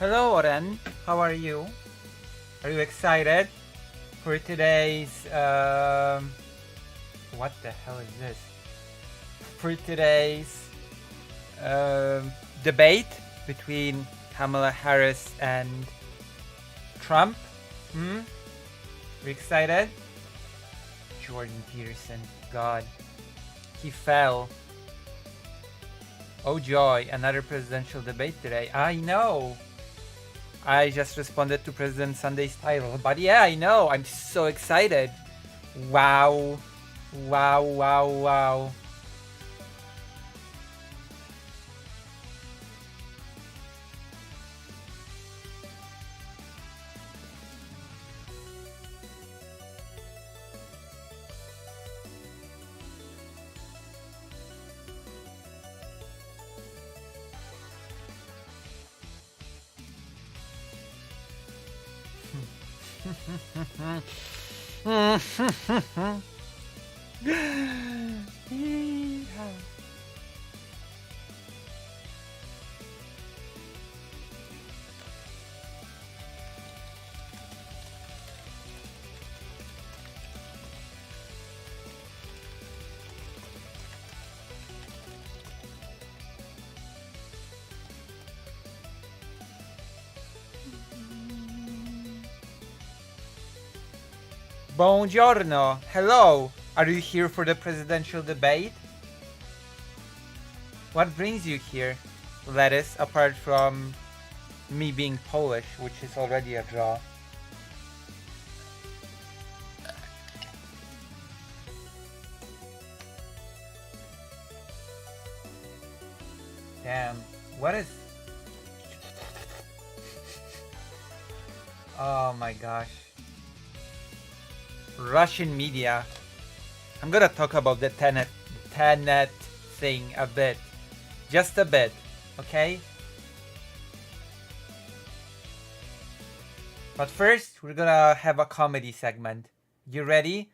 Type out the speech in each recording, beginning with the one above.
Hello, Oren. How are you? Are you excited for today's what the hell is this? For today's debate between Kamala Harris and Trump? Are you excited? Jordan Peterson, God, he fell. Oh joy, another presidential debate today. I know. I just responded to President Sunday's title, but yeah, I know. I'm so excited. Wow. Wow, wow, wow. Buongiorno. Hello. Are you here for the presidential debate? What brings you here, Lettuce, apart from me being Polish, which is already a draw? Damn. What is... Oh my gosh. Russian media. I'm gonna talk about the Tenet thing a bit. Just a bit, okay? But first, we're gonna have a comedy segment. You ready?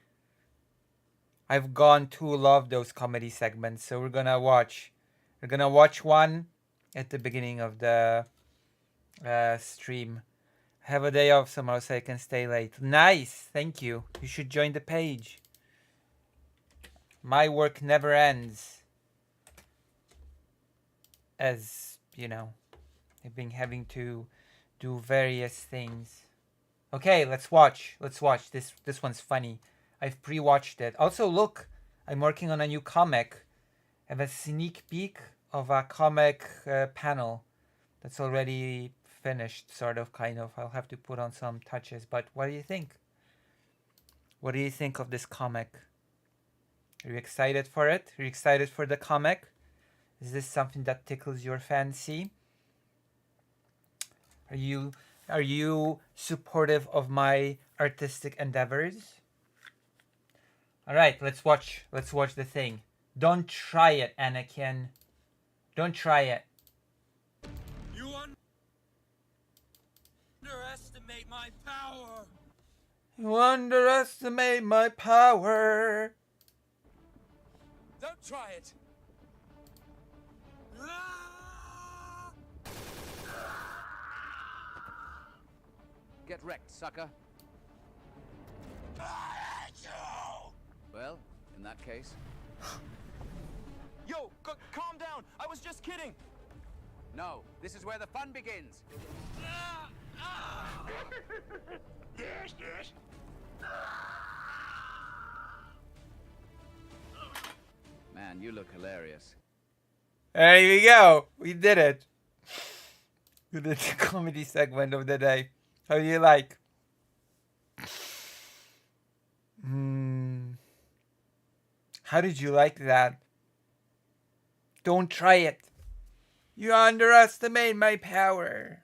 I've gone to love those comedy segments, so we're gonna watch one at the beginning of the stream. Have a day off tomorrow so I can stay late. Nice, thank you. You should join the page. My work never ends. As you know, I've been having to do various things. Okay, let's watch. This one's funny. I've pre-watched it. Also, look, I'm working on a new comic. I have a sneak peek of a comic panel that's already finished, sort of, kind of. I'll have to put on some touches, but what do you think? What do you think of this comic? Are you excited for it? Are you excited for the comic? Is this something that tickles your fancy? Are you supportive of my artistic endeavors? All right, let's watch the thing. Don't try it, Anakin. Don't try it. You underestimate my power. You underestimate my power. Don't try it. Ah! Get wrecked, sucker. I hate you! Well, in that case... Yo, calm down. I was just kidding. No, this is where the fun begins. Yes, yes. Man, you look hilarious. There you go. We did it. We did the comedy segment of the day. How do you like? How did you like that? Don't try it. You underestimate my power.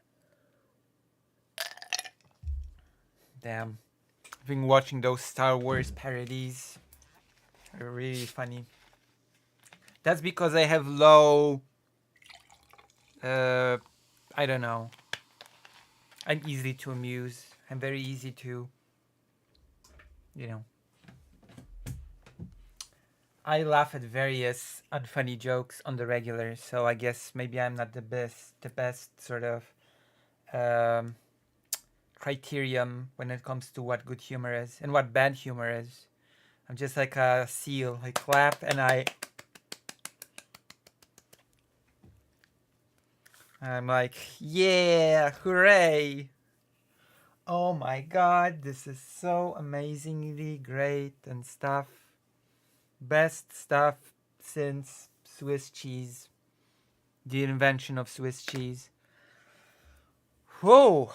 Damn. I've been watching those Star Wars parodies. They're really funny. That's because I have low... I don't know. I'm easy to amuse. I'm very easy to... You know. I laugh at various unfunny jokes on the regular, so I guess maybe I'm not the best sort of um, criterion when it comes to what good humor is and what bad humor is. I'm just like a seal. I clap and I'm like, yeah, hooray! Oh my god, this is so amazingly great and stuff. Best stuff since Swiss cheese. The invention of Swiss cheese. Whoa!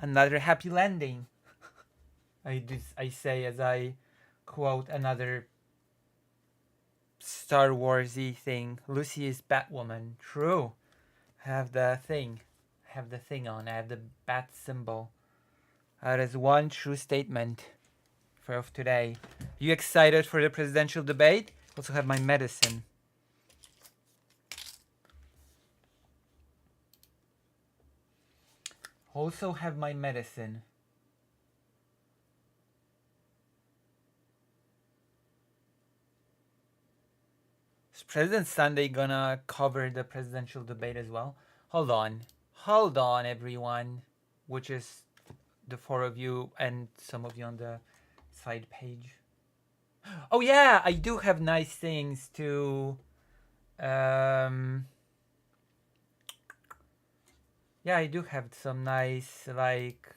Another happy landing. I say as I quote another Star Warsy thing. Lucy is Batwoman. True. I have the thing. I have the thing on. I have the bat symbol. That is one true statement for of today. You excited for the presidential debate? Also have my medicine. Also have my medicine. Is President Sunday gonna cover the presidential debate as well? Hold on. Hold on, everyone. Which is the four of you and some of you on the side page. Oh yeah, I do have nice things to yeah, I do have some nice like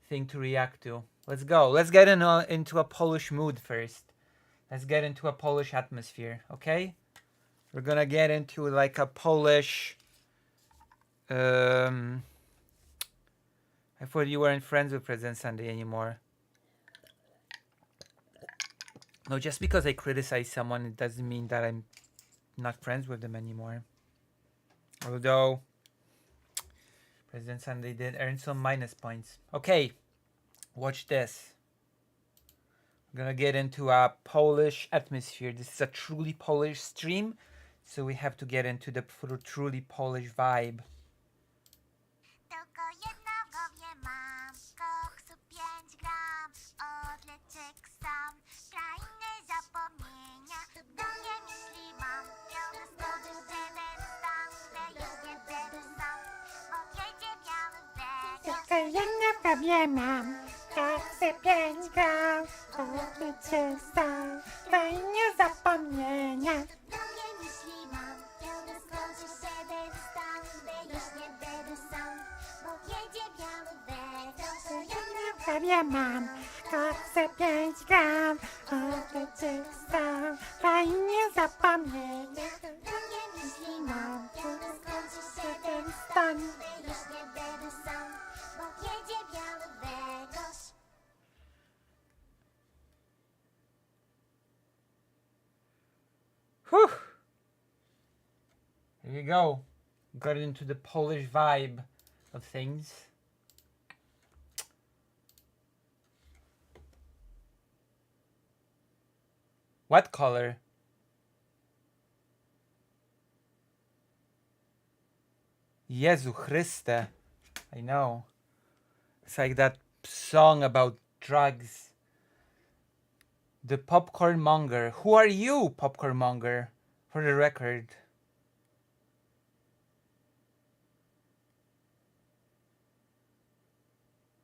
thing to react to. Let's go. Let's get into a Polish mood first. Let's get into a Polish atmosphere, okay? We're gonna get into like a Polish I thought you weren't friends with President Sunday anymore. No, just because I criticize someone, it doesn't mean that I'm not friends with them anymore. Although President Sunday did earn some minus points. Okay, watch this. I'm gonna get into a Polish atmosphere. This is a truly Polish stream, so we have to get into the truly Polish vibe. Tylko jedno w głowie mam, koksu 5 gram, odleczek sam, krainy zapomnienia, do mnie myśli mam, biorę skoczyć jeden stan, że już nie będę sam, bo jedzie biały Vegas. Tylko jedno w głowie mam, koksu 5 gram, odleczek sam, krainy zapomnienia, do mnie myśli mam, biorę skoczyć jeden stan, że już nie będę sam. Jedzie biały Vegas. Ja w prawie mam, koksę 5 gram, odleczek sam, fajnie zapomnienia. Do mnie myśli mam, kiedy skończy się ten stan, już nie będę sam, bo jedzie biały Vegas. Whew! There you go. Got into the Polish vibe of things. What color? Jezu Chryste. I know. It's like that song about drugs. The popcorn monger. Who are you, popcorn monger? For the record.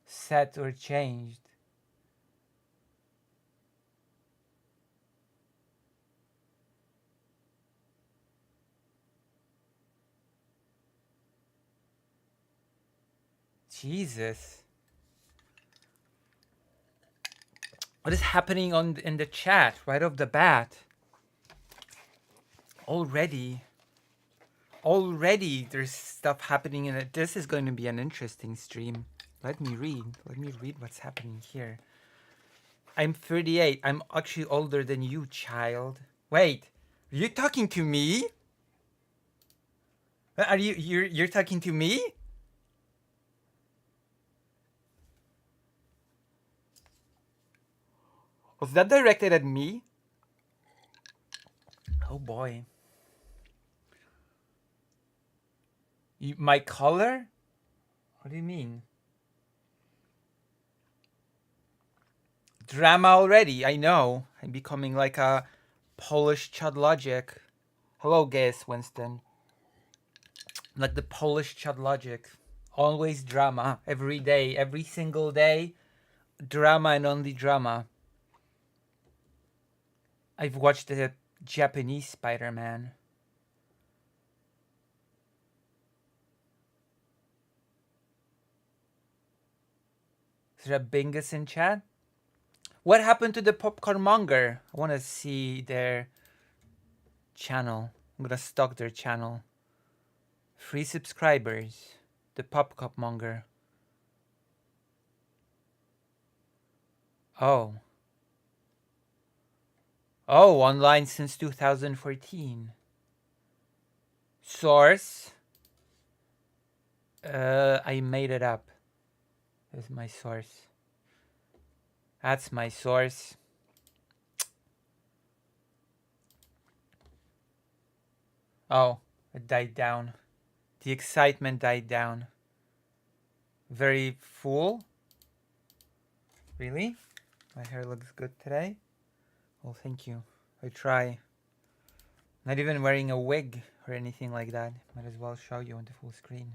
Set or changed. Jesus. What is happening in the chat right off the bat? Already there's stuff happening in it. This is going to be an interesting stream. Let me read what's happening here. I'm 38. I'm actually older than you, child. Wait, are you talking to me? Are you're talking to me? Was that directed at me? Oh boy. My color? What do you mean? Drama already, I know. I'm becoming like a Polish Chud Logic. Hello, Gaius Winston. Like the Polish chat logic. Always drama. Every day. Every single day. Drama and only drama. I've watched the Japanese Spider-Man. Is there a Bingus in chat? What happened to the popcorn monger? I want to see their channel. I'm gonna stalk their channel. Free subscribers. The popcorn monger. Oh. Oh, online since 2014. Source. I made it up. That's my source. That's my source. Oh, it died down. The excitement died down. Very full. Really? My hair looks good today? Well, thank you. I try. Not even wearing a wig or anything like that. Might as well show you on the full screen.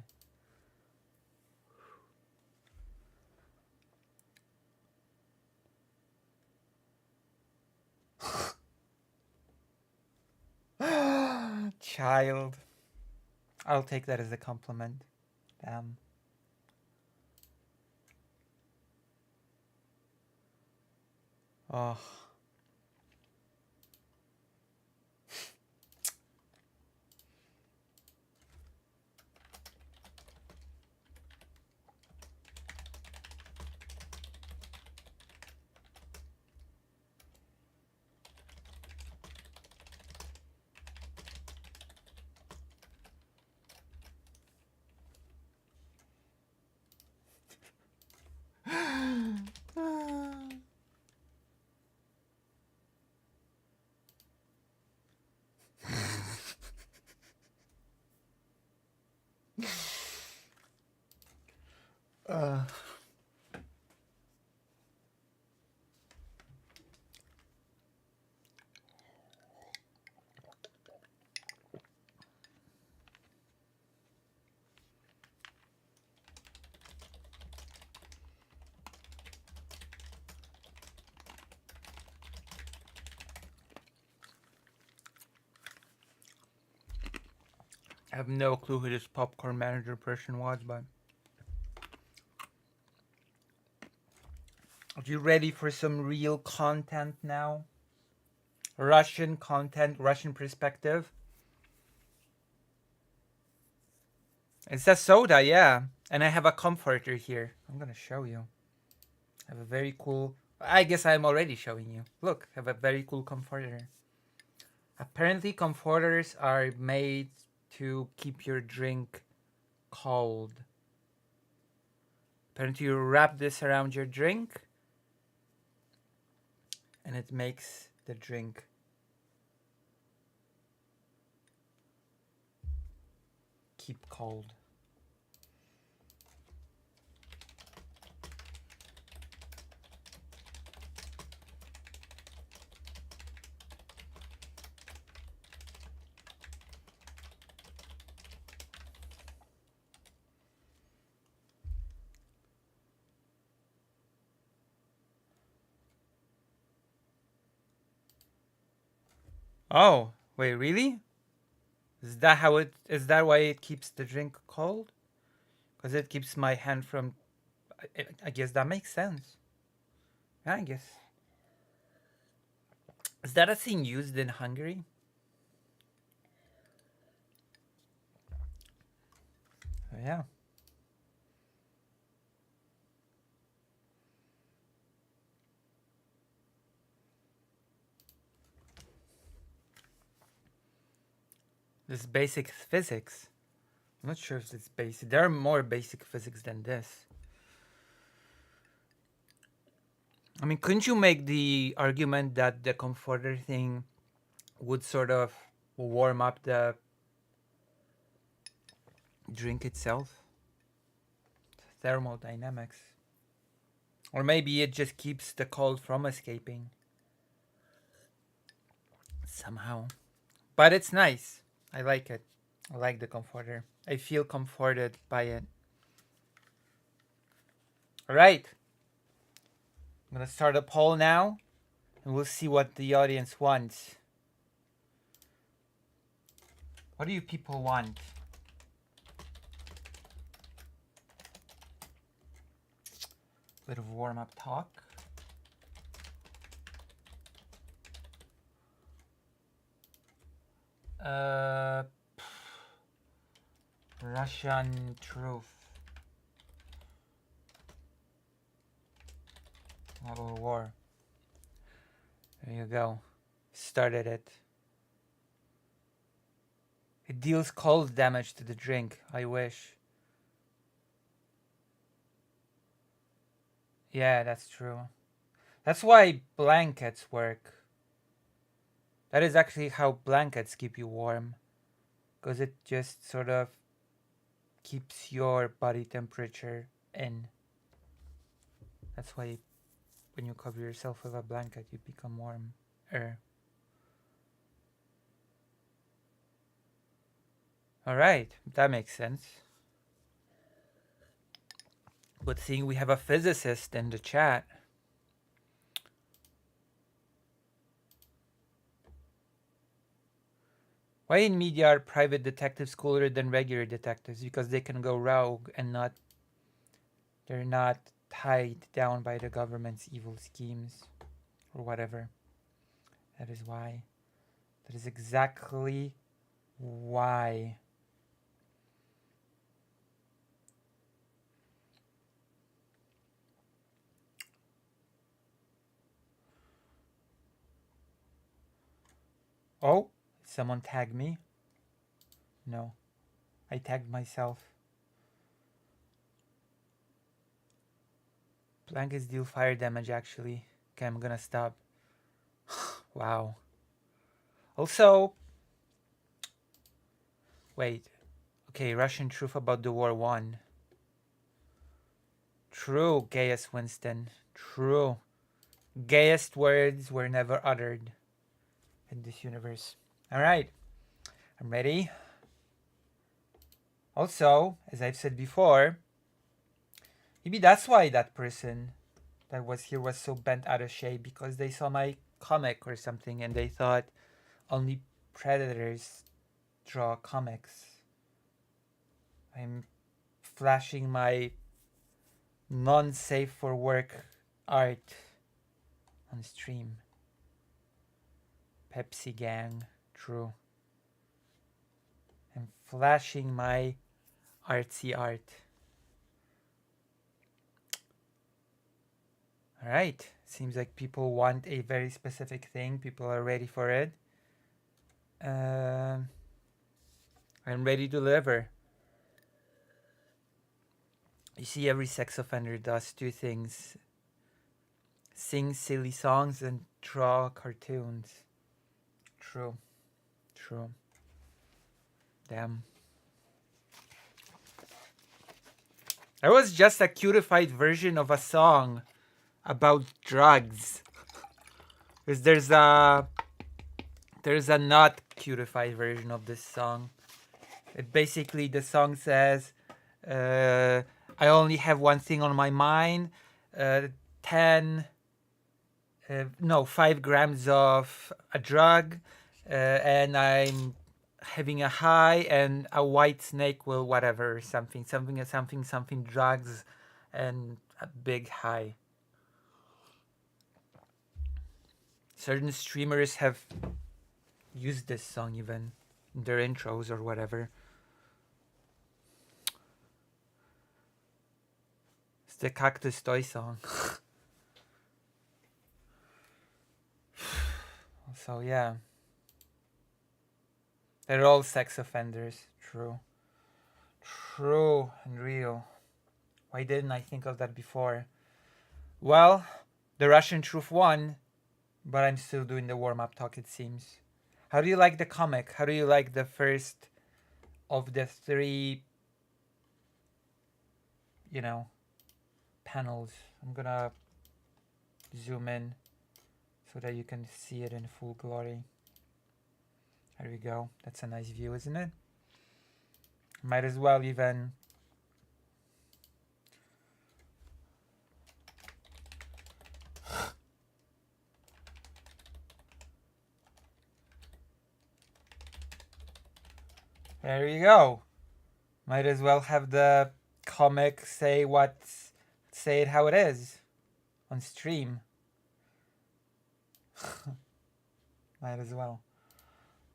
Child. I'll take that as a compliment. Damn. Oh. uh. I have no clue who this popcorn manager person was, but are you ready for some real content now? Russian content, Russian perspective. It's a soda, yeah. And I have a comforter here. I'm gonna show you. I have a very cool... I guess I'm already showing you. Look, I have a very cool comforter. Apparently comforters are made to keep your drink cold. Apparently you wrap this around your drink and it makes the drink keep cold. Oh, wait, really? Is that how it is that why it keeps the drink cold? Because it keeps my hand from I guess that makes sense. Yeah, I guess. Is that a thing used in Hungary? Yeah. This basic physics. I'm not sure if it's basic. There are more basic physics than this. I mean, couldn't you make the argument that the comforter thing would sort of warm up the drink itself? Thermodynamics. Or maybe it just keeps the cold from escaping. Somehow. But it's nice. I like it. I like the comforter. I feel comforted by it. All right. I'm going to start a poll now, and we'll see what the audience wants. What do you people want? Bit of warm-up talk. Russian truth. Level war. There you go. Started it. It deals cold damage to the drink. I wish. Yeah, that's true. That's why blankets work. That is actually how blankets keep you warm. Because it just sort of keeps your body temperature in. That's why when you cover yourself with a blanket, you become warmer. Alright, that makes sense. But seeing we have a physicist in the chat. Why in media are private detectives cooler than regular detectives? Because they can go rogue and they're not tied down by the government's evil schemes or whatever. That is why. That is exactly why. Oh, someone tagged me? No, I tagged myself. Blankets deal fire damage actually. Okay, I'm gonna stop. Wow. Also, wait. Okay, Russian truth about the war won. True, gayest Winston. True. Gayest words were never uttered in this universe. Alright, I'm ready. Also, as I've said before, maybe that's why that person that was here was so bent out of shape, because they saw my comic or something and they thought only predators draw comics. I'm flashing my non-safe for work art on stream. Pepsi gang, true. I'm flashing my artsy art. Alright, seems like people want a very specific thing. People are ready for it. I'm ready to deliver. You see, every sex offender does two things: sing silly songs and draw cartoons. True. True. Damn. That was just a cutified version of a song about drugs. Because there's a not cutified version of this song. It basically, the song says, I only have one thing on my mind, 5 grams of a drug, and I'm having a high, and a white snake will whatever, something drugs, and a big high. Certain streamers have used this song even in their intros or whatever. It's the Cactus Toy song. So yeah. They're all sex offenders. True. True and real. Why didn't I think of that before? Well, the Russian truth won, but I'm still doing the warm-up talk, it seems. How do you like the comic? How do you like the first of the 3, panels? I'm gonna zoom in so that you can see it in full glory. There we go. That's a nice view, isn't it? Might as well even. There you go. Might as well have the comic say it how it is on stream. Might as well.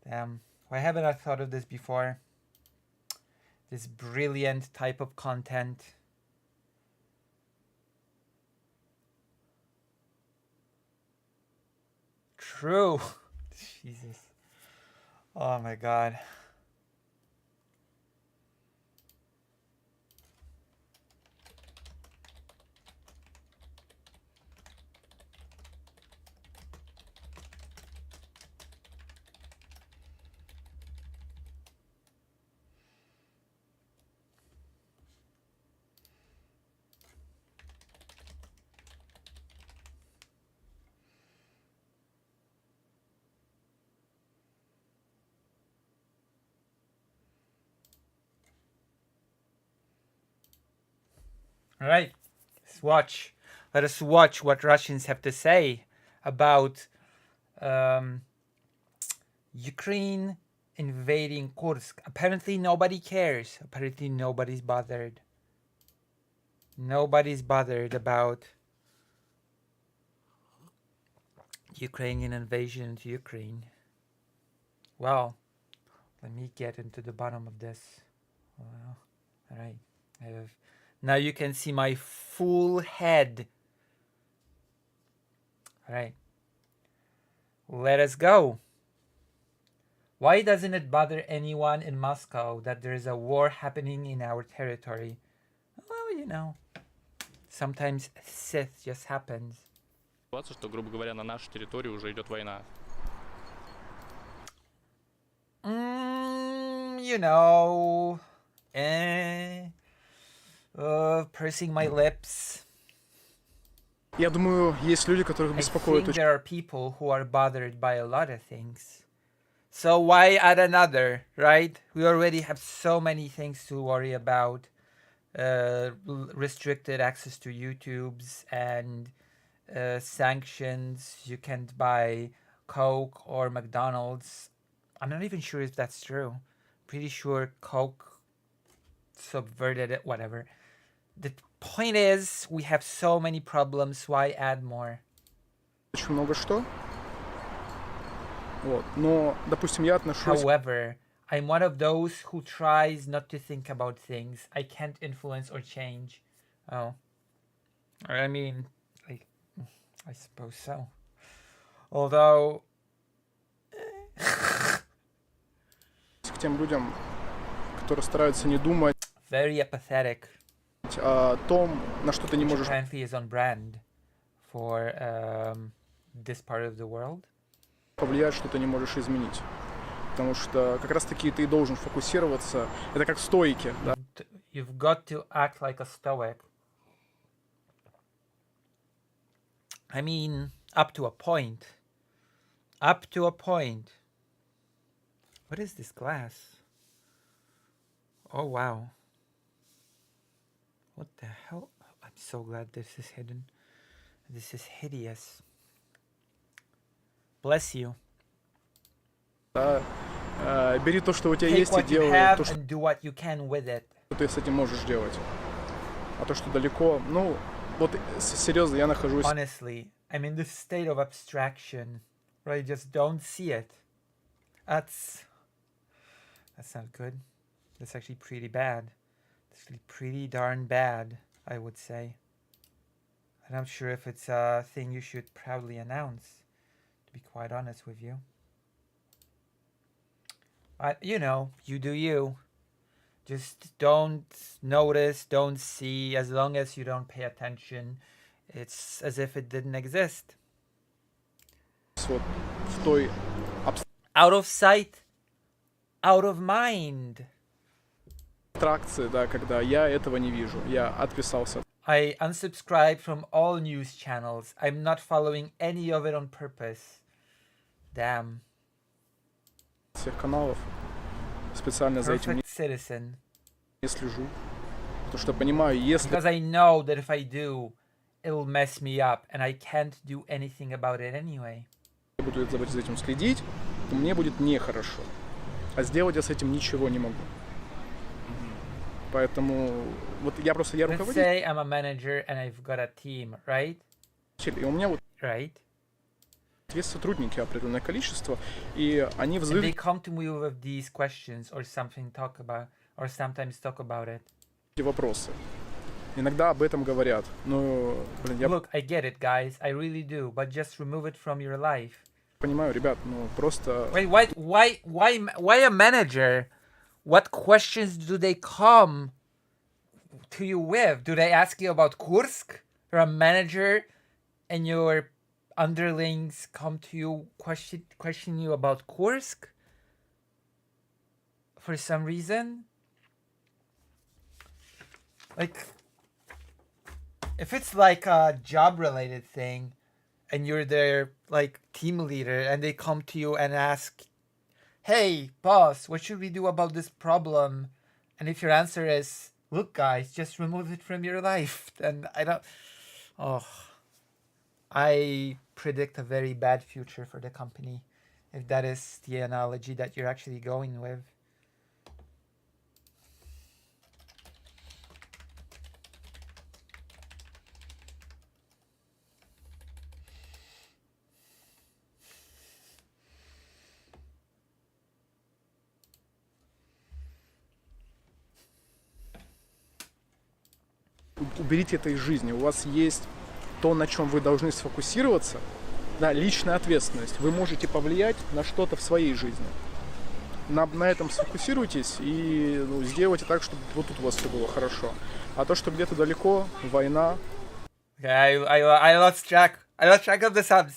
Damn. Why haven't I thought of this before? This brilliant type of content. True. Jesus. Oh my god. All right, let's watch. Let us watch what Russians have to say about Ukraine invading Kursk. Apparently nobody cares. Apparently nobody's bothered. Nobody's bothered about Ukrainian invasion into Ukraine. Well, let me get into the bottom of this. Well, all right, I have. Now you can see my full head. All right. Let us go. Why doesn't it bother anyone in Moscow that there is a war happening in our territory? Well, you know, sometimes Sith just happens. Что, грубо говоря, на нашу территорию уже идет война. You know, pursing my lips. Я думаю, есть люди, которых I беспокоит think there are people who are bothered by a lot of things. So why add another, right? We already have so many things to worry about. Restricted access to YouTubes and sanctions. You can't buy Coke or McDonald's. I'm not even sure if that's true. Pretty sure Coke subverted it, whatever. The point is, we have so many problems, why add more? очень много что. Вот. Но, допустим, я отношусь... However, I'm one of those who tries not to think about things I can't influence or change. Oh. I mean, I suppose so. Although... к тем людям, которые стараются не думать Very apathetic. о том, на что ты не Which можешь apparently is on brand for this part of the world. повлиять, что ты не можешь изменить. Потому что как раз-таки ты должен фокусироваться. Это как в стоике, да? You've got to act like a stoic. I mean, up to a point. Up to a point. What is this glass? Oh, wow. What the hell? I'm so glad this is hidden. This is hideous. Bless you. Да. Бери то, что у тебя Take есть, и what you делай have то, что and do what you can with it. ты с этим можешь делать. А то, что далеко, ну, вот серьезно, я нахожусь... Honestly, I'm in this state of abstraction where I just don't see it. That's not good. That's actually pretty bad. It's actually pretty darn bad, I would say. And I'm sure if it's a thing you should proudly announce, to be quite honest with you. But, you know, you do you. Just don't notice, don't see. As long as you don't pay attention, it's as if it didn't exist. Вот в той Out of sight, out of mind. абстракции, да, когда я этого не вижу. Я отписался I unsubscribed from all news channels. I'm not following any of it on purpose. Damn. от всех каналов. Специально за этим Perfect citizen. не слежу. Потому что понимаю, если Because I know that if I do, it'll mess me up and I can't do anything about it anyway. я буду за этим следить, то мне будет нехорошо. А сделать я с этим ничего не могу. Поэтому вот я Let's руководитель, say I'm a manager and I've got a team, right? и у меня вот Right? есть сотрудники определенное количество, и они And they задают come to me with these questions or something or sometimes talk about it. эти вопросы. Иногда об этом говорят. Но, я Look, I get it, guys. I really do. But just remove it from your life. понимаю, ребят, просто... Wait, why a manager? What questions do they come to you with? Do they ask you about Kursk? You're a manager, and your underlings come to you question you about Kursk for some reason? Like, if it's like a job related thing and you're their like team leader and they come to you and ask, hey boss, what should we do about this problem? And if your answer is, look guys, just remove it from your life, then I predict a very bad future for the company if that is the analogy that you're actually going with. Уберите это из жизни. У вас есть то, на чем вы должны сфокусироваться. Да, личная ответственность. Вы можете повлиять на что-то в своей жизни. На этом сфокусируйтесь и сделайте так, чтобы вот тут у вас все было хорошо. А то, что где-то далеко, война. Okay, I lost track. I lost track of the subs.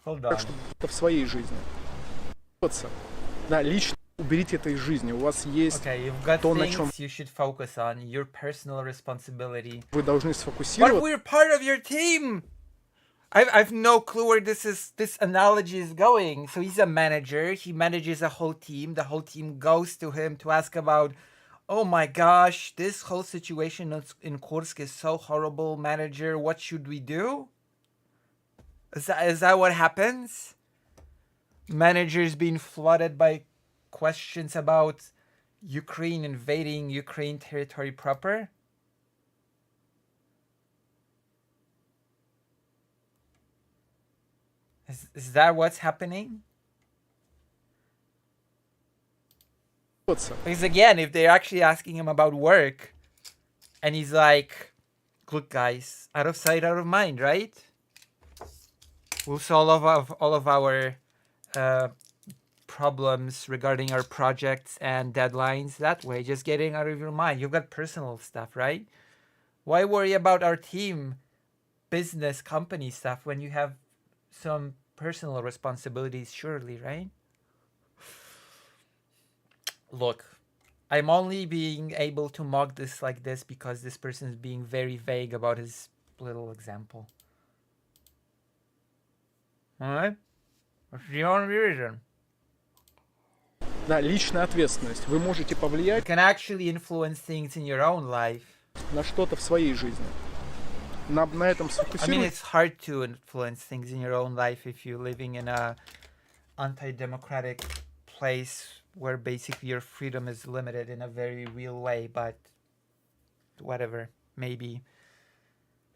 Hold on. Так, чтобы это в своей жизни. Да, лично уберите это из жизни. У вас есть Okay, you've got то, на things чем you should focus on, your personal responsibility. вы должны But сфокусироваться. we're part of your team. I've no clue where this analogy is going. So he's a manager. He manages a whole team. The whole team goes to him to ask about, oh my gosh, this whole situation in Kursk is so horrible, manager. What should we do? Is that what happens? Managers being flooded by questions about Ukraine invading Ukraine territory proper? Is that what's happening? Because again, if they're actually asking him about work, and he's like, look guys, out of sight, out of mind, right? We'll solve all of our problems regarding our projects and deadlines that way, just getting out of your mind. You've got personal stuff, right? Why worry about our team, business, company stuff when you have some personal responsibilities, surely, right? Look, I'm only being able to mock this like this because this person is being very vague about his little example. Alright? That's the only reason. Да, личная ответственность. Вы можете You повлиять can actually influence things in your own life. на что-то в своей жизни. На этом I mean, сфокусируйтесь. it's hard to influence things in your own life if you're living in a anti-democratic place where basically your freedom is limited in a very real way, but whatever, maybe.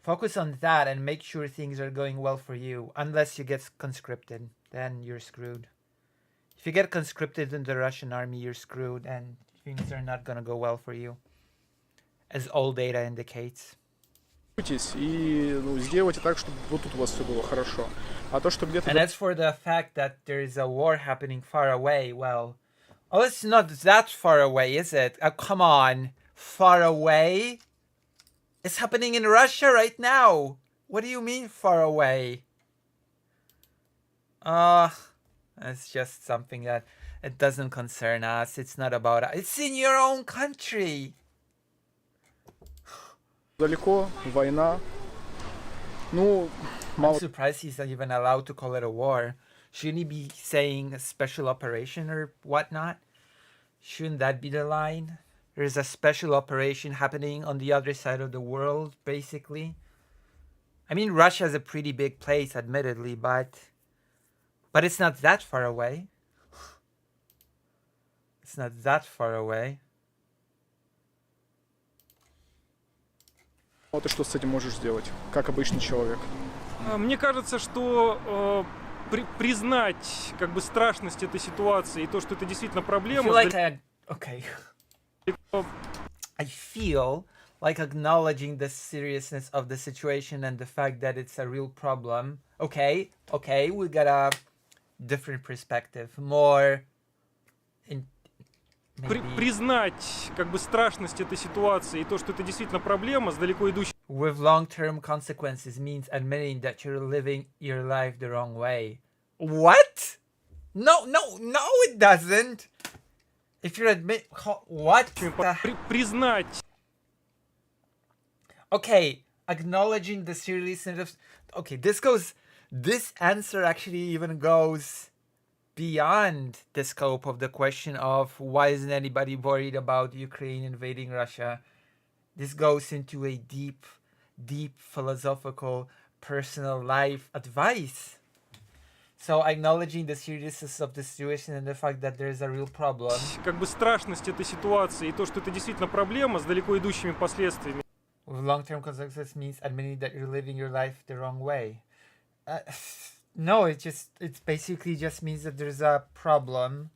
Focus on that and make sure things are going well for you, unless you get conscripted, then you're screwed. If you get conscripted in the Russian army, you're screwed and things are not gonna go well for you, as all data indicates. И сделайте так, чтобы вот тут у вас все было хорошо. А то, что где-то And as for the fact that there is a war happening far away, well, it's not that far away, is it? Come on, far away? It's happening in Russia right now. What do you mean far away? It's just something that it doesn't concern us. It's not about us. It's in your own country. далеко, война. I'm Мало surprised he's not even allowed to call it a war. Shouldn't he be saying a special operation or whatnot? Shouldn't that be the line? There's a special operation happening on the other side of the world, basically. I mean, Russia's a pretty big place, admittedly, but it's not that far away. It's not that far away. А ты что с этим можешь сделать, как обычный человек? Мне кажется, что признать как бы страшность этой ситуации и то, что это действительно I проблема, feel like okay. I feel like acknowledging the seriousness of the situation and the fact that it's a real problem. Okay, we got a different perspective, more in maybe признать как бы страшность этой ситуации и то, что это действительно проблема с далеко идущими with long-term consequences means admitting that you're living your life the wrong way. What? No, it doesn't. If you admit what? признать Okay, acknowledging the seriousness of... Okay, this answer actually even goes beyond the scope of the question of why isn't anybody worried about Ukraine invading Russia. This goes into a deep philosophical, personal life advice. So acknowledging the seriousness of the situation and the fact that there's a real problem. как бы страшность этой ситуации и то, что это действительно проблема с далеко идущими последствиями. With long-term consequences means admitting that you're living your life the wrong way. No, it basically just means that there's a problem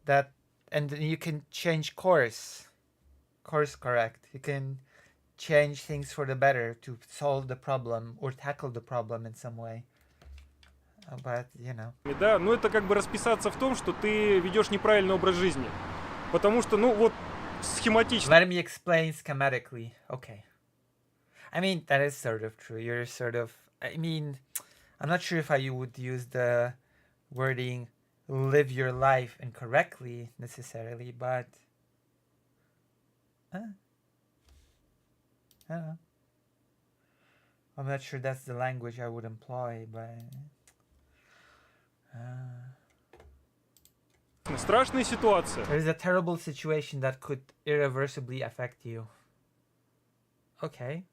that, and you can change course correct. You can change things for the better to solve the problem or tackle the problem in some way. But, you know. Да, но это как бы расписаться в том, что ты ведешь неправильный образ жизни. Потому что, ну вот, схематично. Let me explain schematically. Okay. I mean, that is sort of true. You're sort of, I mean, I'm not sure if I would use the wording live your life incorrectly necessarily, but I don't know. I'm not sure that's the language I would employ, but Страшная ситуация. there is a terrible situation that could irreversibly affect you. Okay,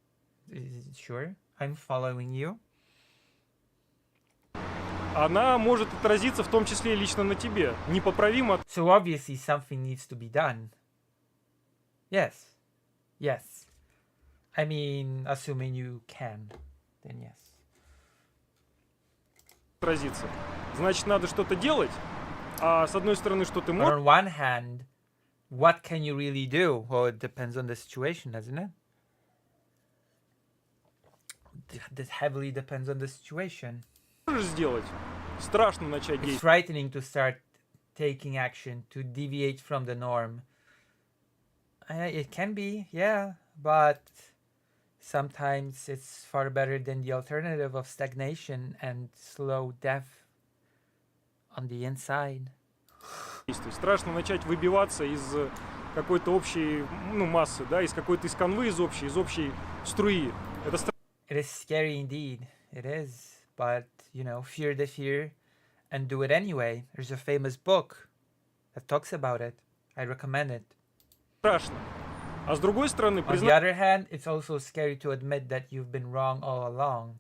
sure, I'm following you. Она может отразиться в том числе и лично на тебе. Непоправимо. So obviously something needs to be done. Yes. I mean, assuming you can, then yes. Отразиться. Значит, надо что-то делать. А с одной стороны, что ты But можешь. on one hand, what can you really do? Well, it depends on the situation, doesn't it? This heavily depends on the situation. Сделать. Страшно начать It's действовать. frightening to start taking action, to deviate from the norm. It can be, yeah, but sometimes it's far better than the alternative of stagnation and slow death on the inside. Страшно начать выбиваться из какой-то общей, ну, массы, да, из какой-то из канвы, из общей струи. Это It is scary indeed. It is. But, you know, fear the fear and do it anyway. There's a famous book that talks about it. I recommend it. страшно. А с другой стороны, On the признать, other hand, it's also scary to admit that you've been wrong all along.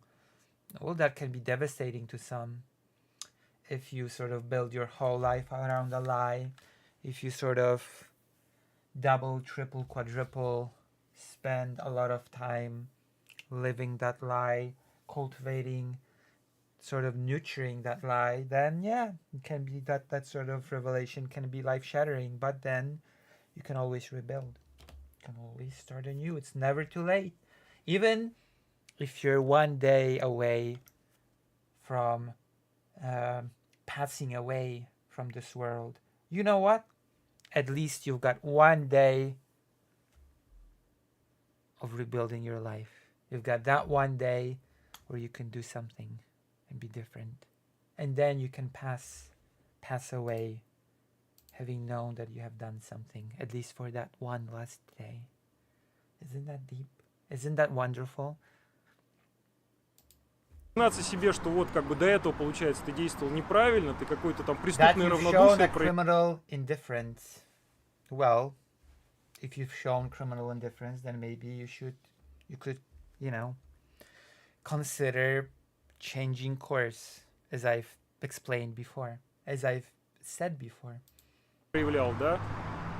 Well, that can be devastating to some. If you sort of build your whole life around a lie, if you sort of double, triple, quadruple, spend a lot of time living that lie, cultivating, sort of nurturing that lie, then yeah, it can be that sort of revelation can be life-shattering, but then you can always rebuild. You can always start anew. It's never too late. Even if you're one day away from passing away from this world, you know what? At least you've got one day of rebuilding your life. You've got that one day where you can do something and be different. And then you can pass away having known that you have done something, at least for that one last day. Isn't that deep? Isn't that wonderful? признаться себе, что вот как бы до этого, получается, ты действовал неправильно, ты какой-то там That преступное you've shown равнодушие a criminal indifference. well, if you've shown criminal indifference, then maybe you could, you know, consider changing course, as I've explained before, as I've said before. проявлял, да,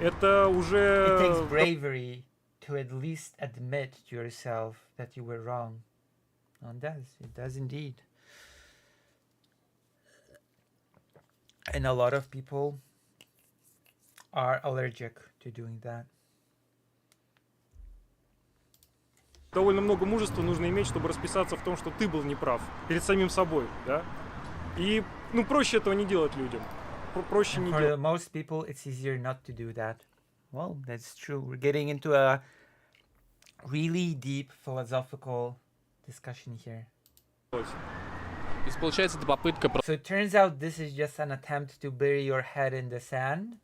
это It takes уже bravery to at least admit to yourself that you were wrong. No, it does indeed. And a lot of people are allergic to doing that. довольно много мужества нужно иметь, чтобы расписаться в том, что ты был неправ перед самим собой, да. И, ну, проще этого не делать людям. Проще не For делать. most people, it's easier not to do that. Well, that's true. We're getting into a really deep philosophical discussion here. То есть, получается, это попытка So it turns out this is just an attempt to bury your head in the sand.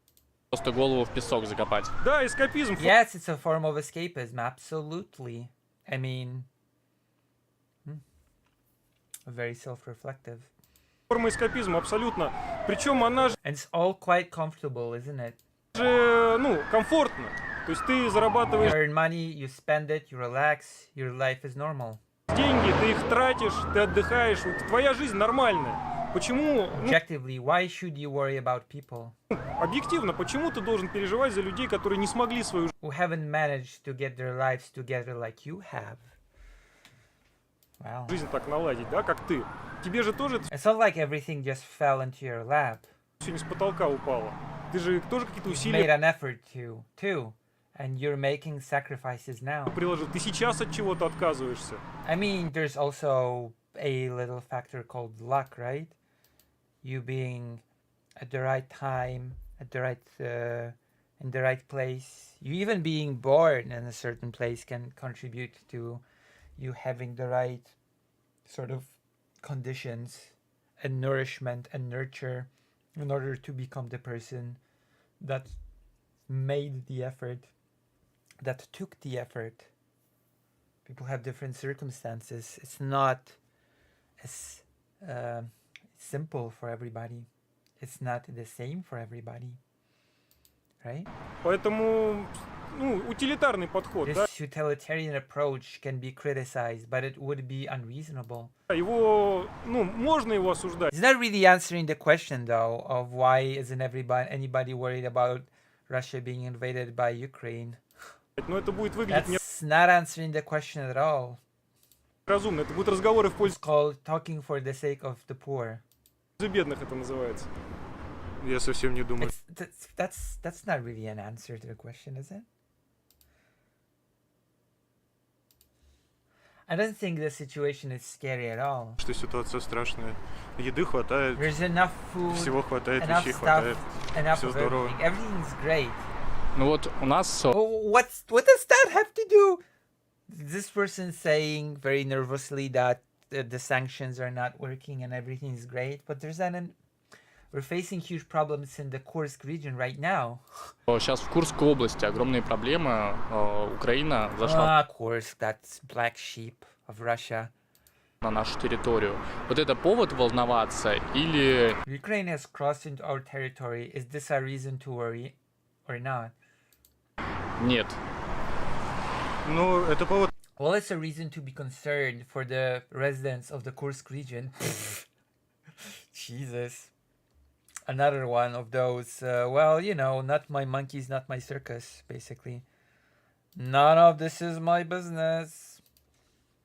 просто голову в песок закопать. Да, эскапизм. Yes, it's a form of escapism, absolutely. I mean, very self-reflective. Форма эскапизма, абсолютно. Причем она же, And it's all quite comfortable, isn't it? ну, комфортна. То есть ты You зарабатываешь earn money, you spend it, you relax, your life is normal. деньги, ты их тратишь, ты отдыхаешь. Вот твоя жизнь нормальная. Почему, ну, Objectively, why should you worry about people объективно, почему ты должен переживать за людей, которые не смогли свою who haven't managed to get their lives together like you have? Wow. жизнь так наладить, да, как ты? Тебе же тоже это It's not like everything just fell into your lap. все не с потолка упало. Ты же тоже какие-то You усилия made an effort to, too. And you're making sacrifices now. приложил. Ты сейчас от чего-то отказываешься. I mean, there's also a little factor called luck, right? You being at the right time, at the right, in the right place. You even being born in a certain place can contribute to you having the right sort of conditions and nourishment and nurture in order to become the person that made the effort, that took the effort. People have different circumstances. It's not as simple for everybody. It's not the same for everybody, right? Поэтому, ну, утилитарный подход, да, This utilitarian approach can be criticized, but it would be unreasonable. его, ну, можно его осуждать. It's not really answering the question, though, of why isn't anybody worried about Russia being invaded by Ukraine. Но это будет выглядеть That's not answering the question at all. неразумно. Это будут разговоры в It's пользу called talking for the sake of the poor. бедных, это называется. Я совсем не думаю. That's not really an answer to the question, is it? I don't think the situation is scary at all. Что ситуация страшная. Еды хватает, There's enough food, всего хватает, enough вещей stuff, хватает. enough Всё of здорово. everything. Everything's great. Ну вот у нас What does that have to do? This person saying very nervously that the sanctions are not working and everything is great, but we're facing huge problems in the Kursk region right now. сейчас в Курской области огромные проблемы. Украина зашла Kursk, that's black sheep of Russia. на нашу территорию. Вот это повод волноваться или Ukraine has crossed into our territory. Is this a reason to worry or not? нет? Ну, это повод. Well, it's a reason to be concerned for the residents of the Kursk region. Jesus. Another one of those, well, you know, not my monkeys, not my circus, basically. None of this is my business.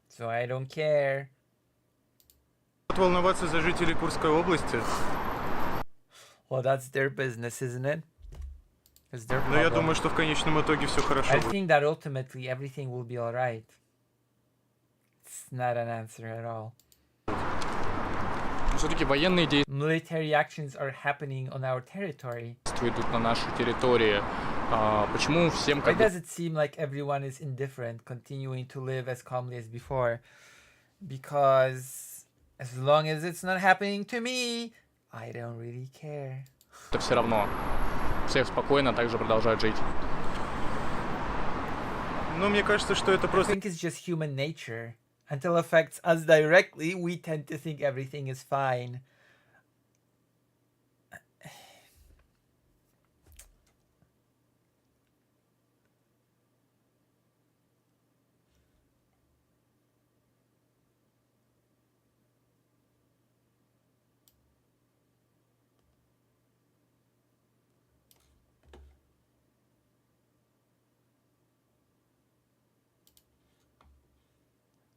So I don't care. Волноваться за жителей Курской области. Well, that's their business, isn't it? It's their Но я problem. думаю, что в конечном итоге все хорошо I будет. think that ultimately everything will be alright. It's not an answer at all. Все-таки военные Military actions are happening on our territory. действия идут на нашей территории. Почему всем Why как бы does it seem like everyone is indifferent, continuing to live as calmly as before? Because as long as it's not happening to me, I don't really care. это все равно? Всех спокойно также продолжают жить. Но мне кажется, что это I просто think it's just human nature. Until it affects us directly, we tend to think everything is fine.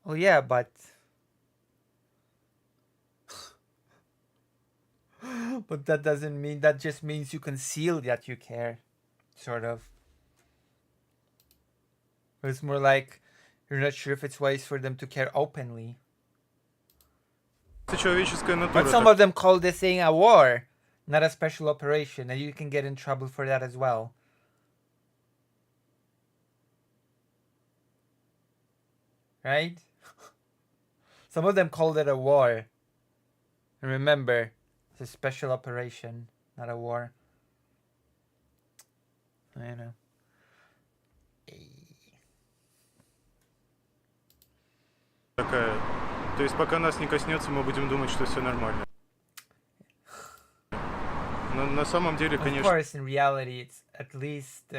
Well, yeah, but but that doesn't mean, that just means you conceal that you care, sort of. It's more like you're not sure if it's wise for them to care openly. Это человеческая But натура. some of them call this thing a war, not a special operation, and you can get in trouble for that as well. Right? Some of them called it a war. And remember, it's a special operation, not a war. I know. Такая. То есть пока нас не коснется, мы будем думать, что все нормально. Но на самом деле, Of конечно, course, in reality, it's at least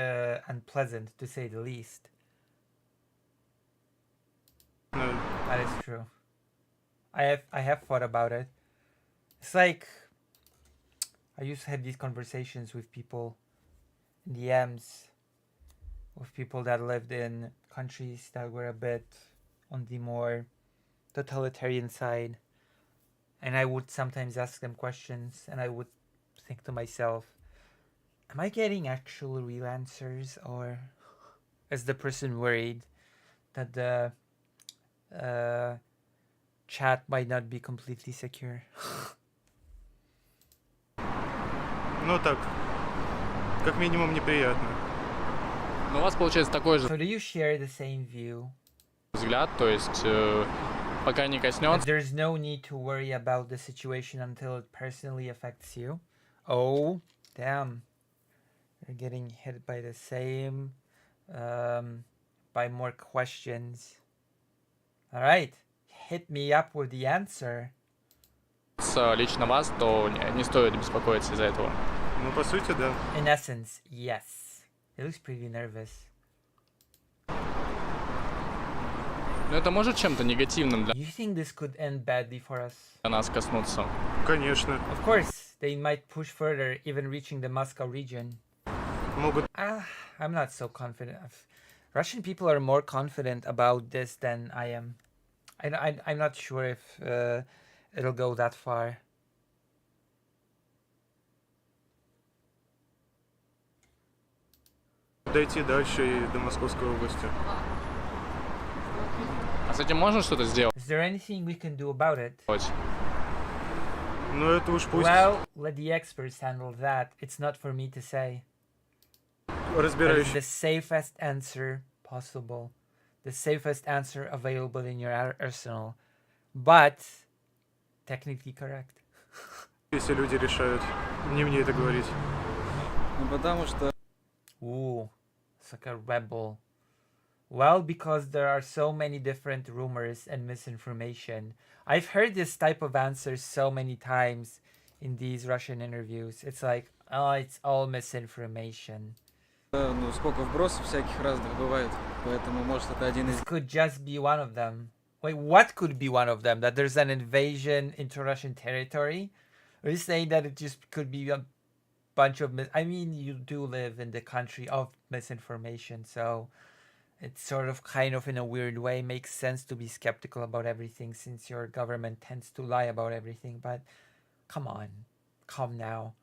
unpleasant, to say the least. That is true. I have thought about it. It's like I used to have these conversations with people in DMs, with people that lived in countries that were a bit on the more totalitarian side, and I would sometimes ask them questions, and I would think to myself, am I getting actual real answers, or is the person worried that the chat might not be completely secure? ну так, как минимум неприятно. Но у вас получается такой же So do you share the same view? взгляд, то есть пока не That коснется, there's no need to worry about the situation until it personally affects you? Oh, damn. You're getting hit by the same, by more questions. Alright, hit me up with the answer. лично вас, то не стоит беспокоиться из-за этого. Ну, по сути, да. In essence, yes. He looks pretty nervous. Но это может чем-то негативным You think this could end badly for us? для нас коснуться? Конечно. Of course, they might push further, even reaching the Moscow region. Могут. I'm not so confident. Russian people are more confident about this than I am. I'm not sure if it'll go that far. Дойти дальше и до Московской области. А с этим можно что-то сделать? Is there anything we can do about it? Но это уж пусть Well, let the experts handle that. It's not for me to say. That is разбирающие. the safest answer possible. The safest answer available in your arsenal. But technically correct. Если люди решают. Не мне это говорить. Ну, потому что Ooh, it's like a rebel. Well, because there are so many different rumors and misinformation. I've heard this type of answer so many times in these Russian interviews. It's like, oh, it's all misinformation. ну, сколько вбросов всяких разных бывает. Поэтому, может, это один из... This could just be one of them. Wait, what could be one of them? That there's an invasion into Russian territory? Are you saying that it just could be a bunch of... I mean, you do live in the country of misinformation, so... It sort of kind of in a weird way makes sense to be skeptical about everything since your government tends to lie about everything, but come on, come now.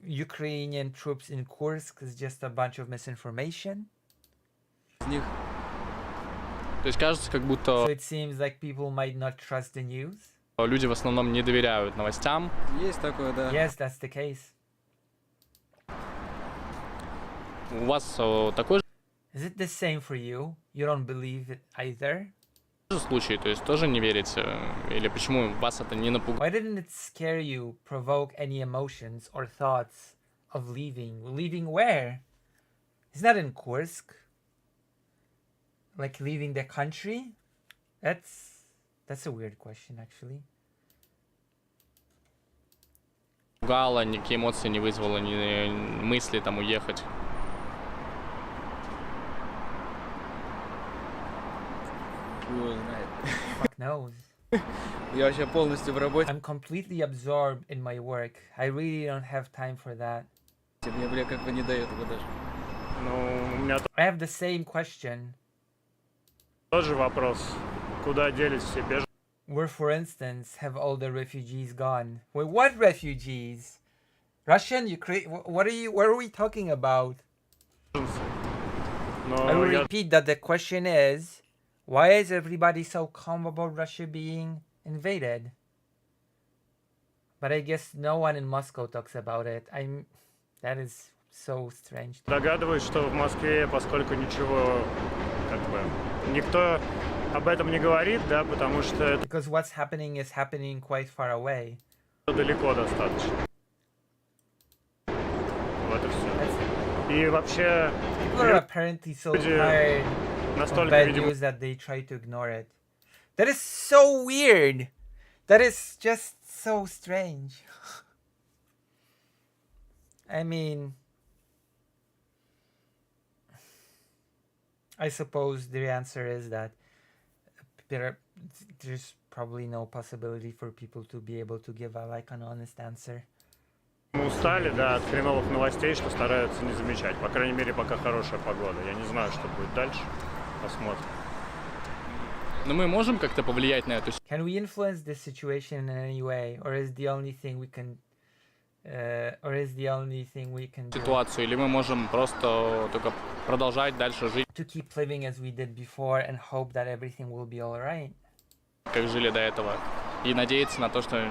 Ukrainian troops in Kursk is just a bunch of misinformation? из них. То есть кажется, как So будто it seems like people might not trust the news? люди в основном не доверяют новостям. Есть такое, да. Yes, that's the case. У вас такой Is it the same for you? You don't believe it either? же случай, то есть тоже не верите? Или почему вас это не напугало? Why didn't it scare you, provoke any emotions or thoughts of leaving? Leaving where? It's not in Kursk. Like leaving the country? That's a weird question, actually. Пугало, никакие эмоции не вызвало, ни мысли там уехать. Фу его знает. Fuck knows. Я вообще полностью в работе. I'm completely absorbed in my work. I really don't have time for that. Мне, бля, как бы не дает его даже. Ну, у меня I have the same question. Тот же вопрос, куда делись все беженцы? Where, for instance, have all the refugees gone? Wait, what refugees? Russian, Ukraine? What are you? What are we talking about? I will Но я repeat that the question is, why is everybody so calm about Russia being invaded? But I guess no one in Moscow talks about it. That is so strange. догадываюсь, что в Москве, поскольку ничего, как бы, никто об этом не говорит, да, потому что это Because what's happening is happening quite far away. далеко достаточно. Вот и все. That's, И вообще people are apparently so люди tired of настолько, bad видимо, news that they try to ignore it. That is so weird. That is just so strange. I mean, I suppose the answer is that there's probably no possibility for people to be able to give an honest answer. мы устали, да, от хреновых новостей, что стараются не замечать. По крайней мере, пока хорошая погода. Я не знаю, что будет дальше. Посмотрим. Но мы можем как-то повлиять на эту Can we influence this situation in any way, or is the only thing we can, do ситуацию, или мы можем просто только продолжать дальше жить, to keep living as we did before and hope that everything will be all right? как жили до этого, и надеяться на то, что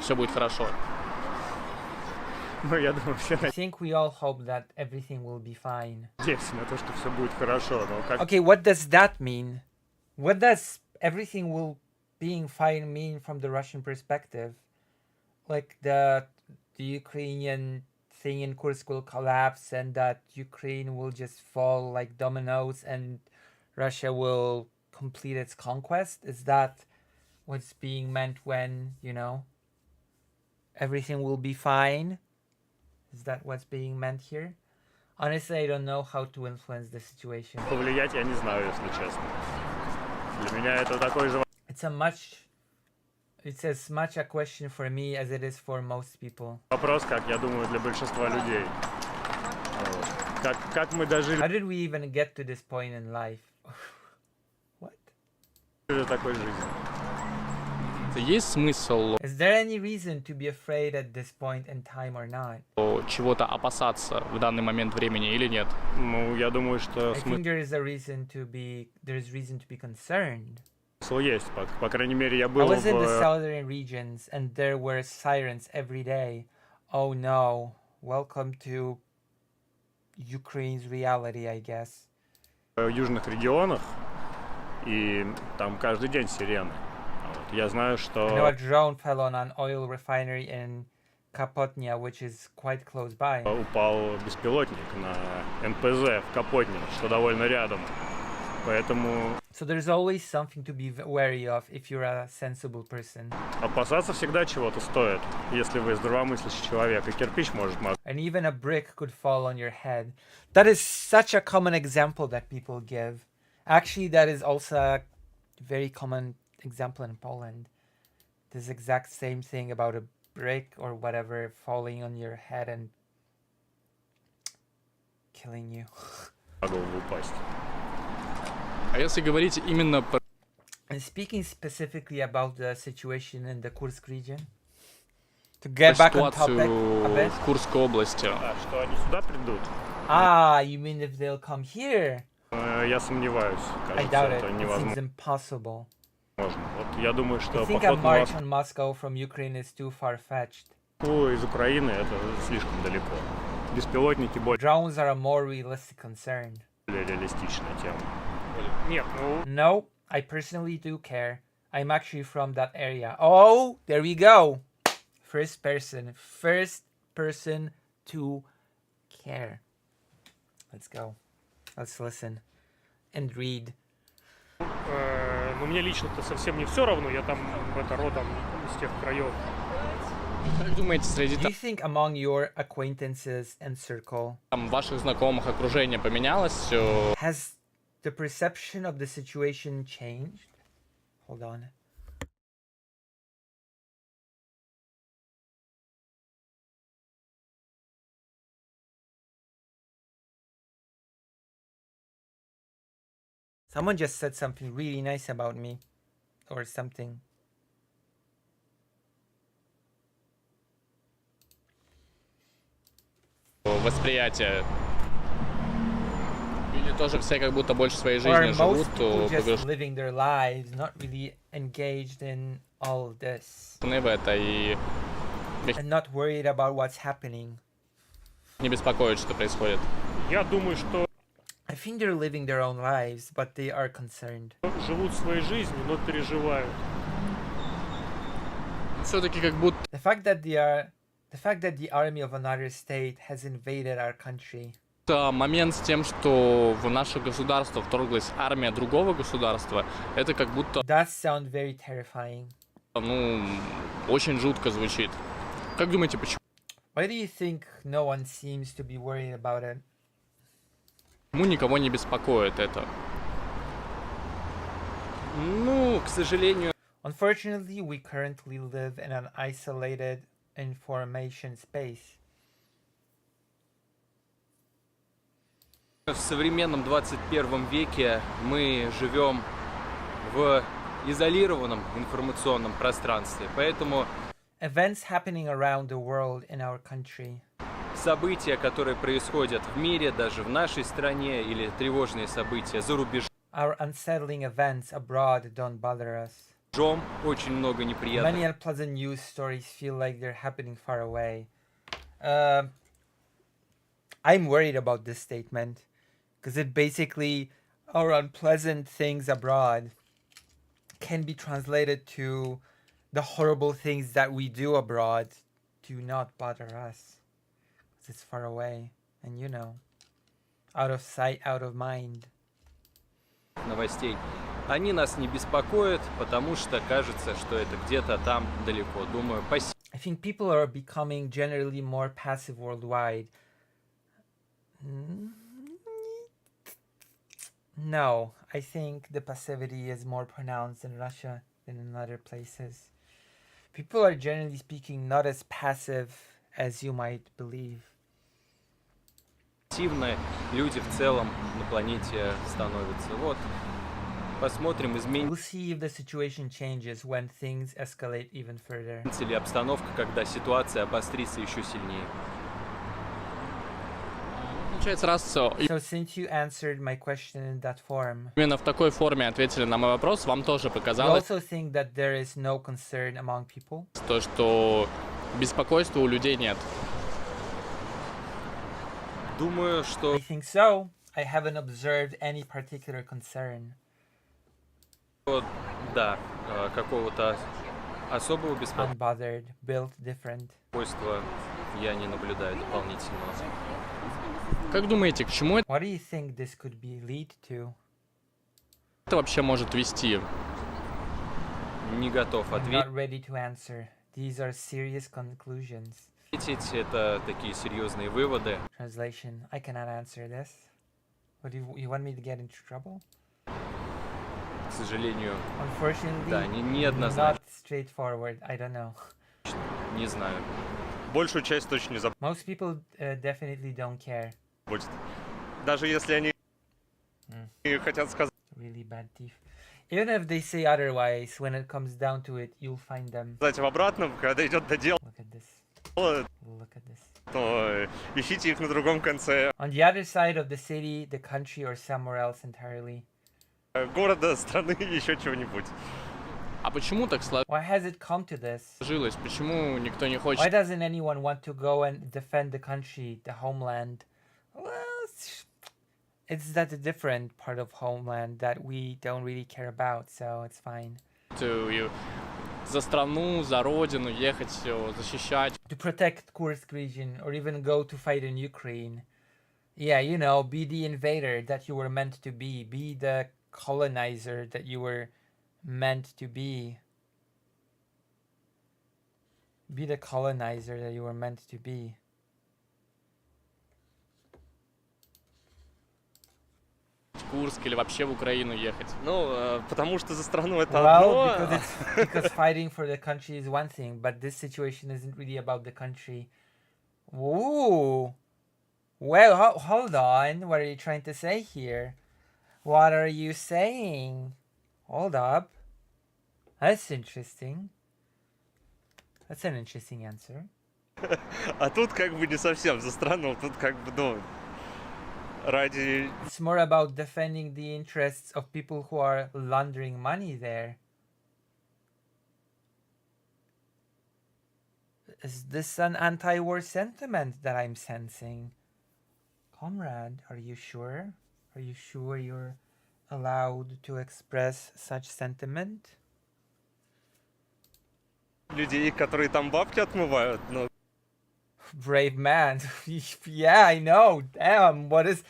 все будет хорошо. Ну, я думаю, все I think we all hope that everything will be fine. надеются на то, что все будет хорошо. Но как Okay, what does that mean? What does everything will being fine mean from the Russian perspective? Like the Ukrainian thing in Kursk will collapse and that Ukraine will just fall like dominoes and Russia will complete its conquest? Is that what's being meant when, everything will be fine? Is that what's being meant here? Honestly, I don't know how to influence the situation. повлиять, я не знаю, если честно. Для меня это такой же It's as much a question for me as it is for most people. вопрос, как, я думаю, для большинства людей. Вот. Как мы дожили How did we even get to this point in life? What? до такой жизни? Есть смысл Is there any reason to be afraid at this point in time or not? чего-то опасаться в данный момент времени или нет? Ну, я думаю, что I think there's reason to be concerned. смысл есть. По крайней мере, я I был was in the в... southern regions and there were sirens every day. Oh no, welcome to Ukraine's reality, I guess. южных регионах, и там каждый день сирены. Вот. Я знаю, I know a что drone fell on an oil refinery in Kapotnia, which is quite close by. упал беспилотник на НПЗ в Капотне, что довольно рядом. Поэтому So there's always something to be wary of if you're a sensible person. опасаться всегда чего-то стоит, если вы здравомыслящий человек, и кирпич может And even a brick could fall on your head. That is such a common example that people give. Actually, that is also a very common example in Poland. This exact same thing about a brick or whatever falling on your head and killing you. на голову упасть. А если говорить именно про And speaking specifically about the situation in the Kursk region, to get back on topic ситуацию a bit. в Курской области, А что они сюда придут? You mean if they'll come here? Я сомневаюсь. I Кажется, doubt это it. It seems невозможно. impossible. Вот я думаю, I что think a поход на march on Moscow from Ukraine is too far-fetched. Москву из Украины это слишком далеко. Беспилотники более Drones are a more realistic concern. реалистичная тема. Нет, ну No, I personally do care. I'm actually from that area. Oh, there we go. First person to care. Let's go. Let's listen and read. ну мне лично-то совсем не все равно. Я там родом из тех краев. как думаете, среди Do you think among your acquaintances and circle ваших знакомых окружение поменялось? has the perception of the situation changed? Hold on. Someone just said something really nice about me. Or something. Восприятие. Люди тоже все как будто больше своей Or жизнью живут. most people just Погружены living their lives, not really engaged in all of this. в это и And not worried about what's happening. не беспокоит, что происходит. Я думаю, что I think they're living their own lives, but they are concerned. живут своей жизнью, но переживают. Все-таки как будто The fact that the army of another state has invaded our country. момент с тем, что в наше государство вторглась армия другого государства, это как будто, Does sound very terrifying. ну, очень жутко звучит. Как думаете, почему Why do you think no one seems to be worried about it? никого не беспокоит это? Ну, к сожалению, Unfortunately, we currently live in an isolated information space. в современном 21 веке мы живем в изолированном информационном пространстве, поэтому Events happening around the world in our country. события, которые происходят в мире, даже в нашей стране, или тревожные события за рубежом, Our unsettling events abroad don't bother us. очень много неприятных. Many unpleasant news stories feel like they're happening far away. I'm worried about this statement because it basically, our unpleasant things abroad can be translated to the horrible things that we do abroad do not bother us because it's far away and out of sight, out of mind. Новостей. Они нас не беспокоят, потому что кажется, что это где-то там далеко. Думаю, I think people are becoming generally more passive worldwide. No, I think the passivity is more pronounced in Russia than in other places. People are generally speaking not as passive as you might believe. пассивные люди в целом на планете становятся. Вот, посмотрим, We'll изменится see if the situation changes when things escalate even further. ли обстановка, когда ситуация обострится еще сильнее. получается, раз So since you answered my question in that form, именно в такой форме ответили на мой вопрос, вам тоже you показалось also think that there is no concern among people? то, что беспокойства у людей нет. Думаю, что I think so. I haven't observed any particular concern. да, какого-то особого Unbothered, built different. беспокойства я не наблюдаю дополнительного. Как думаете, к чему What do you think this could be lead to? это вообще может вести? Не готов I'm not ready to answer. These are serious conclusions. ответить. Это такие серьезные выводы. Translation. I cannot answer this. What do you want me to get into trouble? К сожалению, Unfortunately, да, неоднозначно. not straightforward. I don't know. Не знаю. Большую часть точно не Most people definitely don't care. забудет. Даже если они хотят сказать. Really bad thief. Even if they say otherwise, when it comes down to it, you'll find them. В обратном, когда идет до дела, Look at this. то Look at this. ищите их на другом конце On the other side of the city, the country, or somewhere else entirely. города, страны, еще чего-нибудь. А почему так Why has it come to this? сложилось? Почему никто не Why хочет doesn't anyone want to go and defend the country, the homeland? Well, it's that a different part of homeland that we don't really care about, so it's fine. за страну, за родину ехать, защищать? To protect Kursk region, or even go to fight in Ukraine. Yeah, be the invader that you were meant to be the colonizer that you were meant to be. Be the colonizer that you were meant to be. В Курск или вообще в Украину ехать? Ну, потому что за страну это Well, одно. because fighting for the country is one thing, but this situation isn't really about the country. Ooh. Well, hold on. What are you trying to say here? What are you saying? Hold up. That's interesting. That's an interesting answer. А тут как бы не совсем за страну, тут как бы, ну, ради... It's more about defending the interests of people who are laundering money there. Is this an anti-war sentiment that I'm sensing? Comrade, are you sure? Are you sure you're allowed to express such sentiment? людей, которые там бабки отмывают, ну, Brave man. Yeah, I know. Damn, what is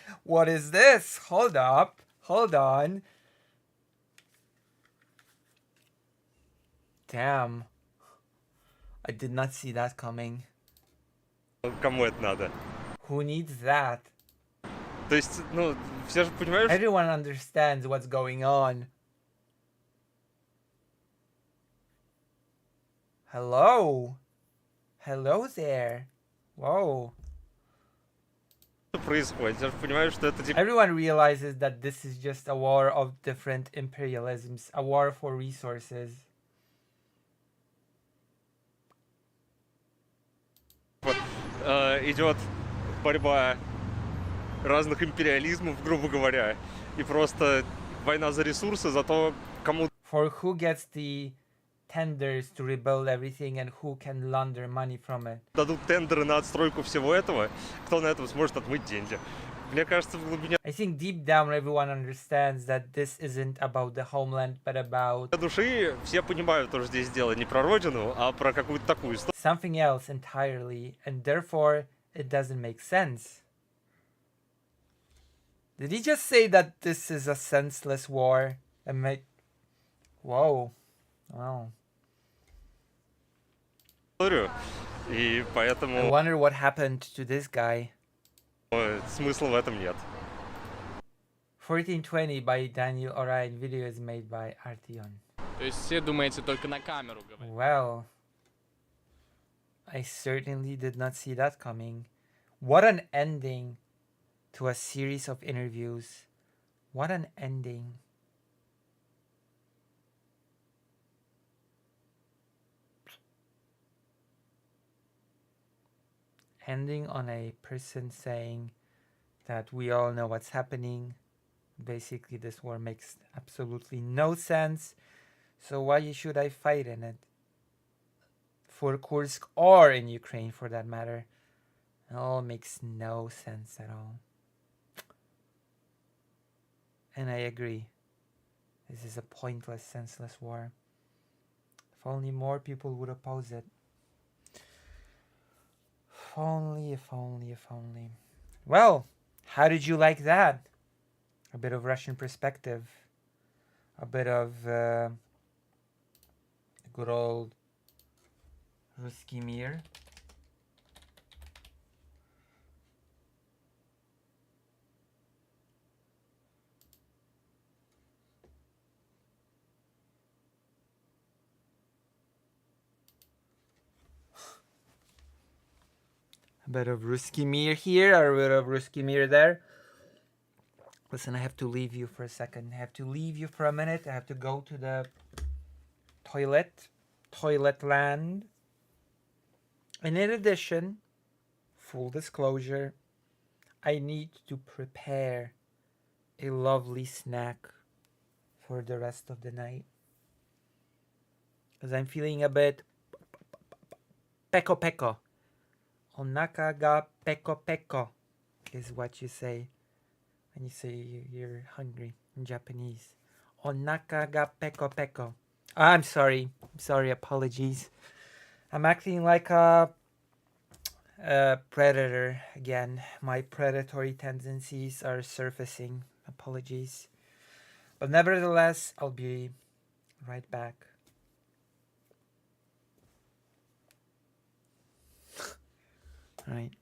this? Hold up. Hold on. Damn. I did not see that coming. кому это надо? Who needs that? То есть, ну, все же понимают, что Everyone understands what's going on. Hello? Hello there. Whoa. происходит. Все же понимают, что это типа... Everyone realizes that this is just a war of different imperialisms, a war for resources. идет борьба разных империализмов, грубо говоря, и просто война за ресурсы, за то, кому For who gets the tenders to rebuild everything and who can launder money from it. дадут тендеры на отстройку всего этого, кто на этом сможет отмыть деньги. Мне кажется, в глубине I think deep down everyone understands that this isn't about the homeland, but about души все понимают, что здесь дело не про родину, а про какую-то такую историю. something else entirely, and therefore it doesn't make sense. Did he just say that this is a senseless war? And make... Whoa. Wow. И I поэтому wonder what happened to this guy. смысла в этом нет. 1420 by Daniel Orion. Video is made by Artion. То есть все думаете только на камеру говорить. Well, I certainly did not see that coming. What an ending to a series of interviews. What an ending. Ending on a person saying that we all know what's happening. Basically, this war makes absolutely no sense. So why should I fight in it? For Kursk or in Ukraine, for that matter. It all makes no sense at all. And I agree. This is a pointless, senseless war. If only more people would oppose it. If only, if only, if only. Well, how did you like that? A bit of Russian perspective. A bit of good old Ruski Mir. A bit of Ruski Mir here, or a bit of Ruski Mir there. Listen, I have to leave you for a second. I have to leave you for a minute. I have to go to the toilet. Toilet land. And in addition, full disclosure, I need to prepare a lovely snack for the rest of the night. Because I'm feeling a bit peko peko. Onaka ga peko peko is what you say when you say you're hungry in Japanese. Onaka ga peko peko. I'm sorry. Apologies. I'm acting like a predator again. My predatory tendencies are surfacing. Apologies. But nevertheless, I'll be right back. All right.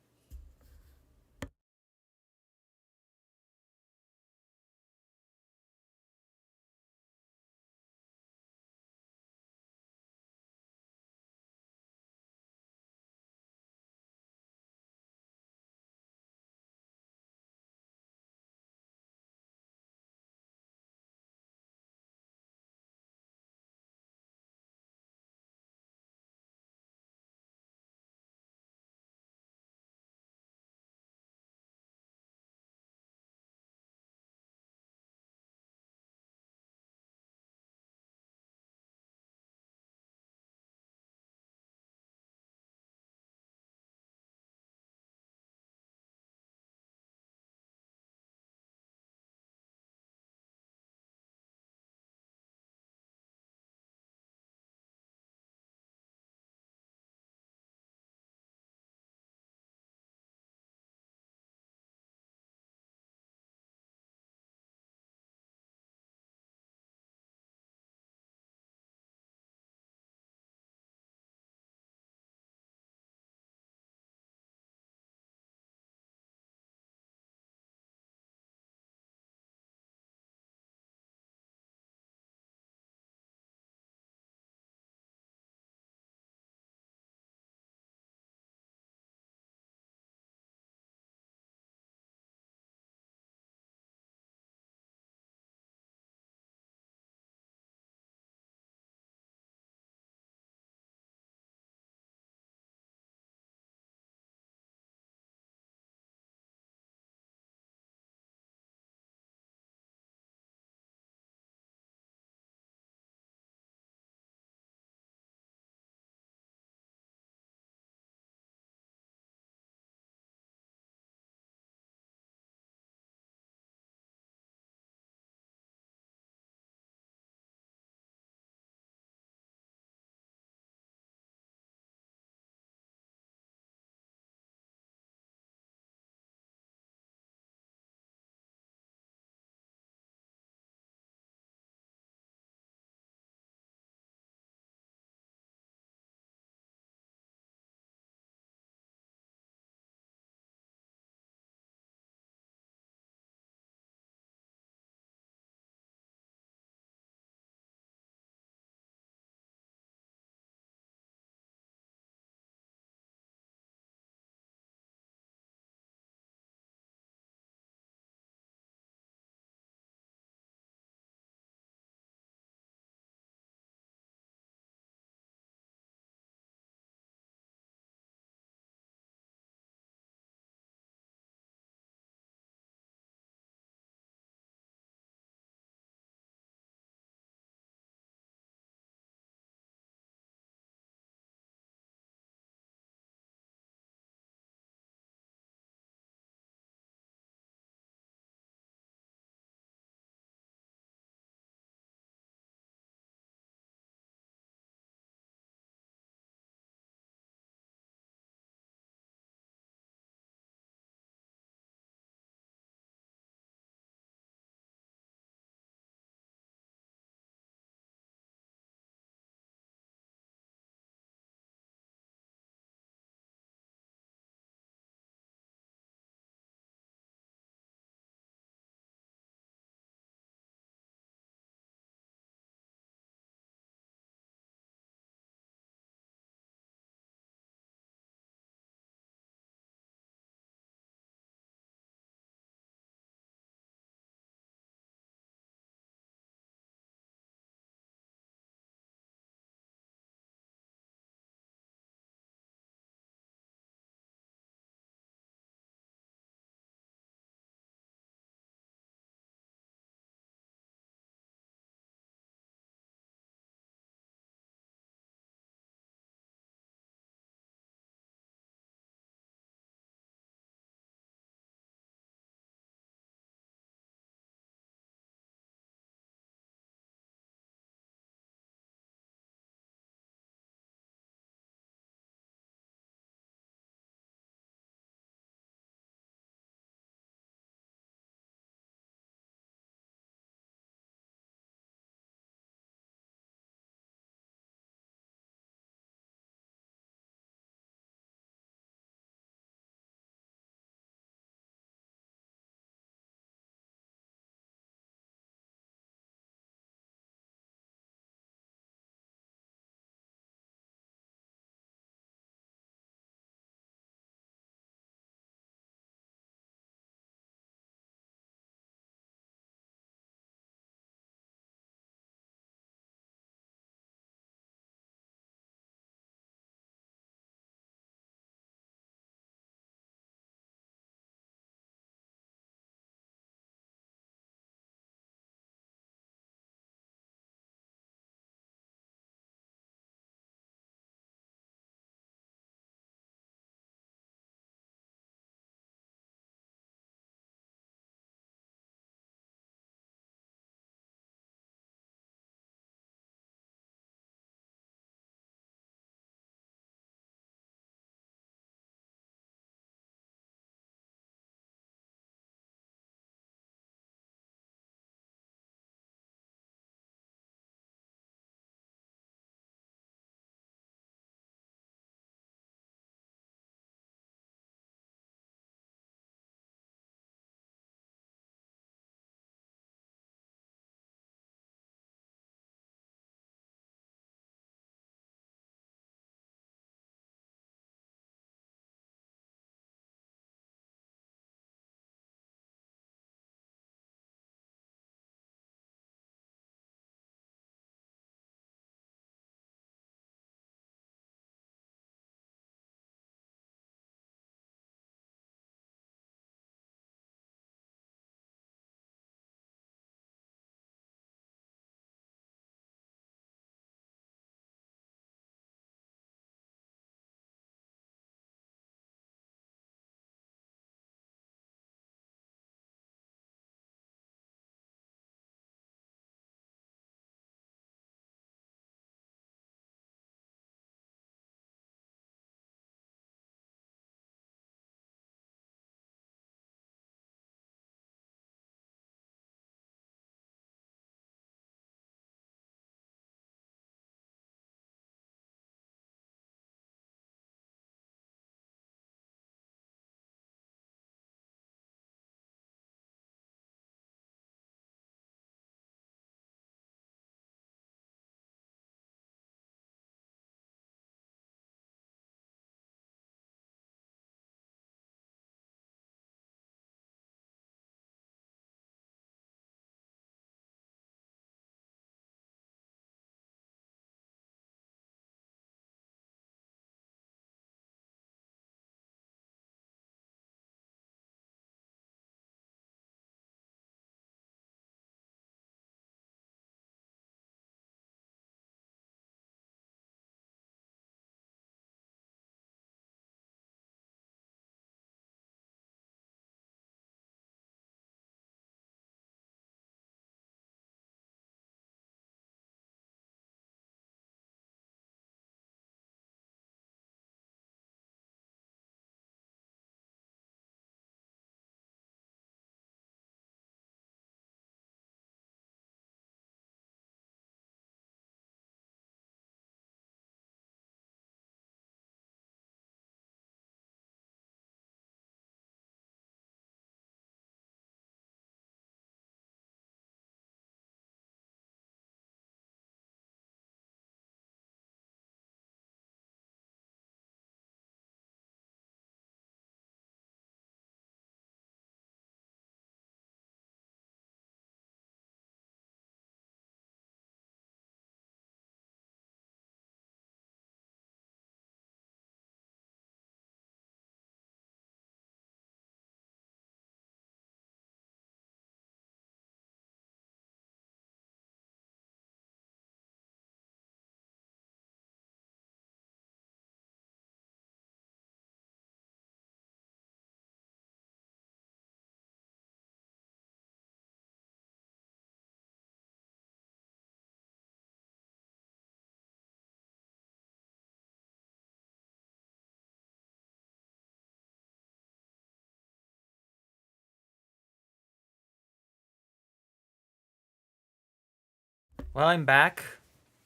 Well, I'm back.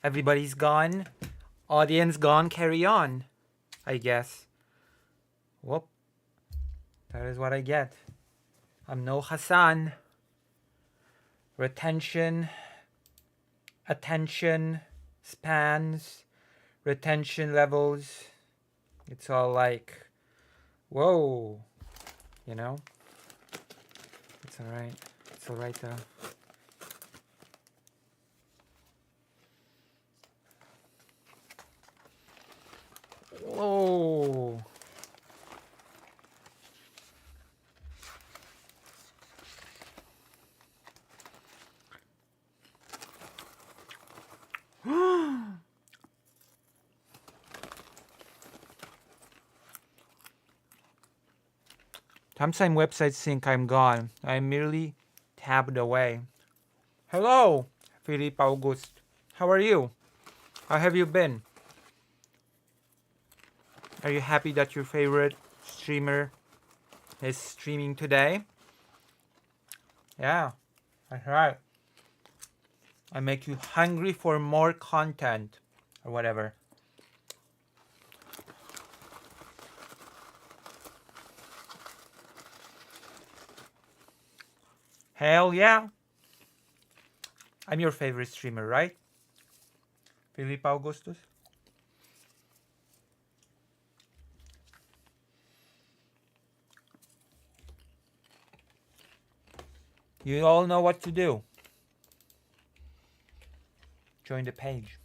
Everybody's gone. Audience gone. Carry on, I guess. Whoop. That is what I get. I'm no Hassan. Retention, attention spans, retention levels. It's all like, whoa, you know? It's alright. It's alright though. Whoa. Sometimes websites think I'm gone. I'm merely tabbed away. Hello, Philippe August. How are you? How have you been? Are you happy that your favorite streamer is streaming today? Yeah, that's right. I make you hungry for more content or whatever. Hell yeah. I'm your favorite streamer, right? Philippe Augustus? You all know what to do. Join the page.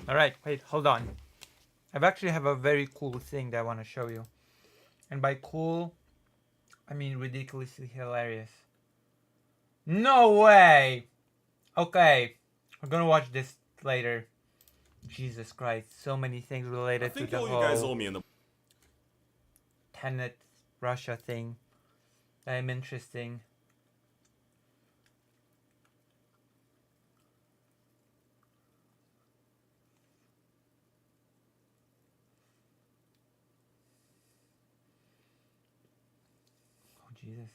All right, wait, hold on. I've actually have a very cool thing that I want to show you. And by cool, I mean ridiculously hilarious. No way! Okay, we're gonna watch this later. Jesus Christ, so many things related to the whole you guys owe me in the Tenet Russia thing that I'm interesting. Oh Jesus.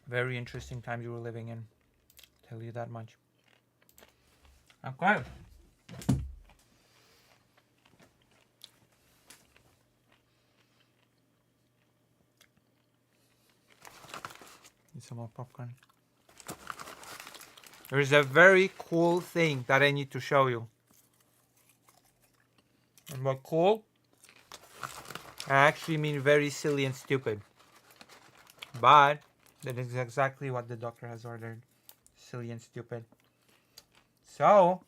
Very interesting times you were living in. Tell you that much. Okay. Need some more popcorn. There's a very cool thing that I need to show you. And what cool? I actually mean very silly and stupid. But that is exactly what the doctor has ordered. Silly and stupid. So,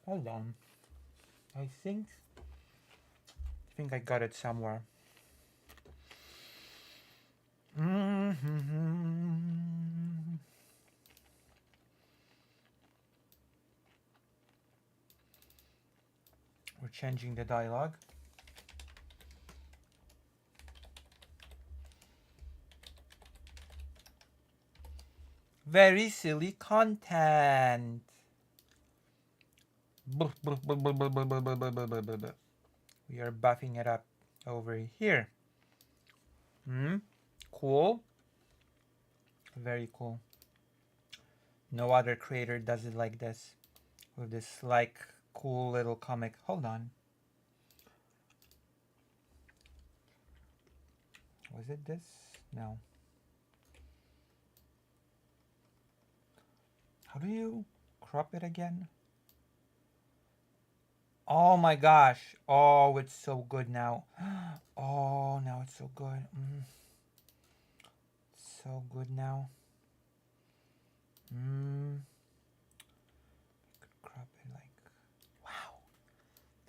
hold on. I think I got it somewhere. We're changing the dialogue. Very silly content. We are buffing it up. over here. Cool. Very cool. No other creator does it like this. With this like cool little comic. Hold on. Was it this? No. How do you crop it again? Oh my gosh. Oh, it's so good now. Oh, now it's so good. So good now. Could crop it like, wow.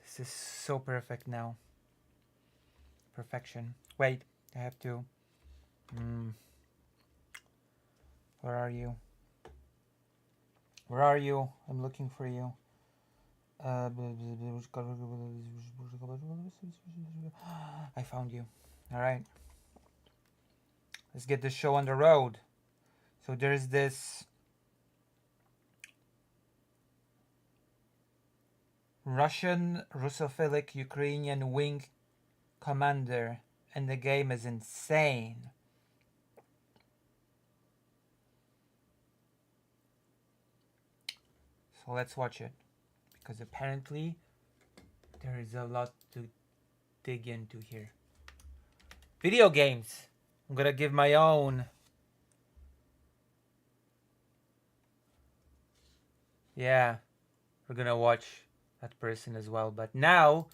This is so perfect now. Perfection. Wait, I have to. Where are you? Where are you? I'm looking for you. I found you. All right. Let's get the show on the road. So there's this Russian Russophilic Ukrainian wing commander, and the game is insane. So let's watch it, because apparently there is a lot to dig into here. Video games. I'm gonna give my own. Yeah, we're gonna watch that person as well, but now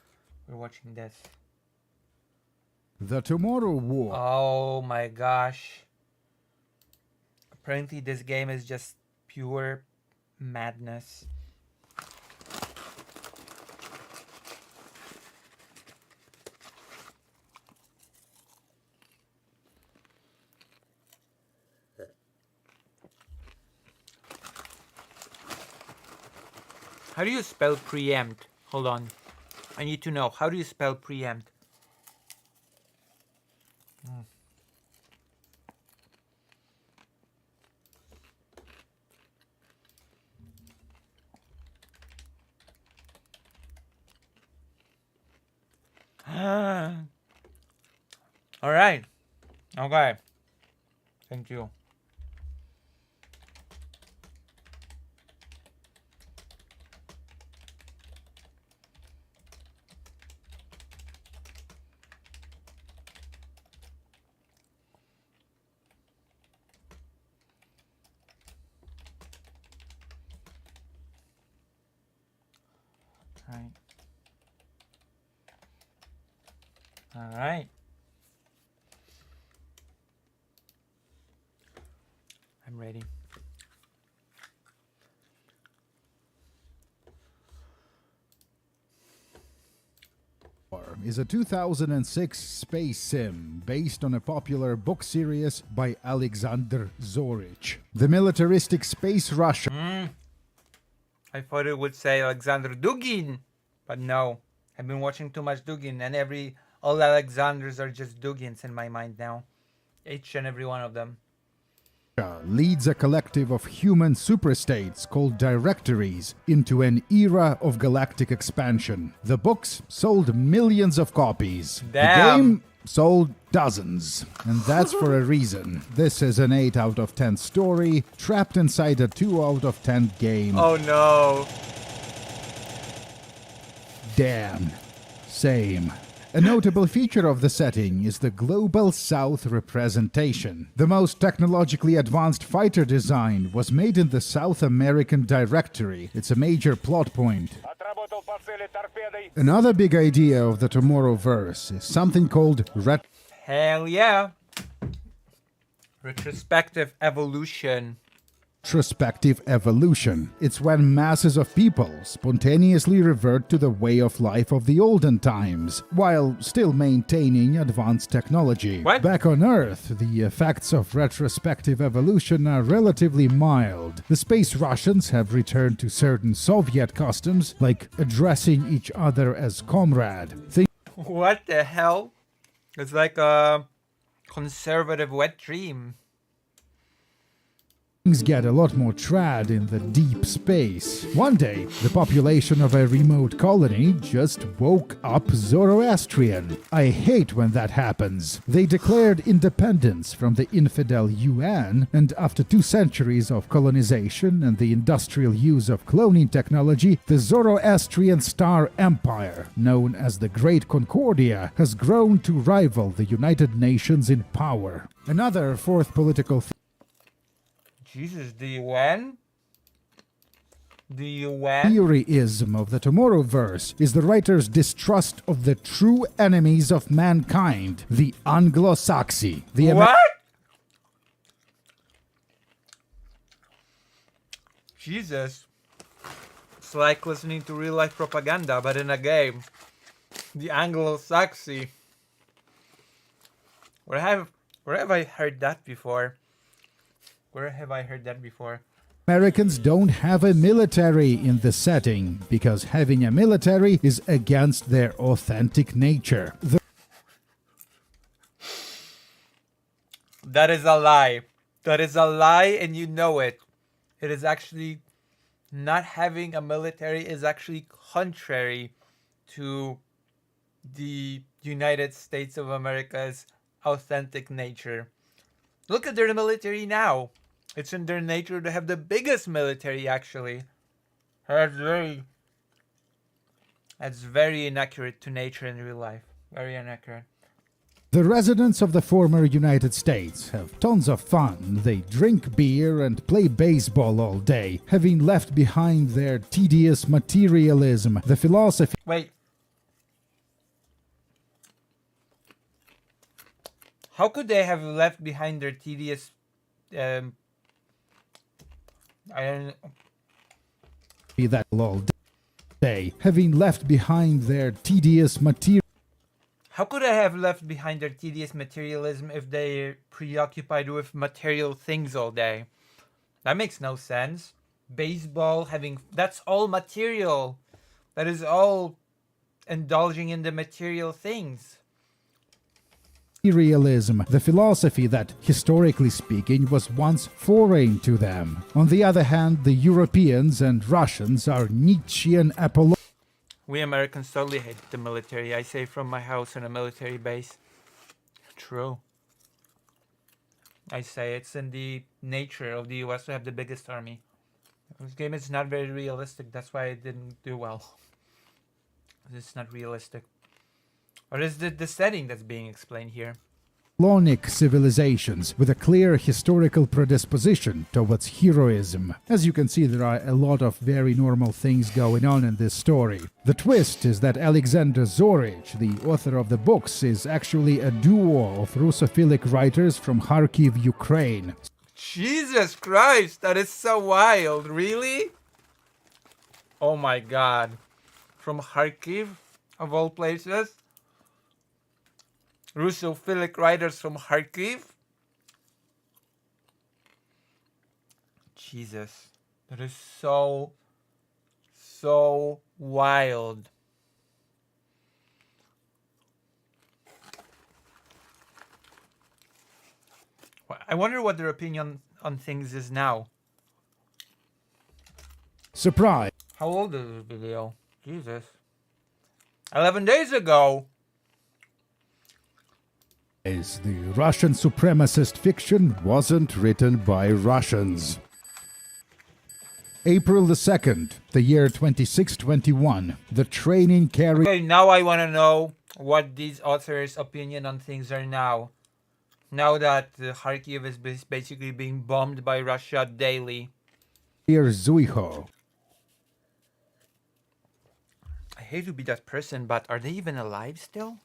we're watching this. The Tomorrow War. Oh my gosh. Apparently this game is just pure madness. How do you spell preempt? Hold on. I need to know. How do you spell preempt? All right. Okay. Thank you. All right. All right. I'm ready. Is a 2006 space sim based on a popular book series by Alexander Zorich. The militaristic space Russia. I thought it would say Alexander Dugin, but no. I've been watching too much Dugin, and all Alexanders are just Dugins in my mind now. Each and every one of them. Leads a collective of human superstates called directories into an era of galactic expansion. The books sold millions of copies. Damn. The game sold dozens. And that's for a reason. This is an 8 out of 10 story, trapped inside a 2 out of 10 game. Oh no. Damn. Same. A notable feature of the setting is the Global South representation. The most technologically advanced fighter design was made in the South American Directory. It's a major plot point. Another big idea of the Tomorrowverse is something called Hell yeah. Retrospective evolution. retrospective evolution. It's when masses of people spontaneously revert to the way of life of the olden times, while still maintaining advanced technology. What? Back on Earth, the effects of retrospective evolution are relatively mild. The space Russians have returned to certain Soviet customs, like addressing each other as comrade. What the hell? It's like a conservative wet dream. Things get a lot more trad in the deep space. One day, the population of a remote colony just woke up Zoroastrian. I hate when that happens. They declared independence from the infidel UN, and after 2 centuries of colonization and the industrial use of cloning technology, the Zoroastrian Star Empire, known as the Great Concordia, has grown to rival the United Nations in power. Another fourth political Jesus, the UN? The UN? theoryism of the Tomorrowverse is the writer's distrust of the true enemies of mankind, the Anglo-Saxon. What? Jesus. It's like listening to real life propaganda, but in a game. The Anglo-Saxon. Where have I heard that before? Where have I heard that before? Americans don't have a military in the setting because having a military is against their authentic nature. That is a lie. That is a lie, and you know it. It is actually not having a military is actually contrary to the United States of America's authentic nature. Look at their military now. It's in their nature to have the biggest military, actually. That's very inaccurate to nature in real life. Very inaccurate. The residents of the former United States have tons of fun. They drink beer and play baseball all day, having left behind their tedious materialism, the philosophy. Wait. How could they have left behind their tedious... I don't know. That all day, having left behind their tedious material. How could I have left behind their tedious materialism if they're preoccupied with material things all day? That makes no sense. Baseball, that's all material. That is all indulging in the material things. Materialism, the philosophy that, historically speaking, was once foreign to them. On the other hand, the Europeans and Russians are Nietzschean apologists. We Americans totally hate the military. I say from my house on a military base. True. I say it's in the nature of the US to have the biggest army. This game is not very realistic. That's why it didn't do well. It's not realistic. Or is it the setting that's being explained here? Clonic civilizations with a clear historical predisposition towards heroism. As you can see, there are a lot of very normal things going on in this story. The twist is that Alexander Zorich, the author of the books, is actually a duo of Russophilic writers from Kharkiv, Ukraine. Jesus Christ, that is so wild. Really? Oh my god. From Kharkiv, of all places? Russophilic writers from Kharkiv? Jesus. That is so wild. I wonder what their opinion on things is now. Surprise! How old is this video? Jesus. 11 days ago. The Russian supremacist fiction wasn't written by Russians. April the 2nd, the year 2621, the training carried... Okay, now I want to know what these authors' opinion on things are now. Now that Kharkiv is basically being bombed by Russia daily. Zuiho. I hate to be that person, but are they even alive still?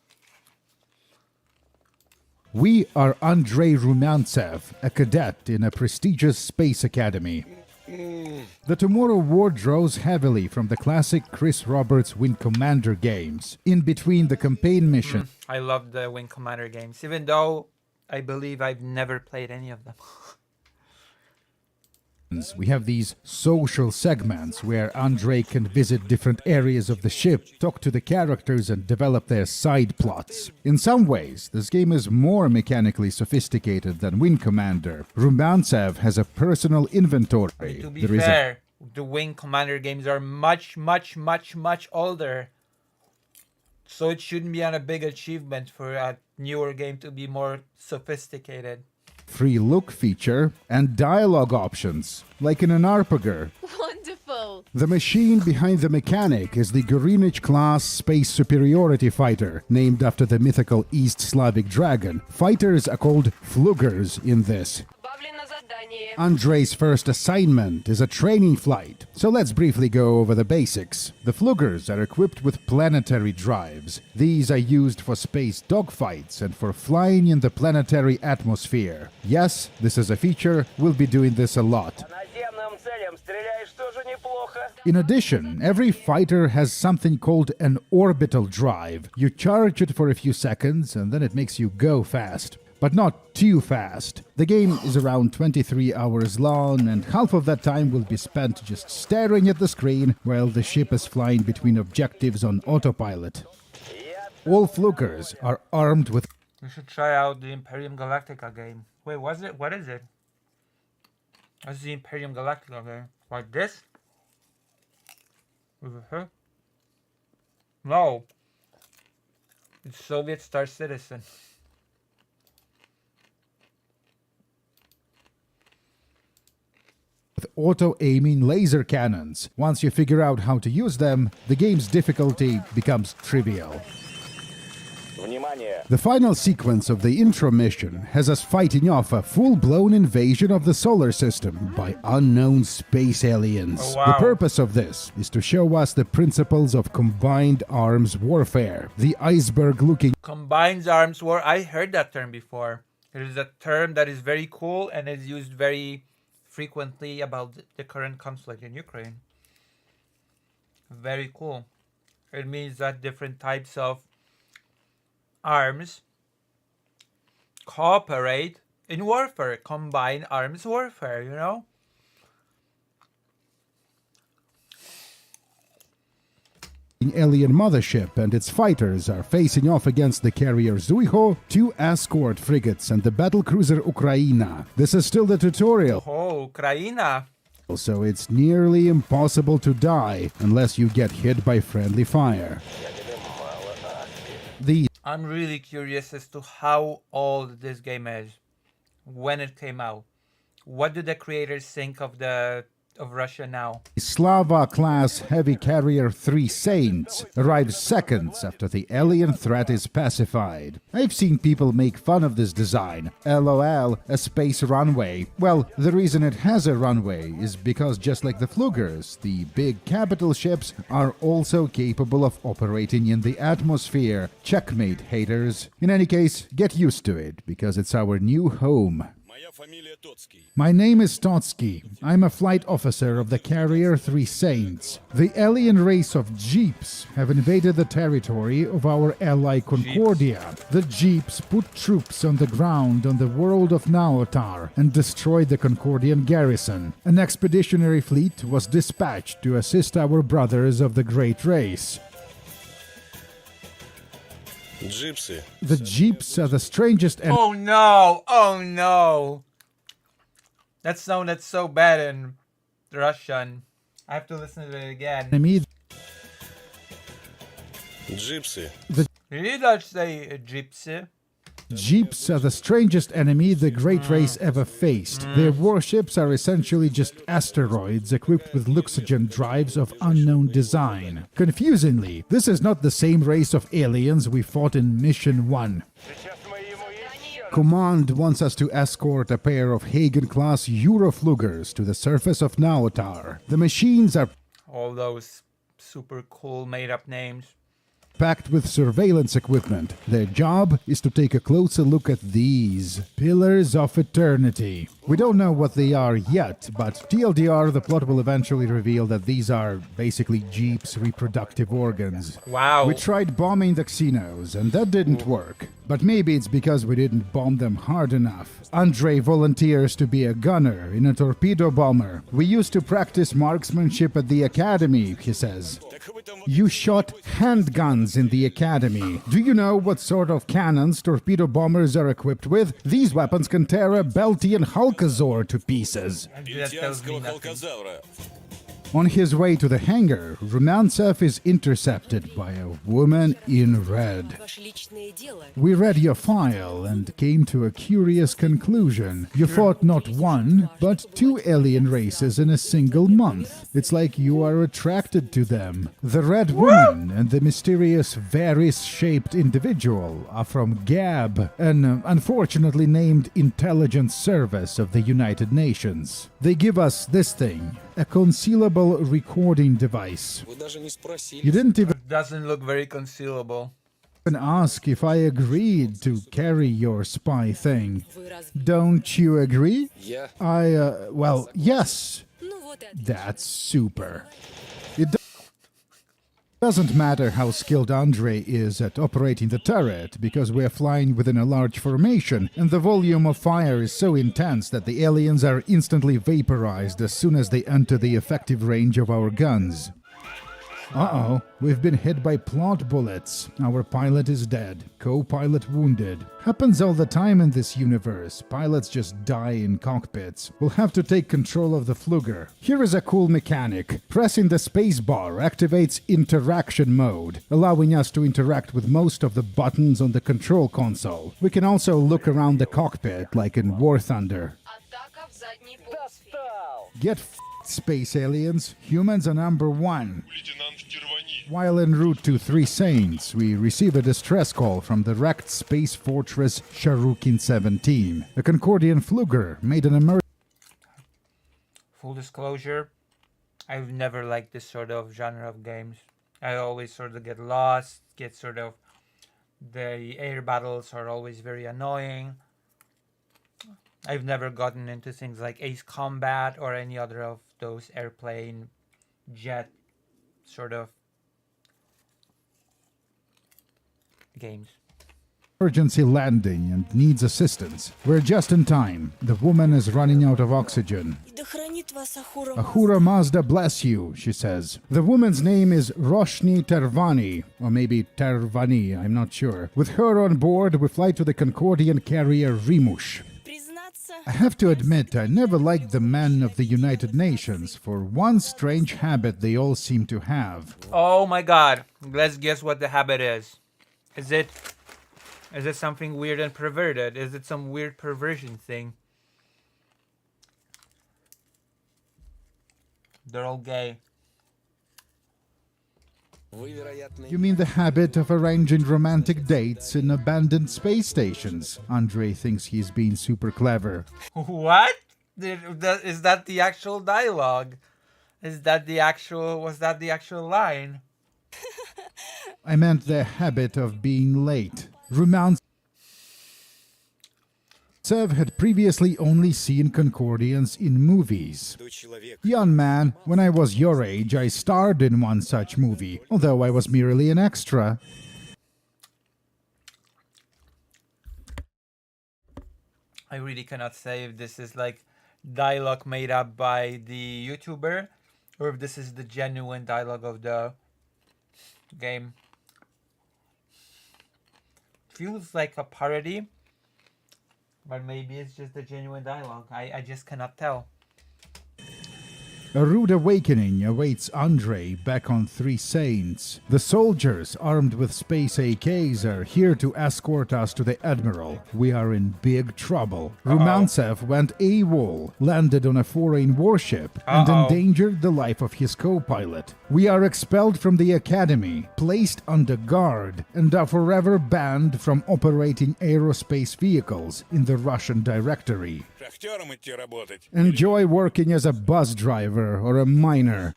We are Andrei Rumyantsev, a cadet in a prestigious space academy. The Tomorrow War draws heavily from the classic Chris Roberts Wing Commander games. In between the campaign mission... I love the Wing Commander games, even though I believe I've never played any of them. We have these social segments where Andre can visit different areas of the ship, talk to the characters, and develop their side plots. In some ways, this game is more mechanically sophisticated than Wing Commander. Rumantsev has a personal inventory. To be fair, the Wing Commander games are much older. So it shouldn't be a big achievement for a newer game to be more sophisticated. Free look feature, and dialogue options, like in an RPG. Wonderful! The machine behind the mechanic is the Gorinich class space superiority fighter, named after the mythical East Slavic dragon. Fighters are called Flugers in this. Andrei's first assignment is a training flight, so let's briefly go over the basics. The Flugers are equipped with planetary drives. These are used for space dogfights and for flying in the planetary atmosphere. Yes, this is a feature, we'll be doing this a lot. In addition, every fighter has something called an orbital drive. You charge it for a few seconds and then it makes you go fast. But not too fast. The game is around 23 hours long, and half of that time will be spent just staring at the screen while the ship is flying between objectives on autopilot. All Flukers are armed with... We should try out the Imperium Galactica game. Wait, what is it? What's the Imperium Galactica game? Like this? With a hook? No. It's Soviet Star Citizen. With auto-aiming laser cannons. Once you figure out how to use them, the game's difficulty becomes trivial. The final sequence of the intro mission has us fighting off a full-blown invasion of the solar system by unknown space aliens. Oh, wow. The purpose of this is to show us the principles of combined arms warfare. The iceberg-looking... Combined arms war. I heard that term before. It is a term that is very cool and is used very frequently about the current conflict in Ukraine. Very cool. It means that different types of arms cooperate in warfare, combined arms warfare, you know? Alien mothership and its fighters are facing off against the carrier Zuiho, 2 escort frigates, and the battlecruiser Ukraina. This is still the tutorial. Oh, Ukraina. So it's nearly impossible to die unless you get hit by friendly fire. I'm really curious as to how old this game is, when it came out. What do the creators think of Russia now? Slava-class heavy carrier 3 Saints arrives seconds after the alien threat is pacified. I've seen people make fun of this design. LOL, a space runway. Well, the reason it has a runway is because just like the Flugers, the big capital ships are also capable of operating in the atmosphere. Checkmate, haters. In any case, get used to it, because it's our new home. My name is Totsky. I'm a flight officer of the Carrier 3 Saints. The alien race of Jeeps have invaded the territory of our ally Concordia. The Jeeps put troops on the ground on the world of Naotar and destroyed the Concordian garrison. An expeditionary fleet was dispatched to assist our brothers of the Great Race. Gypsy. The Jeeps are the strangest and... Oh no! Oh no! That sounded so bad in Russian. I have to listen to it again. Gypsy. The Did you not say gypsy? Jeeps are the strangest enemy the Great Race ever faced. Their warships are essentially just asteroids equipped with Luxogen drives of unknown design. Confusingly, this is not the same race of aliens we fought in Mission 1. Command wants us to escort a pair of Hagen-class Euroflugers to the surface of Naotar. The machines are All those super cool made-up names. packed with surveillance equipment. Their job is to take a closer look at these Pillars of Eternity. We don't know what they are yet, but TLDR, the plot will eventually reveal that these are basically Jeep's reproductive organs. Wow. We tried bombing the Xenos, and that didn't work. But maybe it's because we didn't bomb them hard enough. Andrei volunteers to be a gunner in a torpedo bomber. We used to practice marksmanship at the academy, he says. You shot handguns in the academy. Do you know what sort of cannons torpedo bombers are equipped with? These weapons can tear a Beltian Hulkazor to pieces. That tells me nothing. On his way to the hangar, Rumyantsev is intercepted by a woman in red. We read your file and came to a curious conclusion. You fought not one, but two alien races in a single month. It's like you are attracted to them. The red woman and the mysterious Varys-shaped individual are from GAB, an unfortunately named intelligence service of the United Nations. They give us this thing. A concealable recording device. You didn't even Doesn't look very concealable. ask if I agreed to carry your spy thing. Don't you agree? Well, yes. That's super. It doesn't matter how skilled Andrei is at operating the turret, because we're flying within a large formation, and the volume of fire is so intense that the aliens are instantly vaporized as soon as they enter the effective range of our guns. Uh-oh, we've been hit by plot bullets. Our pilot is dead. Co-pilot wounded. Happens all the time in this universe. Pilots just die in cockpits. We'll have to take control of the Flugger. Here is a cool mechanic. Pressing the spacebar activates interaction mode, allowing us to interact with most of the buttons on the control console. We can also look around the cockpit like in War Thunder. Get f***ed, space aliens. Humans are number one. While en route to Three Saints, we receive a distress call from the wrecked space fortress Sharukin 17. A Concordian Flugger made an emergency. Full disclosure, I've never liked this sort of genre of games. I always sort of get lost, the air battles are always very annoying. I've never gotten into things like Ace Combat or any other of those airplane, jet sort of games. Emergency landing and needs assistance. We're just in time. The woman is running out of oxygen. Ahura Mazda bless you, she says. The woman's name is Roshni Tervani, or maybe Tervani, I'm not sure. With her on board, we fly to the Concordian carrier Rimush. I have to admit, I never liked the men of the United Nations for one strange habit they all seem to have. Oh my god. Let's guess what the habit is. Is it something weird and perverted? Is it some weird perversion thing? They're all gay. You mean the habit of arranging romantic dates in abandoned space stations? Andrei thinks he's being super clever. What? Is that the actual dialogue? Was that the actual line? I meant the habit of being late. Rumyantsev had previously only seen Concordians in movies. Young man, when I was your age, I starred in one such movie, although I was merely an extra. I really cannot say if this is like dialogue made up by the YouTuber or if this is the genuine dialogue of the game. Feels like a parody, but maybe it's just the genuine dialogue. I just cannot tell. A rude awakening awaits Andrei back on Three Saints. The soldiers, armed with space AKs, are here to escort us to the Admiral. We are in big trouble. Rumyantsev went AWOL, landed on a foreign warship, and endangered the life of his co-pilot. We are expelled from the Academy, placed under guard, and are forever banned from operating aerospace vehicles in the Russian directory. Enjoy working as a bus driver or a miner.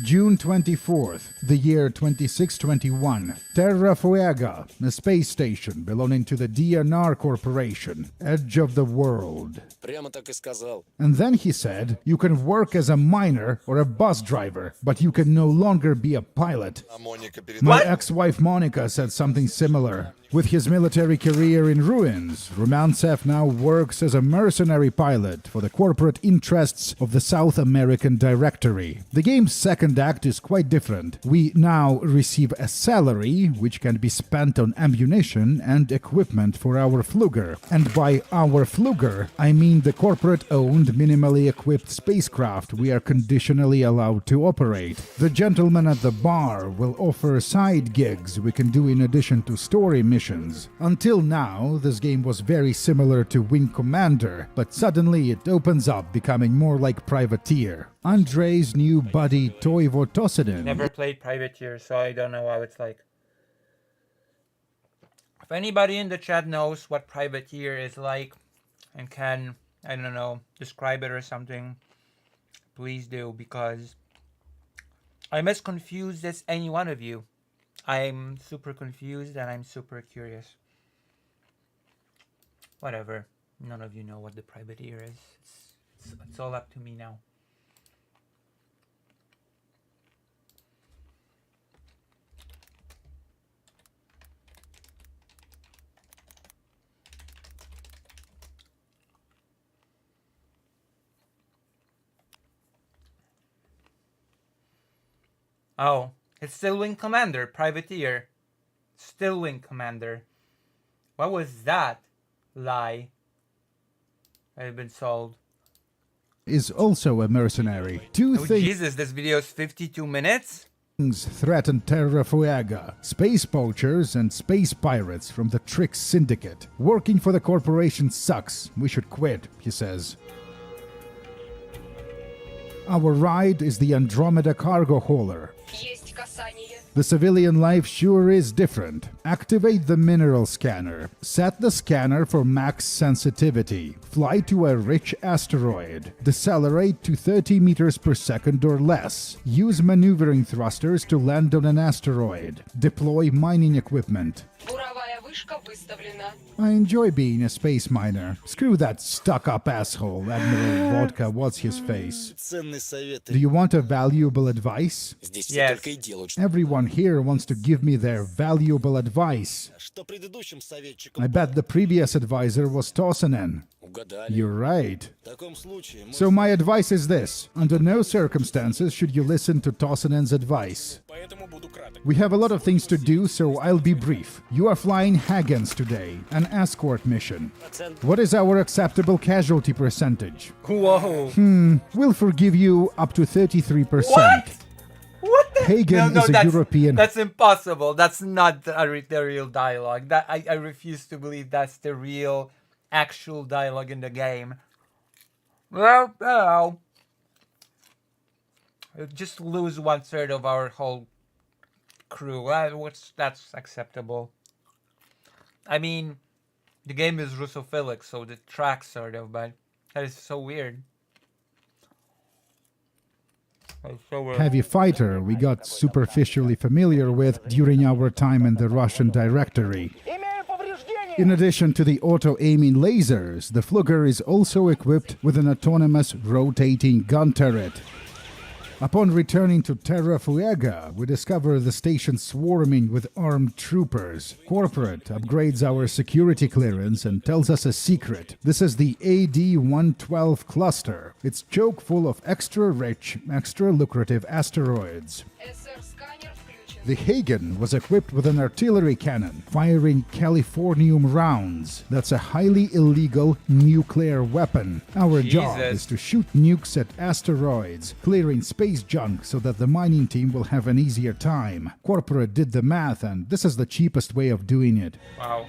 June 24th, the year 2621. Terra Fuega, a space station belonging to the DNR Corporation, edge of the world. Прямо так и сказал. And then he said, you can work as a miner or a bus driver, but you can no longer be a pilot. А Моника перед... My ex-wife Monica said something similar. With his military career in ruins, Rumantsev now works as a mercenary pilot for the corporate interests of the South American Directory. The game's second act is quite different. We now receive a salary, which can be spent on ammunition and equipment for our Flugger. And by our Flugger, I mean the corporate-owned, minimally equipped spacecraft we are conditionally allowed to operate. The gentleman at the bar will offer side gigs we can do in addition to story missions. Until now, this game was very similar to Wing Commander, but suddenly it opens up, becoming more like Privateer. Andrei's new buddy Toivo Tosinen. Never played Privateer, so I don't know how it's like. If anybody in the chat knows what Privateer is like and can, I don't know, describe it or something, please do, because I'm as confused as any one of you. I'm super confused and I'm super curious. Whatever. None of you know what the privateer is. It's all up to me now. Oh. It's still Wing Commander, Privateer. Still Wing Commander. What was that lie? I've been sold. Is also a mercenary. Two Oh things Jesus, this video is 52 minutes? threaten Terra Fuega: space poachers and space pirates from the Trix Syndicate. Working for the corporation sucks. We should quit, he says. Our ride is the Andromeda cargo hauler. The civilian life sure is different. Activate the mineral scanner. Set the scanner for max sensitivity. Fly to a rich asteroid. Decelerate to 30 meters per second or less. Use maneuvering thrusters to land on an asteroid. Deploy mining equipment. I enjoy being a space miner. Screw that stuck-up asshole, Admiral Vodka, what's his face. Ценный совет. Do you want a valuable advice? Здесь все Yes. только и делают, что... Everyone here wants to give me their valuable advice. Что предыдущим советчикам... I bet the previous advisor was Tosinen. Угадали. You're right. В таком случае... мы So my advice is this. Under no circumstances should you listen to Tosinen's advice. Поэтому буду краток. We have a lot of things to do, so I'll be brief. You are flying Hagens today, an escort mission. What is our acceptable casualty percentage? Whoa. We'll forgive you up to 33%. What? What the? Hagen no, is a that's, European... That's impossible. That's not the real dialogue. That I refuse to believe that's the real, actual dialogue in the game. Well, no. Just lose 1/3 of our whole crew. That's acceptable. I mean, the game is Russophilic, so the track sort of, but that is so weird. That's so weird. Heavy fighter we got superficially familiar with during our time in the Russian Directory. In addition to the auto-aiming lasers, the Flugger is also equipped with an autonomous rotating gun turret. Upon returning to Terra Fuega, we discover the station swarming with armed troopers. Corporate upgrades our security clearance and tells us a secret. This is the AD-112 cluster. It's chock full of extra rich, extra lucrative asteroids. The Hagen was equipped with an artillery cannon, firing Californium rounds. That's a highly illegal nuclear weapon. Our job Jesus. is to shoot nukes at asteroids, clearing space junk so that the mining team will have an easier time. Corporate did the math, and this is the cheapest way of doing it. Wow.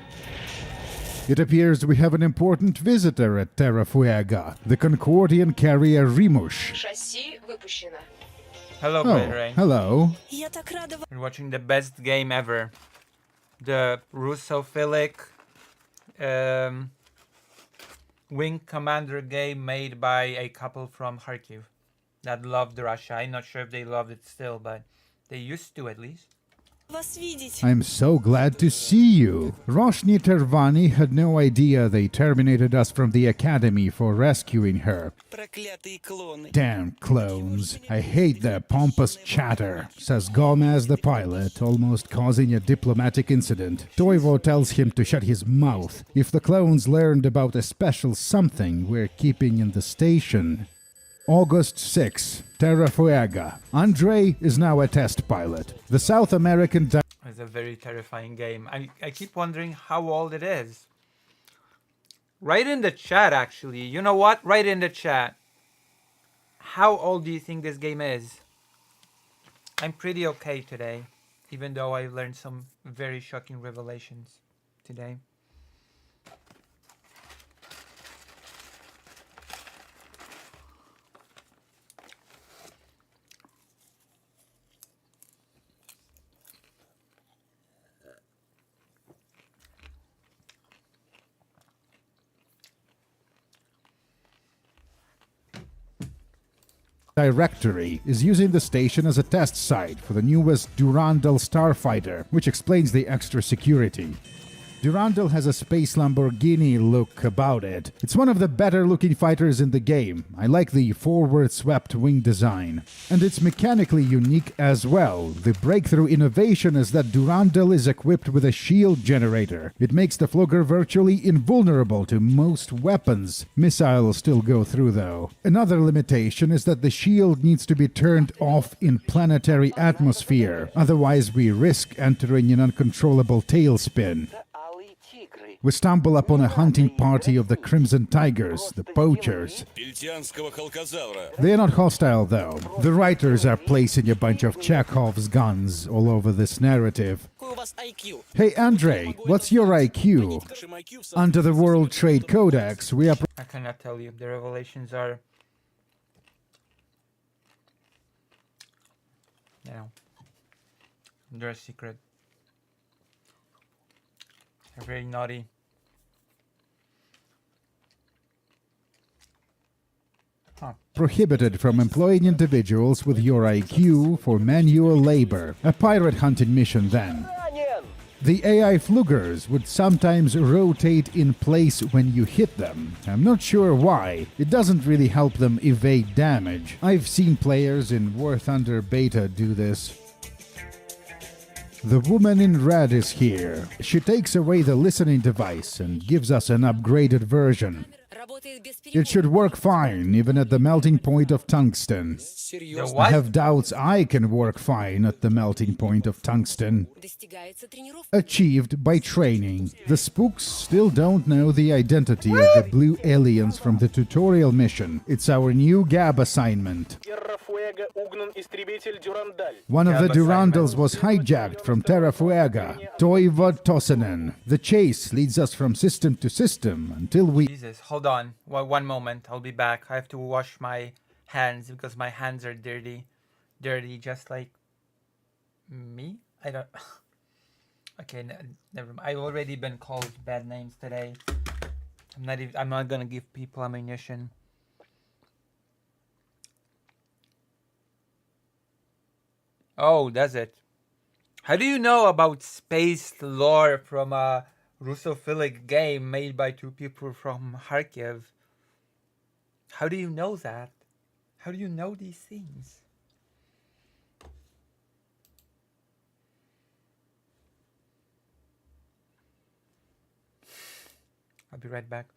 It appears we have an important visitor at Terra Fuega, the Concordian carrier Rimush. Шасси выпущено. Hello, Oh, Great Rain. hello. Я так рада We're watching the best game ever. The Russophilic Wing Commander game made by a couple from Kharkiv. that loved Russia. I'm not sure if they love it still, but they used to at least. I'm so glad to see you. Roshni Tervani had no idea they terminated us from the academy for rescuing her. Проклятые клоны. Damn clones. I hate their pompous chatter, says Gomez the pilot, almost causing a diplomatic incident. Toivo tells him to shut his mouth. If the clones learned about a special something we're keeping in the station. August 6, Terra Fuega. Andre is now a test pilot. The South American... It's a very terrifying game. I keep wondering how old it is. Write in the chat, actually. You know what? Write in the chat. How old do you think this game is? I'm pretty okay today, even though I learned some very shocking revelations today. Directory is using the station as a test site for the newest Durandal starfighter, which explains the extra security. Durandal has a space Lamborghini look about it. It's one of the better looking fighters in the game. I like the forward swept wing design. And it's mechanically unique as well. The breakthrough innovation is that Durandal is equipped with a shield generator. It makes the Flogger virtually invulnerable to most weapons. Missiles still go through though. Another limitation is that the shield needs to be turned off in planetary atmosphere. Otherwise we risk entering an uncontrollable tailspin. We stumble upon a hunting party of the Crimson Tigers, the poachers. Пельтянского халкозавра. They're not hostile, though. The writers are placing a bunch of Chekhov's guns all over this narrative. Какой у вас IQ? Hey, Andre, what's your IQ? Нашим IQ в самом Under the World Trade Codex, we are... I cannot tell you. The revelations are, you know, they're a secret. They're very naughty. prohibited from employing individuals with your IQ for manual labor. A pirate hunting mission then. The AI Flugers would sometimes rotate in place when you hit them. I'm not sure why. It doesn't really help them evade damage. I've seen players in War Thunder Beta do this. The woman in red is here. She takes away the listening device and gives us an upgraded version. It should work fine, even at the melting point of tungsten. I have doubts I can work fine at the melting point of tungsten. Achieved by training. The spooks still don't know the identity of the blue aliens from the tutorial mission. It's our new Gab assignment. One of the Durandals was hijacked from Terra Fuega, Toivo Tosanen. The chase leads us from system to system until we... Jesus, hold on. One moment. I'll be back. I have to wash my hands because my hands are dirty. Dirty, just like me? I don't... Okay, never mind. I've already been called bad names today. I'm not gonna give people ammunition. Oh, does it? How do you know about space lore from a Russophilic game made by two people from Kharkiv? How do you know that? How do you know these things? I'll be right back.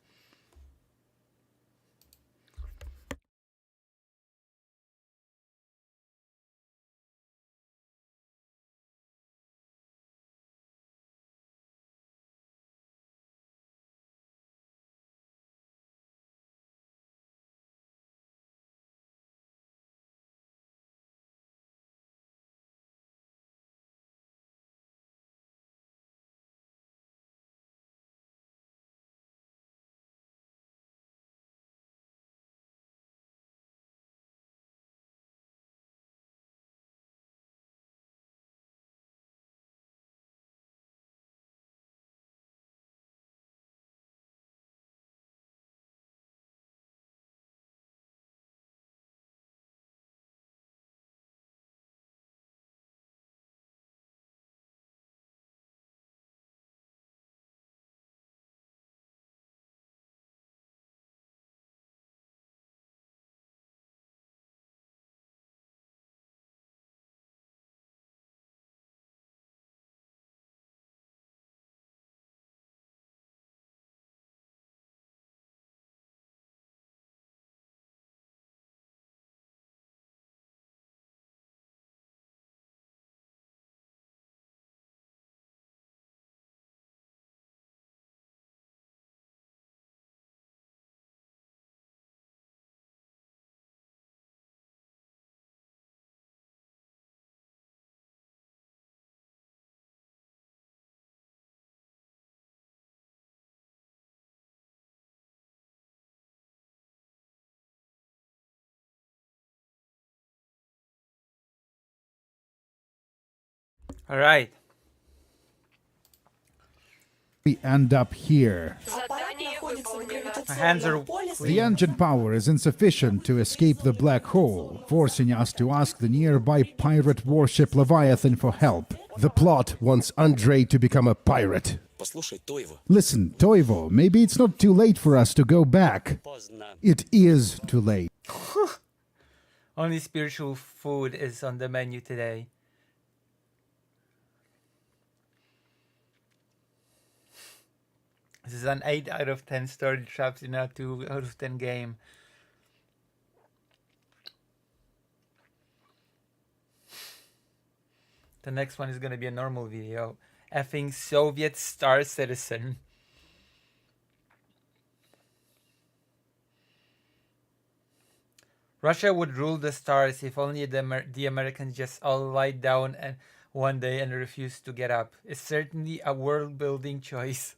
All right. We end up here. My hands are The clean. engine power is insufficient to escape the black hole, forcing us to ask the nearby pirate warship Leviathan for help. The plot wants Andrei to become a pirate. Послушай, Тойво. Listen, Toivo, maybe it's not too late for us to go back. Поздно. It is too late. Only spiritual food is on the menu today. This is an 8 out of 10 story trapped in a 2 out of 10 game. The next one is gonna be a normal video. Effing Soviet Star Citizen. Russia would rule the stars if only the Americans just all lie down and one day and refuse to get up. It's certainly a world-building choice.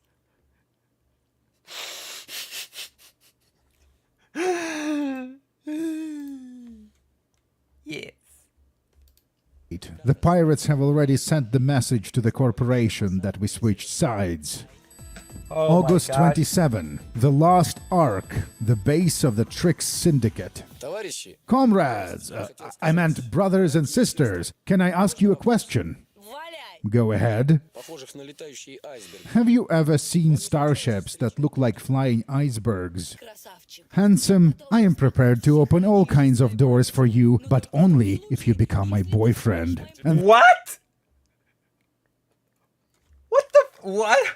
Yes. The pirates have already sent the message to the corporation that we switched sides. Oh August my gosh. 27, the Lost Ark, the base of the Trix Syndicate. Товарищи, Comrades, I meant brothers and sisters, can I ask you a question? Go ahead. похожих на летающие айсберги. Have you ever seen starships that look like flying icebergs? Handsome, I am prepared to open all kinds of doors for you, but only if you become my boyfriend. And What? What the what?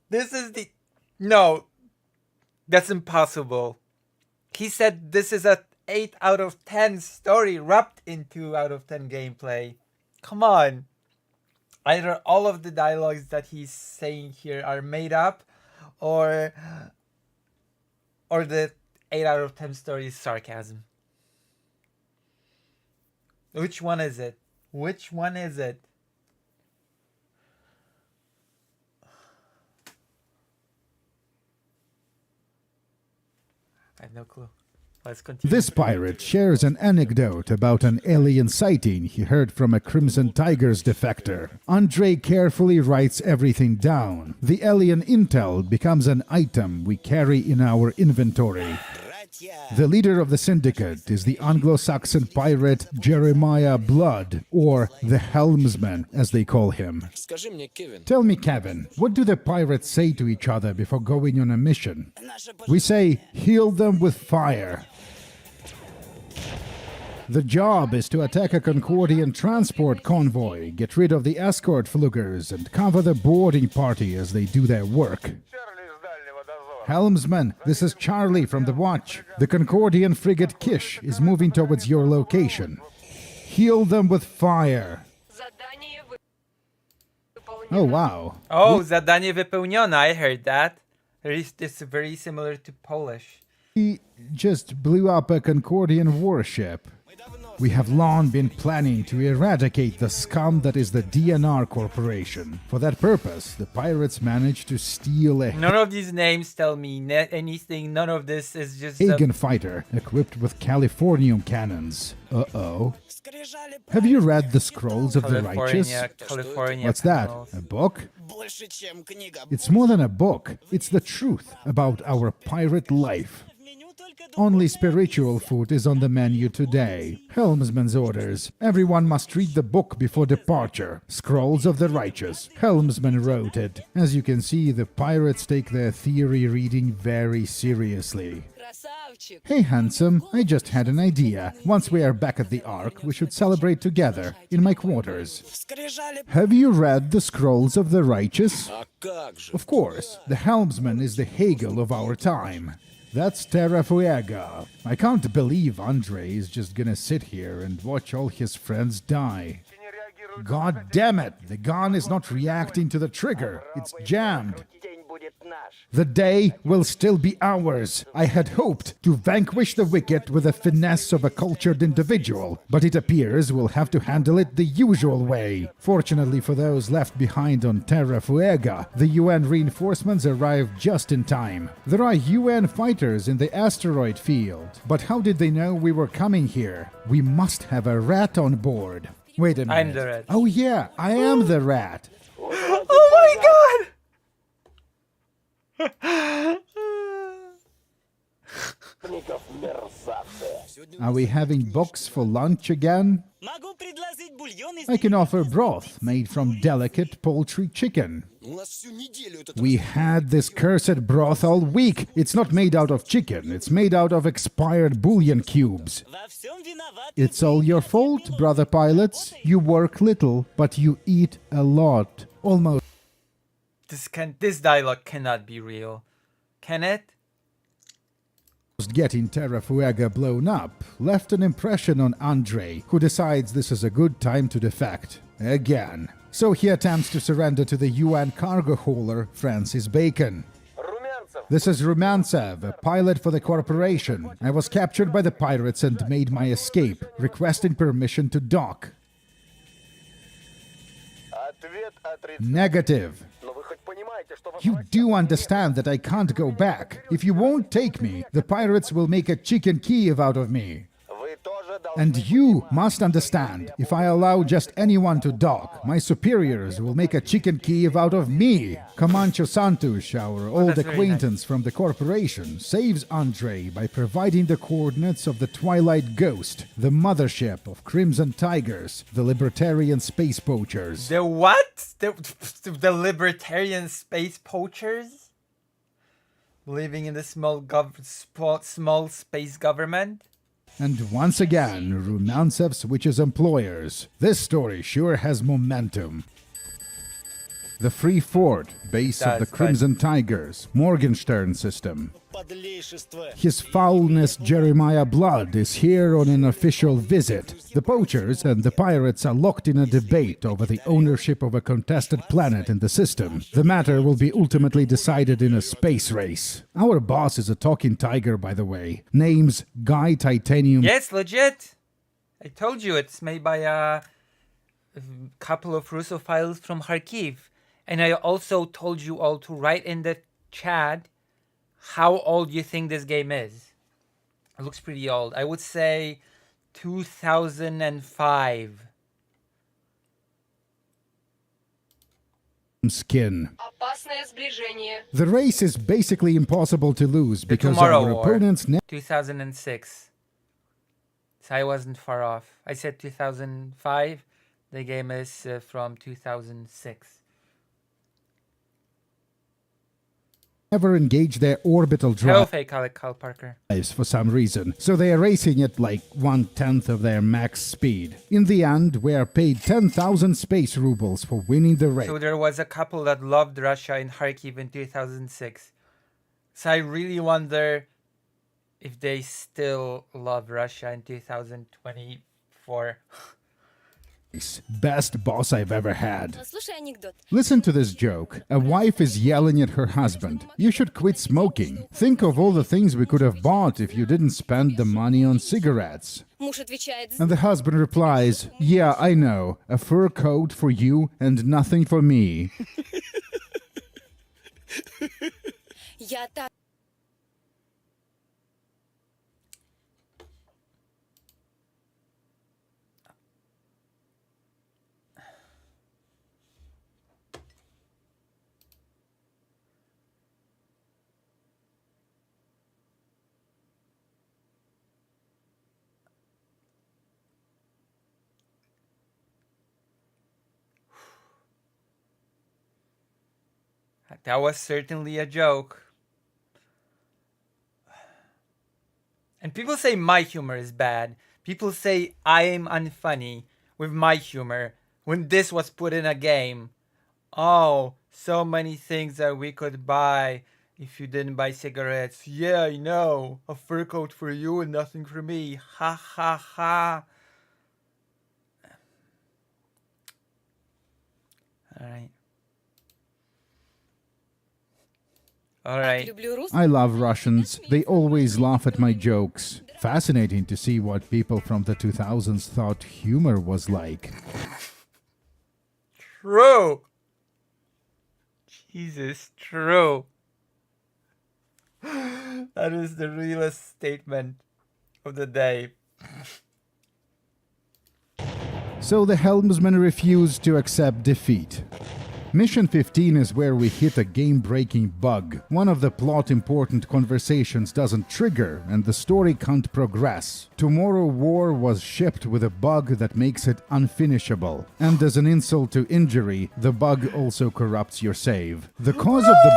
This is the no. That's impossible. He said this is a 8 out of 10 story wrapped in 2 out of 10 gameplay. Come on. Either all of the dialogues that he's saying here are made up or the 8 out of 10 story is sarcasm. Which one is it? Which one is it? I have no clue. Let's continue. this pirate shares an anecdote about an alien sighting he heard from a Crimson Tiger's defector. Andrei carefully writes everything down. The alien intel becomes an item we carry in our inventory. The leader of the syndicate is the Anglo-Saxon pirate Jeremiah Blood, or the Helmsman, as they call him. Скажи мне, Кевин, Tell me, Kevin, what do the pirates say to each other before going on a mission? We say, heal them with fire. The job is to attack a Concordian transport convoy, get rid of the escort fluggers, and cover the boarding party as they do their work. Helmsman, this is Charlie from the Watch. The Concordian frigate Kish is moving towards your location. Heal them with fire. Oh, wow. Oh, zadanie wypełnione. I heard that. It's very similar to Polish. We just blew up a Concordian warship. We have long been planning to eradicate the scum that is the DNR Corporation. For that purpose, the pirates managed to steal a None of these names tell me anything. None of this is just Hagen fighter equipped with Californium cannons. Uh-oh. Have you read the Scrolls of the Righteous? California. What's that? Camels. A book? больше, чем книга. It's more than a book. It's the truth about our pirate life. Only spiritual food is on the menu today. Helmsman's orders. Everyone must read the book before departure. Scrolls of the Righteous. Helmsman wrote it. As you can see, the pirates take their theory reading very seriously. Hey, handsome, I just had an idea. Once we are back at the Ark, we should celebrate together, in my quarters. Скрижали. Have you read the Scrolls of the Righteous? А как же? Of course, the Helmsman is the Hegel of our time. That's Terra Fuega. I can't believe Andrei is just gonna sit here and watch all his friends die. God damn it! The gun is not reacting to the trigger. It's jammed. The day will still be ours. I had hoped to vanquish the wicked with the finesse of a cultured individual, but it appears we'll have to handle it the usual way. Fortunately for those left behind on Terra Fuega, the UN reinforcements arrived just in time. There are UN fighters in the asteroid field, but how did they know we were coming here? We must have a rat on board. Wait a minute. I'm the rat. Oh yeah, I am the rat. Oh my god! Are we having books for lunch again? I can offer broth made from delicate poultry chicken. We had this cursed broth all week. It's not made out of chicken, it's made out of expired bouillon cubes. It's all your fault, brother pilots. You work little, but you eat a lot. Almost This dialogue cannot be real. Can it? getting Terra Fuega blown up left an impression on Andre, who decides this is a good time to defect. Again. So he attempts to surrender to the UN cargo hauler Francis Bacon. This is Rumantsev, a pilot for the corporation. I was captured by the pirates and made my escape, requesting permission to dock. Negative. You do understand that I can't go back. If you won't take me, the pirates will make a chicken Kiev out of me. And you must understand, if I allow just anyone to dock, my superiors will make a chicken Kiev out of me. Comancho Santos, our old that's very acquaintance from the corporation, saves Andre by providing the coordinates of the Twilight Ghost, the mothership of Crimson Tigers, the libertarian space poachers. The what? The libertarian space poachers? Living in the small space government? And once again, Rumantsev switches employers. This story sure has momentum. The Free Fort, base of the Crimson Tigers, Morgenstern system. His foulness Jeremiah Blood is here on an official visit. The poachers and the pirates are locked in a debate over the ownership of a contested planet in the system. The matter will be ultimately decided in a space race. Our boss is a talking tiger, by the way. Name's Guy Titanium. Yes, legit. I told you it's made by a couple of Russophiles from Kharkiv. And I also told you all to write in the chat how old you think this game is. It looks pretty old. I would say 2005. Skin. Опасное сближение. The race is basically impossible to lose The because Tomorrow our War. opponents 2006. So I wasn't far off. I said 2005. The game is from 2006. never engage their orbital Hello, drive. fake Alec Carl Parker. For some reason, so they are racing at like 1/10 of their max speed. In the end, we are paid 10,000 space rubles for winning the race. So there was a couple that loved Russia in Kharkiv in 2006. So I really wonder if they still love Russia in 2024. Best boss I've ever had. Слушай анекдот. Listen to this joke. A wife is yelling at her husband. You should quit smoking. Think of all the things we could have bought if you didn't spend the money on cigarettes. Муж отвечает. And the husband replies, yeah, I know. A fur coat for you and nothing for me. Я так. That was certainly a joke. And people say my humor is bad. People say I'm unfunny with my humor when this was put in a game. Oh, so many things that we could buy if you didn't buy cigarettes. Yeah, I know. A fur coat for you and nothing for me. Ha ha ha. Alright. All right. Люблю рус. I love Russians. They always laugh at my jokes. Fascinating to see what people from the 2000s thought humor was like. True. Jesus, true. That is the realest statement of the day. So the helmsman refused to accept defeat. Mission 15 is where we hit a game-breaking bug. One of the plot-important conversations doesn't trigger, and the story can't progress. Tomorrow War was shipped with a bug that makes it unfinishable. And as an insult to injury, the bug also corrupts your save. The cause of the...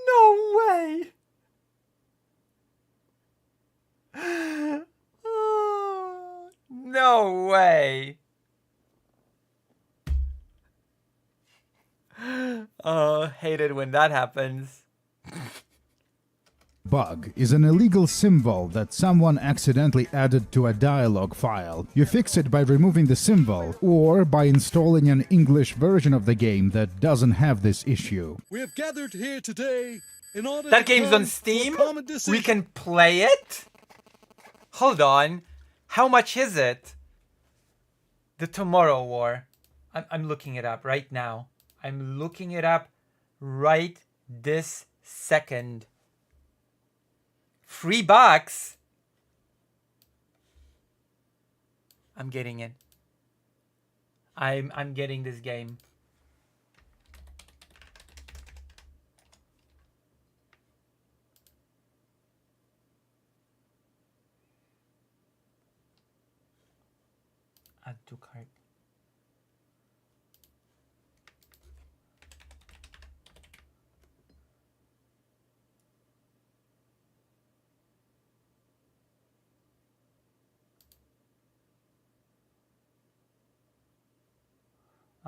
No way! No way! Oh, hate it when that happens. Bug is an illegal symbol that someone accidentally added to a dialogue file. You fix it by removing the symbol, or by installing an English version of the game that doesn't have this issue. We have gathered here today in order That to game's come on to a Steam? common decision. We can play it? Hold on. How much is it? The Tomorrow War. I'm looking it up right now. I'm looking it up right this second. $3. I'm getting it. I'm getting this game. Add to cart.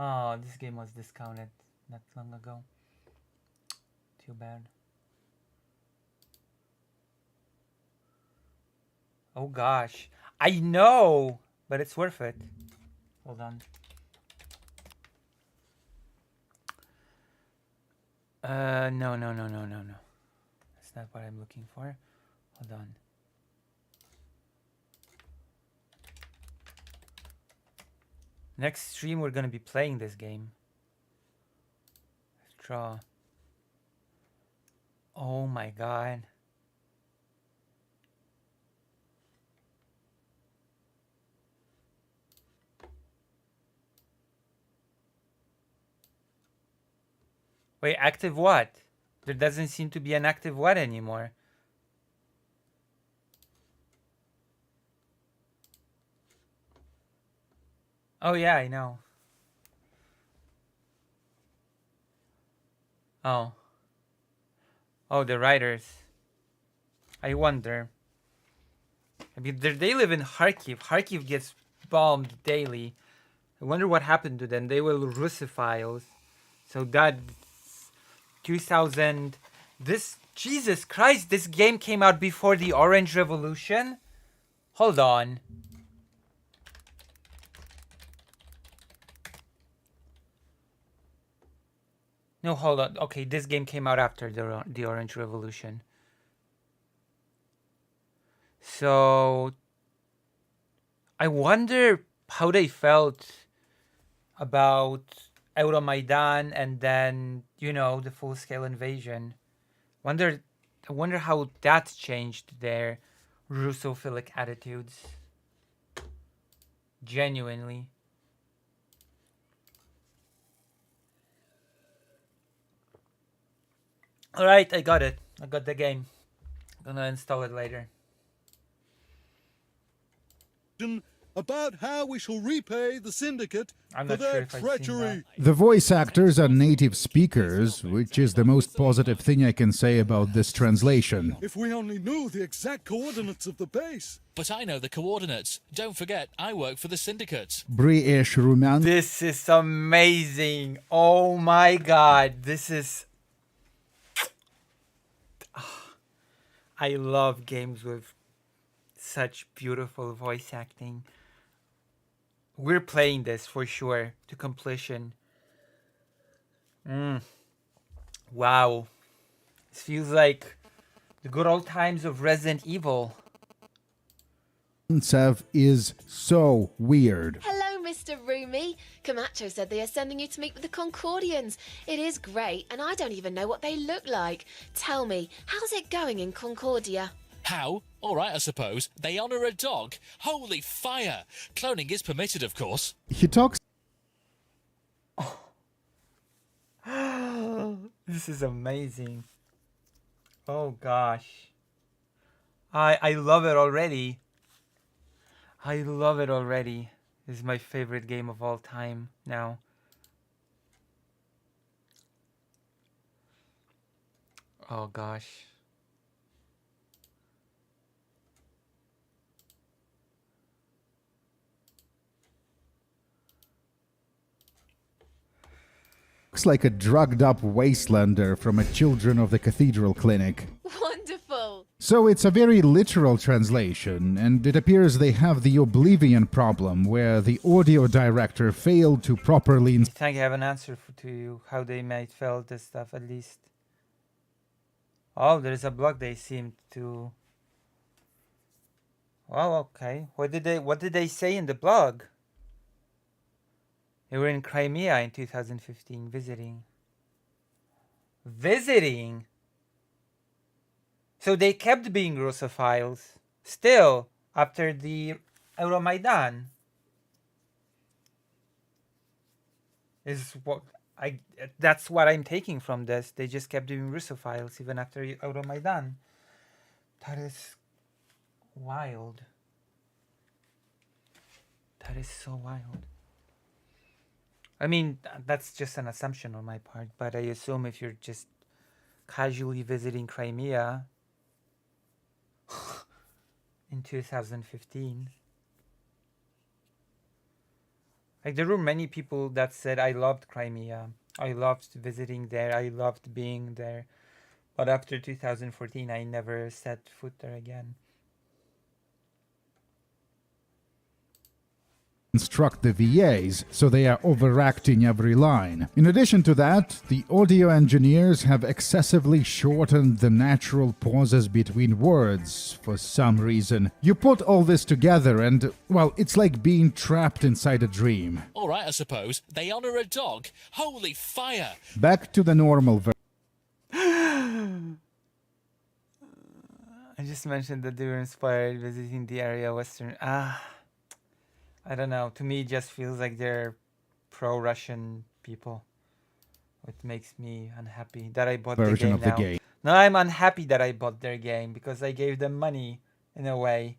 Oh, this game was discounted not long ago. Too bad. Oh gosh. I know, but it's worth it. Hold on. No. That's not what I'm looking for. Hold on. Next stream, we're gonna be playing this game. Let's draw. Oh my god. Wait, active what? There doesn't seem to be an active what anymore. Oh yeah, I know. Oh. Oh, the writers. I wonder. I mean, they live in Kharkiv. Kharkiv gets bombed daily. I wonder what happened to them. They were Russophiles. So that 2000... This... Jesus Christ, this game came out before the Orange Revolution? Hold on. No, hold on. Okay, this game came out after the Orange Revolution. So... I wonder how they felt about Euromaidan and then, you know, the full-scale invasion. I wonder how that changed their Russophilic attitudes. Genuinely. Alright, I got it. I got the game. I'm gonna install it later. About how we shall repay the syndicate I'm for not sure their if I've seen treachery. The voice actors are native speakers, which is the most positive thing I can say about this translation. If we only knew the exact coordinates of the base. But I know the coordinates. Don't forget, I work for the syndicate. British Ruman. This is amazing. Oh my god. This is... I love games with such beautiful voice acting. We're playing this for sure to completion. Wow. This feels like the good old times of Resident Evil. Sev is so weird. Hello, Mr. Roomy. Camacho said they are sending you to meet with the Concordians. It is great, and I don't even know what they look like. Tell me, how's it going in Concordia? How? All right, I suppose. They honour a dog. Holy fire! Cloning is permitted, of course. He talks This is amazing. Oh gosh. I love it already. I love it already. This is my favorite game of all time now. Oh gosh. looks like a drugged up wastelander from a Children of the Cathedral clinic. Wonderful. So it's a very literal translation, and it appears they have the Oblivion problem, where the audio director failed to properly... I think I have an answer to you, how they might feel this stuff at least. Oh, there is a blog they seem to... Oh, okay. What did they say in the blog? They were in Crimea in 2015 visiting. Visiting? So they kept being Russophiles still after the Euromaidan. That's what I'm taking from this. They just kept doing Russophiles even after Euromaidan. That is wild. That is so wild. I mean, that's just an assumption on my part, but I assume if you're just casually visiting Crimea in 2015, like there were many people that said, I loved Crimea, I loved visiting there, I loved being there, but after 2014 I never set foot there again. Instruct the VAs, so they are overacting every line. In addition to that, the audio engineers have excessively shortened the natural pauses between words for some reason. You put all this together and, well, it's like being trapped inside a dream. All right, I suppose. They honour a dog. Holy fire! Back to the normal version. I just mentioned that they were inspired visiting the area western... I don't know. To me, it just feels like they're pro-Russian people. It makes me unhappy that I bought the game now. No, I'm unhappy that I bought their game because I gave them money in a way.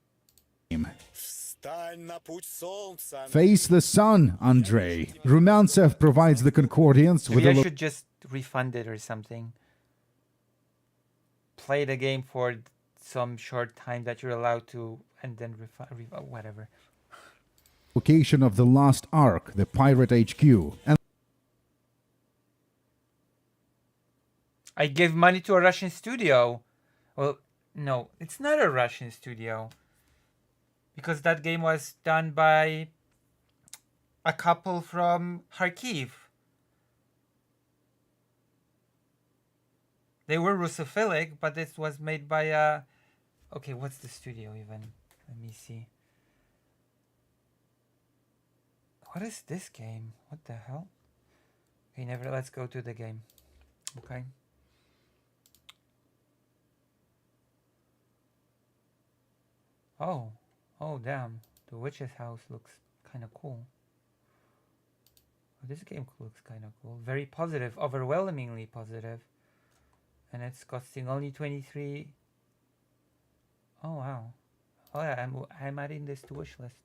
Face the sun, Andrei. Rumyantsev provides the Concordians with Maybe I should just refund it or something. Play the game for some short time that you're allowed to, and then whatever. Location of the Lost Ark, the Pirate HQ, and I gave money to a Russian studio. Well, no, it's not a Russian studio. Because that game was done by a couple from Kharkiv. They were Russophilic, but this was made by a... Okay, what's the studio even? Let me see. What is this game? What the hell? Okay, let's go to the game. Okay. Oh, damn. The witch's house looks kind of cool. Oh, this game looks kind of cool. Very positive, overwhelmingly positive. And it's costing only 23. Oh, wow. Oh, yeah, I'm adding this to wish list.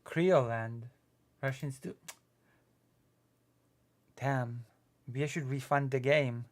Creoland. Russians do. Damn. Maybe I should refund the game.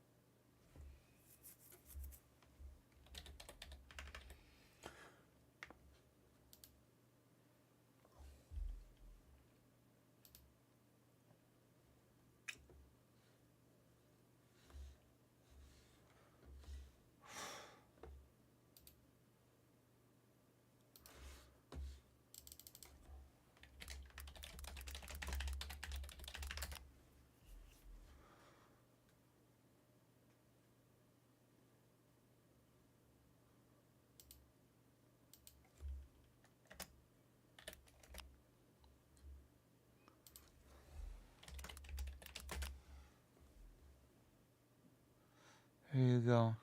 Here you go.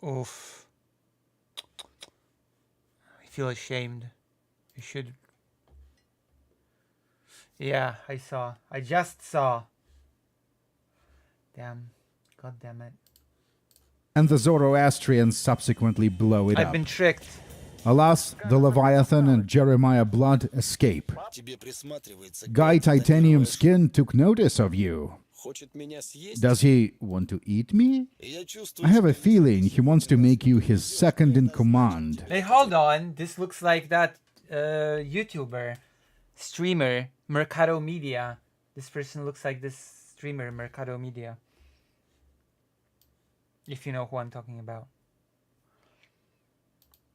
Oof. I feel ashamed. You should. Yeah, I saw. I just saw. Damn. God damn it. And the Zoroastrians subsequently blow it I've up. been tricked. Alas, the Leviathan and Jeremiah Blood escape. Тебе присматривается. Guy Titanium Skin took notice of you. Хочет меня съесть. Does he want to eat me? Я I чувствую, have a feeling he wants to make you his second in command. Hey, hold on. This looks like that YouTuber, streamer, Mercado Media. This person looks like this streamer, Mercado Media. If you know who I'm talking about.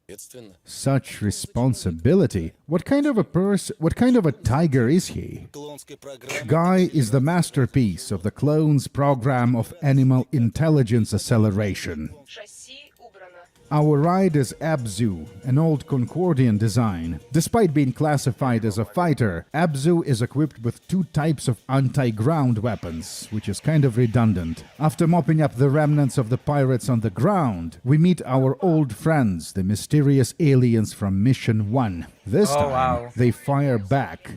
ответственно. Such responsibility. What kind of a tiger is he? Клонской программы. Guy is the masterpiece of the clone's program of animal intelligence acceleration. Шасси убрано. Our ride is Abzu, an old Concordian design. Despite being classified as a fighter, Abzu is equipped with two types of anti-ground weapons, which is kind of redundant. After mopping up the remnants of the pirates on the ground, we meet our old friends, the mysterious aliens from Mission 1. This Oh, time, wow. they fire back.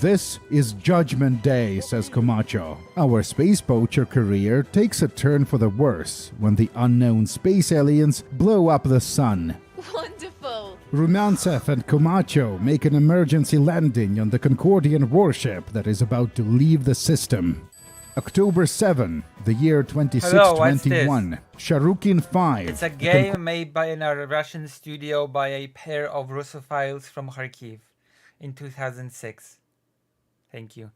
This is Judgment Day, says Camacho. Our space poacher career takes a turn for the worse when the unknown space aliens blow up the sun. Wonderful. Rumyantsev and Camacho make an emergency landing on the Concordian warship that is about to leave the system. October 7, the year Hello, what's 2621. Sharukin 5. It's a game made by in a Russian studio by a pair of Russophiles from Kharkiv in 2006. Thank you.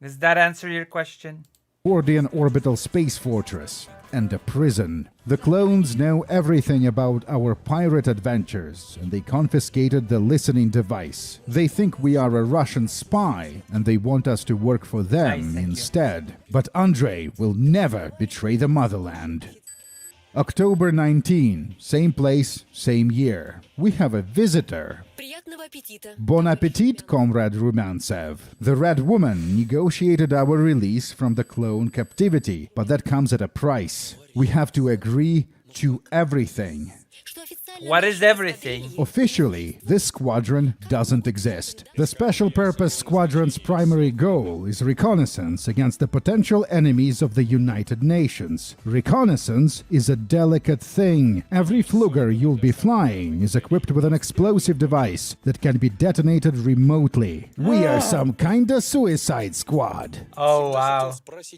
Does that answer your question? Concordian orbital space fortress and a prison. The clones know everything about our pirate adventures, and they confiscated the listening device. They think we are a Russian spy, and they want us to work for them Nice, thank you. instead. But Andrei will never betray the motherland. October 19, same place, same year. We have a visitor. Приятного аппетита. Bon appetit, Comrade Rumyantsev. The Red Woman negotiated our release from the clone captivity, but that comes at a price. We have to agree to everything. Что официально What is everything? Officially, this squadron doesn't exist. The Special Purpose Squadron's primary goal is reconnaissance against the potential enemies of the United Nations. Reconnaissance is a delicate thing. Every Fluger you'll be flying is equipped with an explosive device that can be detonated remotely. We are some kinda suicide squad. Oh, wow.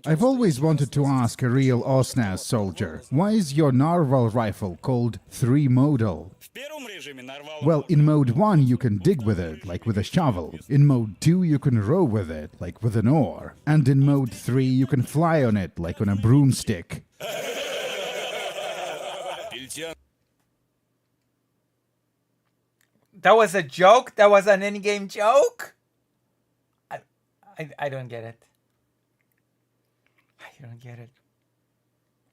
I've always wanted to ask a real OSNAS soldier, why is your narwhal rifle called 3-modal? В первом режиме нарвал. Well, in mode 1 you can dig with it, like with a shovel. In mode 2 you can row with it, like with an oar. And in mode 3 you can fly on it, like on a broomstick. Пельтян. That was a joke? That was an in-game joke? I don't get it. I don't get it.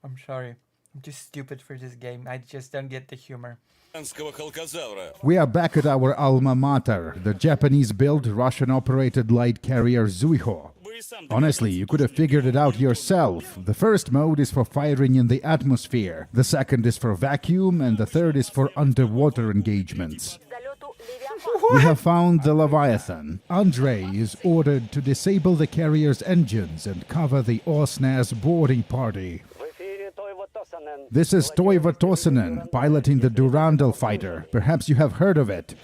I'm sorry. I'm too stupid for this game. I just don't get the humor. Гигантского халкозавра. We are back at our alma mater, the Japanese-built, Russian-operated light carrier Zuiho. Honestly, you could have figured it out yourself. The first mode is for firing in the atmosphere, the second is for vacuum, and the third is for underwater engagements. We have found the Leviathan. Andrei is ordered to disable the carrier's engines and cover the OSNAS boarding party. This is Toivo Tossinen, piloting the Durandal fighter. Perhaps you have heard of it.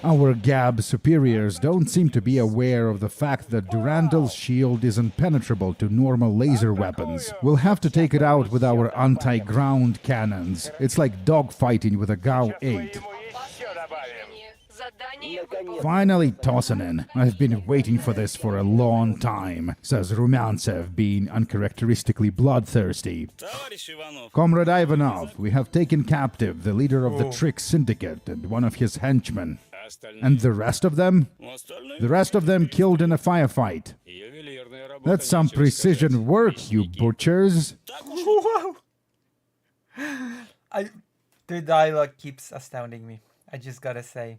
Our Gab superiors don't seem to be aware of the fact that Durandal's shield is impenetrable to normal laser weapons. We'll have to take it out with our anti-ground cannons. It's like dogfighting with a Gao 8. Задание выполнено. Finally, Tossinen. I've been waiting for this for a long time, says Rumyantsev, being uncharacteristically bloodthirsty. Товарищ Иванов. Comrade Ivanov, we have taken captive the leader of the Trick Syndicate and one of his henchmen. And the rest of them? The rest of them killed in a firefight. Ювелирная работа. That's some precision work, you butchers. The dialogue keeps astounding me. I just gotta say.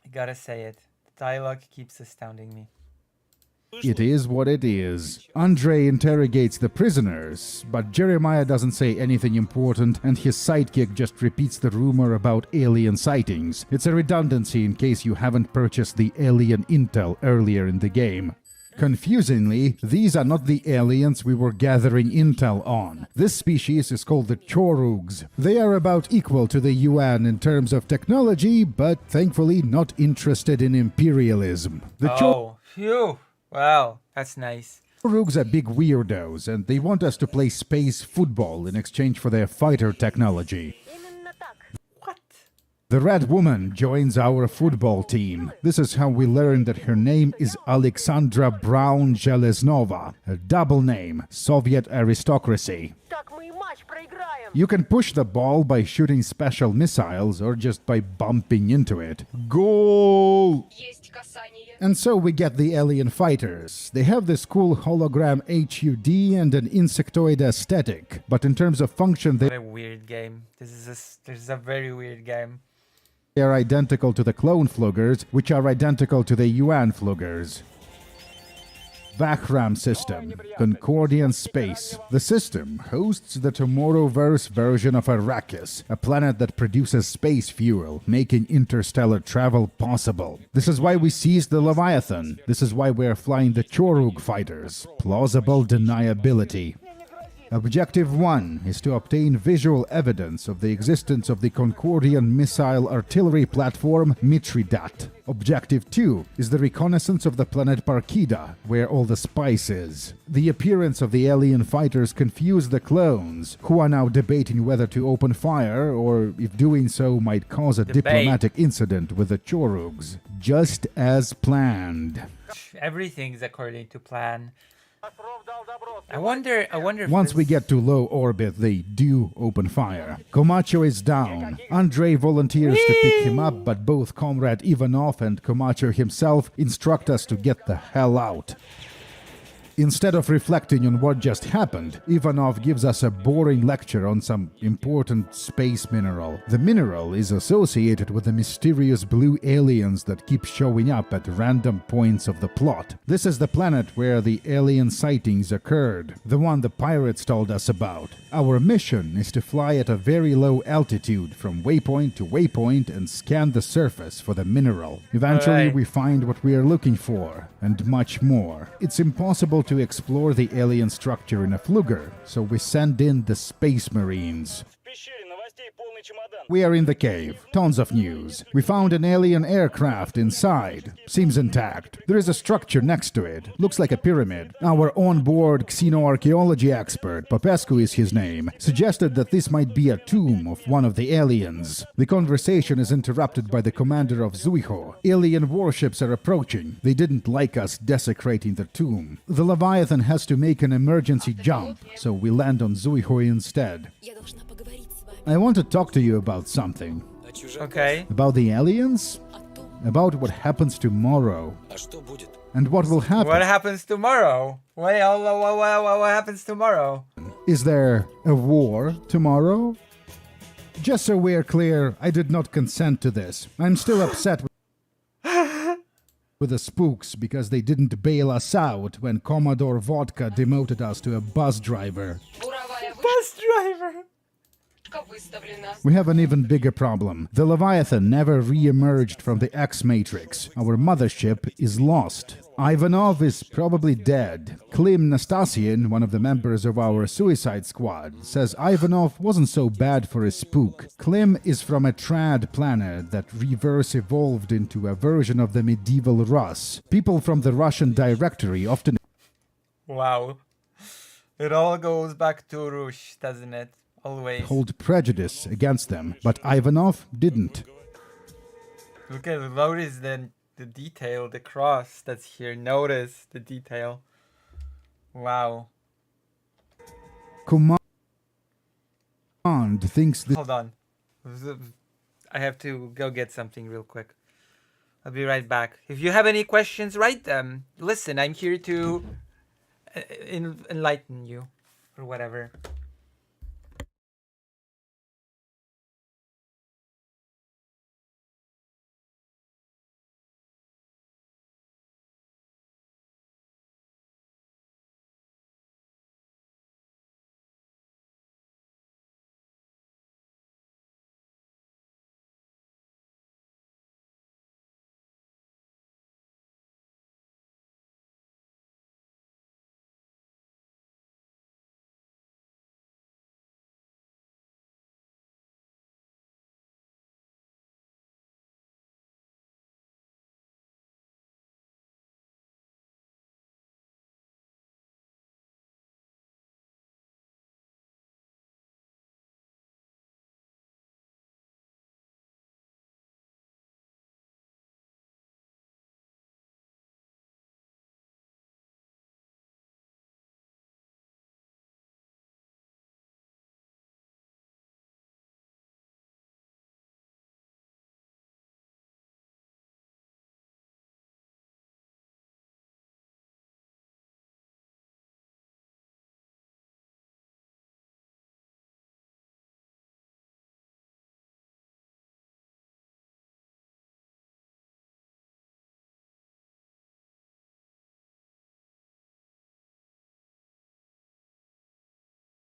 I gotta say it. The dialogue keeps astounding me. It is what it is. Andre interrogates the prisoners, but Jeremiah doesn't say anything important, and his sidekick just repeats the rumor about alien sightings. It's a redundancy in case you haven't purchased the alien intel earlier in the game. Confusingly, these are not the aliens we were gathering intel on. This species is called the Chorugs. They are about equal to the UN in terms of technology, but thankfully not interested in imperialism. The Oh, phew. Wow, that's nice. Chorugs are big weirdos, and they want us to play space football in exchange for their fighter technology. The Red Woman joins our football team. This is how we learn that her name is Alexandra Braun Zheleznova, a double name, Soviet aristocracy. You can push the ball by shooting special missiles or just by bumping into it. Goal! And so we get the alien fighters. They have this cool hologram HUD and an insectoid aesthetic, but in terms of function What a weird game. This is a very weird game. they are identical to the clone Fluggers, which are identical to the UN Fluggers. Vakram system, Concordian space. The system hosts the Tomorrowverse version of Arrakis, a planet that produces space fuel, making interstellar travel possible. This is why we seized the Leviathan. This is why we're flying the Chorug fighters. Plausible deniability. Objective 1 is to obtain visual evidence of the existence of the Concordian missile artillery platform Mithridat. Objective 2 is the reconnaissance of the planet Parkida, where all the spice is. The appearance of the alien fighters confused the clones, who are now debating whether to open fire or if doing so might cause a diplomatic incident with the Chorugs. Just as planned. Everything's according to plan. I wonder if Once we get to low orbit, they do open fire. Komacho is down. Andrei volunteers to pick him up, but both Comrade Ivanov and Komacho himself instruct us to get the hell out. Instead of reflecting on what just happened, Ivanov gives us a boring lecture on some important space mineral. The mineral is associated with the mysterious blue aliens that keep showing up at random points of the plot. This is the planet where the alien sightings occurred, the one the pirates told us about. Our mission is to fly at a very low altitude from waypoint to waypoint and scan the surface for the mineral. Eventually we find what we are looking for, and much more. It's impossible to explore the alien structure in a Flugger, so we send in the Space Marines. We are in the cave. Tons of news. We found an alien aircraft inside. Seems intact. There is a structure next to it. Looks like a pyramid. Our on-board xenoarchaeology expert, Popescu is his name, suggested that this might be a tomb of one of the aliens. The conversation is interrupted by the commander of Zuiho. Alien warships are approaching. They didn't like us desecrating the tomb. The Leviathan has to make an emergency jump, so we land on Zuiho instead. I want to talk to you about something. Okay. About the aliens? About what happens tomorrow. And what will happen. What happens tomorrow? What happens tomorrow? Is there a war tomorrow? Just so we're clear, I did not consent to this. I'm still upset with the spooks because they didn't bail us out when Commodore Vodka demoted us to a bus driver. Bus driver! We have an even bigger problem. The Leviathan never re-emerged from the X-Matrix. Our mothership is lost. Ivanov is probably dead. Klim Nastasian, one of the members of our suicide squad, says Ivanov wasn't so bad for a spook. Klim is from a trad planet that reverse evolved into a version of the medieval Rus. People from the Russian directory often... Wow. It all goes back to Rush, doesn't it? Always. hold prejudice against them, but Ivanov didn't. Look at notice the detail, the cross that's here. Notice the detail. Wow. Command thinks that... Hold on. I have to go get something real quick. I'll be right back. If you have any questions, write them. Listen, I'm here to enlighten you or whatever.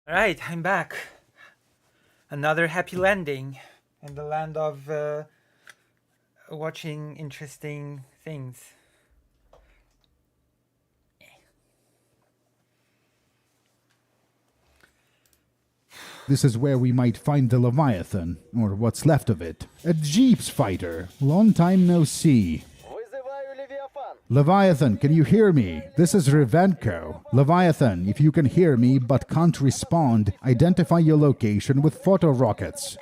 All right, I'm back. Another happy landing in the land of watching interesting things. This is where we might find the Leviathan, or what's left of it. A Jeeps fighter. Long time no see. Leviathan, can you hear me? This is Revenko. Leviathan, if you can hear me but can't respond, identify your location with photo rockets.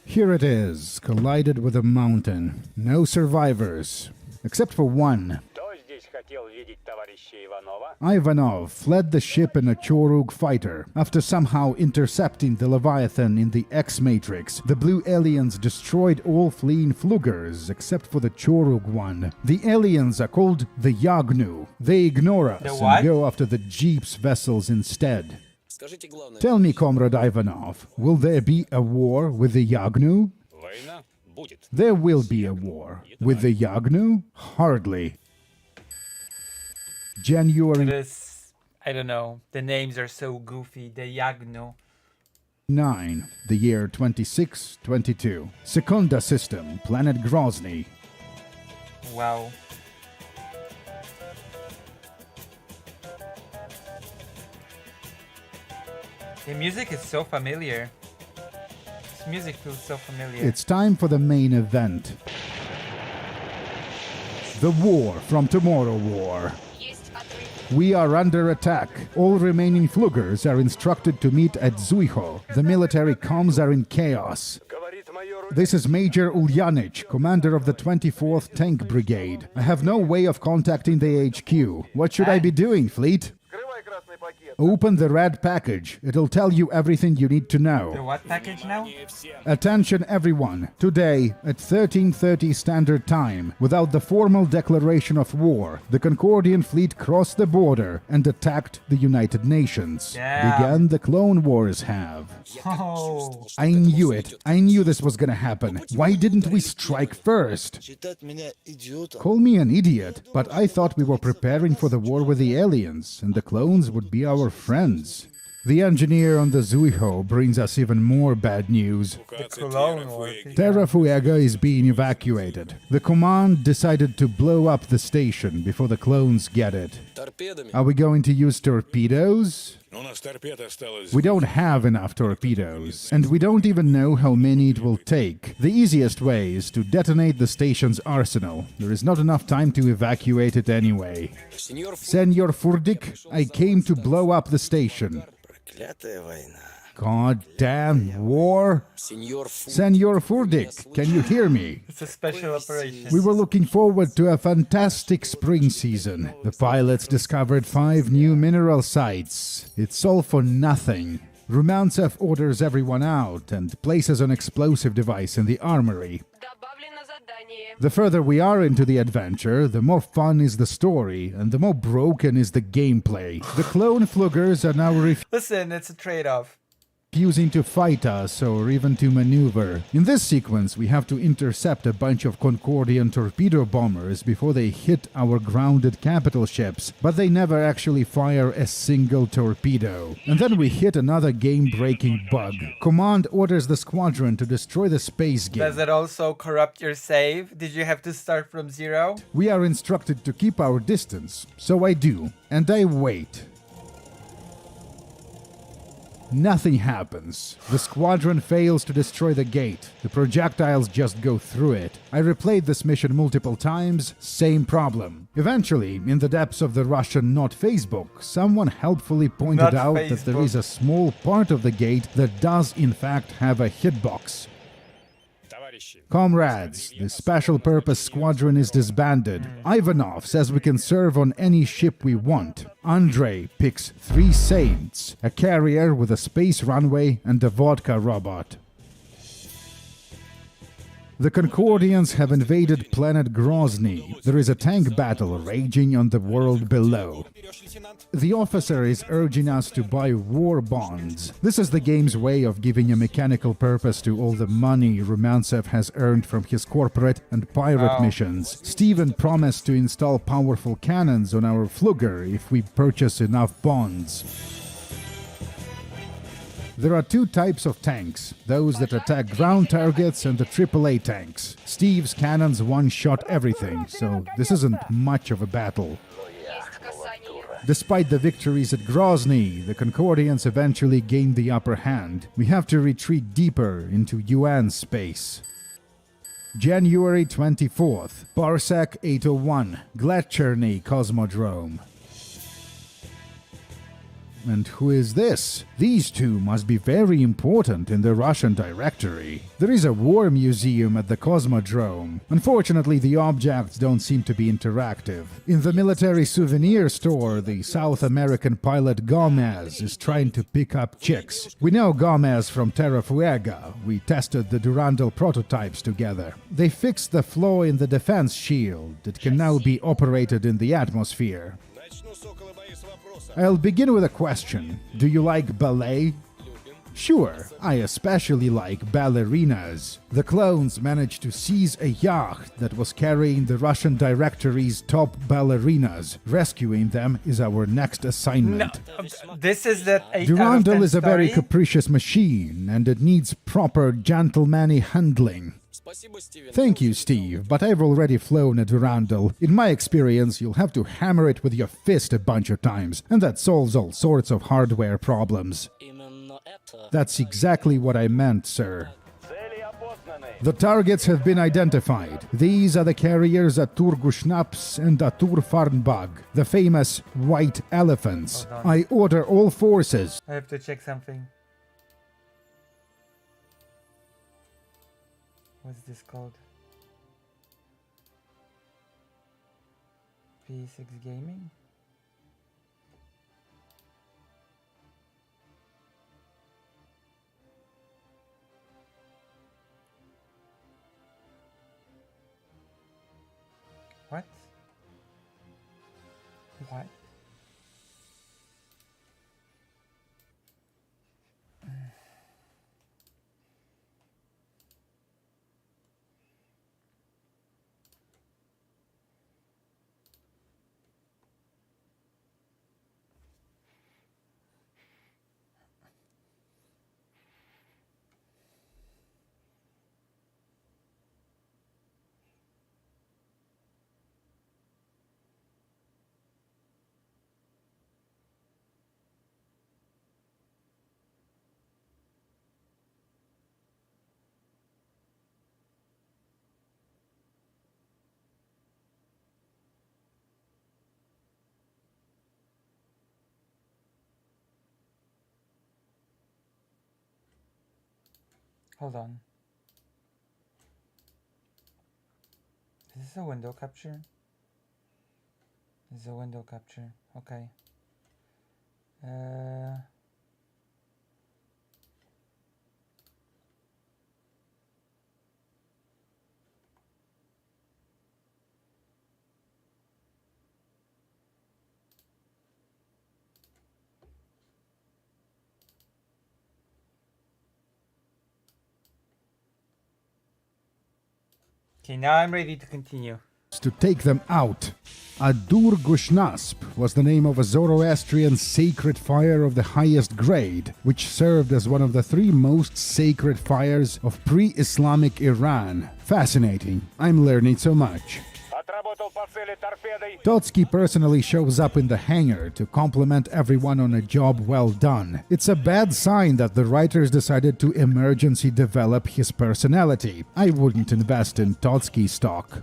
Here it is, collided with a mountain. No survivors, except for one. Ivanov fled the ship in a Chorug fighter. After somehow intercepting the Leviathan in the X-Matrix, the blue aliens destroyed all fleeing Flugers except for the Chorug one. The aliens are called the Yagnu. They ignore us and go after the Jeeps vessels instead. Tell me, Comrade Ivanov, will there be a war with the Yagnu? There will be a war. With the Yagnu? Hardly. January This, I don't know, the names are so goofy. The Yagno. 9, the year 2622. Sekunda system, planet Grozny. Wow. The music is so familiar. This music feels so familiar. It's time for the main event. The War from Tomorrow War. We are under attack. All remaining Flugers are instructed to meet at Zuiho. The military comms are in chaos. This is Major Ulyanich, commander of the 24th Tank Brigade. I have no way of contacting the HQ. What should I be doing, Fleet? Open the red package. It'll tell you everything you need to know. The what package now? Attention everyone. Today, at 13:30 Standard Time, without the formal declaration of war, the Concordian fleet crossed the border and attacked the United Nations. Began the Clone Wars have. Oh. I knew it. I knew this was gonna happen. Why didn't we strike first? Call me an idiot, but I thought we were preparing for the war with the aliens, and the clones would be our friends. The engineer on the Zuiho brings us even more bad news. The Cologne War. Terra Fuega is being evacuated. The command decided to blow up the station before the clones get it. Are we going to use torpedoes? We don't have enough torpedoes, and we don't even know how many it will take. The easiest way is to detonate the station's arsenal. There is not enough time to evacuate it anyway. Senor Furdik, I came to blow up the station. God damn war! Senor Furdik, can you hear me? It's a special operation. We were looking forward to a fantastic spring season. The pilots discovered 5 new mineral sites. It's all for nothing. Rumantsev orders everyone out and places an explosive device in the armory. The further we are into the adventure, the more fun is the story, and the more broken is the gameplay. The clone Flugers are now Listen, it's a trade-off. refusing to fight us or even to maneuver. In this sequence, we have to intercept a bunch of Concordian torpedo bombers before they hit our grounded capital ships, but they never actually fire a single torpedo. And then we hit another game-breaking bug. Command orders the squadron to destroy the space gate. Does it also corrupt your save? Did you have to start from 0? We are instructed to keep our distance, so I do, and I wait. Nothing happens. The squadron fails to destroy the gate. The projectiles just go through it. I replayed this mission multiple times, same problem. Eventually, in the depths of the Russian not Facebook, someone helpfully pointed out that there is a small part of the gate that does in fact have a hitbox. Comrades, the special purpose squadron is disbanded. Ivanov says we can serve on any ship we want. Andrei picks 3 Saints, a carrier with a space runway and a vodka robot. The Concordians have invaded planet Grozny. There is a tank battle raging on the world below. The officer is urging us to buy war bonds. This is the game's way of giving a mechanical purpose to all the money Rumantsev has earned from his corporate and pirate missions. Steven promised to install powerful cannons on our Fluger if we purchase enough bonds. There are two types of tanks, those that attack ground targets and the AAA tanks. Steve's cannons one-shot everything, so this isn't much of a battle. Despite the victories at Grozny, the Concordians eventually gained the upper hand. We have to retreat deeper into UN space. January 24th, Parsec 801, Gletcherny Cosmodrome. And who is this? These two must be very important in the Russian directory. There is a war museum at the Cosmodrome. Unfortunately, the objects don't seem to be interactive. In the military souvenir store, the South American pilot Gomez is trying to pick up chicks. We know Gomez from Terra Fuega. We tested the Durandal prototypes together. They fixed the flaw in the defense shield. It can now be operated in the atmosphere. I'll begin with a question. Do you like ballet? Sure, I especially like ballerinas. The clones managed to seize a yacht that was carrying the Russian directory's top ballerinas. Rescuing them is our next assignment. No, this is the 8 Durandal out of 10 is a very story? capricious machine, and it needs proper gentlemanly handling. Thank you, Steve, but I've already flown a Durandal. In my experience, you'll have to hammer it with your fist a bunch of times, and that solves all sorts of hardware problems. That's exactly what I meant, sir. The targets have been identified. These are the carriers Atur Gushnaps and Atur Farnbag, the famous white elephants. I order all forces. I have to check something. What's this called? P6 Gaming? What? What? Hold on. Is this a window capture? This is a window capture. Okay. Okay, now I'm ready to continue. To take them out. Adur Gushnasp was the name of a Zoroastrian sacred fire of the highest grade, which served as one of the three most sacred fires of pre-Islamic Iran. Fascinating. I'm learning so much. Totsky personally shows up in the hangar to compliment everyone on a job well done. It's a bad sign that the writers decided to emergency develop his personality. I wouldn't invest in Totsky stock.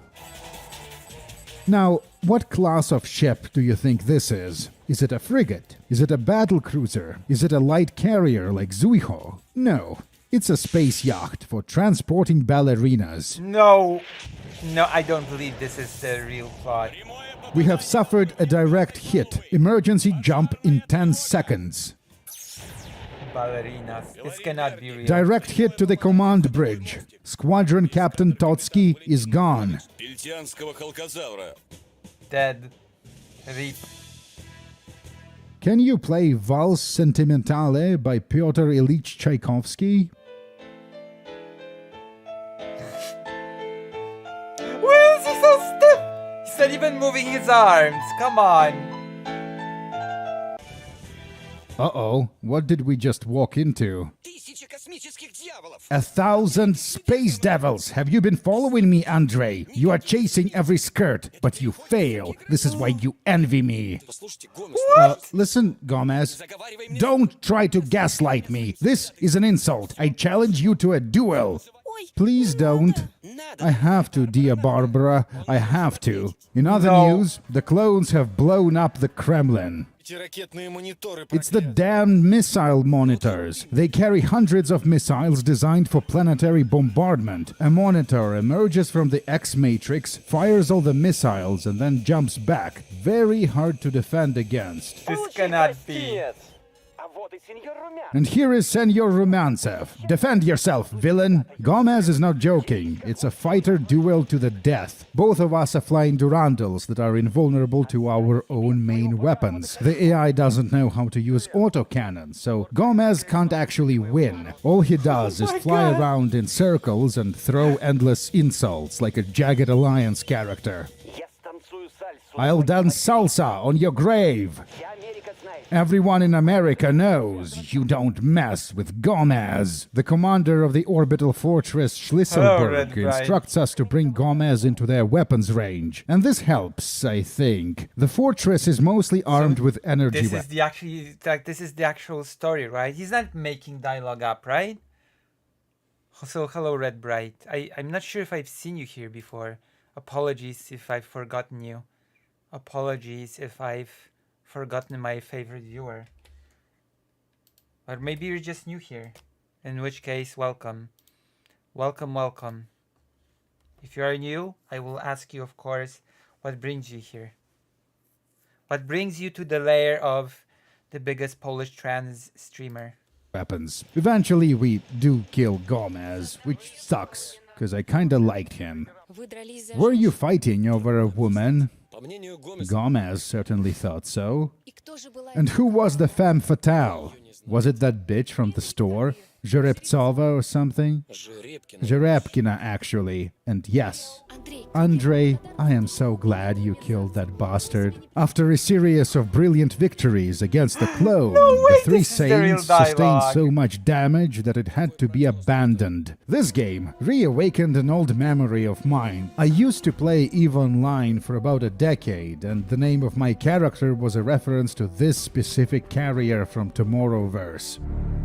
Now, what class of ship do you think this is? Is it a frigate? Is it a battle cruiser? Is it a light carrier like Zuiho? No. It's a space yacht for transporting ballerinas. No, I don't believe this is the real plot. We have suffered a direct hit. Emergency jump in 10 seconds. Ballerinas. This cannot be real. Direct hit to the command bridge. Squadron Captain Totsky is gone. Dead. Rip. Can you play Valse Sentimentale by Pyotr Ilyich Tchaikovsky? Why is he so stiff? He's not even moving his arms. Come on. Uh-oh, what did we just walk into? 1,000 space devils! Have you been following me, Andre? You are chasing every skirt, but you fail. This is why you envy me. Listen, Gomez. Don't try to gaslight me. This is an insult. I challenge you to a duel. Please don't. I have to, dear Barbara. I have to. In other news, the clones have blown up the Kremlin. It's the damned missile monitors. They carry hundreds of missiles designed for planetary bombardment. A monitor emerges from the X-matrix, fires all the missiles, and then jumps back. Very hard to defend against. This cannot be. And here is Senor Rumantsev. Defend yourself, villain. Gomez is not joking. It's a fighter duel to the death. Both of us are flying Durandals that are invulnerable to our own main weapons. The AI doesn't know how to use autocannon, so Gomez can't actually win. All he does is fly around in circles and throw endless insults like a Jagged Alliance character. I'll dance salsa on your grave. Everyone in America knows you don't mess with Gomez. The commander of the orbital fortress Schlisselburg instructs us to bring Gomez into their weapons range. And this helps, I think. The fortress is mostly armed with energy This is the actual story, right? He's not making dialogue up, right? So, hello, Red Bright. I'm not sure if I've seen you here before. Apologies if I've forgotten you. Apologies if I've forgotten my favorite viewer. Or maybe you're just new here. In which case, welcome. Welcome, welcome. If you are new, I will ask you, of course, what brings you here? What brings you to the lair of the biggest Polish trans streamer? Weapons. Eventually we do kill Gomez, which sucks, because I kinda liked him. Were you fighting over a woman? Gomez certainly thought so. And who was the femme fatale? Was it that bitch from the store? Жеребцова or something? Жеребkina, actually. And yes, Andre, I am so glad you killed that bastard. After a series of brilliant victories against the clone, the three saints sustained so much damage that it had to be abandoned. This game reawakened an old memory of mine. I used to play EVE Online for about a decade, and the name of my character was a reference to this specific carrier from Tomorrowverse.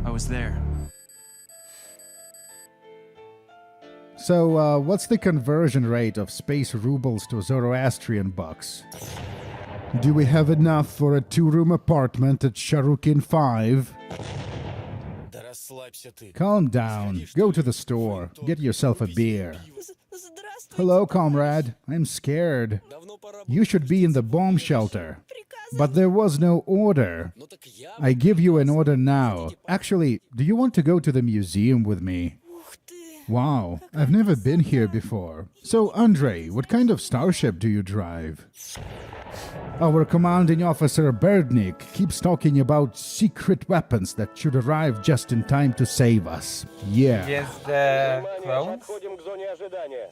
I was there. So, what's the conversion rate of space rubles to Zoroastrian bucks? Do we have enough for a 2-room apartment at Sharukin 5? Calm down. Go to the store. Get yourself a beer. Hello, comrade. I'm scared. You should be in the bomb shelter. But there was no order. I give you an order now. Actually, do you want to go to the museum with me? Wow, I've never been here before. So, Andre, what kind of starship do you drive? Our commanding officer Berdnik keeps talking about secret weapons that should arrive just in time to save us. Yeah. Yes, the clones?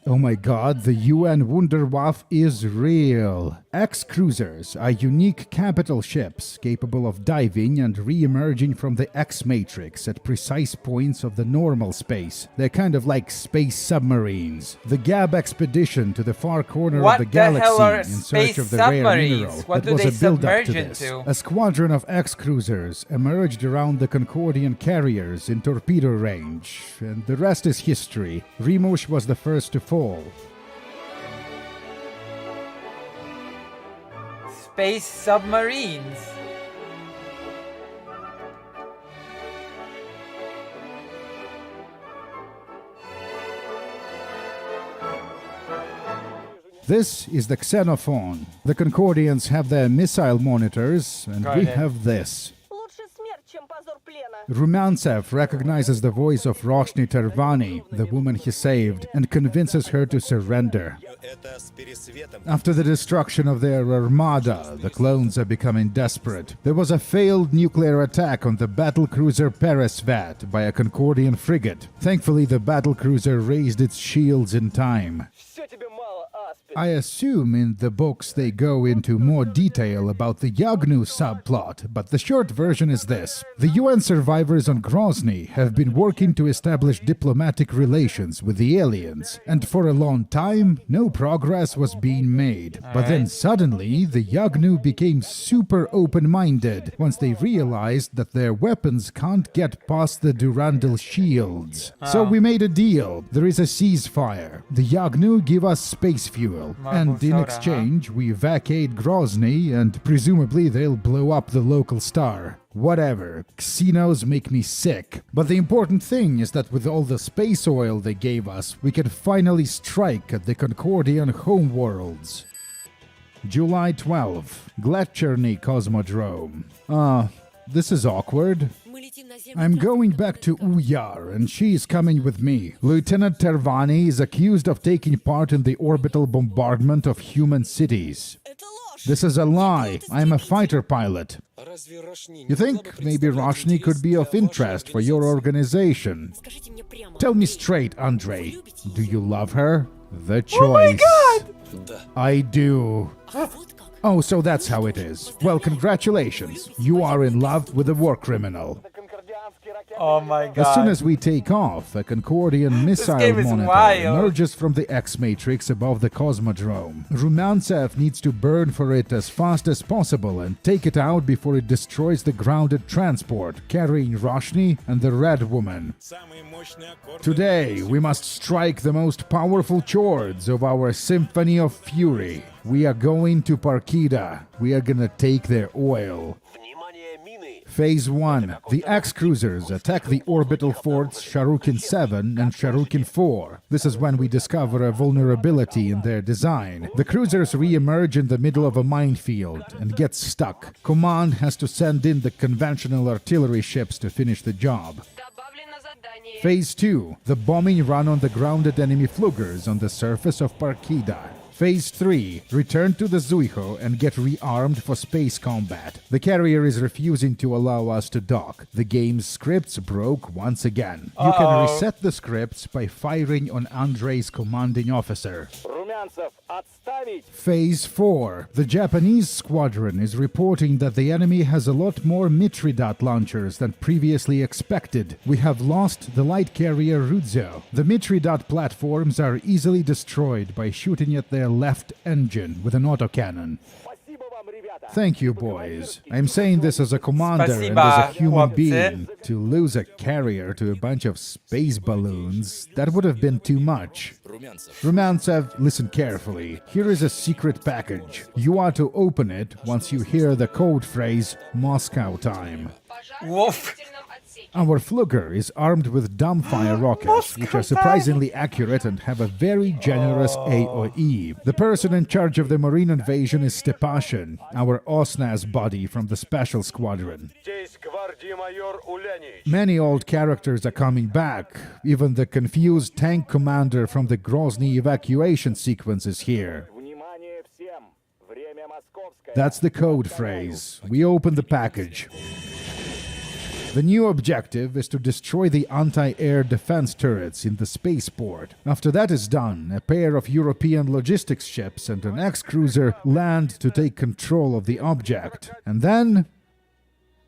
Oh my god, the UN Wunderwaffe is real. X-cruisers are unique capital ships capable of diving and re-emerging from the X-matrix at precise points of the normal space. They're kind of like space submarines. The Gab expedition to the far corner of the galaxy in search of the rare mineral what that was a build-up to this? this. A squadron of X-cruisers emerged around the Concordian carriers in torpedo range, and the rest is history. Rimush was the first to fall. Space submarines. This is the Xenophon. The Concordians have their missile monitors, and we have this. Rumantsev recognizes the voice of Roshni Tervani, the woman he saved, and convinces her to surrender. After the destruction of their armada, the clones are becoming desperate. There was a failed nuclear attack on the battlecruiser Peresvat by a Concordian frigate. Thankfully, the battlecruiser raised its shields in time. I assume in the books they go into more detail about the Yagnu subplot, but the short version is this. The UN survivors on Grozny have been working to establish diplomatic relations with the aliens, and for a long time, no progress was being made. But then suddenly, the Yagnu became super open-minded once they realized that their weapons can't get past the Durandal shields. So we made a deal. There is a ceasefire. The Yagnu give us space fuel, and in exchange, we vacate Grozny, and presumably they'll blow up the local star. Whatever. Xenos make me sick. But the important thing is that with all the space oil they gave us, we can finally strike at the Concordian homeworlds. July 12. Gletcherny Cosmodrome. This is awkward. I'm going back to Uyar, and she is coming with me. Lieutenant Tervani is accused of taking part in the orbital bombardment of human cities. This is a lie. I'm a fighter pilot. You think maybe Roshni could be of interest for your organization? Tell me straight, Andrei. Do you love her? The choice. Oh my God! I do. Oh, so that's how it is. Well, congratulations. You are in love with a war criminal. Oh my God. As soon as we take off, a Concordian missile game is monitor wild. emerges from the X-matrix above the Cosmodrome. Rumyantsev needs to burn for it as fast as possible and take it out before it destroys the grounded transport carrying Roshni and the Red Woman. Today, we must strike the most powerful chords of our Symphony of Fury. We are going to Parkida. We are gonna take their oil. Phase 1. The X-Cruisers attack the orbital forts Sharukin 7 and Sharukin 4. This is when we discover a vulnerability in their design. The cruisers re-emerge in the middle of a minefield and get stuck. Command has to send in the conventional artillery ships to finish the job. Phase 2. The bombing run on the grounded enemy Flugers on the surface of Parkida. Phase 3. Return to the Zuiho and get rearmed for space combat. The carrier is refusing to allow us to dock. The game's scripts broke once again. You can reset the scripts by firing on Andrei's commanding officer. Phase 4. The Japanese squadron is reporting that the enemy has a lot more Mithridat launchers than previously expected. We have lost the light carrier Rudzo. The Mithridat platforms are easily destroyed by shooting at their left engine with an autocannon. Thank you, boys. I'm saying this as a commander and as a human being. To lose a carrier to a bunch of space balloons, that would have been too much. Rumyantsev, listen carefully. Here is a secret package. You are to open it once you hear the code phrase, Moscow time. Wolf. Our Fluger is armed with dumbfire rockets, which are surprisingly accurate and have a very generous AOE. The person in charge of the marine invasion is Stepashin, our OSNAS buddy from the Special Squadron. Many old characters are coming back. Even the confused tank commander from the Grozny evacuation sequence is here. That's the code phrase. We open the package. The new objective is to destroy the anti-air defense turrets in the spaceport. After that is done, a pair of European logistics ships and an X-cruiser land to take control of the object. And then...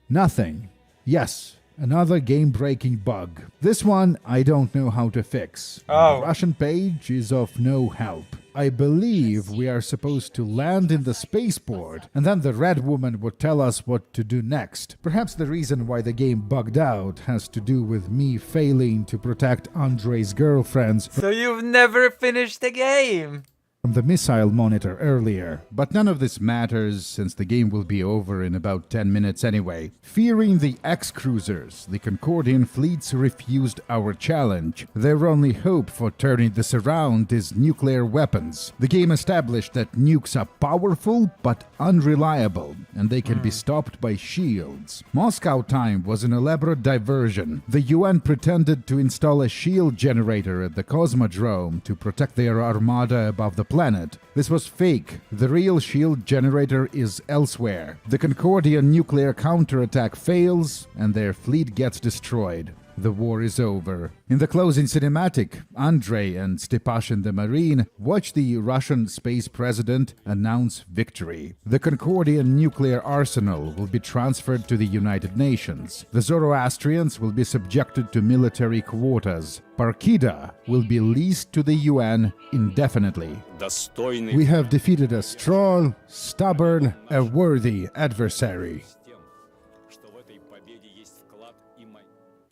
nothing. Yes, another game-breaking bug. This one I don't know how to fix. The Russian page is of no help. I believe we are supposed to land in the spaceport, and then the Red Woman would tell us what to do next. Perhaps the reason why the game bugged out has to do with me failing to protect Andrei's girlfriends. So you've never finished the game? From the missile monitor earlier, but none of this matters since the game will be over in about 10 minutes anyway. Fearing the X-cruisers, the Concordian fleets refused our challenge. Their only hope for turning this around is nuclear weapons. The game established that nukes are powerful but unreliable, and they can be stopped by shields. Moscow time was an elaborate diversion. The UN pretended to install a shield generator at the Cosmodrome to protect their armada above the planet. This was fake. The real shield generator is elsewhere. The Concordian nuclear counterattack fails, and their fleet gets destroyed. the war is over. In the closing cinematic, Andrei and Stepashin the Marine watch the Russian space president announce victory. The Concordian nuclear arsenal will be transferred to the United Nations. The Zoroastrians will be subjected to military quotas. Parkida will be leased to the UN indefinitely. Достойный. We have defeated a strong, stubborn, a worthy adversary.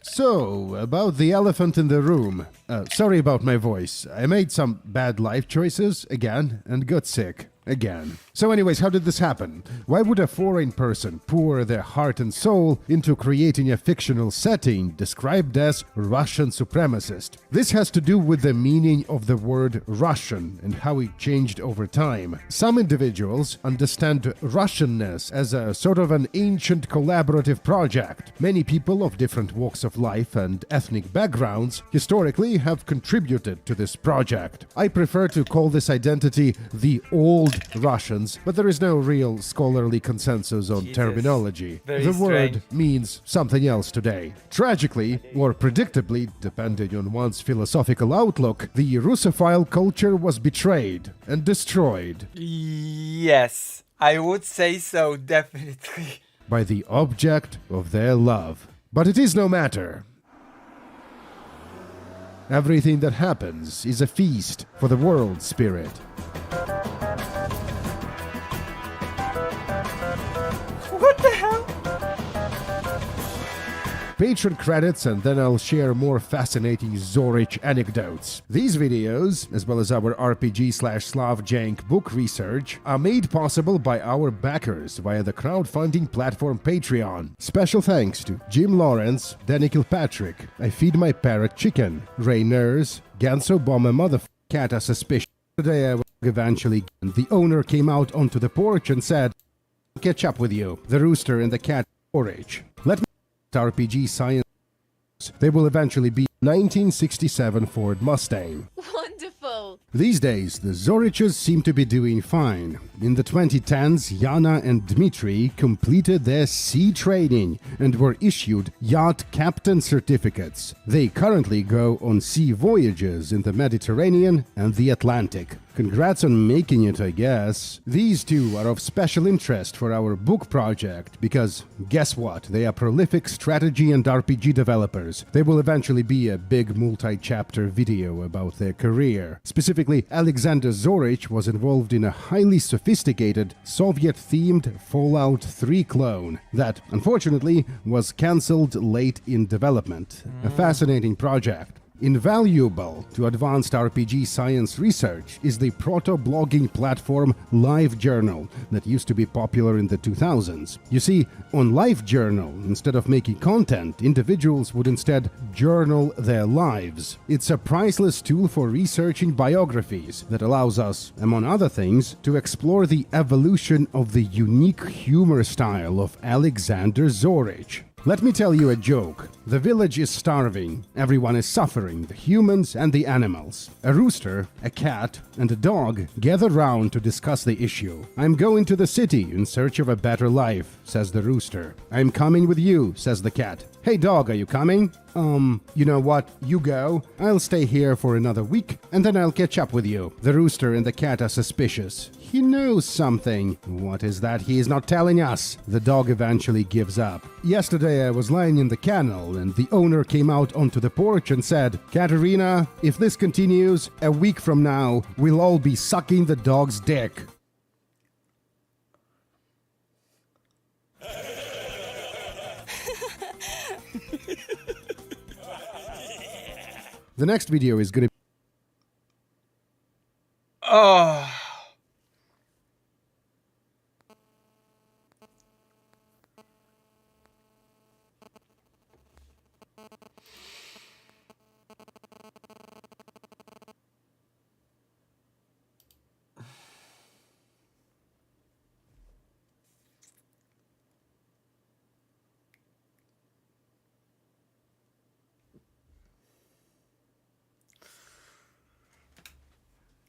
So, about the elephant in the room. Sorry about my voice. I made some bad life choices again and got sick again. So anyways, how did this happen? Why would a foreign person pour their heart and soul into creating a fictional setting described as Russian supremacist? This has to do with the meaning of the word Russian and how it changed over time. Some individuals understand Russianness as a sort of an ancient collaborative project. Many people of different walks of life and ethnic backgrounds historically have contributed to this project. I prefer to call this identity the Old Russians, but there is no real scholarly consensus on terminology. Very The strange. word means something else today. Tragically, or predictably, depending on one's philosophical outlook, the Russophile culture was betrayed and destroyed Yes, I would say so, definitely. by the object of their love. But it is no matter. Everything that happens is a feast for the world spirit. What the hell? Patron credits, and then I'll share more fascinating Zorich anecdotes. These videos, as well as our RPG/SlavJank book research, are made possible by our backers via the crowdfunding platform Patreon. Special thanks to Jim Lawrence, Danny Kilpatrick, I Feed My Parrot Chicken, Ray Nurs, Ganso Bomber Motherfucker Cat a Suspicion. Today I will eventually. The owner came out onto the porch and said, "Catch up with you, the rooster and the cat porridge. Let me RPG science." They will eventually be 1967 Ford Mustang. Wonderful. These days, the Zoriches seem to be doing fine. In the 2010s, Yana and Dmitry completed their sea training and were issued yacht captain certificates. They currently go on sea voyages in the Mediterranean and the Atlantic. Congrats on making it, I guess. These two are of special interest for our book project because, guess what? They are prolific strategy and RPG developers. They will eventually be a big multi-chapter video about their career. Specifically, Alexander Zorich was involved in a highly sophisticated Soviet-themed Fallout 3 clone that, unfortunately, was cancelled late in development. A fascinating project. Invaluable to advanced RPG science research is the proto-blogging platform LiveJournal that used to be popular in the 2000s. You see, on LiveJournal, instead of making content, individuals would instead journal their lives. It's a priceless tool for researching biographies that allows us, among other things, to explore the evolution of the unique humor style of Alexander Zorich. Let me tell you a joke. The village is starving. Everyone is suffering, the humans and the animals. A rooster, a cat, and a dog gather round to discuss the issue. "I'm going to the city in search of a better life," says the rooster. "I'm coming with you," says the cat. "Hey dog, are you coming?" You know what? You go. I'll stay here for another week, and then I'll catch up with you." The rooster and the cat are suspicious. He knows something. What is that he is not telling us? The dog eventually gives up. "Yesterday I was lying in the kennel, and the owner came out onto the porch and said, 'Katerina, if this continues, a week from now, we'll all be sucking the dog's dick.'" The next video is going to Oh.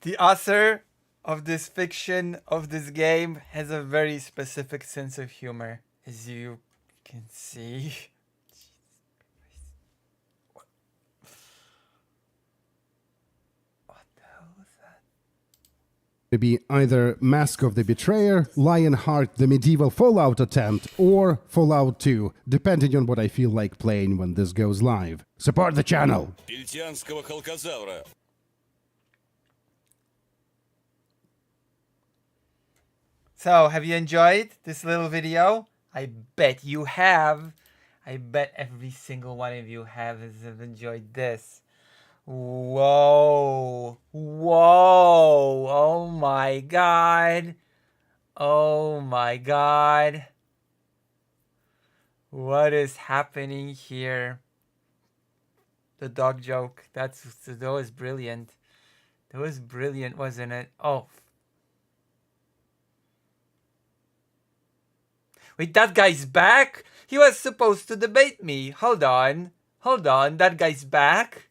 The author of this fiction, of this game, has a very specific sense of humor, as you can see. to be either Mask of the Betrayer, Lionheart the Medieval Fallout attempt, or Fallout 2, depending on what I feel like playing when this goes live. Support the channel! Ильтианского халкозавра. So, have you enjoyed this little video? I bet you have. I bet every single one of you have enjoyed this. Whoa. Whoa. Oh my god. Oh my god. What is happening here? The dog joke. That was brilliant. That was brilliant, wasn't it? Oh. Wait, that guy's back? He was supposed to debate me. Hold on. Hold on. That guy's back?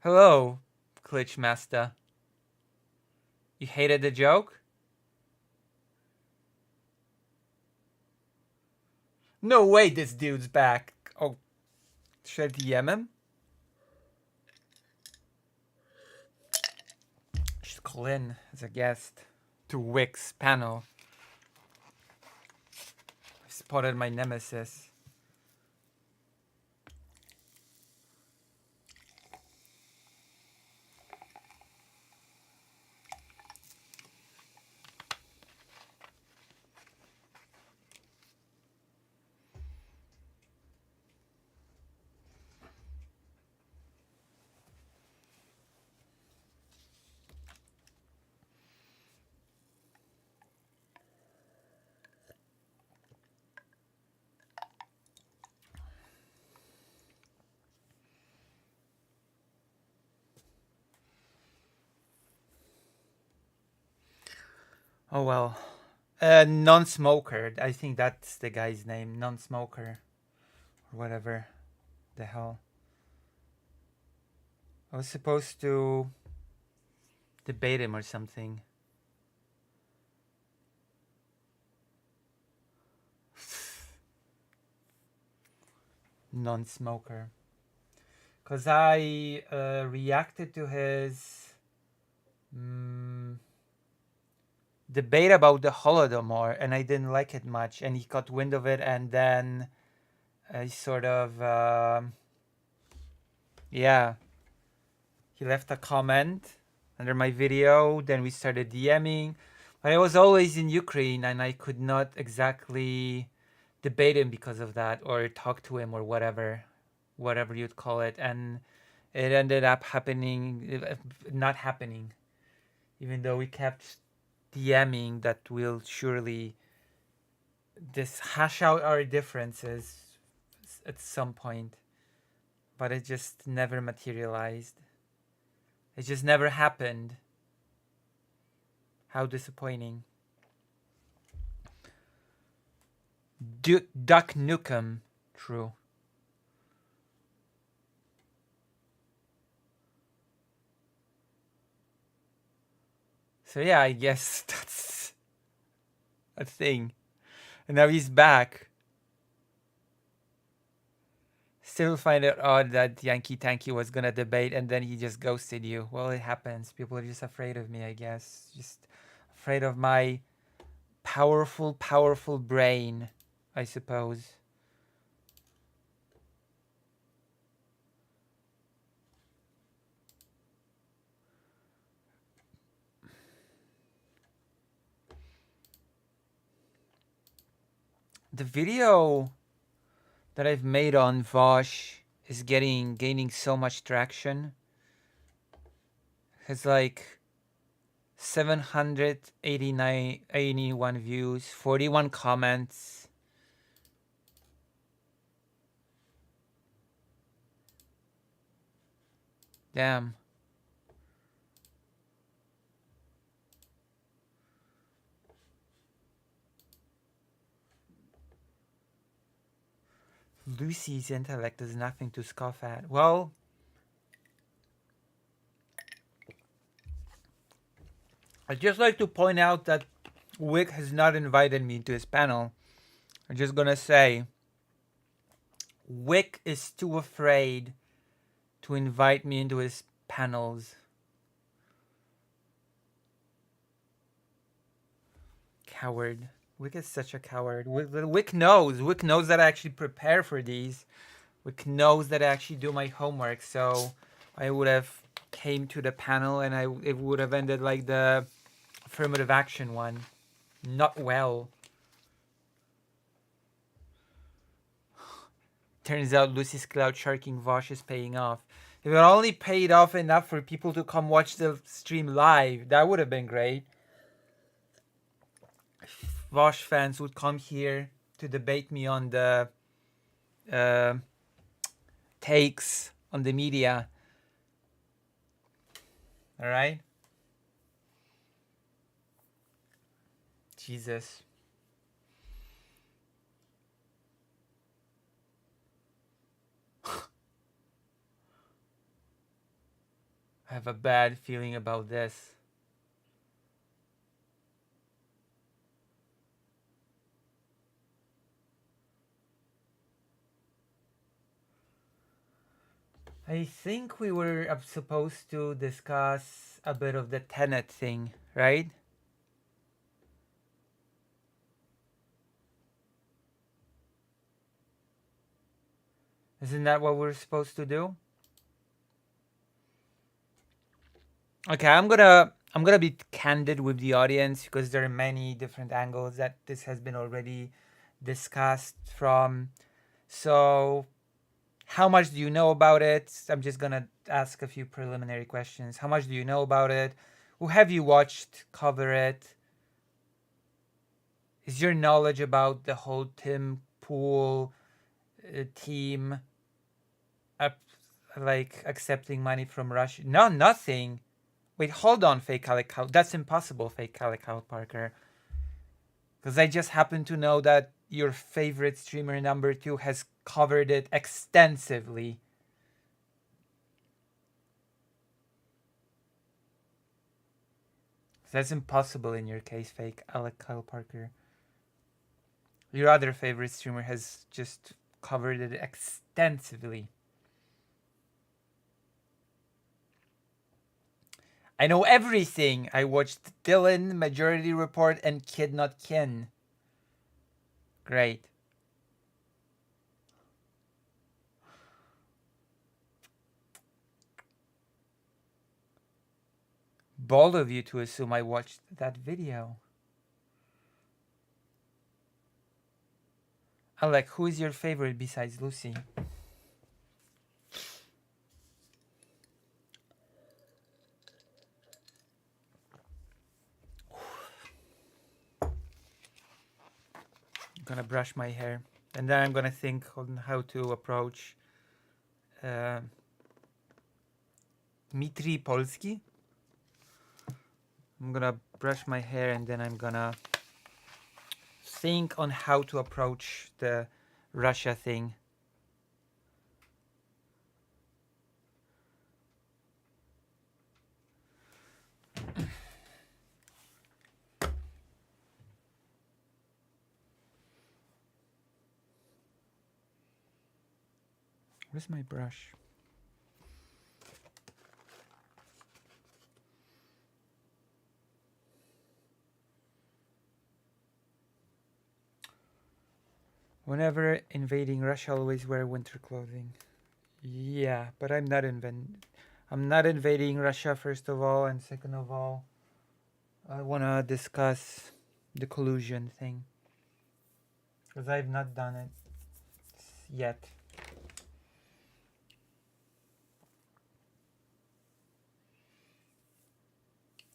Hello, Glitch Master. You hated the joke? No way this dude's back. Oh, should I DM him? Should call in as a guest to Wix panel. I spotted my nemesis. Oh well. Non-smoker. I think that's the guy's name. Non-smoker. Or whatever. The hell. I was supposed to debate him or something. Non-smoker. Because I reacted to his debate about the Holodomor, and I didn't like it much, and he got wind of it, and then I sort of yeah, he left a comment under my video, then we started DMing, but I was always in Ukraine and I could not exactly debate him because of that, or talk to him, or whatever you'd call it, and it ended up not happening, even though we kept DMing that we'll surely hash out our differences at some point, but it just never materialized. It just never happened. How disappointing. Duck Nukem. True. So yeah, I guess that's a thing. And now he's back. Still find it odd that Yankee Tanky was gonna debate and then he just ghosted you. Well, it happens. People are just afraid of me, I guess. Just afraid of my powerful brain, I suppose. The video that I've made on Vosh is gaining so much traction. It's like 781 views, 41 comments. Damn. Lucy's intellect is nothing to scoff at. Well, I'd just like to point out that Wick has not invited me to his panel. I'm just gonna say, Wick is too afraid to invite me into his panels. Coward. Wick is such a coward. Wick knows. Wick knows that I actually prepare for these. Wick knows that I actually do my homework. So I would have came to the panel and it would have ended like the affirmative action one. Not well. Turns out Lucy's cloud sharking Vosh is paying off. If it only paid off enough for people to come watch the stream live, that would have been great. Vosh fans would come here to debate me on the takes on the media. All right? Jesus. I have a bad feeling about this. I think we were supposed to discuss a bit of the Tenet thing, right? Isn't that what we're supposed to do? Okay, I'm gonna be candid with the audience because there are many different angles that this has been already discussed from. So, how much do you know about it? I'm just gonna ask a few preliminary questions. How much do you know about it? Who have you watched cover it? Is your knowledge about the whole Tim Pool team like accepting money from Russia? No, nothing. Wait, hold on, fake Calico. That's impossible, fake Calico Parker. Because I just happen to know that your favorite streamer number 2 has covered it extensively. That's impossible in your case, fake Kyle Parker. Your other favorite streamer has just covered it extensively. I know everything. I watched Dylan, Majority Report, and Kid Not Kin. Great. Bold of you to assume I watched that video. Alec, who is your favorite besides Lucy? I'm gonna brush my hair and then I'm gonna think on how to approach Dmitry Polski. I'm gonna brush my hair and then I'm gonna think on how to approach the Russia thing. Where's my brush? Whenever invading Russia, always wear winter clothing. Yeah, but I'm not invading Russia, first of all, and second of all, I want to discuss the collusion thing. Because I've not done it yet.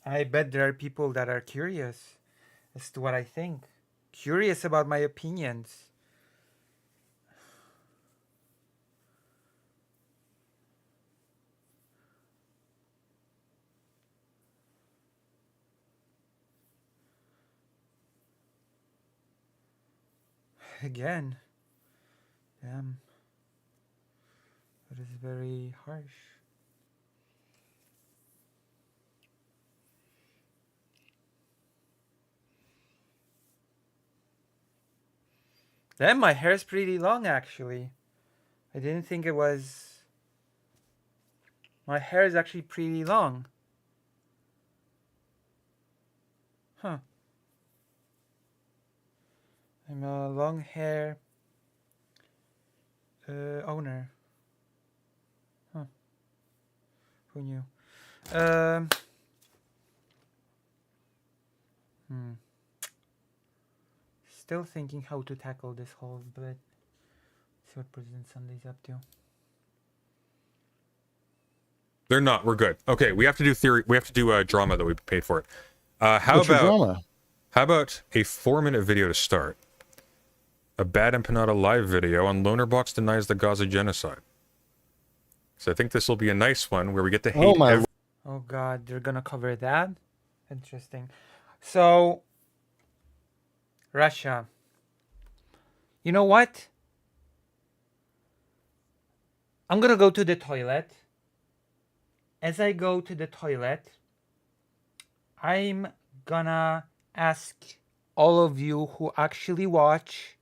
I bet there are people that are curious as to what I think. Curious about my opinions. Again. Damn. That is very harsh. Then my hair is pretty long, actually. I didn't think it was. My hair is actually pretty long. Huh. I'm a long hair owner. Huh. Who knew? Still thinking how to tackle this whole bit. See what President Sunday's up to. They're not. We're good. Okay, we have to do theory. We have to do a drama that we paid for it. How What's your about drama? how about a 4-minute video to start? A Bad Empanada live video on Lonerbox denies the Gaza genocide. So I think this will be a nice one where we get to hate. Oh God, they're gonna cover that. Interesting. So, Russia. You know what? I'm gonna go to the toilet. As I go to the toilet, I'm gonna ask all of you who actually watch.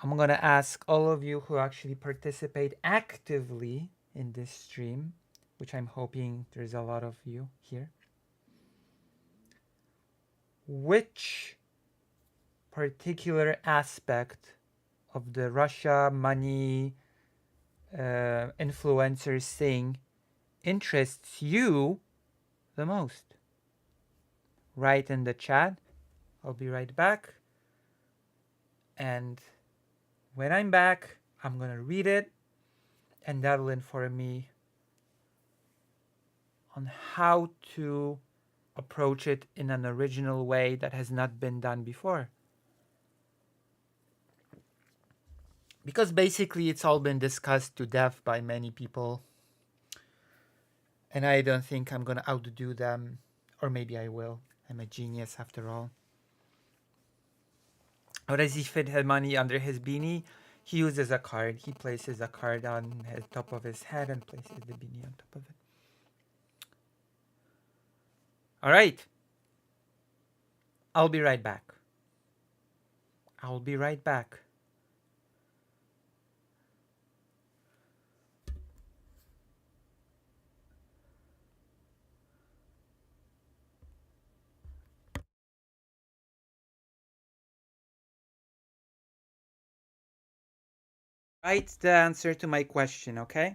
I'm gonna ask all of you who actually participate actively in this stream, which I'm hoping there's a lot of you here. Which particular aspect of the Russia money influencers thing interests you the most? Write in the chat. I'll be right back. And when I'm back, I'm gonna read it, and that'll inform me on how to approach it in an original way that has not been done before. Because basically it's all been discussed to death by many people, and I don't think I'm gonna outdo them, or maybe I will. I'm a genius after all. How does he fit his money under his beanie? He uses a card. He places a card on the top of his head and places the beanie on top of it. All right. I'll be right back. I'll be right back. Write the answer to my question, okay?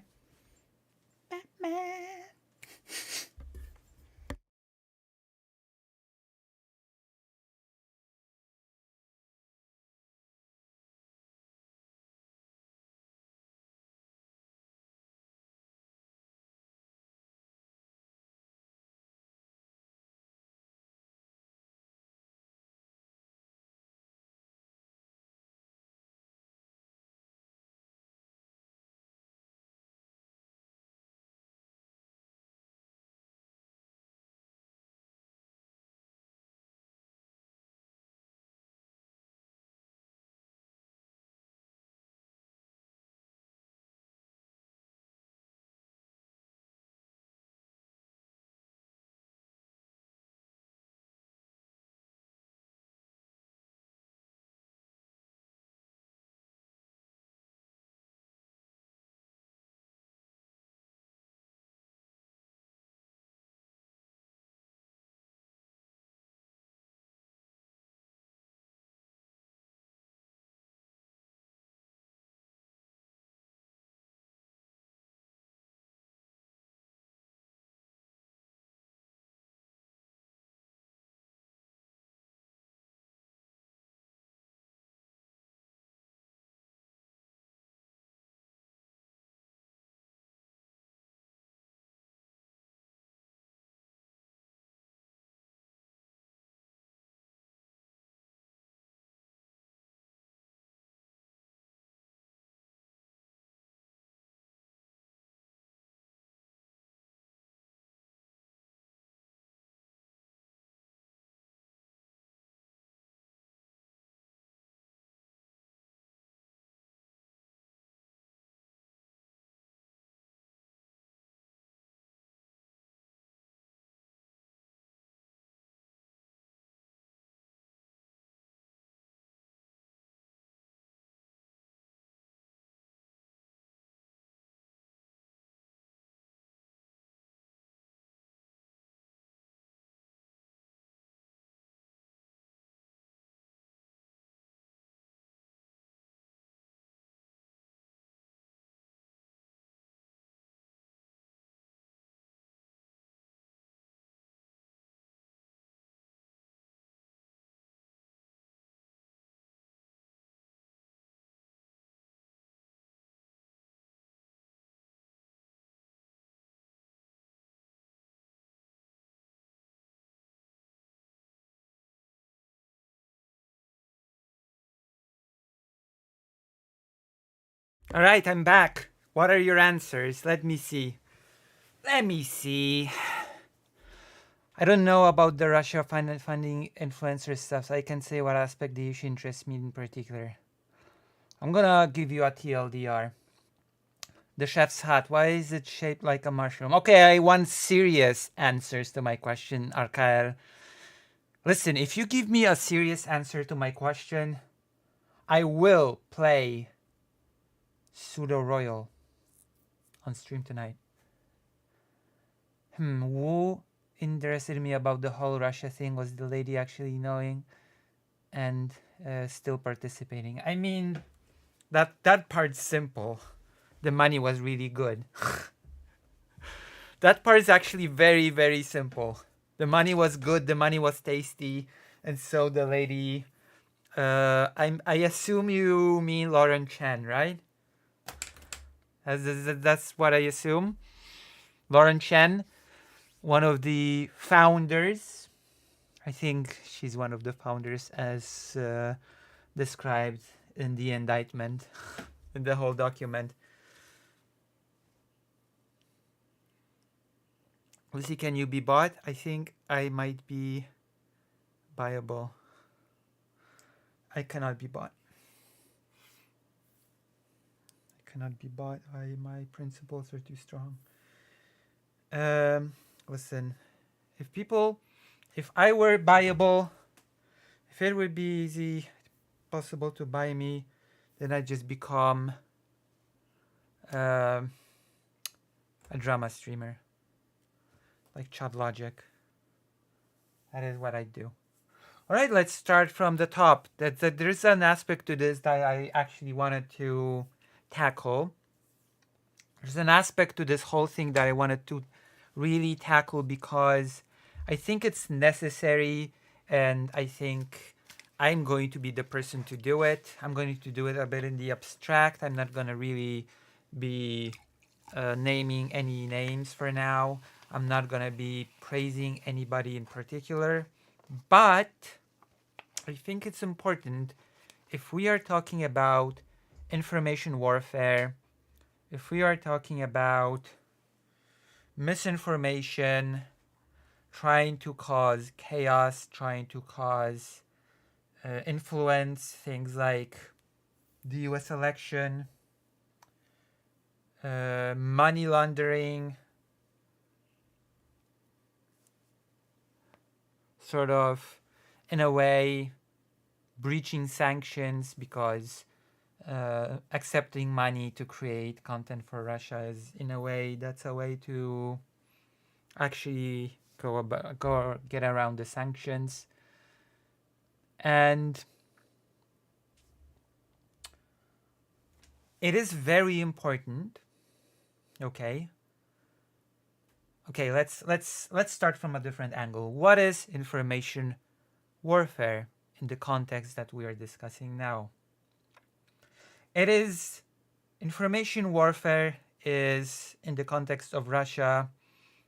All right, I'm back. What are your answers? Let me see. Let me see. I don't know about the Russia funding influencer stuff, so I can say what aspect the issue interests me in particular. I'm gonna give you a TLDR. The chef's hat. Why is it shaped like a mushroom? Okay, I want serious answers to my question, Arkael. Listen, if you give me a serious answer to my question, I will play Pseudo Royal on stream tonight. Who interested me about the whole Russia thing was the lady actually knowing and still participating. I mean, that part's simple. The money was really good. That part is actually very, very simple. The money was good, the money was tasty, and so the lady... I assume you mean Lauren Chen, right? That's what I assume. Lauren Chen, one of the founders. I think she's one of the founders as described in the indictment, in the whole document. Lucy, can you be bought? I think I might be buyable. I cannot be bought. I cannot be bought. My principles are too strong. Listen, if I were buyable, if it would be easy, possible to buy me, then I'd just become a drama streamer, like Chad Logic. That is what I do. All right, let's start from the top. There's an aspect to this that I actually wanted to tackle. There's an aspect to this whole thing that I wanted to really tackle because I think it's necessary, and I think I'm going to be the person to do it. I'm going to do it a bit in the abstract. I'm not going to really be naming any names for now. I'm not going to be praising anybody in particular. But I think it's important, if we are talking about information warfare, if we are talking about misinformation, trying to cause chaos, trying to cause influence things like the US election, money laundering, sort of, in a way, breaching sanctions because accepting money to create content for Russia is, in a way, that's a way to actually go get around the sanctions. And it is very important. Okay, let's start from a different angle. What is information warfare in the context that we are discussing now? Information warfare is, in the context of Russia,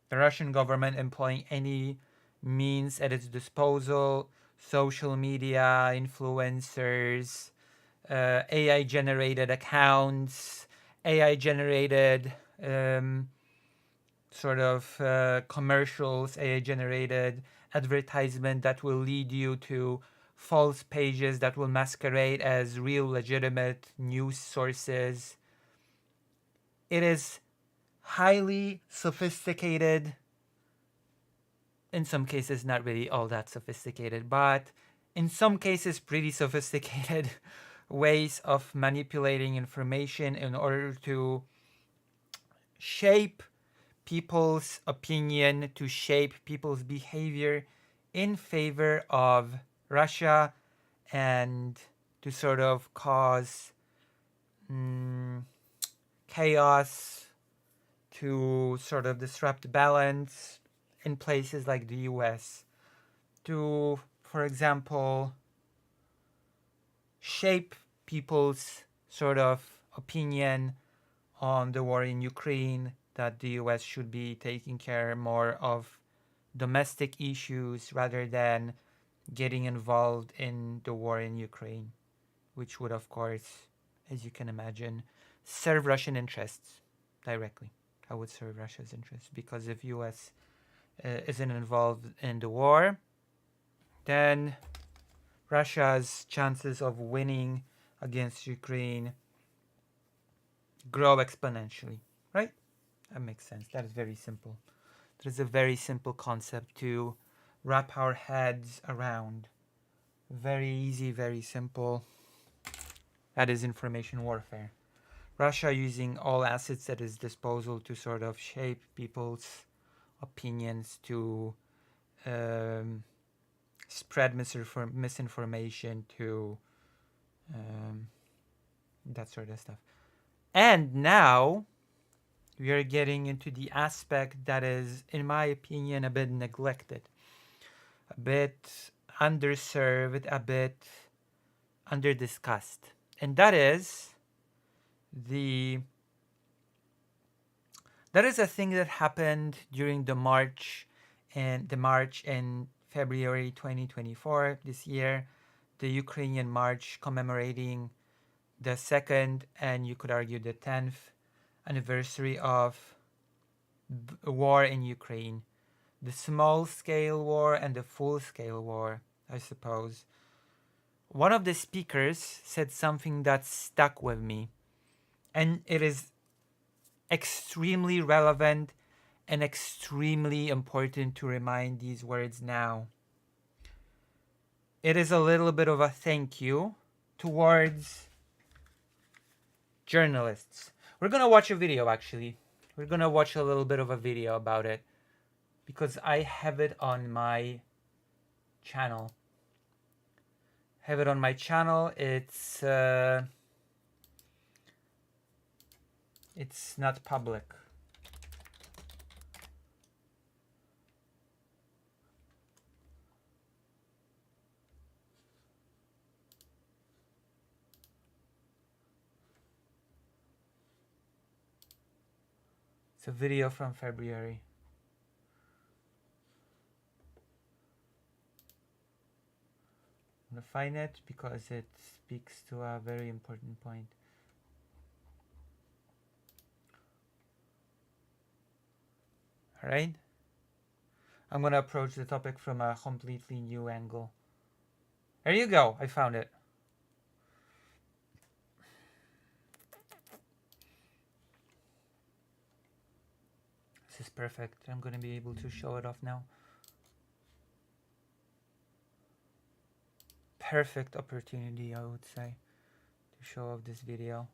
the Russian government employing any means at its disposal, social media, influencers, AI-generated accounts, AI-generated commercials, AI-generated advertisement that will lead you to false pages that will masquerade as real legitimate news sources. It is highly sophisticated, in some cases not really all that sophisticated, but in some cases pretty sophisticated ways of manipulating information in order to shape people's opinion, to shape people's behavior in favor of Russia, and to sort of cause chaos, to sort of disrupt balance in places like the US, to, for example, shape people's sort of opinion on the war in Ukraine, that the US should be taking care more of domestic issues rather than getting involved in the war in Ukraine, which would, of course, as you can imagine, serve Russian interests directly. How would serve Russia's interests? Because if U.S. Isn't involved in the war, then Russia's chances of winning against Ukraine grow exponentially, right? That makes sense. That is very simple. That is a very simple concept to wrap our heads around. Very easy, very simple. That is information warfare. Russia using all assets at its disposal to sort of shape people's opinions, to spread misinformation, to that sort of stuff. And now we are getting into the aspect that is, in my opinion, a bit neglected, a bit underserved, a bit under-discussed. And that is a thing that happened during the March in February 2024 this year, the Ukrainian March commemorating the second and you could argue the 10th anniversary of war in Ukraine, the small-scale war and the full-scale war, I suppose. One of the speakers said something that stuck with me, and it is extremely relevant and extremely important to remind these words now. It is a little bit of a thank you towards journalists. We're gonna watch a video, actually. We're gonna watch a little bit of a video about it because I have it on my channel. It's not public. It's a video from February. I'm gonna find it because it speaks to a very important point. All right? I'm gonna approach the topic from a completely new angle. There you go, I found it. This is perfect. I'm gonna be able to show it off now. Perfect opportunity, I would say, to show off this video.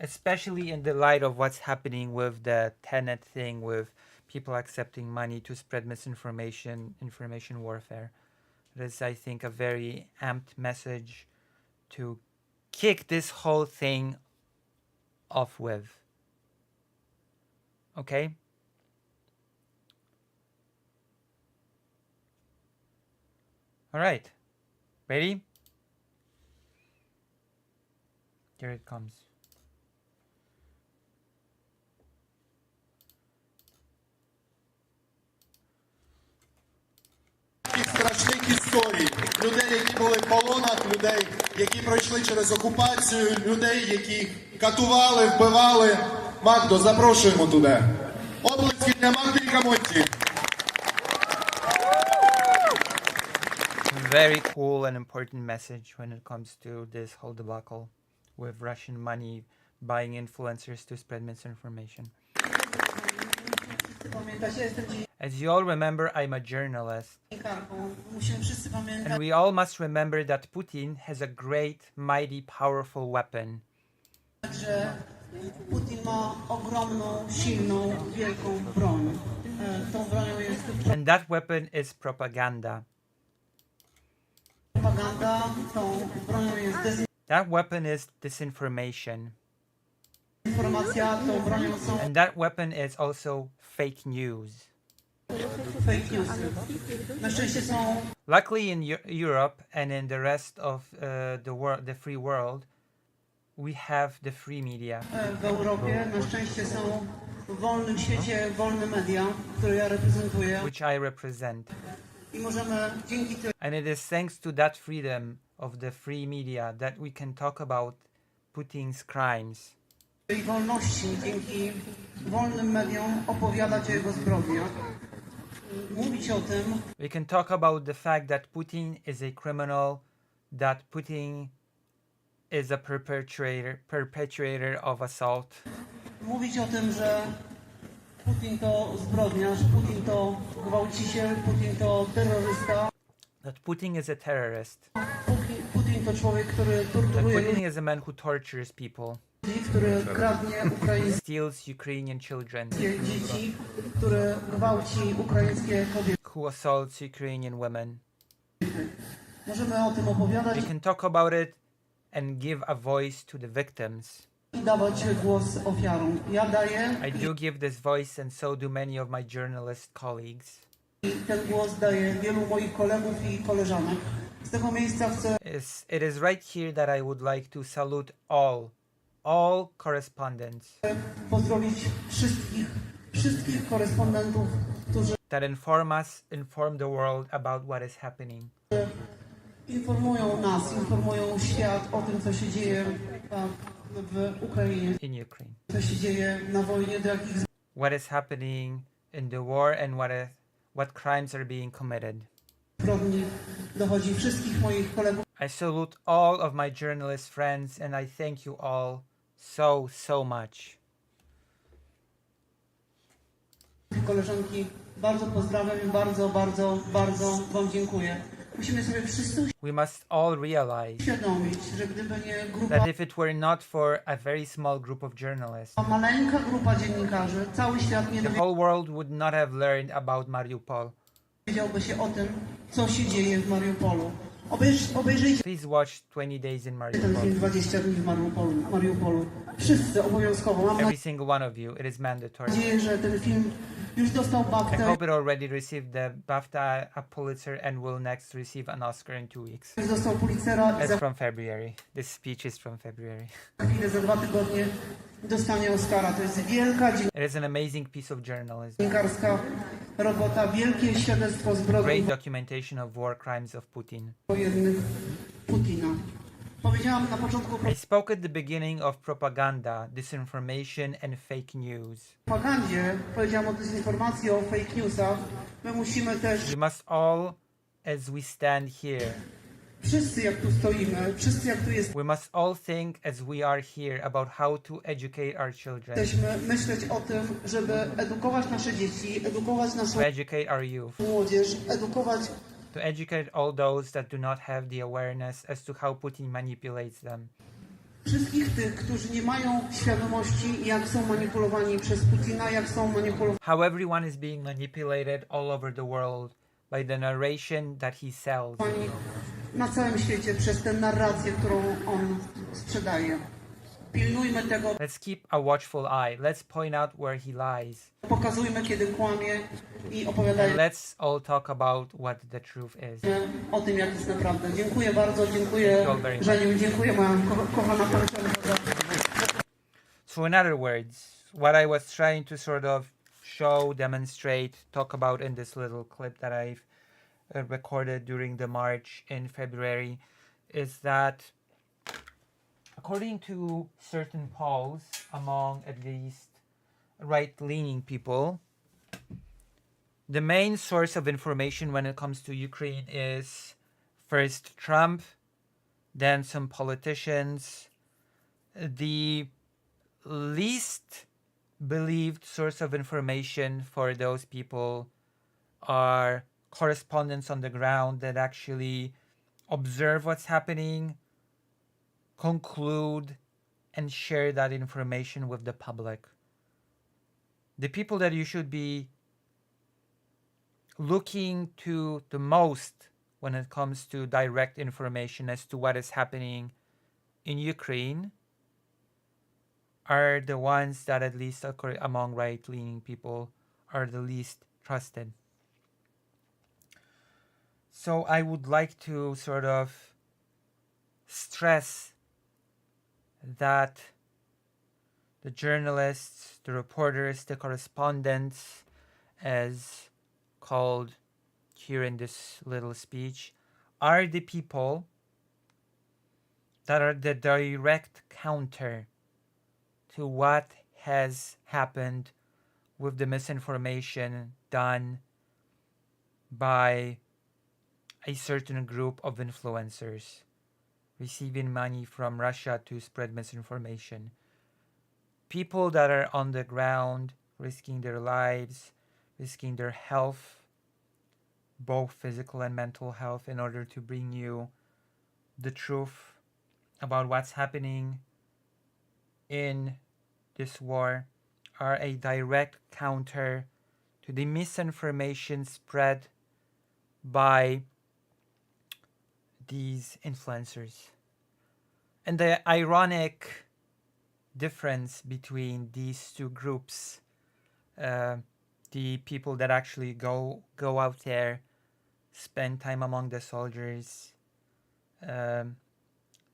Especially in the light of what's happening with the Tenet thing, with people accepting money to spread misinformation, information warfare. It is, I think, a very amped message to kick this whole thing off with. Okay? All right. Ready? Here it comes. Страшних історій. Людей, які були в полонах, людей, які пройшли через окупацію, людей, які катували, вбивали. Магдо, запрошуємо туди. Оплески для Магди Камонті. Very cool and important message when it comes to this whole debacle with Russian money buying influencers to spread misinformation. As you all remember, I'm a journalist. And we all must remember that Putin has a great, mighty, powerful weapon. And that weapon is propaganda. That weapon is disinformation. And that weapon is also fake news. Luckily in Europe and in the rest of the world, the free world, we have the free media. Which I represent. And it is thanks to that freedom of the free media that we can talk about Putin's crimes. I wolności, dzięki wolnym mediom opowiadać o jego zbrodniach. Mówić o tym. We can talk about the fact that Putin is a criminal, that Putin is a perpetrator of assault. Mówić o tym, że Putin to zbrodniarz, Putin to gwałciciel, Putin to terrorysta. That Putin is a terrorist. Putin to człowiek, który That torturuje Putin is a man who tortures people. ludzi, który kradnie ukraińskie Steals Ukrainian children. dzieci, który gwałci ukraińskie kobiety. Who assaults Ukrainian women. Możemy o tym opowiadać We can talk about it and give a voice to the victims. i dawać głos ofiarom. Ja daję I do give this voice, and so do many of my journalist colleagues. i ten głos daję wielu moich kolegów i koleżanek. Z tego miejsca chcę It is right here that I would like to salute all correspondents pozdrowić wszystkich korespondentów, którzy that inform the world about what is happening. informują nas, informują świat o tym, co się dzieje w Ukrainie, In Ukraine. co się dzieje na wojnie, do jakich What is happening in the war and what crimes are being committed. zbrodni dochodzi wszystkich moich kolegów. I salute all of my journalist friends and I thank you all so much. Koleżanki, bardzo pozdrawiam i bardzo wam dziękuję. Musimy sobie wszyscy We must all realize uświadomić, że gdyby nie grupa, that if it were not for a very small group of journalists, maleńka grupa dziennikarzy, cały świat nie the whole world would not have learned about Mariupol. dowiedziałby się o tym, co się dzieje w Mariupolu. Obejrzyjcie Please watch 20 Days in ten film Mariupol. 20 dni w Mariupolu. Wszyscy obowiązkowo. Mam Every single one of you. It is mandatory. nadzieję, że ten film już dostał I BAFTA, hope it already received the BAFTA, a Pulitzer, and will next receive an Oscar in 2 weeks. już dostał Pulitzera i That's za from February. This speech is from February. chwilę, za 2 tygodnie dostanie Oscara. To jest wielka It is an amazing piece of journalism. dziennikarska robota, wielkie świadectwo zbrodni Great documentation of war crimes of Putin. wojennych Putina. Powiedziałam na początku I spoke at the beginning of propaganda, disinformation, and fake news. o propagandzie, powiedziałam o dezinformacji, o fake newsach. My musimy też, We must all, as we stand here, wszyscy jak tu stoimy, wszyscy jak tu we must all think as we are here about how to educate our children, jesteśmy, myśleć o tym, żeby edukować nasze dzieci, edukować to naszą educate our youth, młodzież, edukować to educate all those that do not have the awareness as to how Putin manipulates them. wszystkich tych, którzy nie mają świadomości, jak są manipulowani przez Putina, jak są manipulowani How everyone is being manipulated all over the world by the narration that he sells. na całym świecie przez tę narrację, którą on sprzedaje. Pilnujmy tego, Let's keep a watchful eye. Let's point out where he lies. pokazujmy, kiedy kłamie i And opowiadajmy let's all talk about what the truth is. o tym, jak jest naprawdę. Dziękuję bardzo, dziękuję Żeniu, dziękuję moja kochana koleżanka. So in other words, what I was trying to sort of show, demonstrate, talk about in this little clip that I've recorded during the march in February is that according to certain polls among at least right-leaning people, the main source of information when it comes to Ukraine is first Trump, then some politicians. The least believed source of information for those people are correspondents on the ground that actually observe what's happening, conclude, and share that information with the public. The people that you should be looking to the most when it comes to direct information as to what is happening in Ukraine are the ones that, at least among right-leaning people, are the least trusted. So I would like to sort of stress that the journalists, the reporters, the correspondents, as called here in this little speech, are the people that are the direct counter to what has happened with the misinformation done by a certain group of influencers receiving money from Russia to spread misinformation. People that are on the ground risking their lives, risking their health, both physical and mental health, in order to bring you the truth about what's happening in this war, are a direct counter to the misinformation spread by these influencers. And the ironic difference between these two groups, the people that actually go out there, spend time among the soldiers,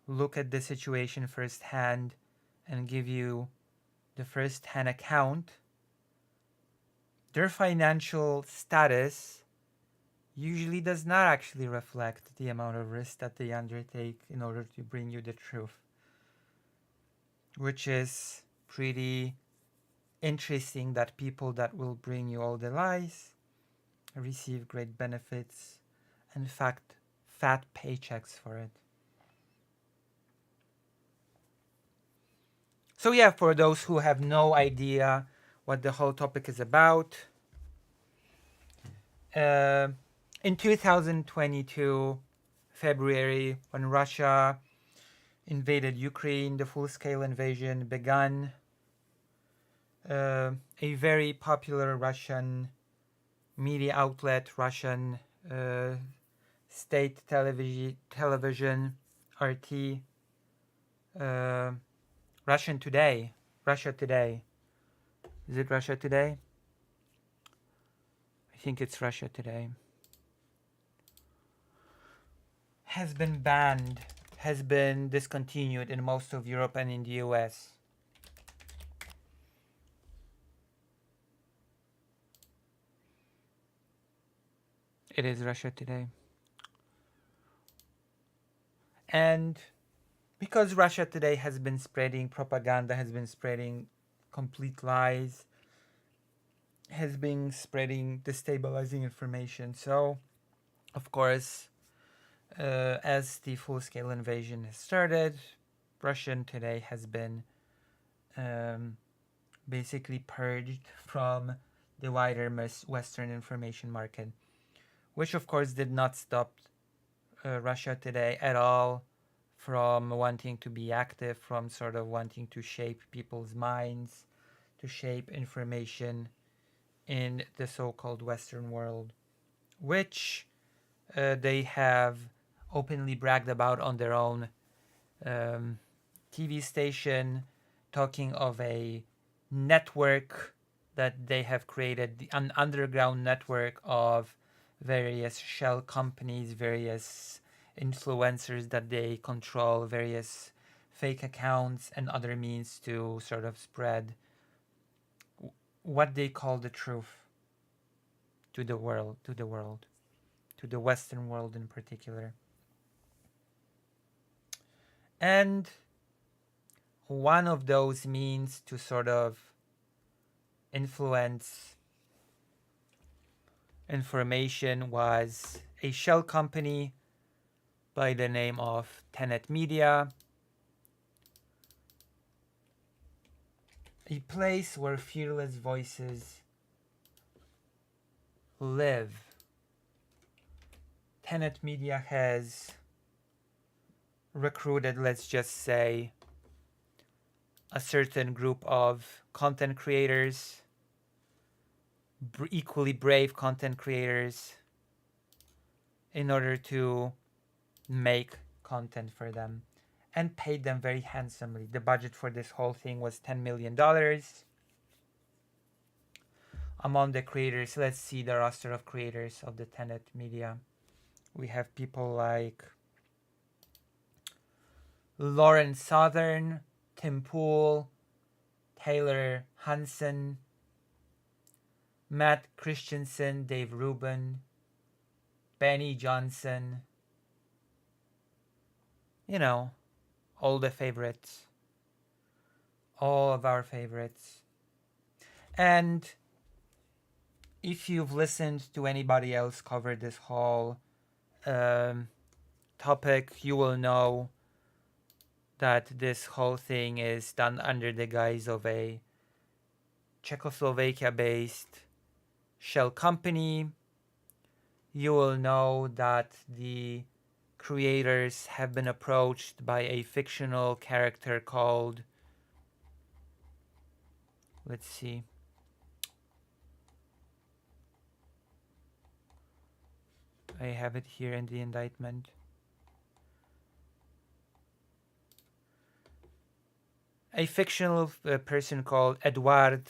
look at the situation firsthand, and give you the first-hand account, their financial status usually does not actually reflect the amount of risk that they undertake in order to bring you the truth, which is pretty interesting, that people that will bring you all the lies receive great benefits and, in fact, fat paychecks for it. So yeah, for those who have no idea what the whole topic is about, in 2022, February, when Russia invaded Ukraine, the full-scale invasion began. A very popular Russian media outlet, Russian state television, RT, Russia Today. Is it Russia Today? I think it's Russia Today. Has been banned, has been discontinued in most of Europe and in the US. It is Russia Today. And because Russia Today has been spreading propaganda, has been spreading complete lies, has been spreading destabilizing information. So, of course, as the full-scale invasion has started, Russian Today has been basically purged from the wider Western information market, which of course did not stop Russia Today at all from wanting to be active, from sort of wanting to shape people's minds, to shape information in the so-called Western world, which they have openly bragged about on their own TV station, talking of a network that they have created, an underground network of various shell companies, various influencers that they control, various fake accounts and other means to sort of spread what they call the truth to the world, to the Western world in particular. And one of those means to sort of influence information was a shell company by the name of Tenet Media, a place where fearless voices live. Tenet Media has recruited, let's just say, a certain group of content creators, equally brave content creators, in order to make content for them, and paid them very handsomely. The budget for this whole thing was $10 million. Among the creators, let's see the roster of creators of the Tenet Media. We have people like Lauren Southern, Tim Pool, Taylor Hansen, Matt Christensen, Dave Rubin, Benny Johnson. You know, all the favorites. All of our favorites. And if you've listened to anybody else cover this whole topic, you will know that this whole thing is done under the guise of a Czechoslovakia-based shell company. You will know that the creators have been approached by a fictional character called, let's see, I have it here in the indictment. A fictional person called Eduard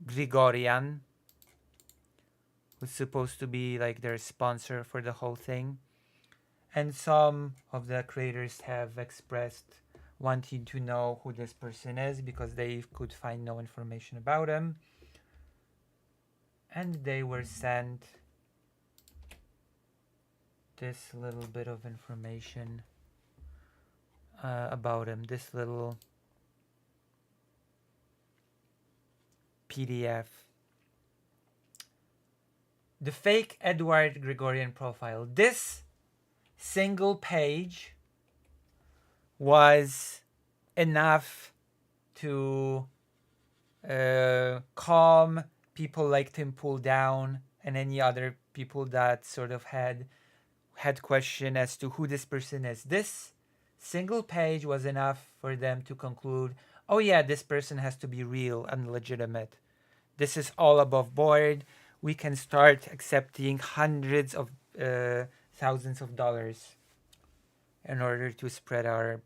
Grigorian, who's supposed to be like their sponsor for the whole thing. And some of the creators have expressed wanting to know who this person is because they could find no information about him. And they were sent this little bit of information about him, this little PDF. The fake Edward Gregorian profile. This single page was enough to calm people like Tim Pool down and any other people that sort of had question as to who this person is. This single page was enough for them to conclude, oh yeah, this person has to be real and legitimate. This is all above board. We can start accepting hundreds of thousands of dollars in order to spread our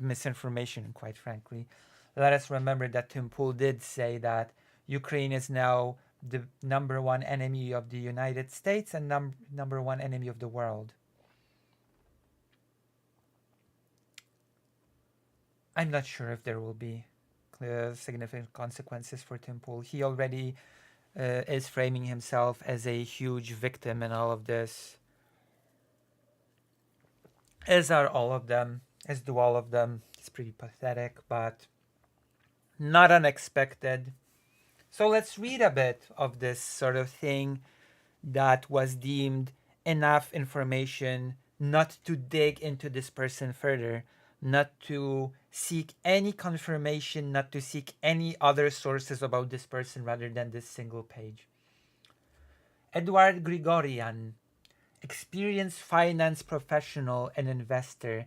misinformation, quite frankly. Let us remember that Tim Pool did say that Ukraine is now the number one enemy of the United States and number one enemy of the world. I'm not sure if there will be significant consequences for Tim Pool. He already is framing himself as a huge victim in all of this. As are all of them, as do all of them. It's pretty pathetic, but not unexpected. So let's read a bit of this sort of thing that was deemed enough information not to dig into this person further, not to seek any confirmation, not to seek any other sources about this person rather than this single page. Eduard Grigorian, experienced finance professional and investor,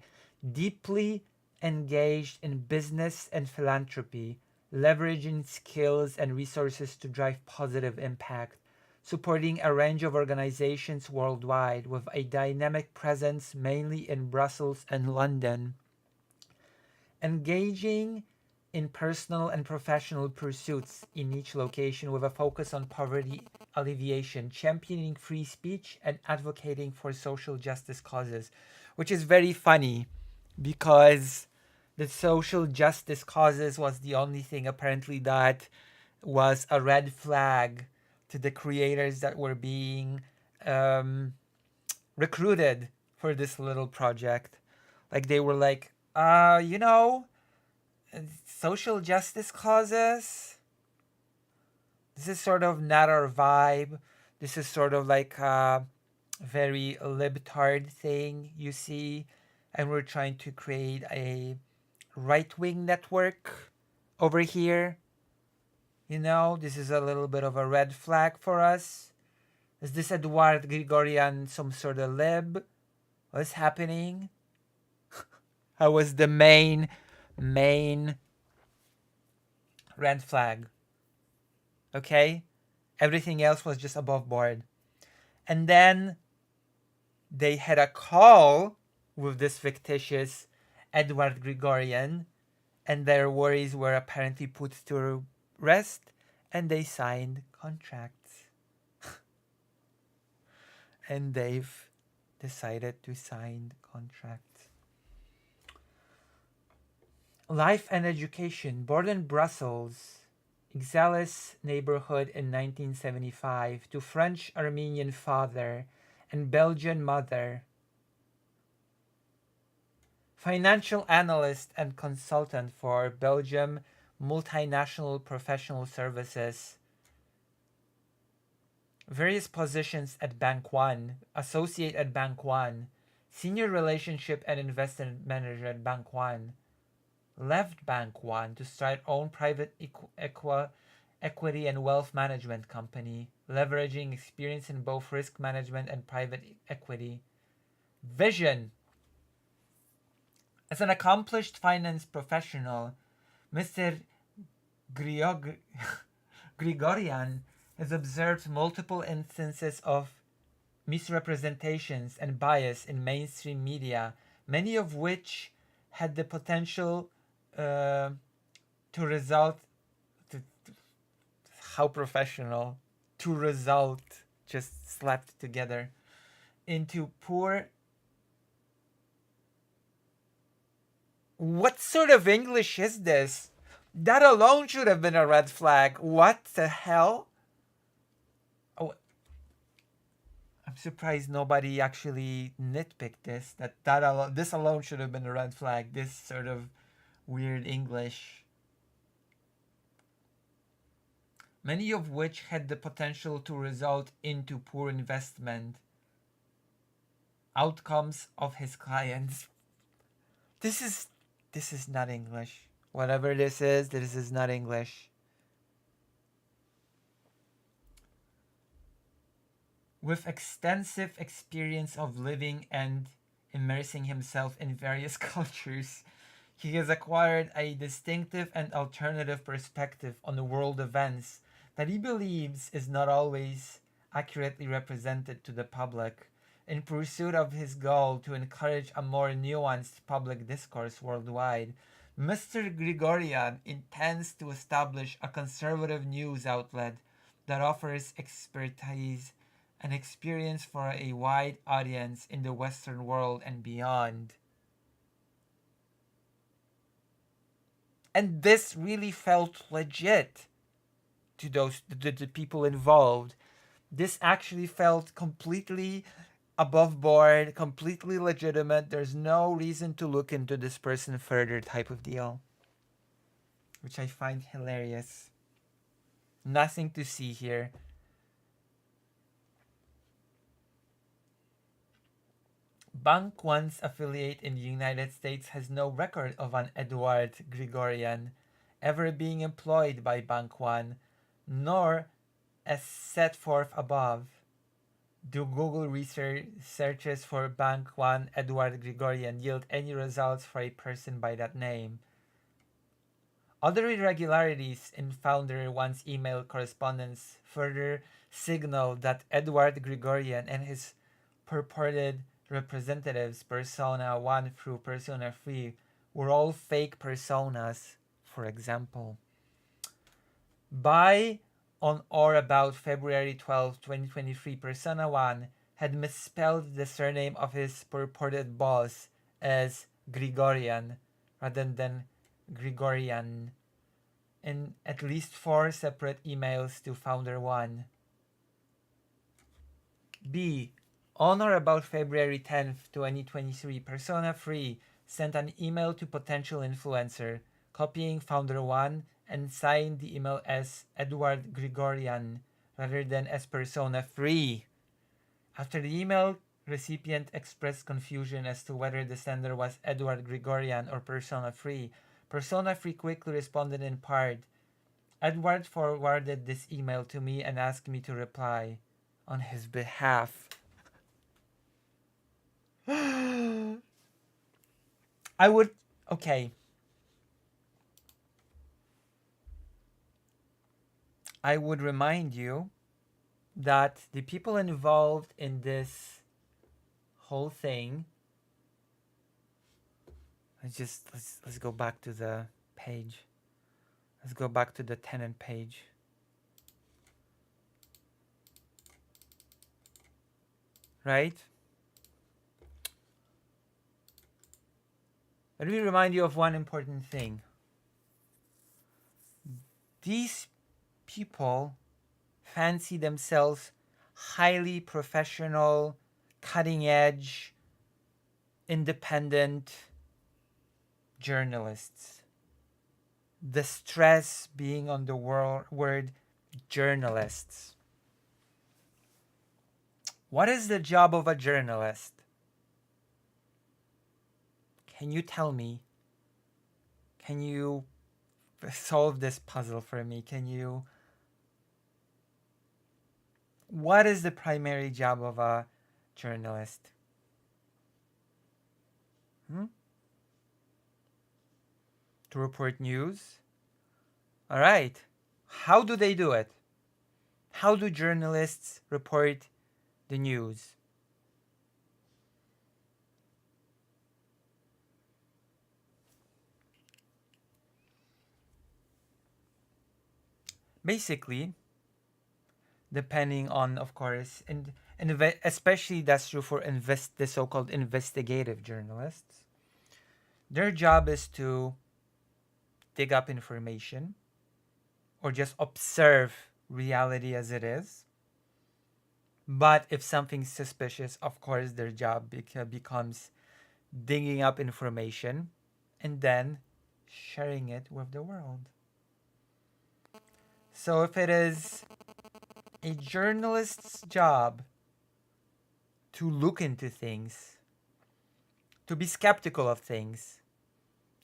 deeply engaged in business and philanthropy, leveraging skills and resources to drive positive impact, supporting a range of organizations worldwide with a dynamic presence mainly in Brussels and London, engaging in personal and professional pursuits in each location with a focus on poverty alleviation, championing free speech, and advocating for social justice causes, which is very funny because the social justice causes was the only thing apparently that was a red flag to the creators that were being recruited for this little project. Like they were like, social justice causes, this is sort of not our vibe. This is sort of like a very libtard thing, you see. And we're trying to create a right-wing network over here. This is a little bit of a red flag for us. Is this Eduard Grigorian some sort of lib? What's happening? That was the main red flag. Okay? Everything else was just above board. And then they had a call with this fictitious Edward Grigorian, and their worries were apparently put to rest, and they signed contracts. And they've decided to sign contracts. Life and education. Born in Brussels, Ixelles neighborhood in 1975, to French-Armenian father and Belgian mother. financial analyst and consultant for Belgium multinational professional services. Various positions at Bank One, associate at Bank One, senior relationship and investment manager at Bank One. Left Bank One to start own private equity and wealth management company, leveraging experience in both risk management and private equity. Vision. As an accomplished finance professional, Mr. Grigorian has observed multiple instances of misrepresentations and bias in mainstream media, many of which had the potential to result how professional to result just slapped together into poor. What sort of English is this? That alone should have been a red flag. What the hell? Oh, I'm surprised nobody actually nitpicked this. This alone should have been a red flag. This sort of weird English. Many of which had the potential to result into poor investment outcomes of his clients. This is not English. Whatever this is not English. With extensive experience of living and immersing himself in various cultures, he has acquired a distinctive and alternative perspective on the world events that he believes is not always accurately represented to the public. In pursuit of his goal to encourage a more nuanced public discourse worldwide, Mr. Grigorian intends to establish a conservative news outlet that offers expertise and experience for a wide audience in the Western world and beyond. And this really felt legit to the people involved. This actually felt completely above board, completely legitimate. There's no reason to look into this person further type of deal, which I find hilarious. Nothing to see here. Bank One's affiliate in the United States has no record of an Edward Grigorian ever being employed by Bank One, nor, as set forth above, do Google research searches for Bank One Edward Grigorian yield any results for a person by that name. Other irregularities in Founder One's email correspondence further signal that Edward Grigorian and his purported representatives, Persona 1 through Persona 3, were all fake personas. For example, by on or about February 12, 2023, Persona 1 had misspelled the surname of his purported boss as Grigorian rather than Grigorian in at least 4 separate emails to Founder 1. B. On or about February 10th, 2023, Persona 3 sent an email to potential influencer, copying Founder 1 and signed the email as Edward Grigorian rather than as Persona 3. After the email recipient expressed confusion as to whether the sender was Edward Grigorian or Persona 3, Persona 3 quickly responded in part, Edward forwarded this email to me and asked me to reply on his behalf. I would remind you that the people involved in this whole thing, let's go back to the page. Let's go back to the Tenet page. Right? Let me remind you of one important thing. These people fancy themselves highly professional, cutting edge, independent, journalists. The stress being on the word journalists. What is the job of a journalist? Can you tell me? Can you solve this puzzle for me? What is the primary job of a journalist? To report news? All right. How do they do it? How do journalists report the news? Basically, depending on, of course, and especially that's true for the so-called investigative journalists. Their job is to dig up information or just observe reality as it is. But if something's suspicious, of course, their job becomes digging up information and then sharing it with the world. So if it is a journalist's job to look into things, to be skeptical of things,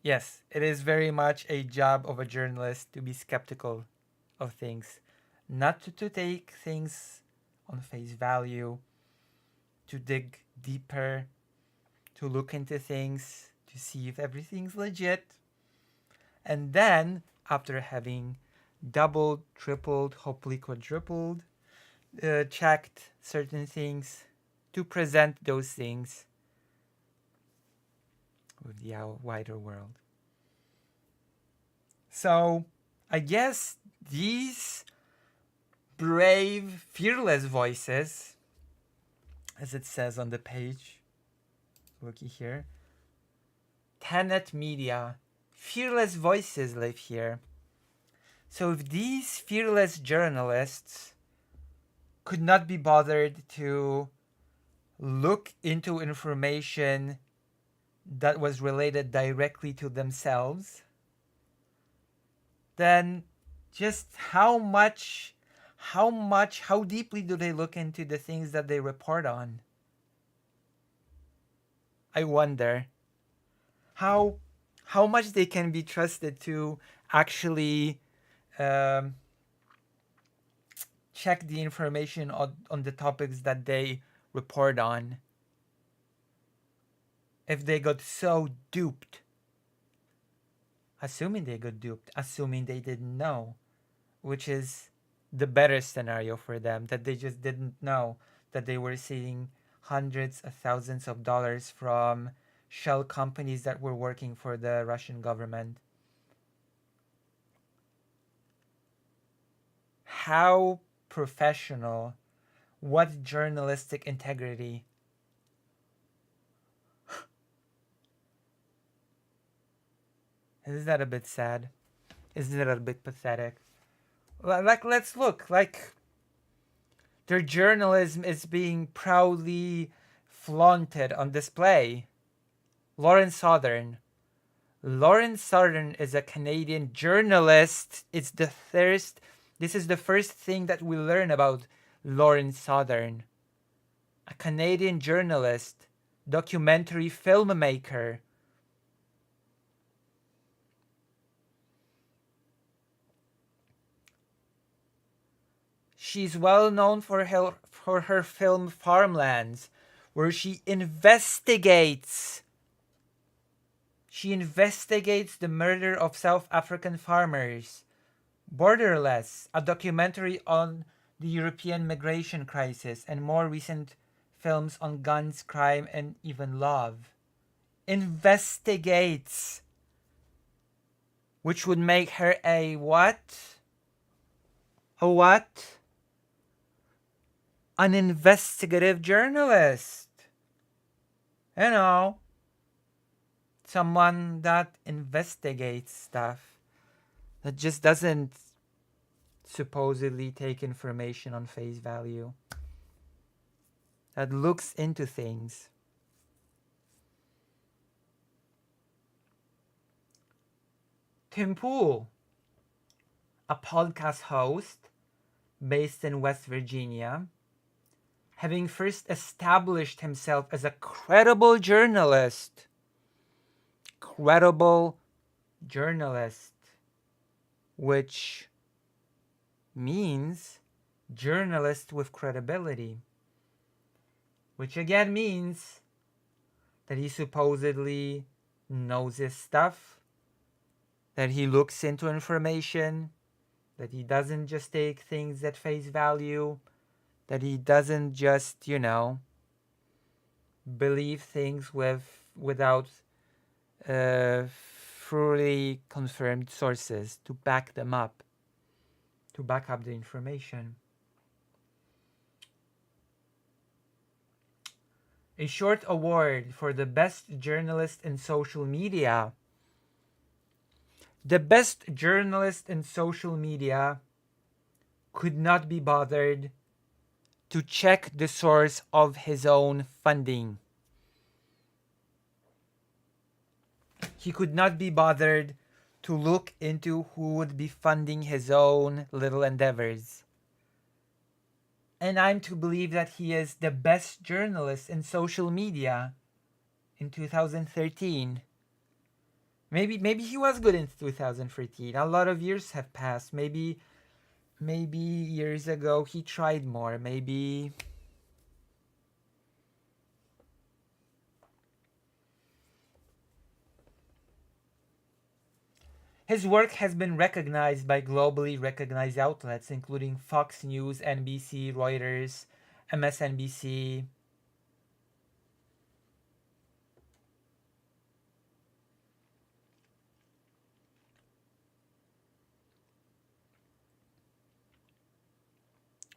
yes, it is very much a job of a journalist to be skeptical of things, not to take things on face value, to dig deeper, to look into things, to see if everything's legit. And then, after having doubled, tripled, hopefully quadrupled, checked certain things, to present those things with the wider world. So, I guess these brave, fearless voices, as it says on the page, looky here, Tenet Media, fearless voices live here. So if these fearless journalists could not be bothered to look into information that was related directly to themselves, then just how deeply do they look into the things that they report on? I wonder how much they can be trusted to actually check the information on the topics that they report on. If they got so duped, assuming they got duped, assuming they didn't know, which is the better scenario for them, that they just didn't know that they were seeing hundreds of thousands of dollars from shell companies that were working for the Russian government. How professional, what journalistic integrity. Isn't that a bit sad? Isn't it a bit pathetic? Let's look, their journalism is being proudly flaunted on display. Lawrence Southern is a Canadian journalist. This is the first thing that we learn about Lawrence Southern. A Canadian journalist, documentary filmmaker. She's well known for her film Farmlands, where she investigates the murder of South African farmers. Borderless, a documentary on the European migration crisis, and more recent films on guns, crime, and even love. Investigates. Which would make her a what? A what? An investigative journalist. You know, someone that investigates stuff, that just doesn't supposedly take information on face value, that looks into things. Tim Pool, a podcast host based in West Virginia, having first established himself as a credible journalist, which means journalist with credibility, which again means that he supposedly knows his stuff, that he looks into information, that he doesn't just take things at face value, that he doesn't just, believe things without fully confirmed sources to back them up, to back up the information. A short award for the best journalist in social media. The best journalist in social media could not be bothered to check the source of his own funding. He could not be bothered to look into who would be funding his own little endeavors. And I'm to believe that he is the best journalist in social media in 2013. Maybe he was good in 2013. A lot of years have passed. Maybe years ago he tried more. Maybe his work has been recognized by globally recognized outlets, including Fox News, NBC, Reuters, MSNBC.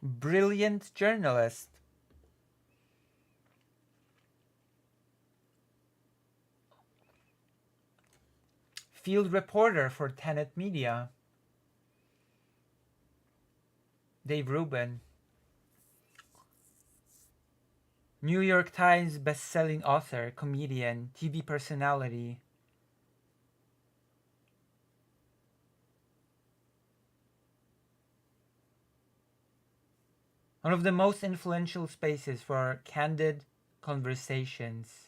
Brilliant journalist. Field reporter for Tenet Media. Dave Rubin. New York Times best-selling author, comedian, TV personality. One of the most influential spaces for candid conversations.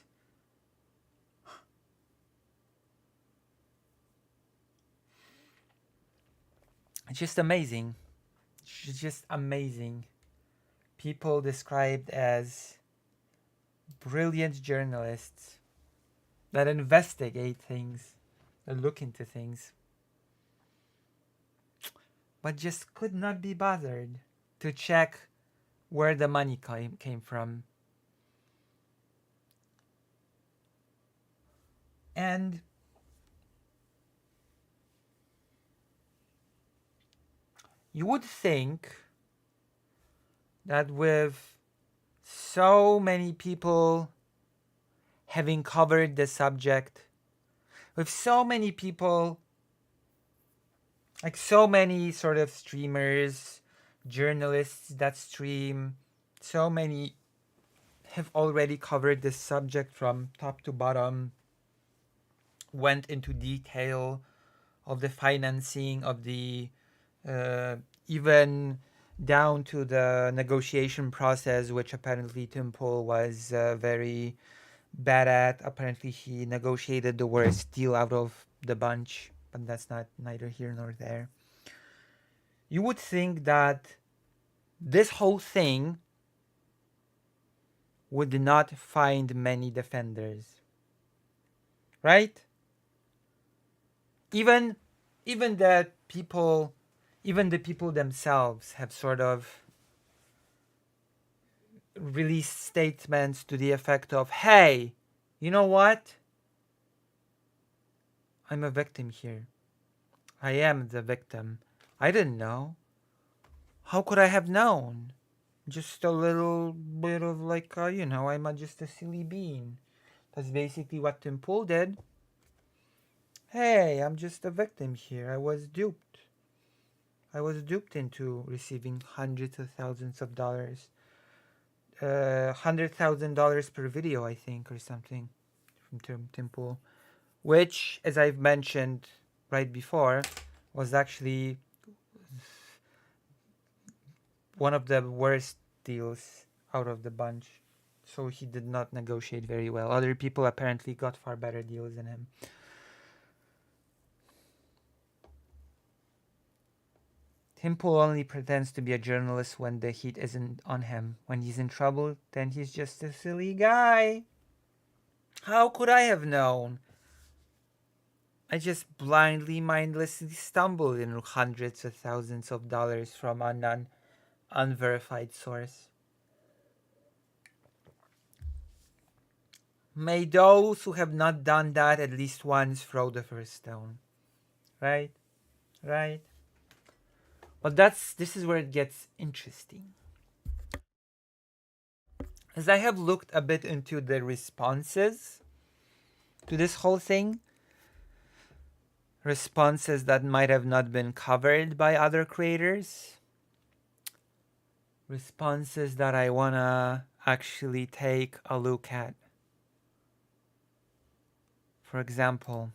It's just amazing. It's just amazing. People described as brilliant journalists that investigate things, that look into things, but just could not be bothered to check where the money came from. And you would think that with so many people having covered the subject, with so many people, like so many sort of streamers, journalists that stream, so many have already covered this subject from top to bottom, went into detail of the financing of the even down to the negotiation process, which apparently Tim Pool was very bad at. Apparently he negotiated the worst deal out of the bunch, but that's neither here nor there. You would think that this whole thing would not find many defenders, right? Even the people themselves have sort of released statements to the effect of, hey, you know what? I'm a victim here. I am the victim. I didn't know. How could I have known? Just a little bit of like, I'm just a silly bean. That's basically what Tim Pool did. Hey, I'm just a victim here. I was duped. I was duped into receiving hundreds of thousands of dollars. $100,000 per video, I think, or something from Tim Pool. Which, as I've mentioned right before was actually one of the worst deals out of the bunch. So he did not negotiate very well. Other people apparently got far better deals than him. Tim Pool only pretends to be a journalist when the heat isn't on him. When he's in trouble, then he's just a silly guy. How could I have known? I just blindly, mindlessly stumbled in hundreds of thousands of dollars from an unverified source. May those who have not done that at least once throw the first stone. Right? Right? But this is where it gets interesting. As I have looked a bit into the responses to this whole thing, responses that might have not been covered by other creators, responses that I wanna actually take a look at. For example,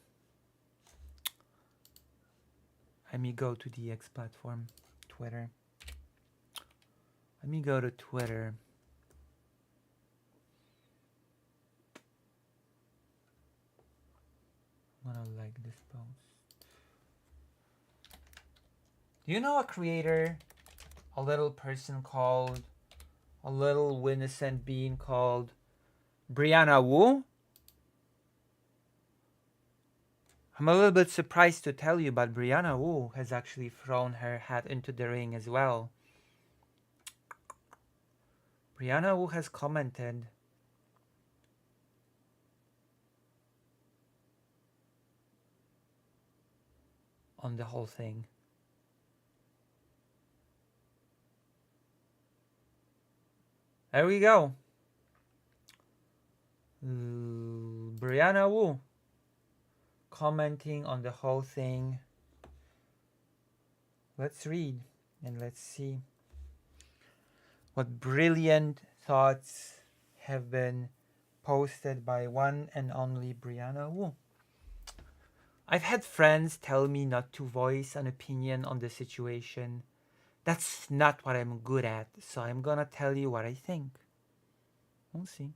let me go to the X platform, Twitter. Let me go to Twitter. I'm gonna like this post. Do you know a creator, a little person called, a little innocent being called Brianna Wu? I'm a little bit surprised to tell you, but Brianna Wu has actually thrown her hat into the ring as well. Brianna Wu has commented on the whole thing. There we go. Brianna Wu commenting on the whole thing. Let's read and let's see what brilliant thoughts have been posted by one and only Brianna Wu. I've had friends tell me not to voice an opinion on the situation. That's not what I'm good at, so I'm gonna tell you what I think. We'll see.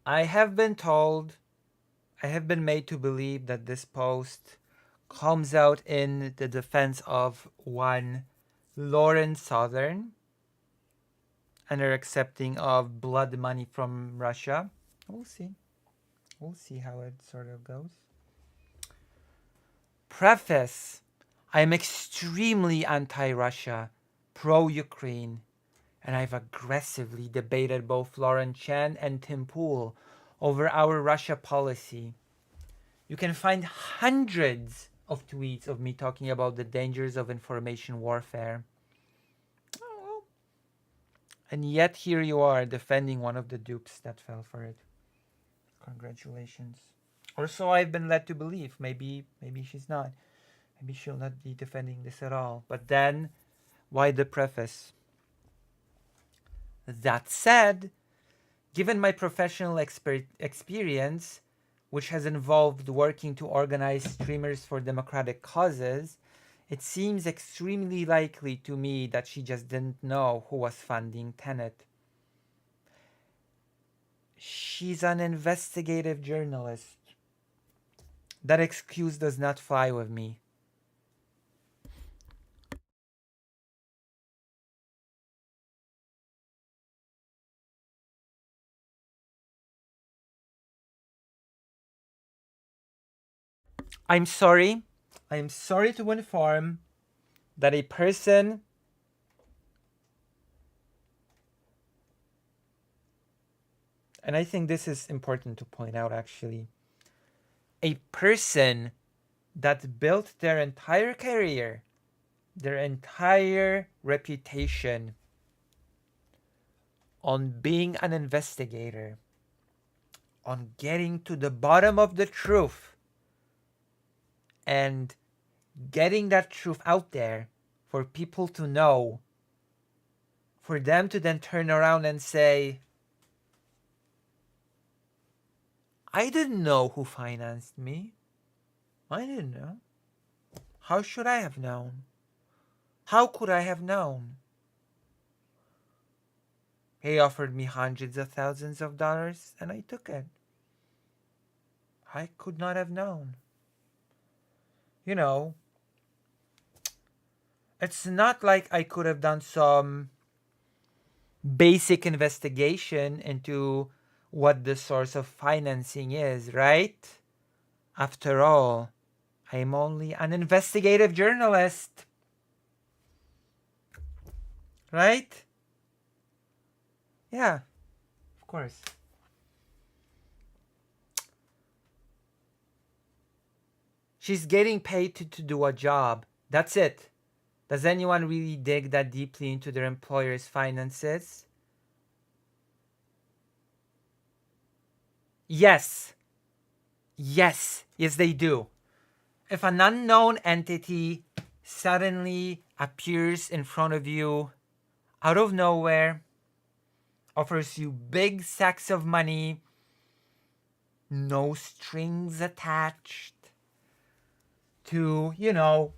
I have been made to believe that this post comes out in the defense of one Lauren Southern and her accepting of blood money from Russia. We'll see. We'll see how it sort of goes. Preface. I am extremely anti-Russia, pro-Ukraine, and I've aggressively debated both Lauren Chen and Tim Pool over our Russia policy. You can find hundreds of tweets of me talking about the dangers of information warfare. Oh, well. And yet here you are defending one of the dupes that fell for it. Congratulations. Or so I've been led to believe. Maybe she's not. Maybe she'll not be defending this at all. But then, why the preface? That said, given my professional experience, which has involved working to organize streamers for democratic causes, it seems extremely likely to me that she just didn't know who was funding Tenet. She's an investigative journalist. That excuse does not fly with me. I'm sorry to inform that a person and I think this is important to point out actually, a person that built their entire career, their entire reputation on being an investigator, on getting to the bottom of the truth, and getting that truth out there for people to know, for them to then turn around and say, I didn't know who financed me. I didn't know. How should I have known? How could I have known? He offered me hundreds of thousands of dollars and I took it. I could not have known. You know, it's not like I could have done some basic investigation into what the source of financing is, right? After all, I'm only an investigative journalist. Right? Yeah, of course. She's getting paid to do a job. That's it. Does anyone really dig that deeply into their employer's finances? Yes. Yes. Yes, they do. If an unknown entity suddenly appears in front of you out of nowhere, offers you big sacks of money, no strings attached, to, you know,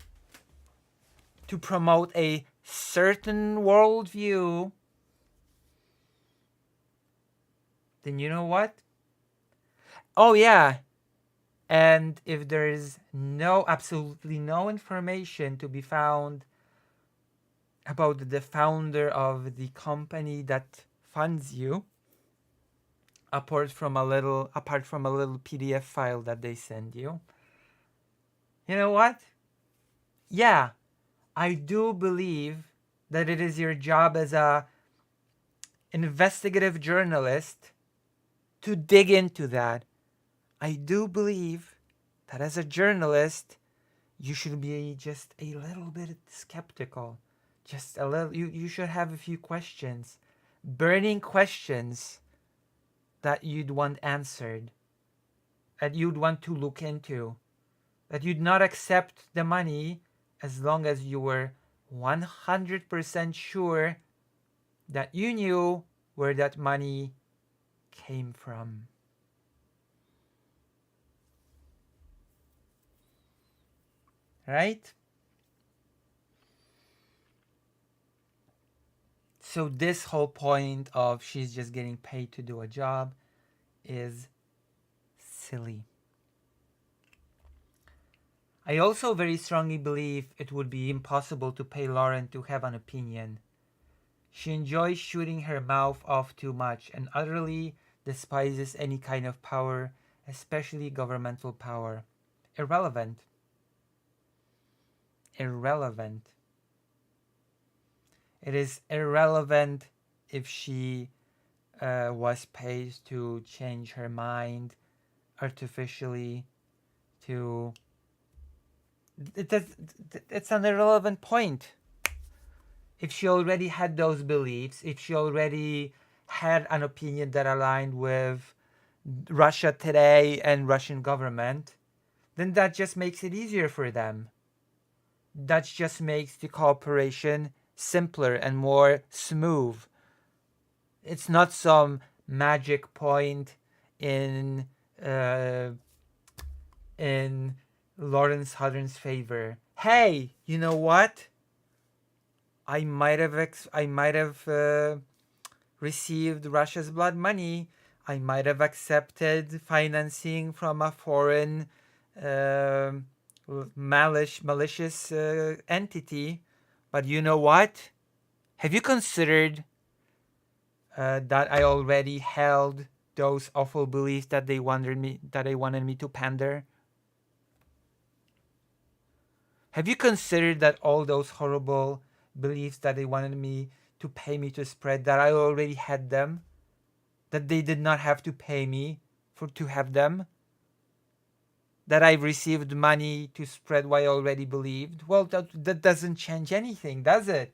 to promote a certain worldview, then you know what? Oh yeah. And if there is absolutely no information to be found about the founder of the company that funds you, apart from a little PDF file that they send you, you know what? Yeah, I do believe that it is your job as a investigative journalist to dig into that. I do believe that as a journalist, you should be just a little bit skeptical. Just a little. You should have a few questions, burning questions that you'd want answered, that you'd want to look into, that you'd not accept the money as long as you were 100% sure that you knew where that money came from. Right? So this whole point of she's just getting paid to do a job is silly. I also very strongly believe it would be impossible to pay Lauren to have an opinion. She enjoys shooting her mouth off too much and utterly despises any kind of power, especially governmental power. Irrelevant. Irrelevant. It is irrelevant if she was paid to change her mind artificially to... It's an irrelevant point. If she already had those beliefs, if she already had an opinion that aligned with Russia today and Russian government, then that just makes it easier for them. That just makes the cooperation simpler and more smooth. It's not some magic point in Lawrence Hudden's favor. Hey, you know what? I might have received Russia's blood money. I might have accepted financing from a foreign malicious entity. But you know what? Have you considered that I already held those awful beliefs that they wanted me to pander? Have you considered that all those horrible beliefs that they wanted me to pay me to spread, that I already had them? That they did not have to pay me to have them? That I received money to spread what I already believed? Well, that doesn't change anything, does it?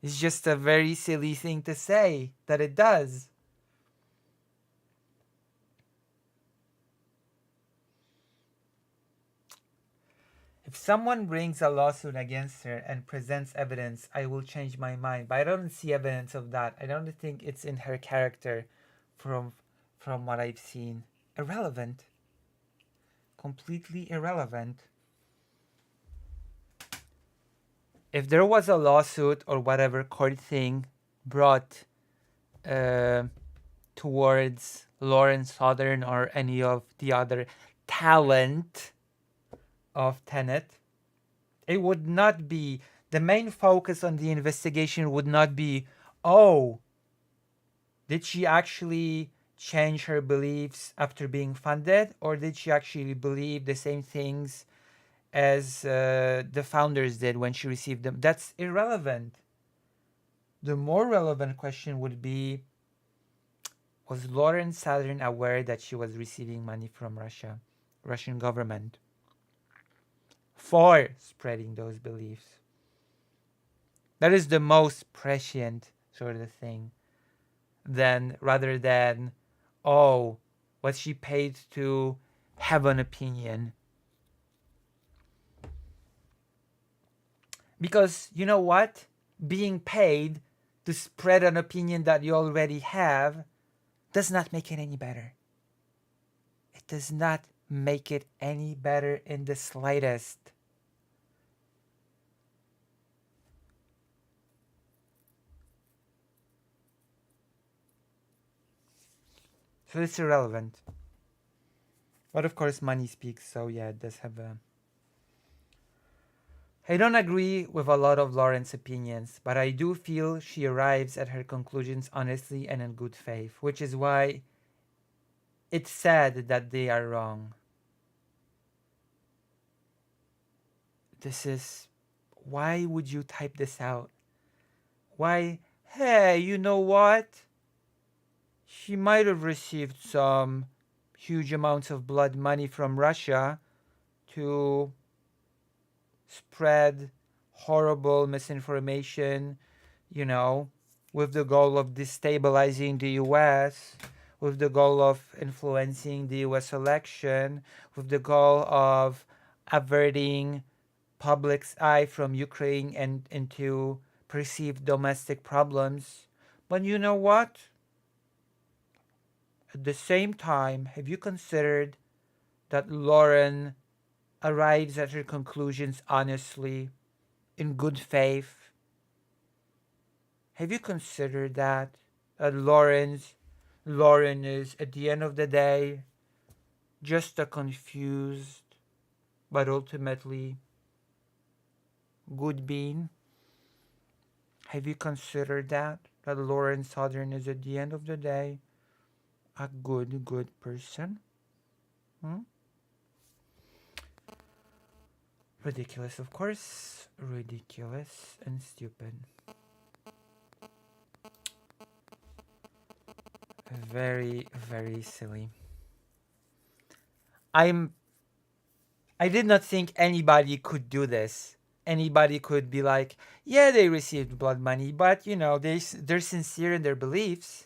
It's just a very silly thing to say that it does. If someone brings a lawsuit against her and presents evidence, I will change my mind. But I don't see evidence of that. I don't think it's in her character from what I've seen. Irrelevant. completely irrelevant. If there was a lawsuit or whatever court thing brought towards Lauren Southern or any of the other talent of Tenet, it would not be, the main focus on the investigation would not be, oh, did she actually change her beliefs after being funded, or did she actually believe the same things as the founders did when she received them? That's irrelevant. The more relevant question would be, was Lauren Southern aware that she was receiving money from Russian government, for spreading those beliefs? That is the most prescient sort of thing, rather than, oh, was she paid to have an opinion? Because you know what? Being paid to spread an opinion that you already have does not make it any better. It does not make it any better in the slightest. So it's irrelevant. But of course money speaks, so yeah, it does have a... I don't agree with a lot of Lauren's opinions, but I do feel she arrives at her conclusions honestly and in good faith, which is why it's sad that they are wrong. This is... Why would you type this out? Why? Hey, you know what? She might have received some huge amounts of blood money from Russia to spread horrible misinformation, with the goal of destabilizing the US, with the goal of influencing the US election, with the goal of averting public's eye from Ukraine and into perceived domestic problems. But you know what? At the same time, have you considered that Lauren arrives at her conclusions honestly, in good faith? Have you considered that Lauren is, at the end of the day, just a confused but ultimately good being? Have you considered that Lauren Southern is, at the end of the day, a good person? Ridiculous, of course. Ridiculous and stupid. Very, very silly. I did not think anybody could do this. Anybody could be like, yeah, they received blood money, but they're sincere in their beliefs.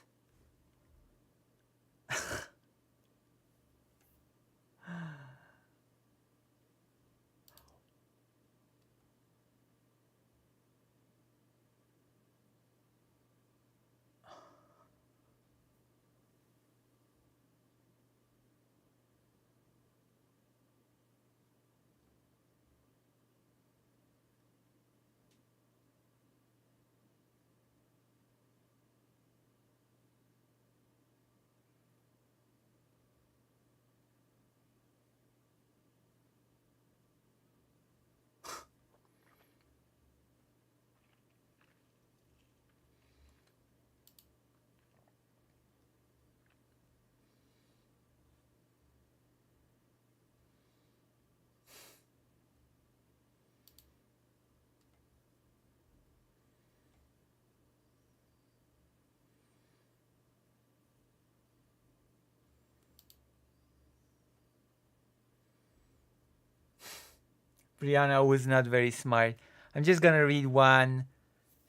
Brianna was not very smart. I'm just gonna read one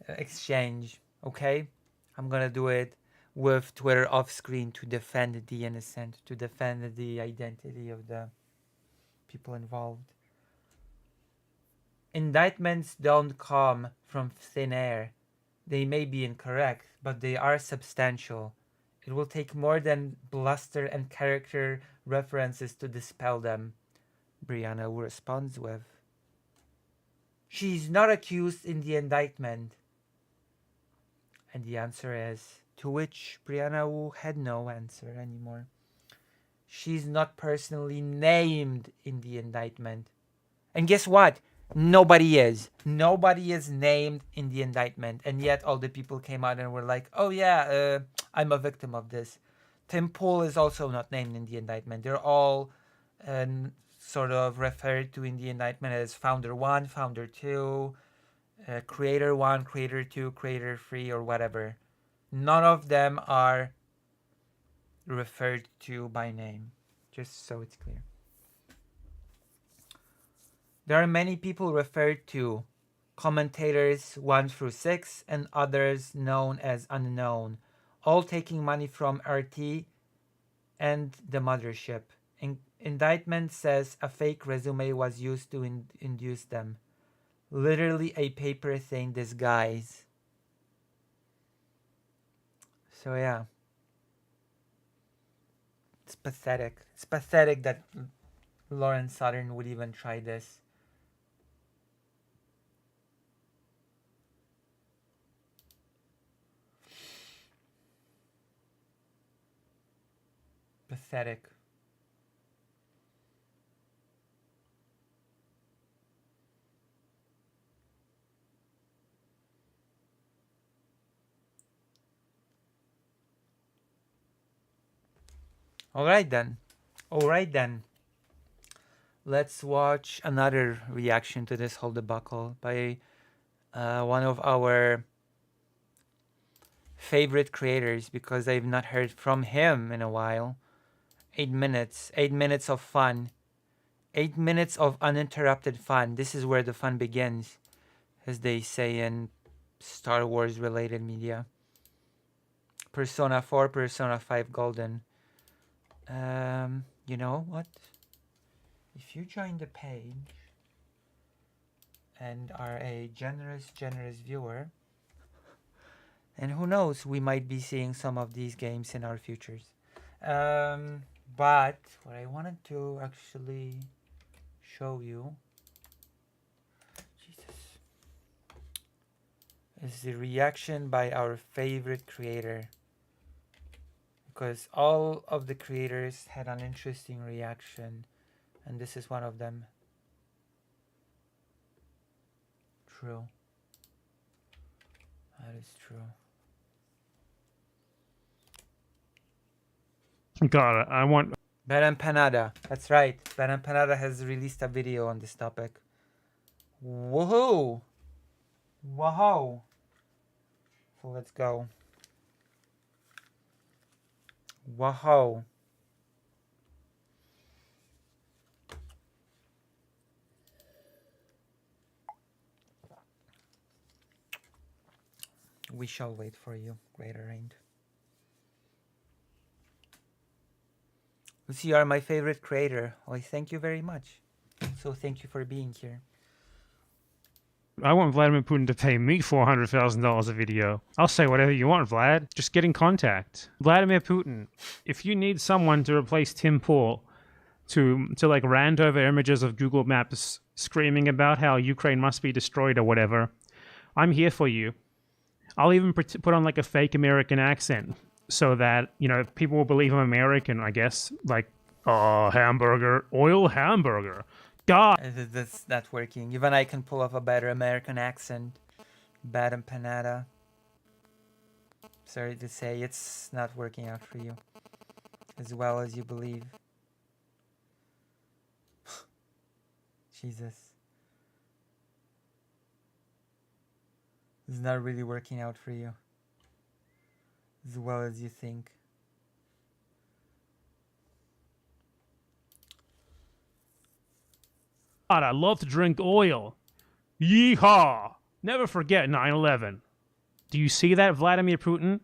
exchange, okay? I'm gonna do it with Twitter off screen to defend the innocent, to defend the identity of the people involved. Indictments don't come from thin air. They may be incorrect, but they are substantial. It will take more than bluster and character references to dispel them. Brianna Wu responds with, "She's not accused in the indictment." And the answer is, to which Brianna Wu had no answer anymore. She's not personally named in the indictment. And guess what? Nobody is. Nobody is named in the indictment. And yet all the people came out and were like, oh yeah, I'm a victim of this. Tim Pool is also not named in the indictment. They're all sort of referred to in the indictment as Founder 1, Founder 2, Creator 1, Creator 2, Creator 3, or whatever. None of them are referred to by name, just so it's clear. There are many people referred to, commentators 1 through 6 and others known as unknown, all taking money from RT and the mothership. Indictment says a fake resume was used to induce them. Literally a paper thin disguise. So yeah. It's pathetic. It's pathetic that Lauren Southern would even try this. Pathetic. Alright then. Let's watch another reaction to this whole debacle by one of our favorite creators, because I've not heard from him in a while. 8 minutes. 8 minutes of fun. 8 minutes of uninterrupted fun. This is where the fun begins, as they say in Star Wars related media. Persona 4, Persona 5 Golden. You know what? If you join the page and are a generous viewer, and who knows, we might be seeing some of these games in our futures. But what I wanted to actually show you, Jesus, is the reaction by our favorite creator. Because all of the creators had an interesting reaction, and this is one of them. True. That is true. God, I want... Ben Empanada. That's right. Ben Empanada has released a video on this topic. Woohoo! Whoa! So let's go. Whoa! We shall wait for you, Greater Rain. You are my favorite creator. Well, thank you very much. So thank you for being here. I want Vladimir Putin to pay me $400,000 a video. I'll say whatever you want, Vlad. Just get in contact. Vladimir Putin, if you need someone to replace Tim Pool to like rant over images of Google Maps screaming about how Ukraine must be destroyed or whatever, I'm here for you. I'll even put on like a fake American accent so that, you know, people will believe I'm American, I guess. Like, oh, hamburger, oil hamburger. God. That's not working. Even I can pull off a better American accent. Bad empanada. Sorry to say, it's not working out for you as well as you believe. Jesus. It's not really working out for you as well as you think. God, I love to drink oil. Yeehaw! Never forget 9/11. Do you see that, Vladimir Putin?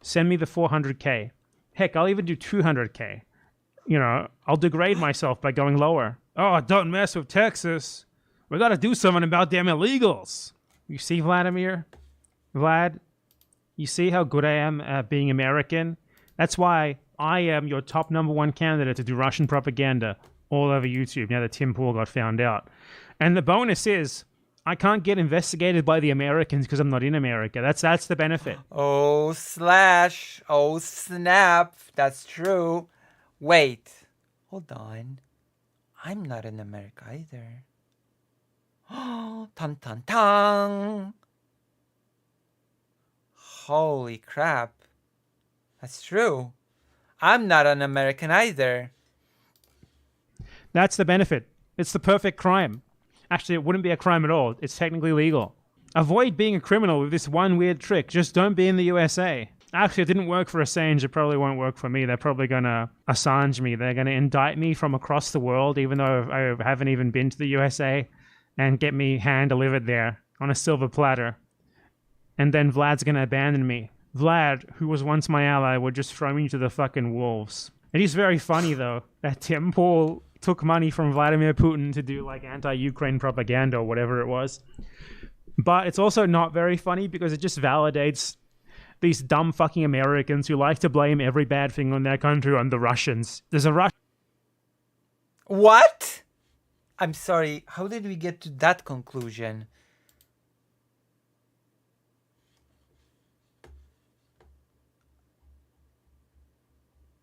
Send me the 400K. Heck, I'll even do 200K. You know, I'll degrade myself by going lower. Oh, don't mess with Texas. We gotta do something about them illegals. You see, Vladimir? Vlad? You see how good I am at being American? That's why I am your top #1 candidate to do Russian propaganda. all over YouTube now that Tim Pool got found out. And the bonus is I can't get investigated by the Americans because I'm not in America. That's the benefit. Oh, slash. Oh, snap. That's true. Wait. Hold on. I'm not in America either. Oh, tan tan tan. Holy crap. That's true. I'm not an American either. That's the benefit. It's the perfect crime. Actually, it wouldn't be a crime at all. It's technically legal. Avoid being a criminal with this one weird trick. Just don't be in the USA. Actually, it didn't work for Assange. It probably won't work for me. They're probably going to Assange me. They're going to indict me from across the world, even though I haven't even been to the USA, and get me hand-delivered there on a silver platter. And then Vlad's going to abandon me. Vlad, who was once my ally, would just throw me to the fucking wolves. It is very funny, though, that Tim Pool took money from Vladimir Putin to do, like, anti-Ukraine propaganda or whatever it was. But it's also not very funny because it just validates these dumb fucking Americans who like to blame every bad thing on their country on the Russians. There's a Russian... What? I'm sorry. How did we get to that conclusion?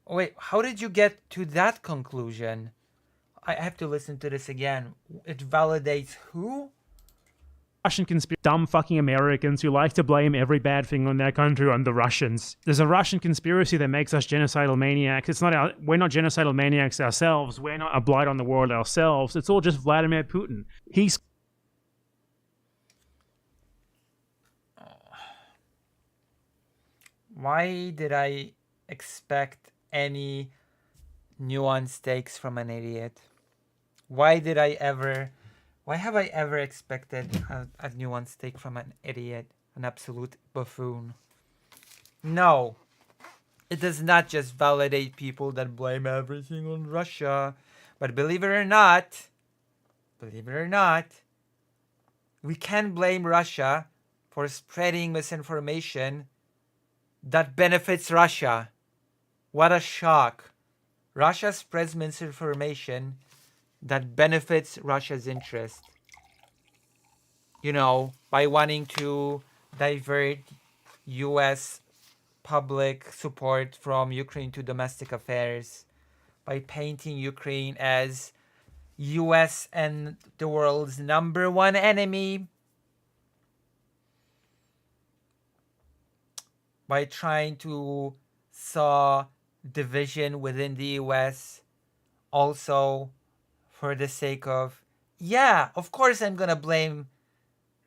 Wait, how did you get to that conclusion? I have to listen to this again. It validates who? Russian conspiracy, dumb fucking Americans who like to blame every bad thing on their country on the Russians. There's a Russian conspiracy that makes us genocidal maniacs. We're not genocidal maniacs ourselves. We're not a blight on the world ourselves. It's all just Vladimir Putin. He's... Why did I expect any nuanced takes from an idiot? Why have I ever expected a nuanced take from an idiot, an absolute buffoon? No. It does not just validate people that blame everything on Russia. But believe it or not, we can blame Russia for spreading misinformation that benefits Russia. What a shock. Russia spreads misinformation that benefits Russia's interest. You know, by wanting to divert US public support from Ukraine to domestic affairs, by painting Ukraine as US and the world's #1 enemy, by trying to sow division within the US, also for the sake of, yeah, of course I'm gonna blame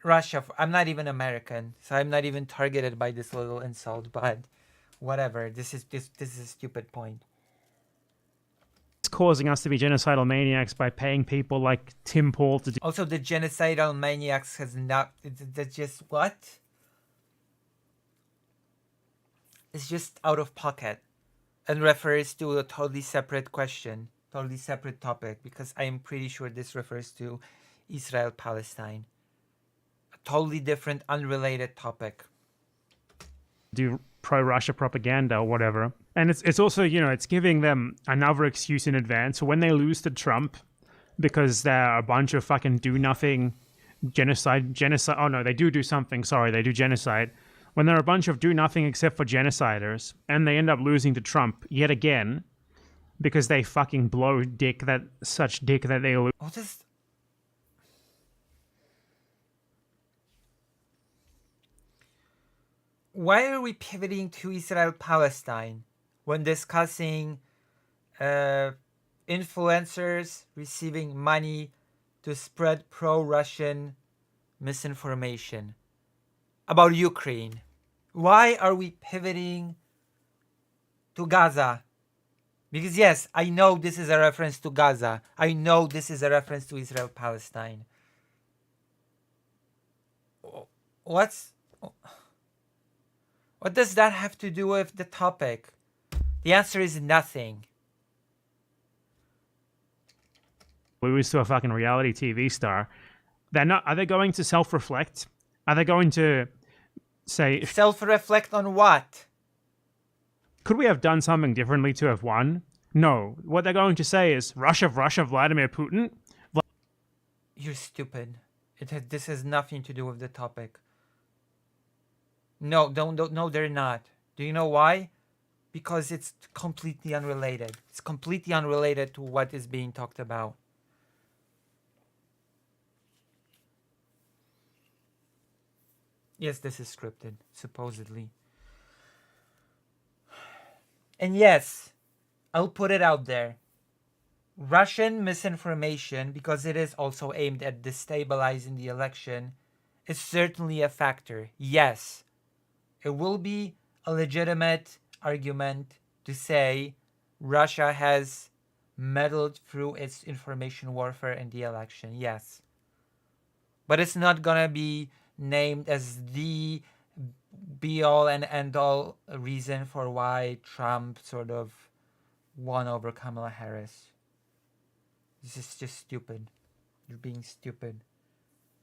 Russia. I'm not even American, so I'm not even targeted by this little insult, but whatever. This is a stupid point. It's causing us to be genocidal maniacs by paying people like Tim Pool to do... Also, the genocidal maniacs has not... That's just what? It's just out of pocket and refers to a totally separate question, totally separate topic, because I am pretty sure this refers to Israel-Palestine. A totally different, unrelated topic. Do pro-Russia propaganda or whatever. And it's also, you know, it's giving them another excuse in advance. So when they lose to Trump, because they're a bunch of fucking do-nothing genocide... Oh, no, they do something. Sorry, they do genocide. When they're a bunch of do-nothing except for genociders, and they end up losing to Trump yet again, because they fucking blow such dick that they lose. What is... Why are we pivoting to Israel-Palestine when discussing influencers receiving money to spread pro-Russian misinformation about Ukraine? Why are we pivoting to Gaza? Because yes, I know this is a reference to Gaza. I know this is a reference to Israel-Palestine. What does that have to do with the topic? The answer is nothing. Lose to a fucking reality TV star. They're not. Are they going to self-reflect? Are they going to say... Self-reflect on what? Could we have done something differently to have won? No, what they're going to say is Russia, Vladimir Putin. You're stupid. This has nothing to do with the topic. No, no, they're not. Do you know why? Because it's completely unrelated. It's completely unrelated to what is being talked about. Yes, this is scripted, supposedly. And yes, I'll put it out there. Russian misinformation, because it is also aimed at destabilizing the election, is certainly a factor. Yes, it will be a legitimate argument to say Russia has meddled through its information warfare in the election. Yes. But it's not gonna be named as the be-all and end-all reason for why Trump sort of won over Kamala Harris. This is just stupid. You're being stupid.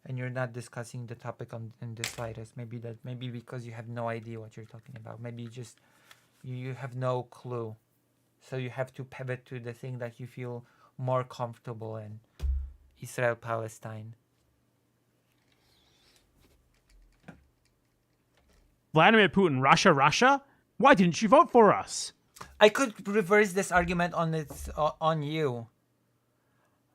And you're not discussing the topic in the slightest. Maybe because you have no idea what you're talking about. Maybe you have no clue. So you have to pivot to the thing that you feel more comfortable in. Israel, Palestine. Vladimir Putin, Russia? Why didn't you vote for us? I could reverse this argument on you.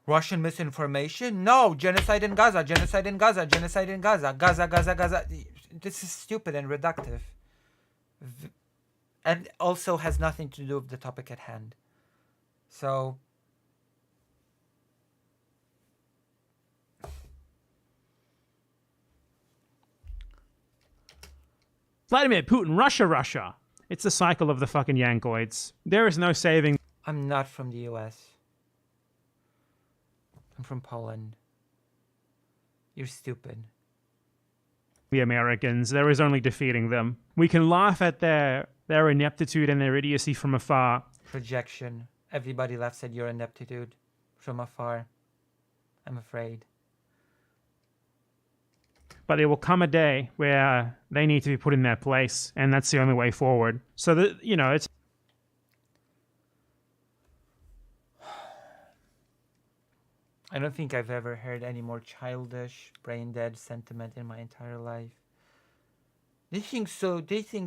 Russian misinformation? No, genocide in Gaza. Gaza. This is stupid and reductive. And also has nothing to do with the topic at hand. So... Vladimir Putin, Russia. It's the cycle of the fucking Yankoids. There is no saving. I'm not from the US. I'm from Poland. You're stupid. The Americans. There is only defeating them. We can laugh at their ineptitude and their idiocy from afar. Projection. Everybody laughs at your ineptitude from afar. I'm afraid. But there will come a day where they need to be put in their place, and that's the only way forward. So that, it's... I don't think I've ever heard any more childish, brain-dead sentiment in my entire life. They think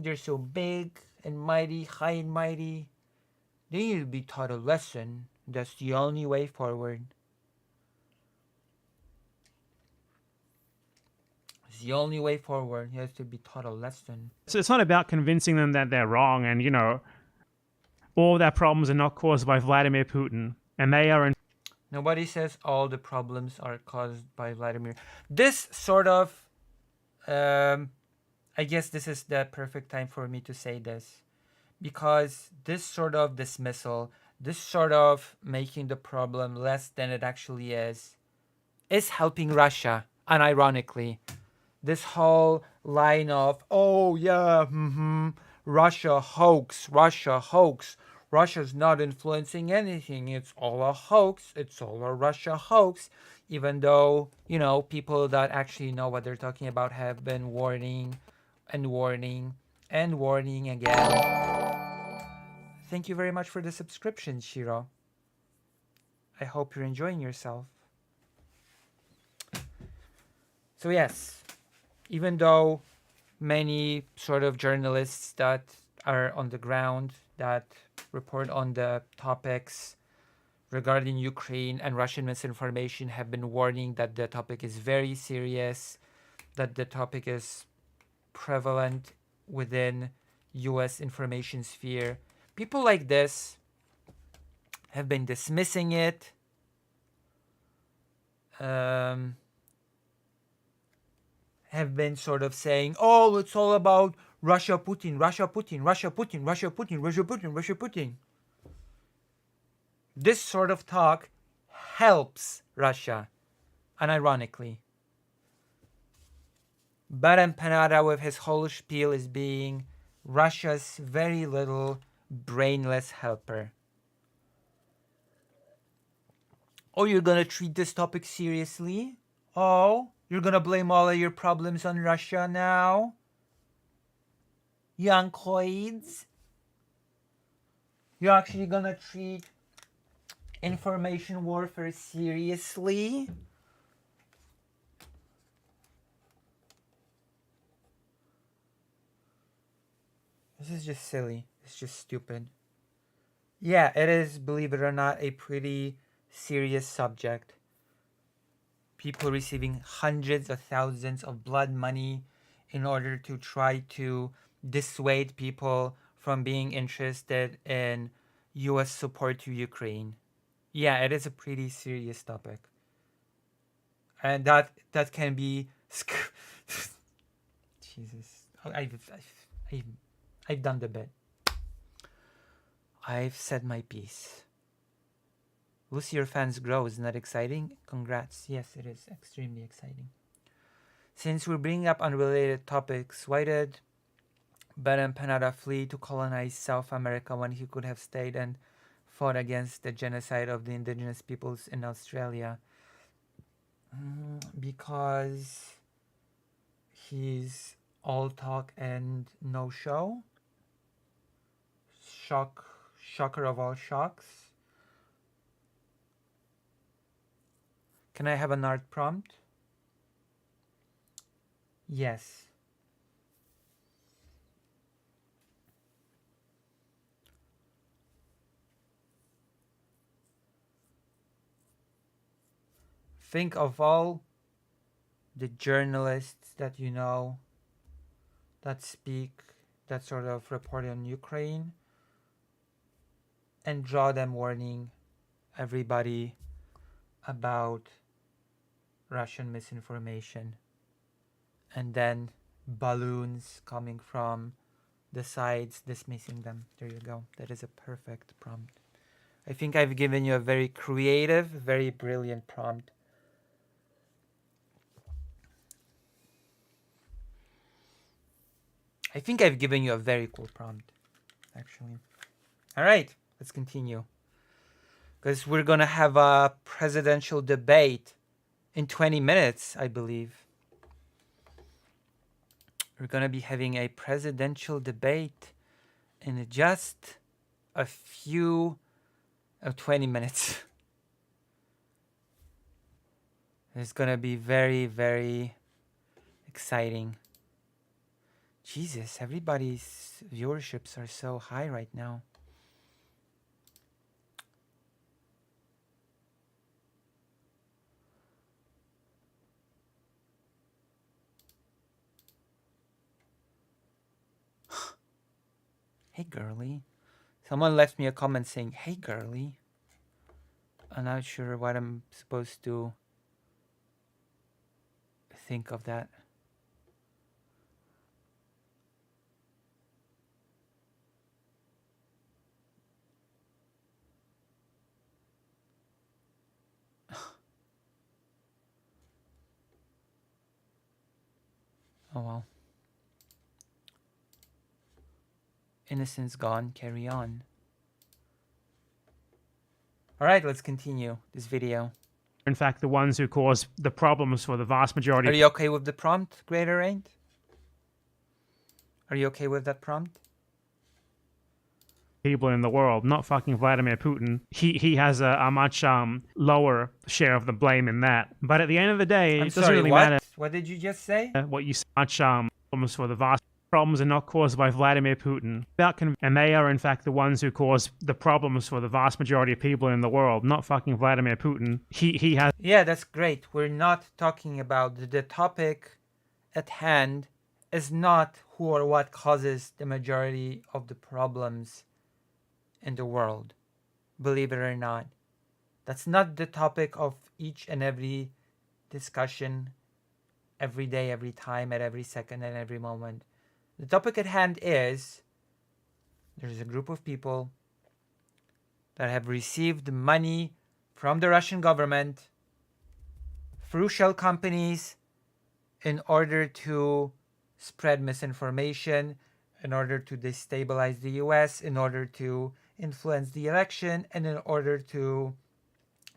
they're so big and mighty, high and mighty. They need to be taught a lesson. That's the only way forward. It's the only way forward. He has to be taught a lesson. So it's not about convincing them that they're wrong and, all their problems are not caused by Vladimir Putin. And they are... Nobody says all the problems are caused by Vladimir. This sort of... I guess this is the perfect time for me to say this. Because this sort of dismissal, this sort of making the problem less than it actually is helping Russia, unironically. This whole line of, Russia hoax. Russia's not influencing anything. It's all a hoax. It's all a Russia hoax. Even though, people that actually know what they're talking about have been warning again. Thank you very much for the subscription, Shiro. I hope you're enjoying yourself. So yes, even though many sort of journalists that are on the ground that report on the topics regarding Ukraine and Russian misinformation have been warning that the topic is very serious, that the topic is prevalent within US information sphere. People like this have been dismissing it, have been sort of saying, it's all about Russia, Putin. This sort of talk helps Russia, unironically. Baran Panada with his whole spiel is being Russia's very little brainless helper. You're gonna treat this topic seriously? You're gonna blame all of your problems on Russia now? Yankoids? You're actually gonna treat information warfare seriously? This is just silly. It's just stupid. Yeah, it is, believe it or not, a pretty serious subject. People receiving hundreds of thousands of blood money in order to try to dissuade people from being interested in US support to Ukraine. Yeah, it is a pretty serious topic. And that can be Jesus. I've done the bit. I've said my piece. Lucy, your fans grow. Isn't that exciting? Congrats. Yes, it is extremely exciting. Since we're bringing up unrelated topics, why did Ben Panada flee to colonize South America when he could have stayed and fought against the genocide of the indigenous peoples in Australia? Because he's all talk and no show. Shocker of all shocks. Can I have an art prompt? Yes. Think of all the journalists that you know that speak, that sort of report on Ukraine, and draw them warning everybody about Russian misinformation. And then balloons coming from the sides dismissing them. There you go. That is a perfect prompt. I think I've given you a very creative, very brilliant prompt. I think I've given you a very cool prompt, actually. All right, let's continue. Because we're going to have a presidential debate in 20 minutes, I believe. We're going to be having a presidential debate in just a few 20 minutes. It's going to be very, very exciting. Jesus, everybody's viewerships are so high right now. Hey, girly. Someone left me a comment saying, hey, girly. I'm not sure what I'm supposed to think of that. Oh well. Innocence gone, carry on. Alright, let's continue this video. In fact, the ones who cause the problems for the vast majority. Are you okay with the prompt, Greater Ain't? Are you okay with that prompt? People in the world, not fucking Vladimir Putin. He has a much lower share of the blame in that. But at the end of the day, it doesn't really matter. What did you just say? What you say, much problems for the vast problems are not caused by Vladimir Putin. And they are in fact the ones who cause the problems for the vast majority of people in the world, not fucking Vladimir Putin. He has. Yeah, that's great. We're not talking about the topic at hand is not who or what causes the majority of the problems in the world. Believe it or not. That's not the topic of each and every discussion, every day, every time, at every second, and every moment. The topic at hand is there's a group of people that have received money from the Russian government through shell companies in order to spread misinformation, in order to destabilize the US, in order to influence the election, and in order to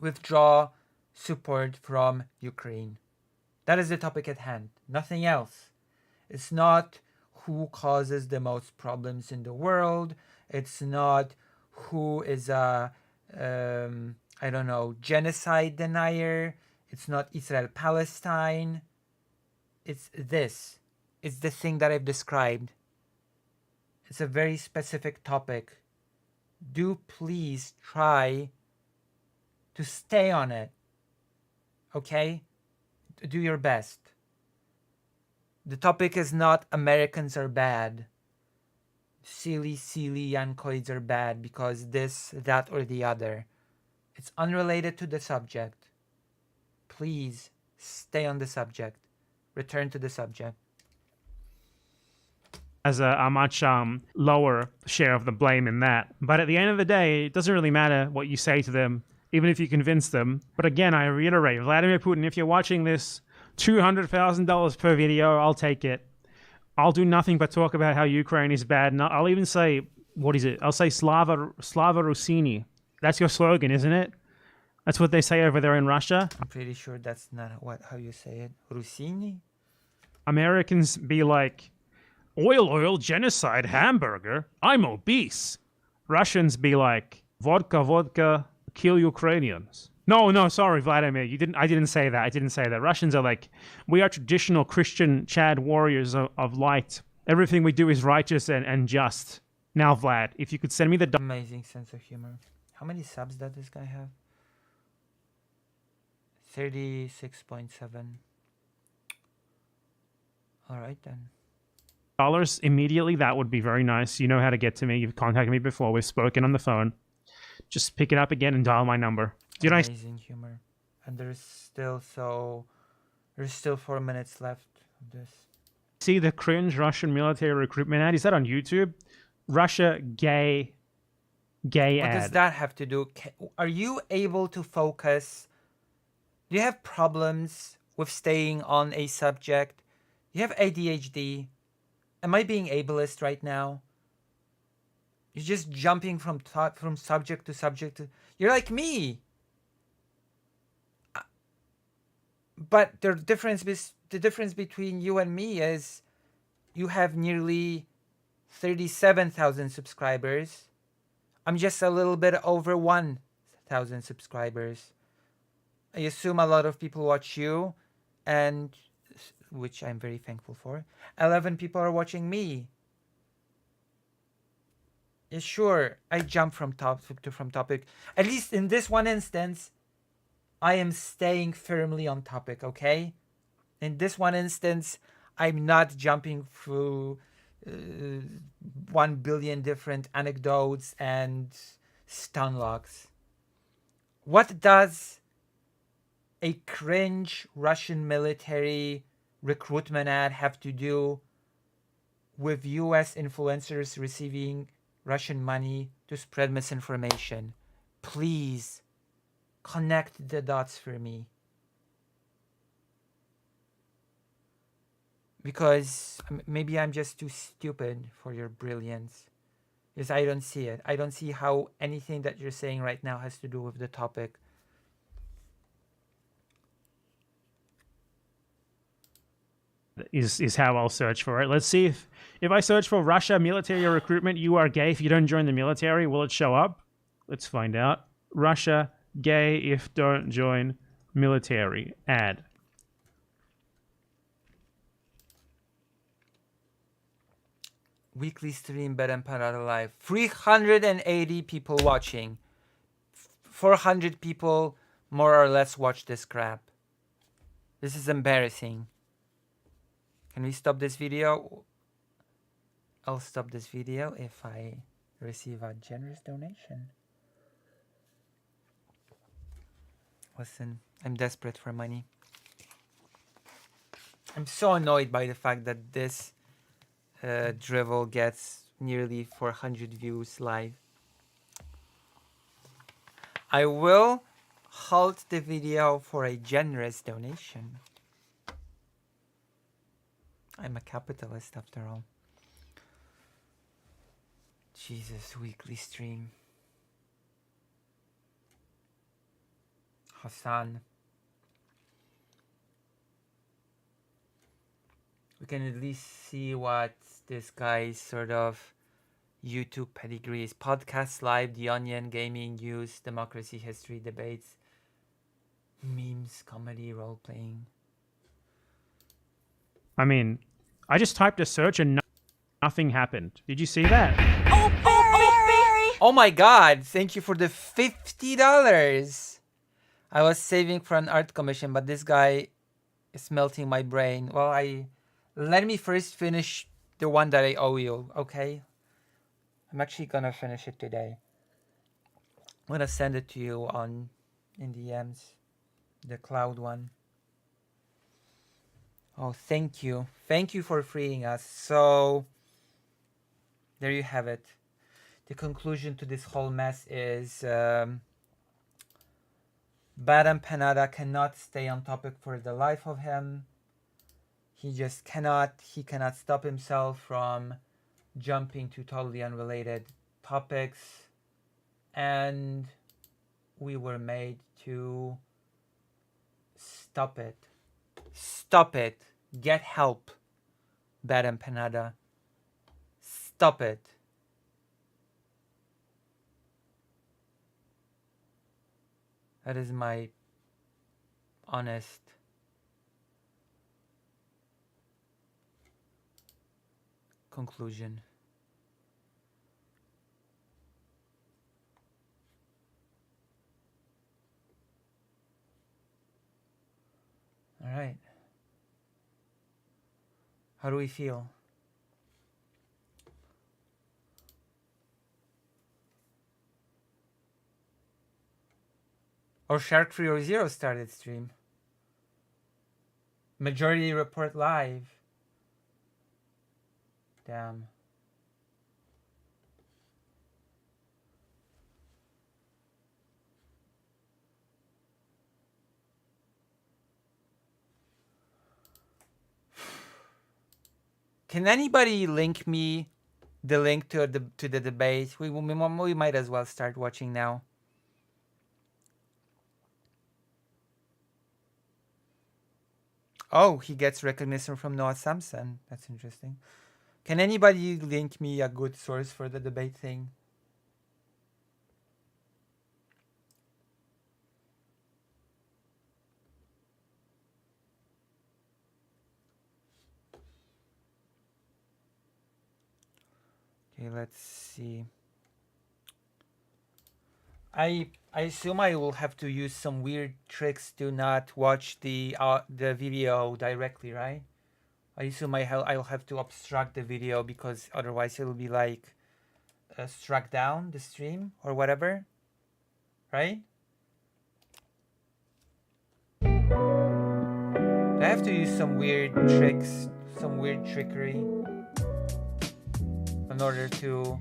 withdraw support from Ukraine. That is the topic at hand. Nothing else. It's not who causes the most problems in the world. It's not who is a I don't know, genocide denier. It's not Israel Palestine. It's this. It's the thing that I've described. It's a very specific topic. Do please try to stay on it. Okay? Do your best. The topic is not Americans are bad. Silly Yankoids are bad because this, that, or the other. It's unrelated to the subject. Please stay on the subject. Return to the subject. Has a much lower share of the blame in that. But at the end of the day, it doesn't really matter what you say to them, even if you convince them. But again, I reiterate, Vladimir Putin, if you're watching this, $200,000 per video, I'll take it. I'll do nothing but talk about how Ukraine is bad. And I'll even say, what is it? I'll say Slava Rossini. That's your slogan, isn't it? That's what they say over there in Russia. I'm pretty sure that's not how you say it. Rossini? Americans be like, oil, genocide, hamburger, I'm obese. Russians be like, vodka, kill Ukrainians. No, sorry, Vladimir, I didn't say that. Russians are like, we are traditional Christian Chad warriors of light. Everything we do is righteous and just. Now, Vlad, if you could send me the... Amazing sense of humor. How many subs does this guy have? 36.7. Alright then. dollars immediately, that would be very nice. You know how to get to me. You've contacted me before. We've spoken on the phone. Just pick it up again and dial my number. Amazing humor. And there's still 4 minutes left of this. See the cringe Russian military recruitment ad? Is that on YouTube? Russia gay What ad. does that have to do? Are you able to focus? Do you have problems with staying on a subject? Do you have ADHD? Am I being ableist right now? You're just jumping from subject to subject. You're like me. But the difference between you and me is you have nearly 37,000 subscribers. I'm just a little bit over 1,000 subscribers. I assume a lot of people watch you, and which I'm very thankful for. 11 people are watching me. Yeah, sure, I jump from topic. At least in this one instance, I am staying firmly on topic, okay? In this one instance, I'm not jumping through 1 billion different anecdotes and stun locks. What does a cringe Russian military recruitment ad have to do with US influencers receiving Russian money to spread misinformation? Please connect the dots for me. Because maybe I'm just too stupid for your brilliance. Because I don't see it. I don't see how anything that you're saying right now has to do with the topic. Is how I'll search for it. Let's see if I search for Russia military recruitment, you are gay if you don't join the military, will it show up? Let's find out. Russia gay if don't join military ad. Weekly stream Bed and Parada Live. 380 people watching. 400 people more or less watch this crap. This is embarrassing. Can we stop this video? I'll stop this video if I receive a generous donation. Listen, I'm desperate for money. I'm so annoyed by the fact that this drivel gets nearly 400 views live. I will halt the video for a generous donation. I'm a capitalist after all. Jesus, weekly stream. Hassan. We can at least see what this guy's sort of YouTube pedigrees, podcasts, live, The Onion, gaming, news, democracy, history, debates, memes, comedy, role playing. I mean, I just typed a search and nothing happened. Did you see that? Oh my god, thank you for the $50. I was saving for an art commission, but this guy is melting my brain. Well, let me first finish the one that I owe you, okay? I'm actually gonna finish it today. I'm gonna send it to you in DMs. The cloud one. Oh, thank you. Thank you for freeing us. So, there you have it. The conclusion to this whole mess is Badam Panada cannot stay on topic for the life of him. He just cannot. He cannot stop himself from jumping to totally unrelated topics. And we were made to stop it. Stop it. Get help, Badam Panada. Stop it. That is my honest conclusion. All right. How do we feel? Or Shark 300 started stream. Majority Report live. Damn. Can anybody link me the link to the debate? We might as well start watching now. Oh, he gets recognition from Noah Samson. That's interesting. Can anybody link me a good source for the debate thing? Okay, let's see. I assume I will have to use some weird tricks to not watch the video directly, right? I assume I'll have to obstruct the video because otherwise it'll be like struck down the stream or whatever, right? I have to use some weird tricks, some weird trickery in order to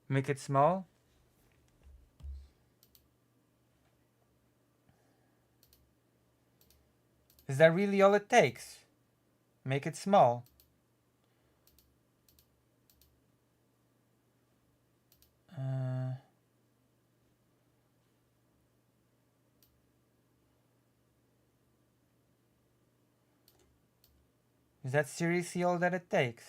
make it small. Is that really all it takes? Make it small. Is that seriously all that it takes?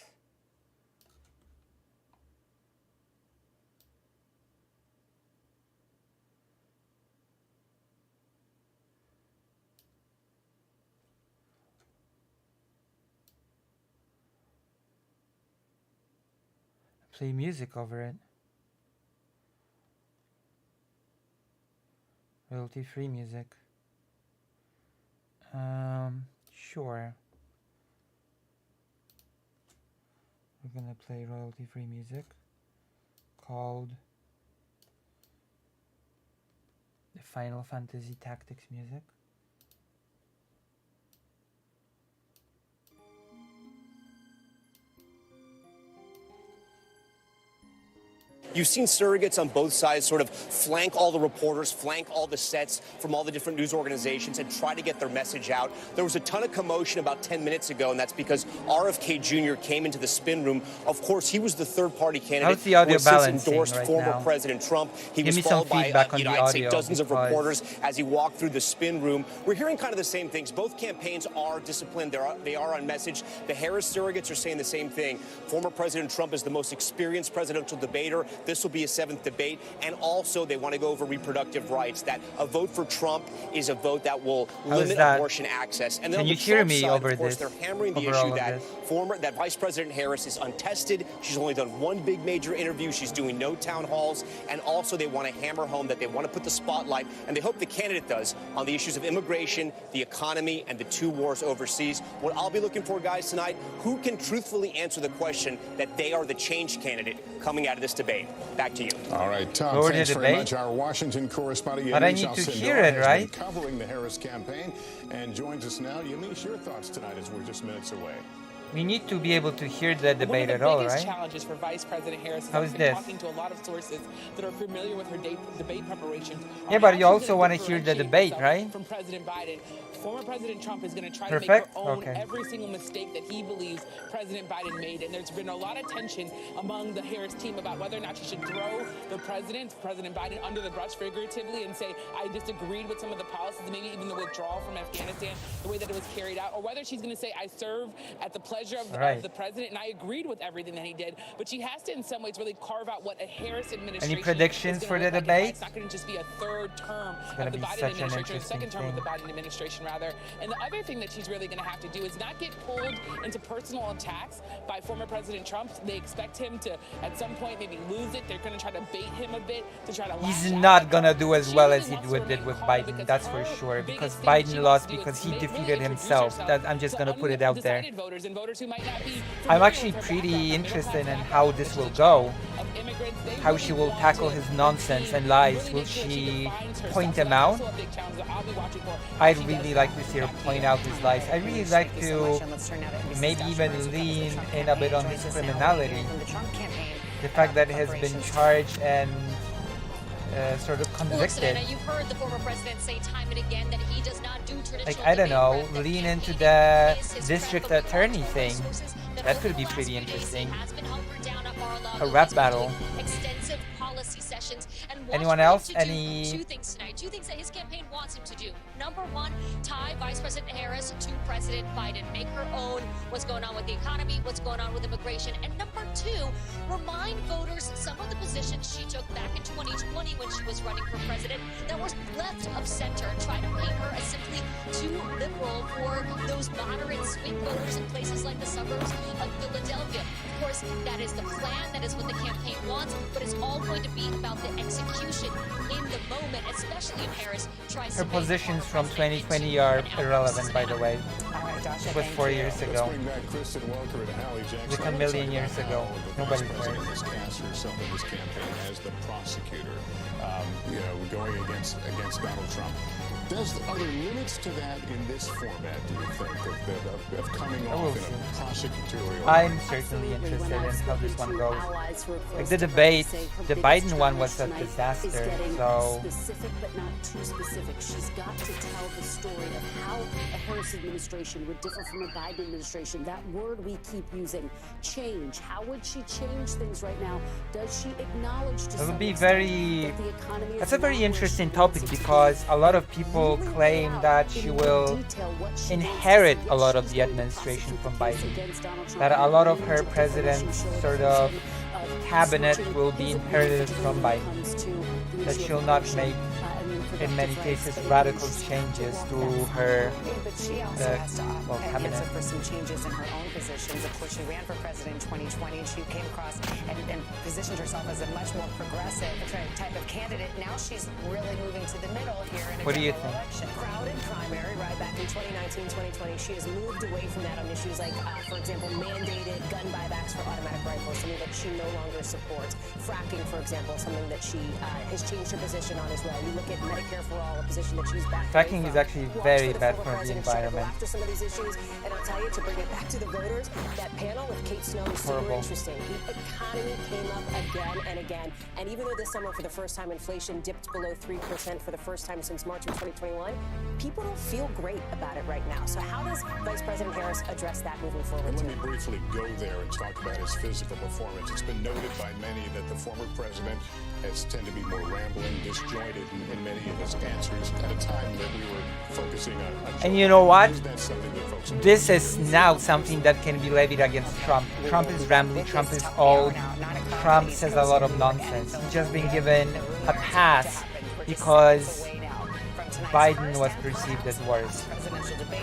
Play music over it. Royalty-free music. Sure. We're gonna play royalty-free music called the Final Fantasy Tactics music. You've seen surrogates on both sides sort of flank all the reporters, flank all the sets from all the different news organizations and try to get their message out. There was a ton of commotion about 10 minutes ago, and that's because RFK Jr. came into the spin room. Of course, he was the third-party candidate How's the audio who has since balancing endorsed right former now? President Trump. He Give was me some followed by, feedback on the I'd say audio dozens of because- reporters as he walked through the spin room. We're hearing kind of the same things. Both campaigns are disciplined. They are on message. The Harris surrogates are saying the same thing. Former President Trump is the most experienced presidential debater. This will be a 7th debate. And also, they want to go over reproductive rights, that a vote for Trump is a vote that will How is limit that? abortion access. And then Can on you the cheer Trump me side, over of course, this? they're hammering the Over all issue of that Vice President Harris is untested. She's only done one big major interview. She's doing no town halls. And also, they want to hammer home that they want to put the spotlight, and they hope the candidate does, on the issues of immigration, the economy, and the 2 wars overseas. What I'll be looking for, guys, tonight, who can truthfully answer the question that they are the change candidate coming out of this debate? Back to you. All right, Tom, Lower thanks the very debate? much. Our Washington correspondent, But I Yamiche need to Alcindor, hear it, has right? been covering the Harris campaign and joins us now. Yamiche, your thoughts tonight as we're just minutes away. We need to be able to hear the One debate of at the all, biggest right? challenges for Vice President Harris is How I've is been this? talking to a lot of sources that are familiar with her debate preparations. Yeah, but you also want to hear the debate, right? From President Biden. Former President Trump is going to try Perfect? to make her own Okay. every single mistake that he believes President Biden made. And there's been a lot of tension among the Harris team about whether or not she should throw President Biden, under the bus figuratively and say, I disagreed with some of the policies, maybe even the withdrawal from Afghanistan, the way that it was carried out, or whether she's going to say, I serve at the pleasure of, Right. of the president, and I agreed with everything that he did. But she has to, in some ways, really carve out what a Harris administration Any predictions is for gonna the look like. debate? It's not going to just be a third term gonna of the be Biden such an administration, or a interesting second term of the thing. Biden administration, rather. And the other thing that she's really going to have to do is not get pulled into personal attacks by former President Trump. They expect him to, at some point, maybe lose it. They're going to try to bait him a bit to try to He's not gonna do as well as he did with Biden, that's for sure. Because Biden lost because he defeated himself. That I'm just gonna put it out there. voters and voters who might not be I'm actually pretty interested in how this will go. How she will tackle his nonsense and lies. Will she point them out? I'd really like to see her point out his lies. I really like to maybe even lean in a bit on his criminality. The fact that he has been charged and sort of Look, convicted. Savannah, you've heard the former president say time and again that he does not do traditional Like, I don't know, debate prep, that lean into campaigning the is his district craft, but we attorney also thing. have sources that That over could the be last pretty few days interesting. has been hunkered down at Mar-a-Lago. A rap He's been battle. doing extensive policy sessions. And watch Anyone for him else? to do Any- two things tonight. Two things that his campaign wants him to do. Number one, tie Vice President Harris to President Biden. Make her own what's going on with the economy, what's going on with immigration. And number two, remind voters some of the positions she took back in 2020 when she was running for president that were left of center. Try to paint her as simply too liberal for those moderate swing voters in places like the suburbs of Philadelphia. Of course, that is the plan, that is what the campaign wants, but it's all going to be about the execution in the moment, especially if Harris tries Her to make positions from 2020 are irrelevant, by the way. It was 4 years ago. Let's bring back Kristen Welker and Hallie Jackson. Like a million years ago. Nobody President cares. has cast herself in this campaign as the prosecutor, going against Donald Trump. Are there limits to that in this format, do you think, of coming I will off in a prosecutorial? I'm certainly interested in how this one goes. Like the debate, the Biden one was a disaster, so Specific but not too specific. She's got to tell the story of how a Harris administration would differ from a Biden administration. That word we keep using, change. How would she change things right now? Does she acknowledge to it would some be extent very. that the economy is That's a very not where interesting she wants topic it to because be? a lot of people claim that she will inherit a lot of the administration from Biden. That a lot of her president's sort of cabinet will be inherited from Biden. That she'll not make, in many cases, radical changes to her But she also has to cabinet. answer for some changes in her own positions. Of course, she ran for president in 2020. She came across and positioned herself as a much more progressive type of candidate. Now she's really moving to the middle here in a What do you general think? election. Crowded primary, right back in 2019, 2020. She has moved away from that on issues like, for example, mandated gun buybacks for automatic rifles, something that she no longer supports. Fracking, for example, something that she has changed her position on as well. You look at Medicare Medicare for All, a position that she's backed Fracking away is from. actually Watch very for the bad former for the president try to go environment. after some of these issues. And I'll tell you, to bring it back to the voters, that panel with Kate Snow is super Horrible. interesting. The economy came up again and again. And even though this summer, for the first time, inflation dipped below 3% for the first time since March of 2021, people don't feel great about it right now. So how does Vice President Harris address that moving forward? And let me briefly go there and talk about his physical performance. It's been noted by many that the former president has tended to be more rambling, disjointed in many of his answers at a time that we were focusing on. And you know what? That's something that folks This is now something that can be levied against Trump. Trump is rambling, Trump is old, Trump says a lot of nonsense. He's just been given a pass because Biden was perceived as worse.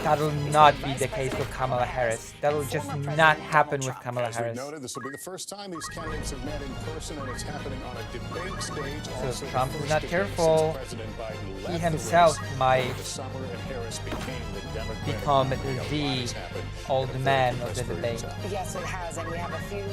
That will not be the case with Kamala Harris. That will just not happen with Kamala As we Harris. noted, this will be the first time these candidates have met in person, and it's happening on a debate stage. So Also if Trump the is first not debate careful, since President Biden he left the himself race might over the summer, and Harris became the Democratic become nominee. A lot the has happened old in a man very of the compressed period debate. time. Yes, it has, and we have a few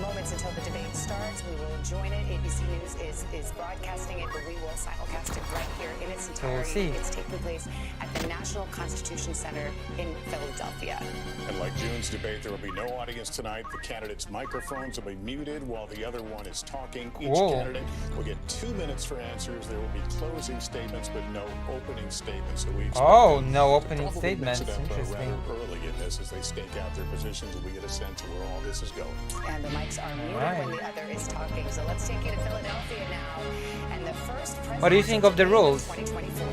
moments until the debate starts. We will join it. ABC News is broadcasting it, but we will simulcast it right here in its So we'll entirety. see. It's taking place at the National Constitution Center in Philadelphia. And like June's debate, there will be no audience tonight. The candidates' microphones will be muted while the other one is talking. Each Whoa. candidate will get 2 minutes for answers. There will be closing statements, but no opening statements. So we expect Oh, them no to opening probably statements. mix it up, Interesting. rather early in this as they stake out their positions and we get a sense of where all this is going. And the mics are muted Right. when the other is talking. So let's take you to Philadelphia now. And the first What do you think of the rules? 2024.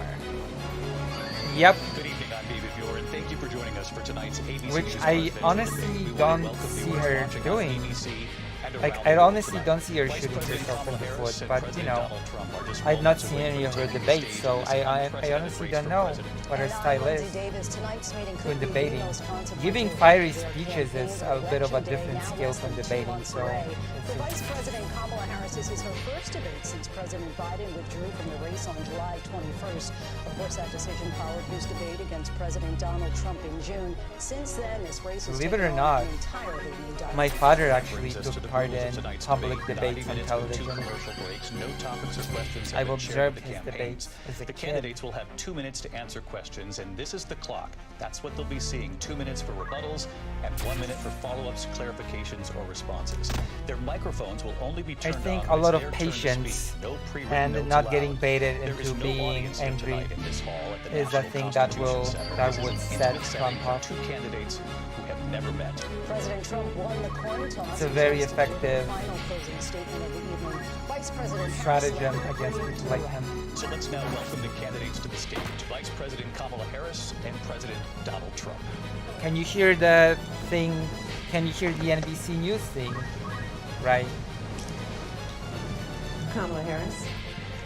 Yep. Good evening, I'm David Muir, and thank you for joining us for tonight's ABC Which News I Presidential honestly Debate. We don't want to welcome see viewers her watching on doing. ABC and Like, around I the world honestly tonight. don't see her Vice shooting President herself in the Kamala foot, Harris and but you President know, Donald Trump are just I've not moments seen away any from of her taking the debates, stage so in this I unprecedented honestly race don't for know president. what her And I'm style Lindsay is Davis. Tonight's meeting when could be debating. the most consequential Giving of fiery their speeches campaign. is a bit of a Election day different now skill less from than 2 debating, months so away. we'll For see. Vice President Kamala Harris, this is her first debate since President Biden withdrew from the race on July 21st. Of course, that decision followed his debate against President Donald Trump in June. Since then, this race has Believe it taken or on not, an entirely new dynamic. my father actually Brings us to took the part rules of in tonight's public debate. 90 debates on minutes with 2 television. commercial breaks. No topics or questions have I've been shared observed with the his campaigns. debates as a The kid. candidates will have 2 minutes to answer questions, and this is the clock. That's what they'll be seeing. 2 minutes for rebuttals and 1 minute for follow-ups, clarifications, or responses. Their microphones will only be I turned think on a when lot it's of their turn to patience speak. No pre-written and notes not allowed. getting baited There is into no being audience here angry tonight in this hall at the is a National thing that Constitution will Center. that This is would an set intimate Trump setting for off. two candidates who have never met. President Trump won the coin toss. It's a very He chose to give effective the final closing statement of the evening. Vice President stratagem Harris against people like him. So let's now welcome the candidates to the stage. Vice President Kamala Harris and President Donald Trump. Can you hear the thing? Can you hear the NBC News thing? Right. Kamala Harris,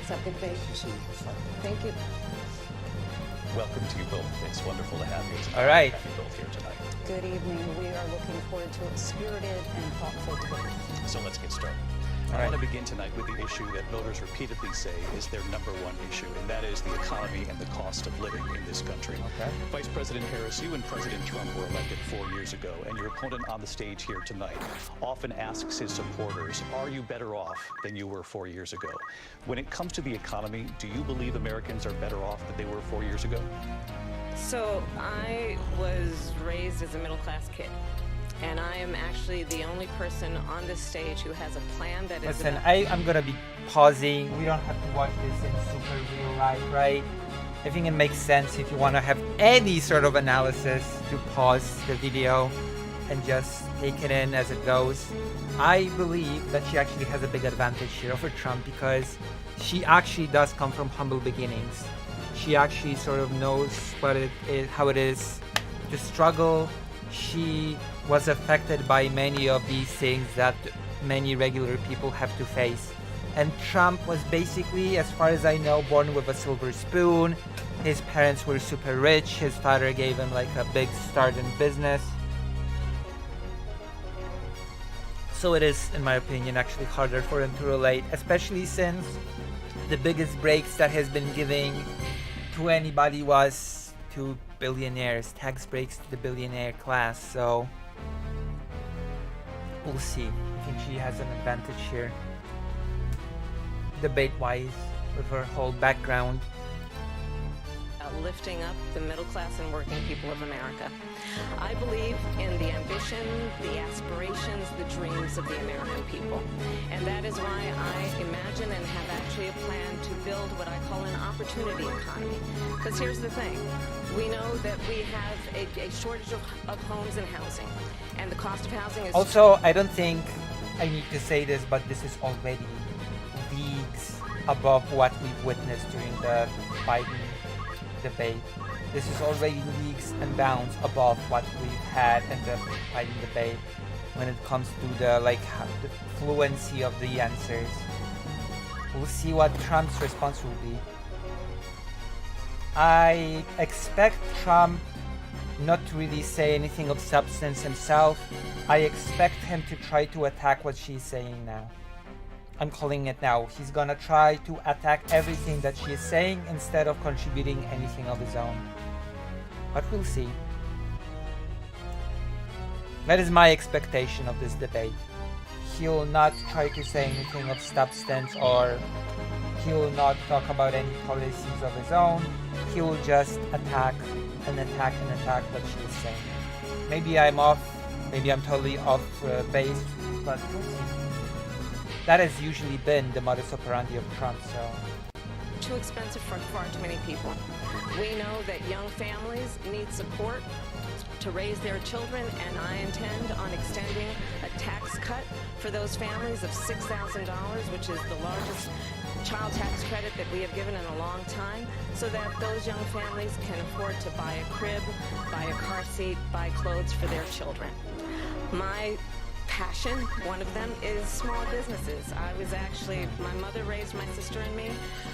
accept the debate. Thank you. Welcome to you both. It's wonderful to have you. It's an All honor right. to have you both here tonight. Good evening. We are looking forward to a spirited and thoughtful debate. So let's get started. All I right. want to begin tonight with the issue that voters repeatedly say is their number one issue, and that is the economy and the cost of living in this country. Okay. Vice President Harris, you and President Trump were elected 4 years ago, and your opponent on the stage here tonight often asks his supporters, are you better off than you were 4 years ago? When it comes to the economy, do you believe Americans are better off than they were 4 years ago? So I was raised as a middle-class kid, and I am actually the only person on this stage who has a plan that is Listen, about- I'm gonna be pausing. We don't have to watch this in super real life, right? I think it makes sense if you want to have any sort of analysis to pause the video and just take it in as it goes. I believe that she actually has a big advantage here over Trump because she actually does come from humble beginnings. She actually sort of knows what it is, how it is to struggle. She was affected by many of these things that many regular people have to face. And Trump was basically, as far as I know, born with a silver spoon. His parents were super rich. His father gave him like a big start in business. So it is, in my opinion, actually harder for him to relate, especially since the biggest breaks that has been giving to anybody was to billionaires, tax breaks to the billionaire class. So we'll see. I think she has an advantage here, debate-wise, with her whole background. lifting up the middle class and working people of America. I believe in the ambition, the aspirations, the dreams of the American people. And that is why I imagine and have actually a plan to build what I call an opportunity economy. Because here's the thing. We know that we have a shortage of homes and housing. And the cost of housing is... Also, I don't think I need to say this, but this is already leagues above what we've witnessed during the Biden debate. This is already leagues and bounds above what we've had in the Biden debate when it comes to the fluency of the answers. We'll see what Trump's response will be. I expect Trump not to really say anything of substance himself. I expect him to try to attack what she's saying now. I'm calling it now. He's gonna try to attack everything that she is saying instead of contributing anything of his own. But we'll see. That is my expectation of this debate. He'll not try to say anything of substance, or he will not talk about any policies of his own. He will just attack and attack and attack what she is saying. Maybe I'm off, maybe I'm totally off base, but we'll see. That has usually been the modus operandi of Trump, so... Too expensive for far too many people. We know that young families need support to raise their children, and I intend on extending a tax cut for those families of $6,000, which is the largest child tax credit that we have given in a long time, so that those young families can afford to buy a crib, buy a car seat, buy clothes for their children. My passion, one of them, is small businesses. My mother raised my sister and me,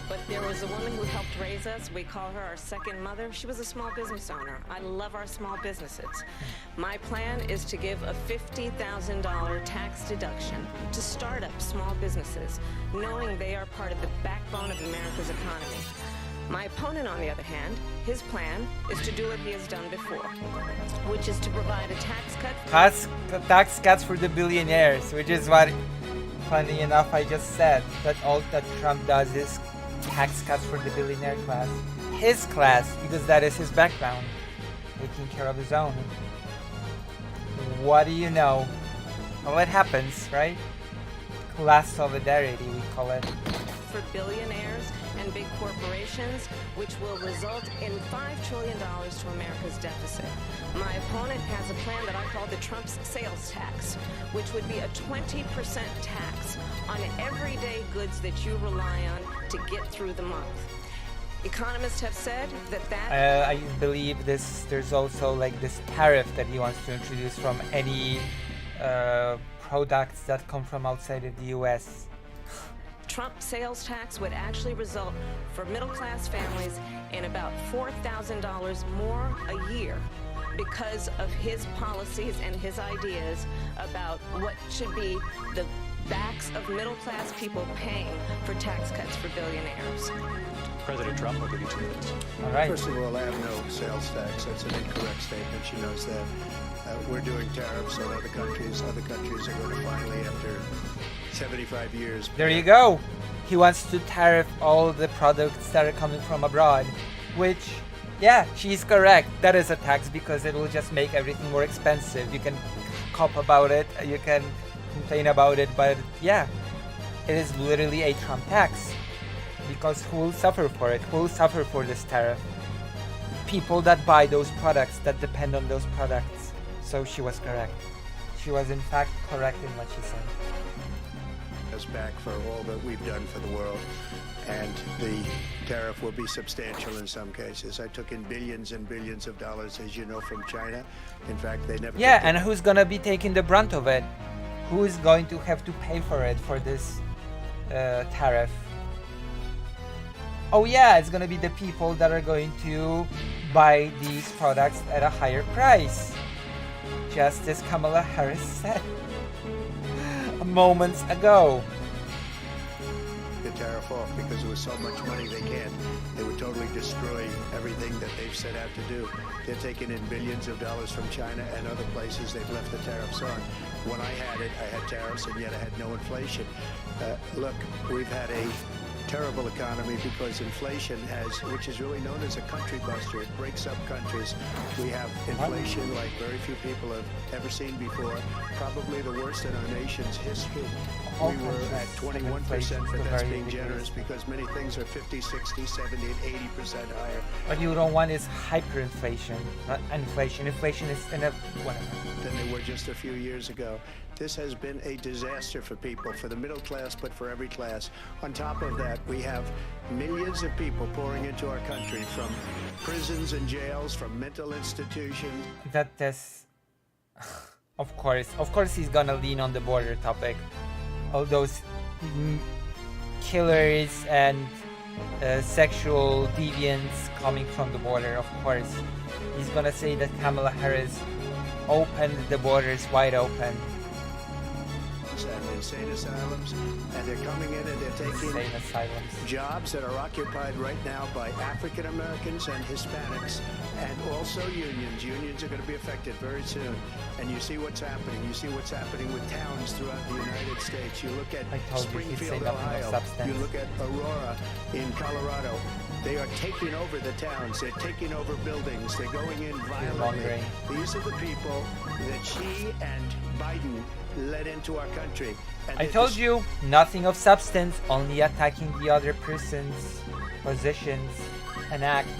but there was a woman who helped raise us. We call her our second mother. She was a small business owner. I love our small businesses. My plan is to give a $50,000 tax deduction to startup small businesses, knowing they are part of the backbone of America's economy. My opponent, on the other hand, his plan is to do what he has done before, which is to provide a tax cut. Tax cuts for the billionaires, which is what, funny enough, I just said. That all that Trump does is tax cuts for the billionaire class. His class, because that is his background. Taking care of his own. What do you know? Well, it happens, right? Class solidarity, we call it. For billionaires and big corporations, which will result in $5 trillion to America's deficit. My opponent has a plan that I call the Trump's sales tax, which would be a 20% tax on everyday goods that you rely on to get through the month. Economists have said that I believe there's also this tariff that he wants to introduce from any products that come from outside of the US. Trump's sales tax would actually result for middle-class families in about $4,000 more a year because of his policies and his ideas about what should be the backs of middle-class people paying for tax cuts for billionaires. President Trump, I'll give you 2 minutes. All right. First of all, I have no sales tax. That's an incorrect statement. She knows that. We're doing tariffs on other countries. Other countries are going to finally, after 75 years... There you go. He wants to tariff all the products that are coming from abroad, which, yeah, she's correct. That is a tax because it will just make everything more expensive. You can cop about it, you can complain about it, but yeah, it is literally a Trump tax. Because who will suffer for it? Who will suffer for this tariff? People that buy those products, that depend on those products. So she was correct. She was in fact correct in what she said. Us back for all that we've done for the world, and the tariff will be substantial in some cases. I took in billions and billions of dollars, as you know, from China. In fact, they never... Yeah, and who's gonna be taking the brunt of it? Who is going to have to pay for it, for this tariff? Oh yeah, it's gonna be the people that are going to buy these products at a higher price. Just as Kamala Harris said moments ago. The tariff off because there was so much money they would totally destroy everything that they've set out to do. They're taking in billions of dollars from China and other places. They've left the tariffs on. When I had it, I had tariffs and yet I had no inflation. Look, we've had a terrible economy because inflation which is really known as a country buster. It breaks up countries. We have inflation like very few people have ever seen before, probably the worst in our nation's history. We were at 21%, but that's being generous because many things are 50, 60, 70, and 80% higher. What you don't want is hyperinflation, not inflation. Inflation is whatever. Than they were just a few years ago. This has been a disaster for people, for the middle class, but for every class. On top of that, we have millions of people pouring into our country from prisons and jails, from mental institutions. Of course he's gonna lean on the border topic. All those killers and sexual deviants coming from the border, of course. He's gonna say that Kamala Harris opened the borders wide open. And insane asylums, and they're coming in and they're taking jobs that are occupied right now by African Americans and Hispanics, and also unions. Unions are going to be affected very soon. And you see what's happening. You see what's happening with towns throughout the United States. You look at Springfield, Ohio. You look at Aurora in Colorado. They are taking over the towns. They're taking over buildings. They're going in violently. These are the people that she and Biden led into our country. And I told you, nothing of substance, only attacking the other person's positions and acts.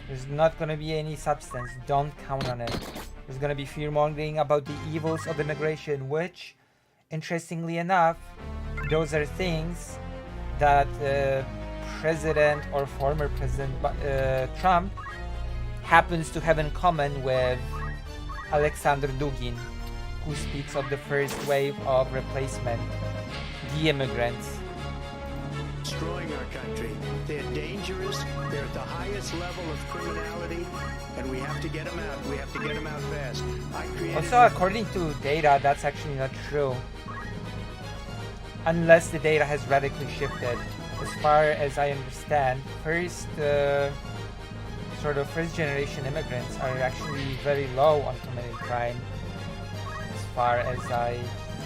There's not gonna be any substance, don't count on it. There's gonna be fear-mongering about the evils of immigration, which, interestingly enough, those are things that President or former President Trump happens to have in common with Alexander Dugin, who speaks of the first wave of replacement, the immigrants. Destroying our country. They're dangerous. They're at the highest level of criminality, and we have to get them out. We have to get them out fast. Also, according to data, that's actually not true. Unless the data has radically shifted. As far as I understand, first generation immigrants are actually very low on committing crime, as far as I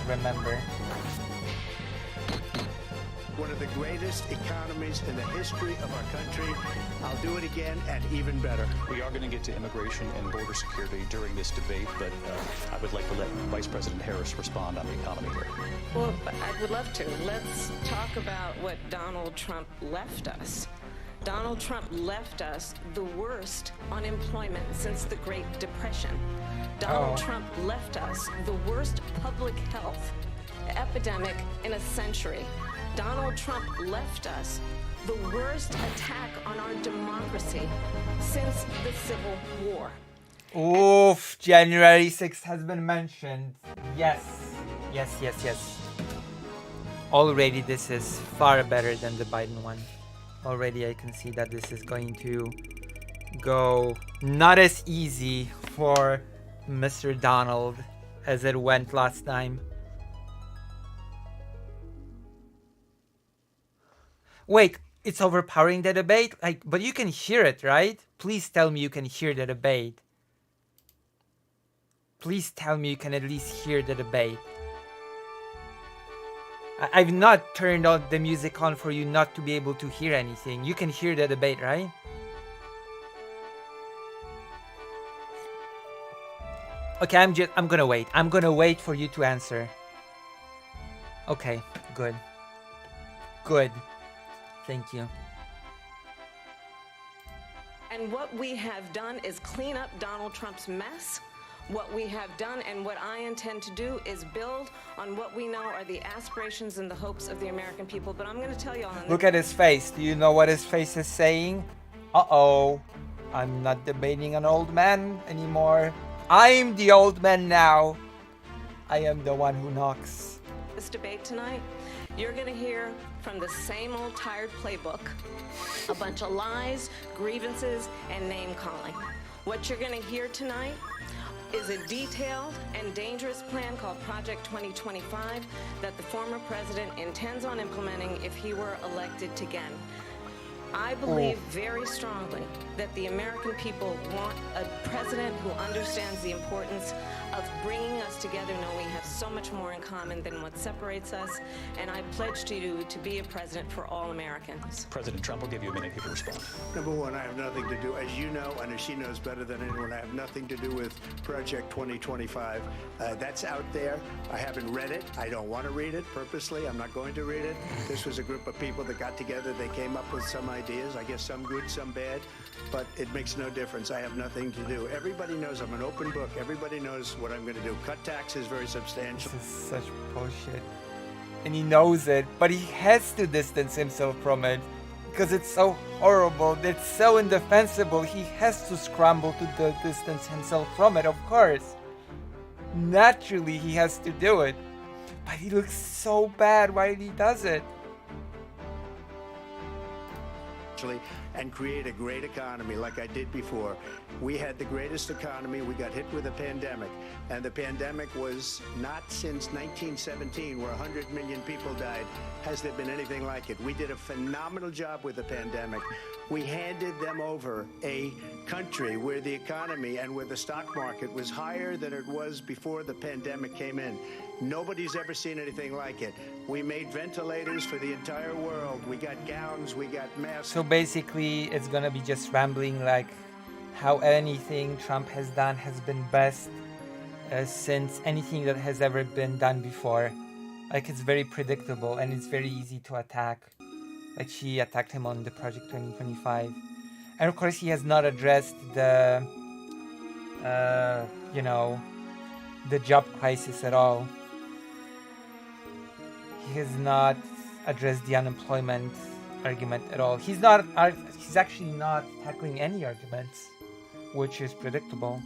remember. One of the greatest economies in the history of our country. I'll do it again and even better. We are going to get to immigration and border security during this debate, but I would like to let Vice President Harris respond on the economy here. Well, I would love to. Let's talk about what Donald Trump left us. Donald Trump left us the worst unemployment since the Great Depression. Donald Trump left us the worst public health epidemic in a century. Donald Trump left us the worst attack on our democracy since the Civil War. Oof, January 6th has been mentioned. Yes. Already this is far better than the Biden one. Already I can see that this is going to go not as easy for Mr. Donald as it went last time. Wait, it's overpowering the debate? But you can hear it, right? Please tell me you can hear the debate. Please tell me you can at least hear the debate. I've not turned on the music on for you not to be able to hear anything. You can hear the debate, right? Okay, I'm gonna wait. I'm gonna wait for you to answer. Okay, good. Thank you. And what we have done is clean up Donald Trump's mess. What we have done and what I intend to do is build on what we know are the aspirations and the hopes of the American people. But I'm going to tell you on Look at his face. Do you know what his face is saying? Uh-oh. I'm not debating an old man anymore. I'm the old man now. I am the one who knocks. This debate tonight, you're going to hear from the same old tired playbook, a bunch of lies, grievances, and name-calling. What you're going to hear tonight is a detailed and dangerous plan called Project 2025 that the former president intends on implementing if he were elected again. I believe very strongly that the American people want a president who understands the importance of bringing us together, knowing we have so much more in common than what separates us. And I pledge to you to be a president for all Americans. President Trump will give you a minute here to respond. Number one, I have nothing to do, as you know, and as she knows better than anyone, I have nothing to do with Project 2025. That's out there. I haven't read it. I don't want to read it purposely. I'm not going to read it. This was a group of people that got together. They came up with some ideas. I guess some good, some bad, but it makes no difference. I have nothing to do. Everybody knows I'm an open book. Everybody knows what I'm going to do. Cut taxes very substantial. This is such bullshit. And he knows it, but he has to distance himself from it because it's so horrible. It's so indefensible. He has to scramble to distance himself from it, of course. Naturally, he has to do it. But he looks so bad while he does it. And create a great economy like I did before. We had the greatest economy. We got hit with a pandemic. And the pandemic was not since 1917, where 100 million people died, has there been anything like it. We did a phenomenal job with the pandemic. We handed them over a country where the economy and where the stock market was higher than it was before the pandemic came in. Nobody's ever seen anything like it. We made ventilators for the entire world. We got gowns, we got masks. So basically, it's gonna be just rambling like how anything Trump has done has been best since anything that has ever been done before. Like, it's very predictable and it's very easy to attack. Like, she attacked him on the Project 2025. And of course, he has not addressed the, the job crisis at all. He has not addressed the unemployment argument at all. He's actually not tackling any arguments, which is predictable.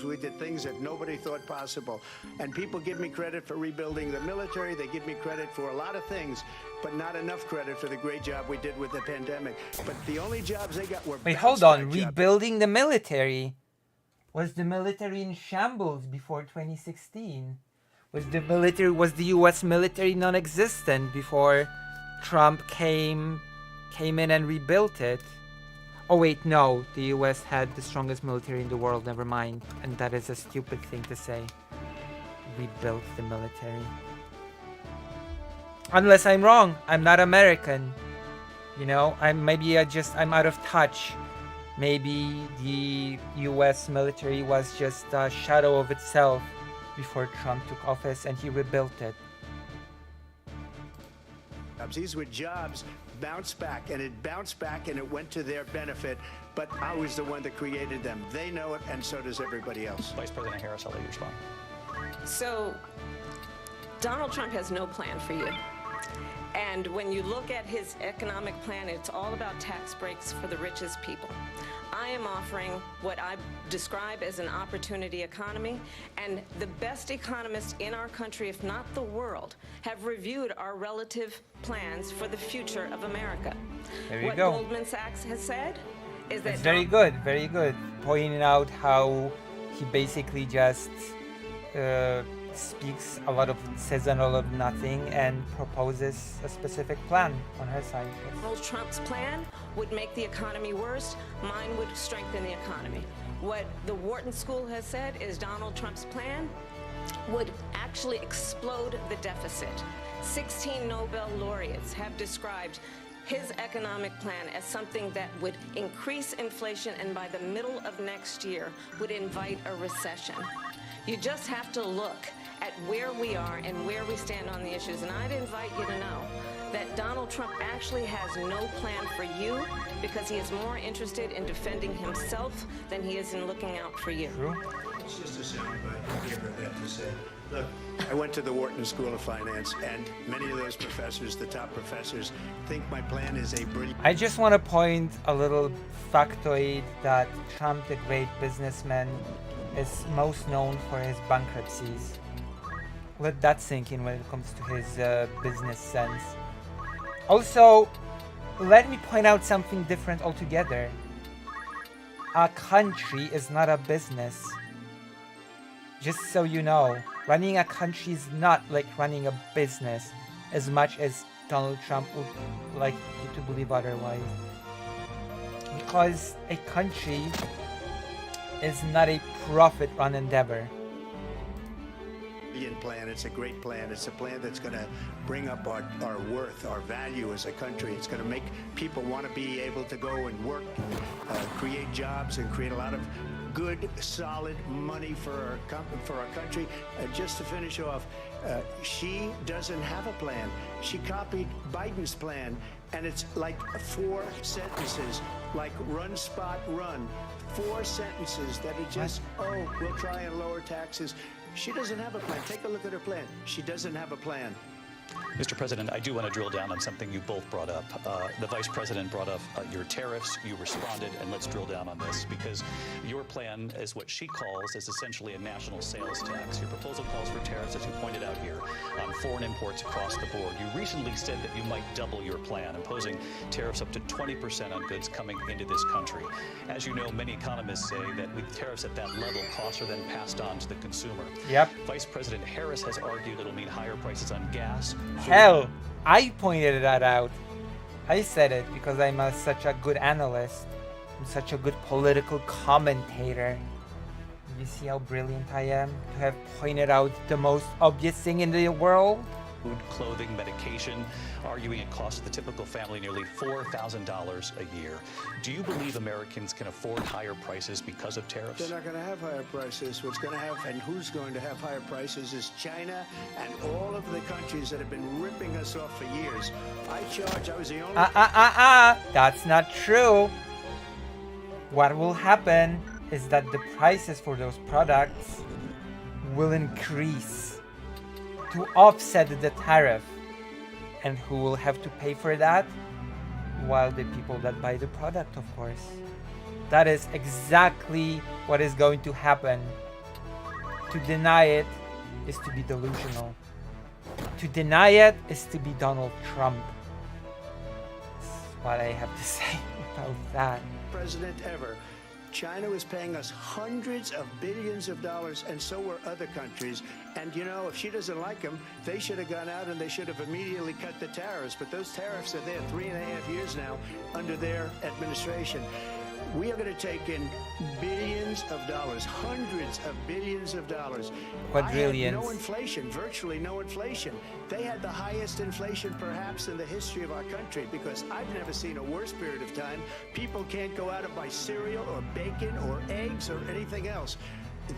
We did things that nobody thought possible. And people give me credit for rebuilding the military. They give me credit for a lot of things, but not enough credit for the great job we did with the pandemic. But the only jobs they got were... Wait, hold on. Rebuilding the military? Was the military in shambles before 2016? Was the US military non-existent before Trump came in and rebuilt it? Oh wait, no, the US had the strongest military in the world, never mind. And that is a stupid thing to say. Rebuilt the military. Unless I'm wrong, I'm not American. You know, I'm out of touch. Maybe the US military was just a shadow of itself before Trump took office and he rebuilt it. These were jobs bounced back, and it bounced back and it went to their benefit, but I was the one that created them. They know it, and so does everybody else. Vice President Harris, I'll let you respond. So, Donald Trump has no plan for you. And when you look at his economic plan, it's all about tax breaks for the richest people. I am offering what I describe as an opportunity economy, and the best economists in our country, if not the world, have reviewed our relative plans for the future of America. There you what go. Goldman Sachs has said is that... It's very good, very good. Pointing out how he basically just says a lot of nothing and proposes a specific plan on her side. Donald Trump's plan would make the economy worse. Mine would strengthen the economy. What the Wharton School has said is Donald Trump's plan would actually explode the deficit. 16 Nobel laureates have described his economic plan as something that would increase inflation and by the middle of next year would invite a recession. You just have to look at where we are and where we stand on the issues. And I'd invite you to know that Donald Trump actually has no plan for you because he is more interested in defending himself than he is in looking out for you. It's just a soundbite. Give her that to say. Look, I went to the Wharton School of Finance, and many of those professors, the top professors, think my plan is a brilliant... I just want to point a little factoid that Trump, the great businessman, is most known for his bankruptcies. Let that sink in when it comes to his business sense. Also, let me point out something different altogether. A country is not a business. Just so you know, running a country is not like running a business, as much as Donald Trump would like you to believe otherwise. Because a country is not a profit-run endeavor. Plan. It's a great plan. It's a plan that's going to bring up our worth, our value as a country. It's going to make people want to be able to go and work, create jobs, and create a lot of good, solid money for our country. Just to finish off, she doesn't have a plan. She copied Biden's plan, and it's like 4 sentences, like run, spot, run. 4 sentences that are just, we'll try and lower taxes. She doesn't have a plan. Take a look at her plan. She doesn't have a plan. Mr. President, I do want to drill down on something you both brought up. The Vice President brought up your tariffs. You responded, and let's drill down on this, because your plan is what she calls is essentially a national sales tax. Your proposal calls for tariffs, as you pointed out here, on foreign imports across the board. You recently said that you might double your plan, imposing tariffs up to 20% on goods coming into this country. As you know, many economists say that with tariffs at that level, costs are then passed on to the consumer. Yep. Vice President Harris has argued it'll mean higher prices on gas. Hell, I pointed that out. I said it because I'm such a good analyst. I'm such a good political commentator. You see how brilliant I am to have pointed out the most obvious thing in the world? Food, clothing, medication, arguing it costs the typical family nearly $4,000 a year. Do you believe Americans can afford higher prices because of tariffs? They're not going to have higher prices. What's going to have, and who's going to have higher prices, is China and all of the countries that have been ripping us off for years. I was the only... That's not true. What will happen is that the prices for those products will increase to offset the tariff. And who will have to pay for that? Well, the people that buy the product, of course. That is exactly what is going to happen. To deny it is to be delusional. To deny it is to be Donald Trump. That's what I have to say about that. President ever. China was paying us hundreds of billions of dollars, and so were other countries. And, you know, if she doesn't like them, they should have gone out and they should have immediately cut the tariffs. But those tariffs are there 3.5 years now under their administration. We are going to take in billions of dollars, hundreds of billions of dollars. Quadrillions. No inflation, virtually no inflation. They had the highest inflation perhaps in the history of our country, because I've never seen a worse period of time. People can't go out and buy cereal or bacon or eggs or anything else.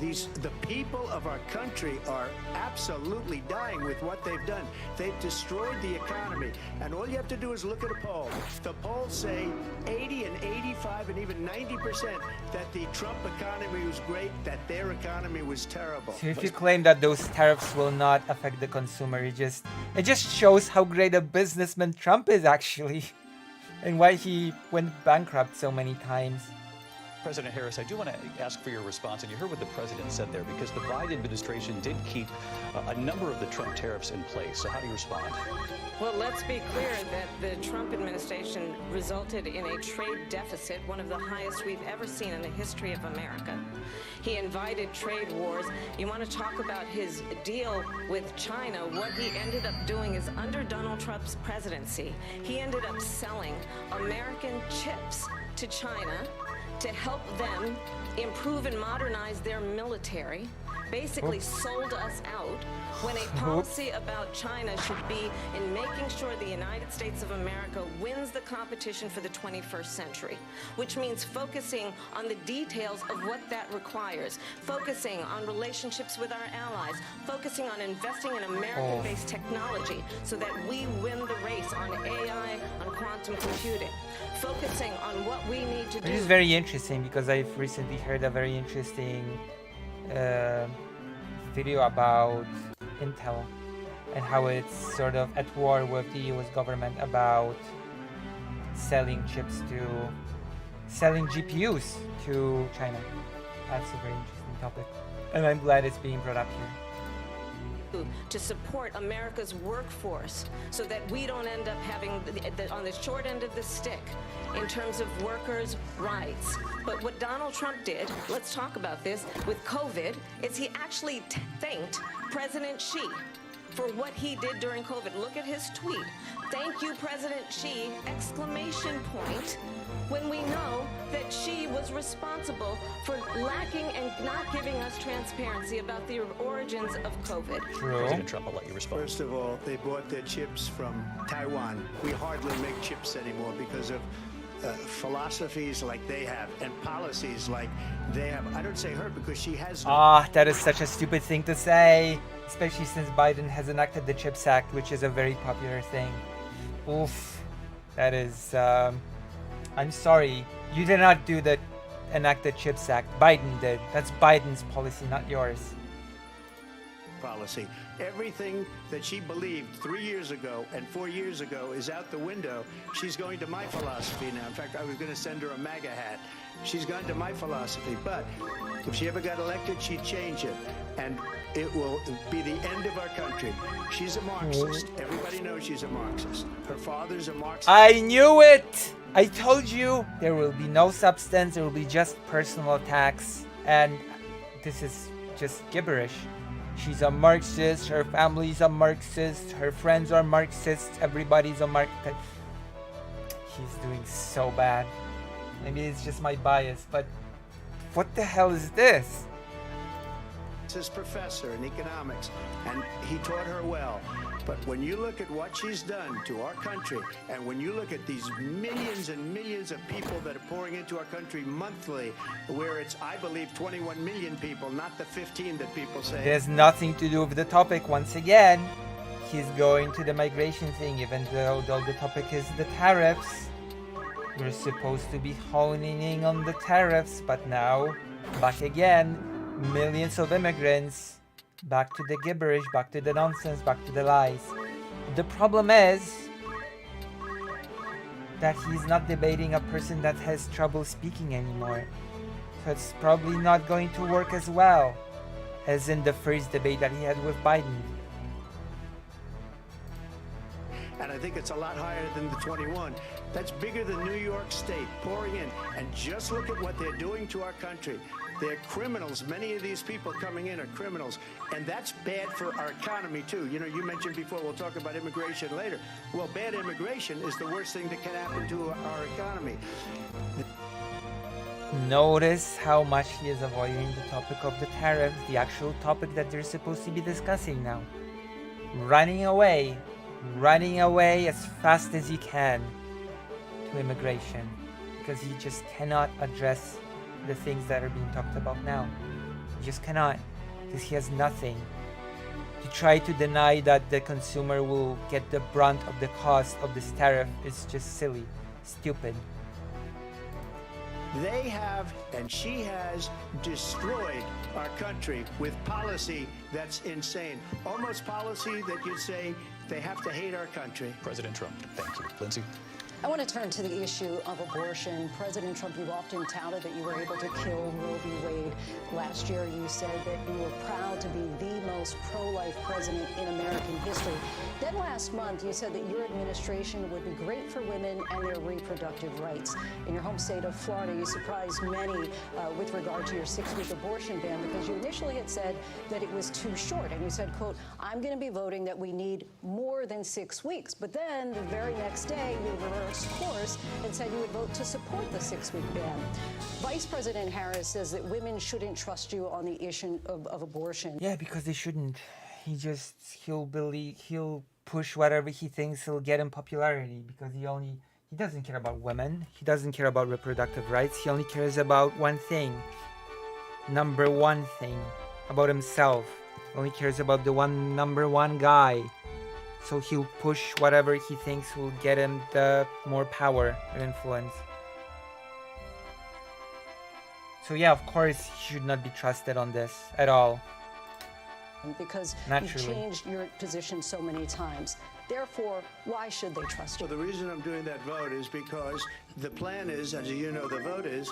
The people of our country are absolutely dying with what they've done. They've destroyed the economy. And all you have to do is look at a poll. The polls say 80 and 85 and even 90% that the Trump economy was great, that their economy was terrible. So if you claim that those tariffs will not affect the consumer, it just shows how great a businessman Trump is, actually. And why he went bankrupt so many times. President Harris, I do want to ask for your response, and you heard what the president said there, because the Biden administration did keep a number of the Trump tariffs in place. So how do you respond? Well, let's be clear that the Trump administration resulted in a trade deficit, one of the highest we've ever seen in the history of America. He invited trade wars. You want to talk about his deal with China? What he ended up doing is, under Donald Trump's presidency, he ended up selling American chips to China to help them improve and modernize their military, basically sold us out, when a policy about China should be in making sure the United States of America wins the competition for the 21st century, which means focusing on the details of what that requires, focusing on relationships with our allies, focusing on investing in American-based technology so that we win the race on AI, on quantum computing, focusing on what we need to do. This is very interesting, because I've recently heard a very interesting video about Intel and how it's sort of at war with the US government about selling GPUs to China. That's a very interesting topic, and I'm glad it's being brought up here. To support America's workforce so that we don't end up having on the short end of the stick in terms of workers' rights. But what Donald Trump did, let's talk about this, with COVID, is he actually thanked President Xi for what he did during COVID. Look at his tweet. Thank you, President Xi, exclamation point. when we know that she was responsible for lacking and not giving us transparency about the origins of COVID? President Trump, I'll let you respond. First of all, they bought their chips from Taiwan. We hardly make chips anymore because of philosophies like they have and policies like they have. I don't say her because she has no. That is such a stupid thing to say, especially since Biden has enacted the CHIPS Act, which is a very popular thing. Oof, that is, I'm sorry, you did not enact the CHIPS Act. Biden did. That's Biden's policy, not yours. Policy. Everything that she believed 3 years ago and 4 years ago is out the window. She's going to my philosophy now. In fact, I was going to send her a MAGA hat. She's gone to my philosophy. But if she ever got elected, she'd change it. And it will be the end of our country. She's a Marxist. Everybody knows she's a Marxist. Her father's a Marxist. I knew it! I told you there will be no substance. There will be just personal attacks. And this is just gibberish. She's a Marxist, her family's a Marxist, her friends are Marxists, everybody's a Marxist. He's doing so bad. Maybe it's just my bias, but what the hell is this? He's his professor in economics, and he taught her well. But when you look at what she's done to our country, and when you look at these millions and millions of people that are pouring into our country monthly, where it's, I believe, 21 million people, not the 15 that people say. There's nothing to do with the topic. Once again, he's going to the migration thing, even though the topic is the tariffs. We're supposed to be honing in on the tariffs, but now, back again, millions of immigrants. Back to the gibberish, back to the nonsense, back to the lies. The problem is that he's not debating a person that has trouble speaking anymore. So it's probably not going to work as well as in the first debate that he had with Biden. And I think it's a lot higher than the 21. That's bigger than New York State pouring in. And just look at what they're doing to our country. They're criminals. Many of these people coming in are criminals. And that's bad for our economy, too. You know, you mentioned before, we'll talk about immigration later. Well, bad immigration is the worst thing that can happen to our economy. Notice how much he is avoiding the topic of the tariffs, the actual topic that they're supposed to be discussing now. Running away as fast as he can to immigration, because he just cannot address the things that are being talked about now. He just cannot, because he has nothing. To try to deny that the consumer will get the brunt of the cost of this tariff is just silly, stupid. They have, and she has, destroyed our country with policy that's insane. Almost policy that you'd say they have to hate our country. President Trump, thank you. Lindsay? I want to turn to the issue of abortion. President Trump, you've often touted that you were able to kill Roe v. Wade. Last year, you said that you were proud to be the most pro-life president in American history. Then last month, you said that your administration would be great for women and their reproductive rights. In your home state of Florida, you surprised many with regard to your 6-week abortion ban, because you initially had said that it was too short. And you said, quote, I'm going to be voting that we need more than 6 weeks. But then the very next day, you reversed course and said you would vote to support the 6-week ban. Vice President Harris says that women shouldn't trust you on the issue of abortion. Yeah, because they shouldn't. He'll push whatever he thinks will get him popularity, because he doesn't care about women. He doesn't care about reproductive rights. He only cares about one thing. Number one thing. About himself. He only cares about the number one guy. So he'll push whatever he thinks will get him the more power and influence. So yeah, of course, he should not be trusted on this at all. Because Naturally. you've changed your position so many times. Therefore, why should they trust you? Well, the reason I'm doing that vote is because the plan is, as you know, the vote is,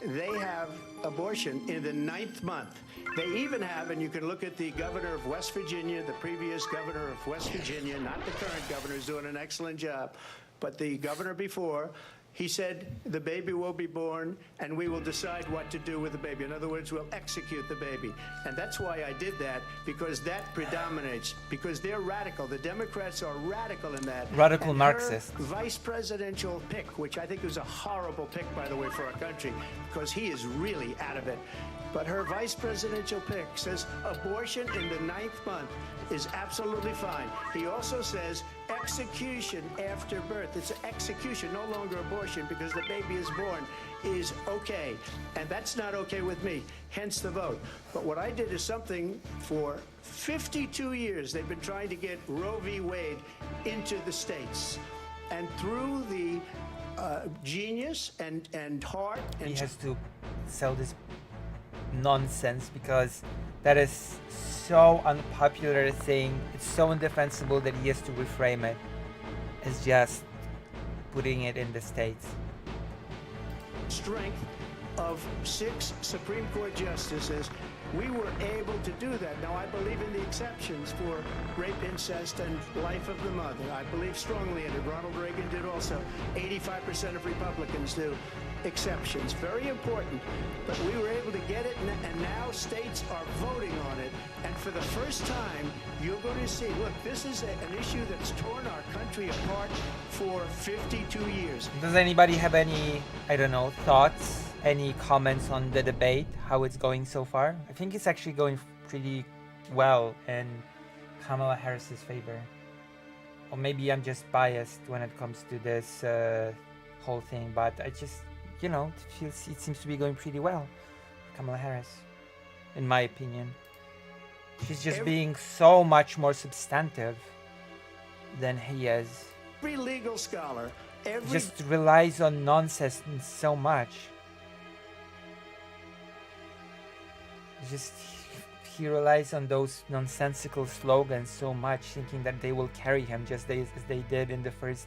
they have abortion in the 9th month. They even have, and you can look at the governor of West Virginia, the previous governor of West Virginia, not the current governor, is doing an excellent job, but the governor before, He said the baby will be born and we will decide what to do with the baby. In other words, we'll execute the baby. And that's why I did that, because that predominates, because they're radical. The Democrats are radical in that. Radical and Marxists. Her vice presidential pick, which I think was a horrible pick, by the way, for our country, because he is really out of it. But her vice presidential pick says abortion in the 9th month is absolutely fine. He also says execution after birth. It's execution, no longer abortion, because the baby is born, is okay. And that's not okay with me, hence the vote. But what I did is something for 52 years. They've been trying to get Roe v. Wade into the states. And through the genius and heart and... He has to sell this nonsense because that is so unpopular thing. It's so indefensible that he has to reframe it as just putting it in the states. Strength of 6 Supreme Court justices, we were able to do that. Now, I believe in the exceptions for rape, incest, and life of the mother. I believe strongly in it. Ronald Reagan did also. 85% of Republicans do. Exceptions, very important, but we were able to get it, and now states are voting on it. And for the first time, you're going to see, look, this is an issue that's torn our country apart for 52 years. Does anybody have any, I don't know, thoughts, any comments on the debate, how it's going so far? I think it's actually going pretty well in Kamala Harris's favor. Or maybe I'm just biased when it comes to this whole thing, but I just, you know, it seems to be going pretty well for Kamala Harris, in my opinion. She's just being so much more substantive than he is. Every legal scholar, just relies on nonsense so much. He relies on those nonsensical slogans so much, thinking that they will carry him just as they did in the first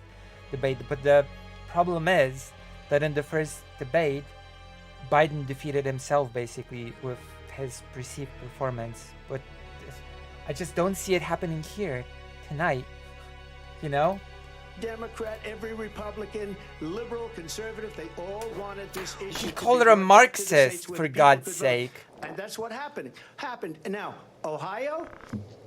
debate. But the problem is that in the first debate, Biden defeated himself basically with his perceived performance. But I just don't see it happening here tonight, you know? Democrat, every Republican, liberal, conservative, they all wanted this issue. He called her a Marxist, for God's sake. And that's what happened. And now, Ohio,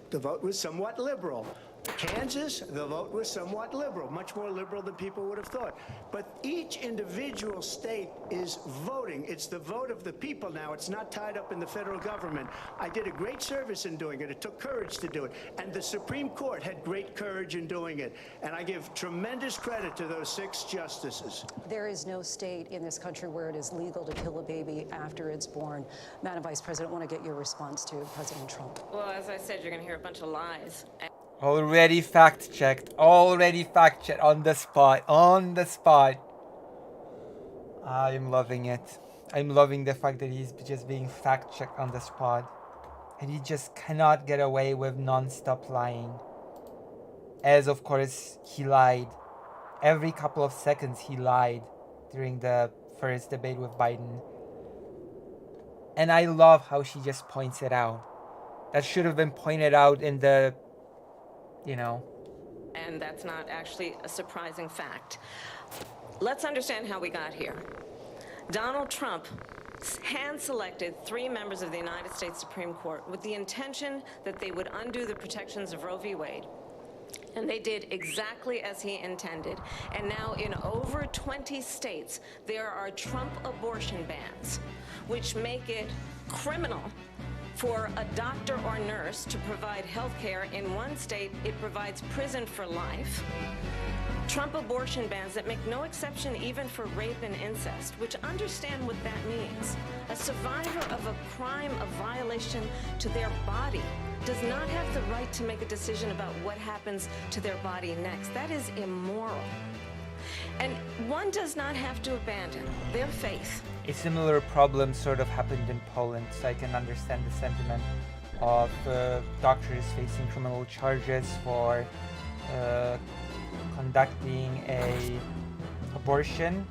the vote was somewhat liberal. Kansas, the vote was somewhat liberal, much more liberal than people would have thought. But each individual state is voting. It's the vote of the people now. It's not tied up in the federal government. I did a great service in doing it. It took courage to do it. And the Supreme Court had great courage in doing it. And I give tremendous credit to those 6 justices. There is no state in this country where it is legal to kill a baby after it's born. Madam Vice President, I want to get your response to President Trump. Well, as I said, you're going to hear a bunch of lies. Already fact-checked. Already fact-checked on the spot. On the spot. I'm loving it. I'm loving the fact that he's just being fact-checked on the spot. And he just cannot get away with non-stop lying. As, of course, he lied. Every couple of seconds he lied during the first debate with Biden. And I love how she just points it out. That should have been pointed out in the... you know. And that's not actually a surprising fact. Let's understand how we got here. Donald Trump hand-selected 3 members of the United States Supreme Court with the intention that they would undo the protections of Roe v. Wade. And they did exactly as he intended. And now in over 20 states, there are Trump abortion bans, which make it criminal for a doctor or nurse to provide health care. In one state, it provides prison for life. Trump abortion bans that make no exception even for rape and incest, which understand what that means. A survivor of a crime of violation to their body does not have the right to make a decision about what happens to their body next. That is immoral. And one does not have to abandon their faith. A similar problem sort of happened in Poland, so I can understand the sentiment of doctors facing criminal charges for conducting a abortion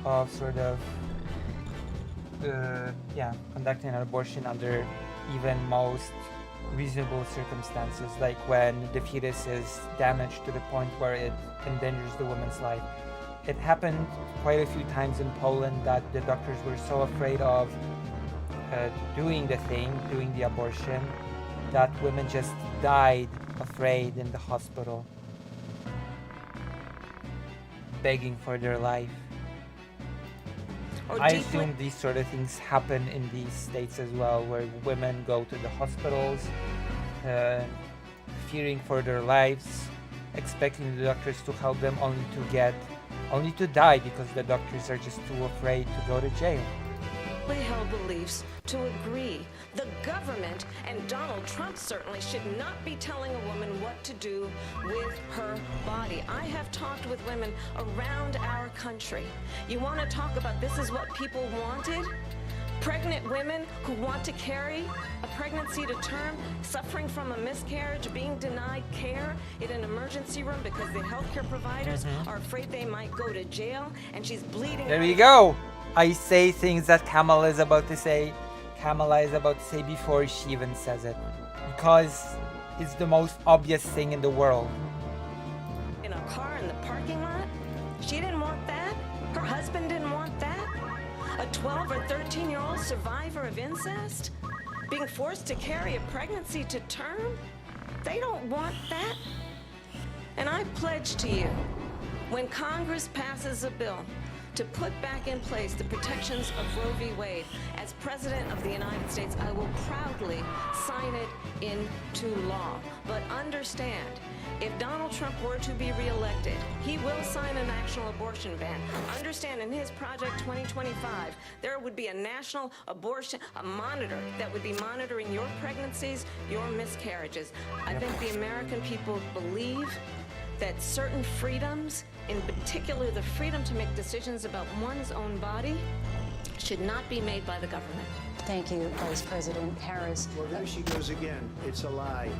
of sort of conducting an abortion under even most reasonable circumstances, like when the fetus is damaged to the point where it endangers the woman's life. it happened quite a few times in Poland that the doctors were so afraid of doing the abortion, that women just died afraid in the hospital, begging for their life. I assume these sort of things happen in these states as well, where women go to the hospitals fearing for their lives, expecting the doctors to help them, only to die because the doctors are just too afraid to go to jail. Held beliefs to agree. The government and Donald Trump certainly should not be telling a woman what to do with her body. I have talked with women around our country. You want to talk about this is what people wanted? Pregnant women who want to carry a pregnancy to term, suffering from a miscarriage, being denied care in an emergency room because the healthcare providers are afraid they might go to jail, and she's bleeding. There we go. I say things that Kamala is about to say before she even says it, because it's the most obvious thing in the world. In a car in the parking lot? She didn't want that. Her husband didn't want that. A 12 or 13-year-old survivor of incest being forced to carry a pregnancy to term? They don't want that. And I pledge to you, when Congress passes a bill to put back in place the protections of Roe v. Wade, as President of the United States, I will proudly sign it into law. But understand, if Donald Trump were to be reelected, he will sign a national abortion ban. Understand, in his Project 2025, there would be a national abortion, a monitor that would be monitoring your pregnancies, your miscarriages. I think the American people believe that certain freedoms, in particular the freedom to make decisions about one's own body, should not be made by the government. Thank you, Vice President Harris. Well, there she goes again. It's a lie.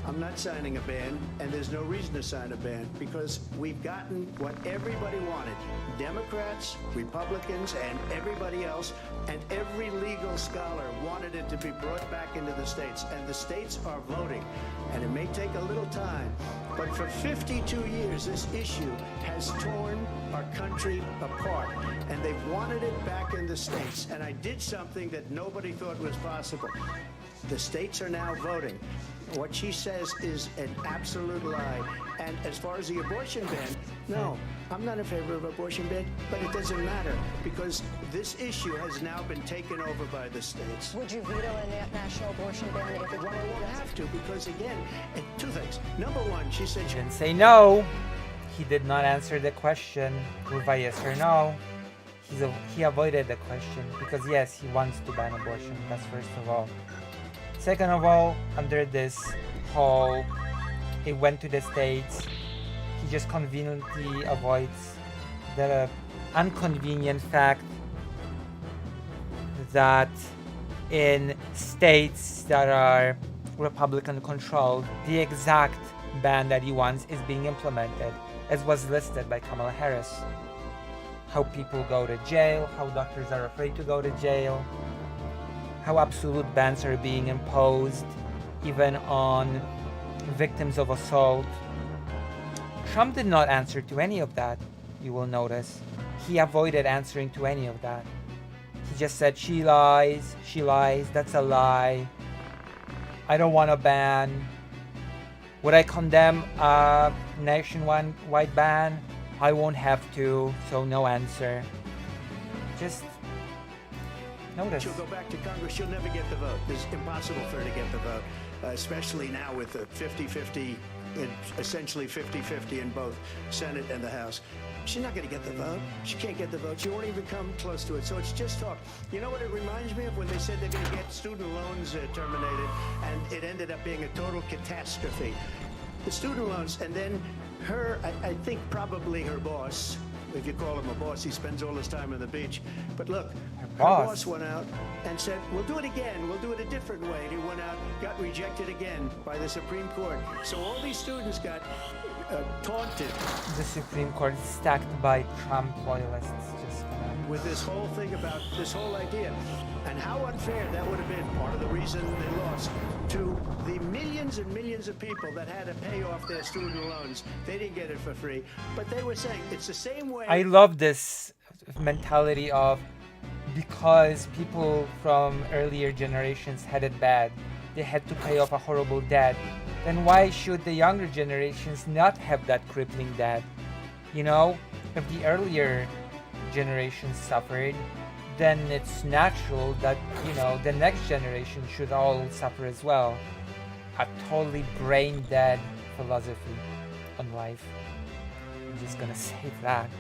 I'm not signing a ban, and there's no reason to sign a ban, because we've gotten what everybody wanted. Democrats, Republicans, and everybody else, and every legal scholar wanted it to be brought back into the states, and the states are voting. And it may take a little time, but for 52 years, this issue has torn our country apart, and they've wanted it back in the states. And I did something that nobody thought was possible. The states are now voting. What she says is an absolute lie. And as far as the abortion ban, no, I'm not in favor of abortion ban, but it doesn't matter, because this issue has now been taken over by the states. Would you veto a national abortion ban if it Well, I won't have to, because again, two things. Number one, she said He didn't say no. He did not answer the question with a yes or no. He avoided the question because yes, he wants to ban abortion. That's first of all. Second of all, under this whole it went to the states, he just conveniently avoids the inconvenient fact that in states that are Republican controlled, the exact ban that he wants is being implemented, as was listed by Kamala Harris. How people go to jail, how doctors are afraid to go to jail, how absolute bans are being imposed even on victims of assault. Trump did not answer to any of that, you will notice. He avoided answering to any of that. He just said, she lies, that's a lie. I don't want a ban. Would I condemn a nationwide ban? I won't have to, so no answer. Just notice. she'll go back to Congress. She'll never get the vote. It's impossible for her to get the vote, especially now with the 50-50, essentially 50-50 in both Senate and the House. She's not going to get the vote. She can't get the vote. She won't even come close to it. So it's just talk. You know what it reminds me of? When they said they're going to get student loans terminated, and it ended up being a total catastrophe. The student loans, and then her, I think probably her boss, if you call him a boss, he spends all his time on the beach. But look, her boss went out and said, we'll do it again. We'll do it a different way. And he went out, got rejected again by the Supreme Court. So all these students got taunted. The Supreme Court is stacked by Trump loyalists. With this whole thing about this whole idea. And how unfair that would have been, part of the reason they lost, to the millions and millions of people that had to pay off their student loans. They didn't get it for free. But they were saying it's the same way I love this mentality of because people from earlier generations had it bad, they had to pay off a horrible debt, then why should the younger generations not have that crippling debt? You know, if the earlier generations suffered, then it's natural that, you know, the next generation should all suffer as well. A totally brain dead philosophy on life. I'm just gonna say that.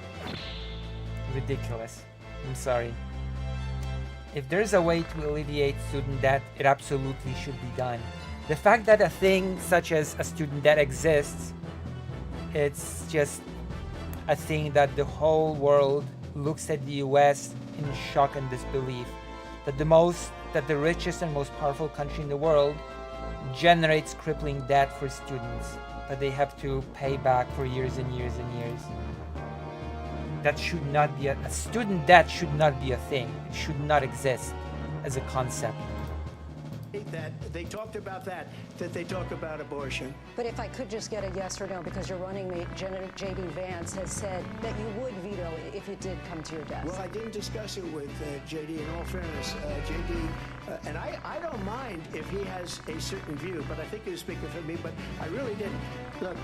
Ridiculous. I'm sorry. If there's a way to alleviate student debt, it absolutely should be done. The fact that a thing such as a student debt exists, it's just a thing that the whole world looks at the US in shock and disbelief. That the richest and most powerful country in the world generates crippling debt for students that they have to pay back for years and years and years. That should not be a student debt should not be a thing. It should not exist as a concept. That they talked about that they talk about abortion. But if I could just get a yes or no, because your running mate, J.D. Vance, has said that you would veto it if it did come to your desk. Well, I didn't discuss it with J.D. In all fairness, J.D. And I don't mind if he has a certain view, but I think he was speaking for me, but I really didn't. Look,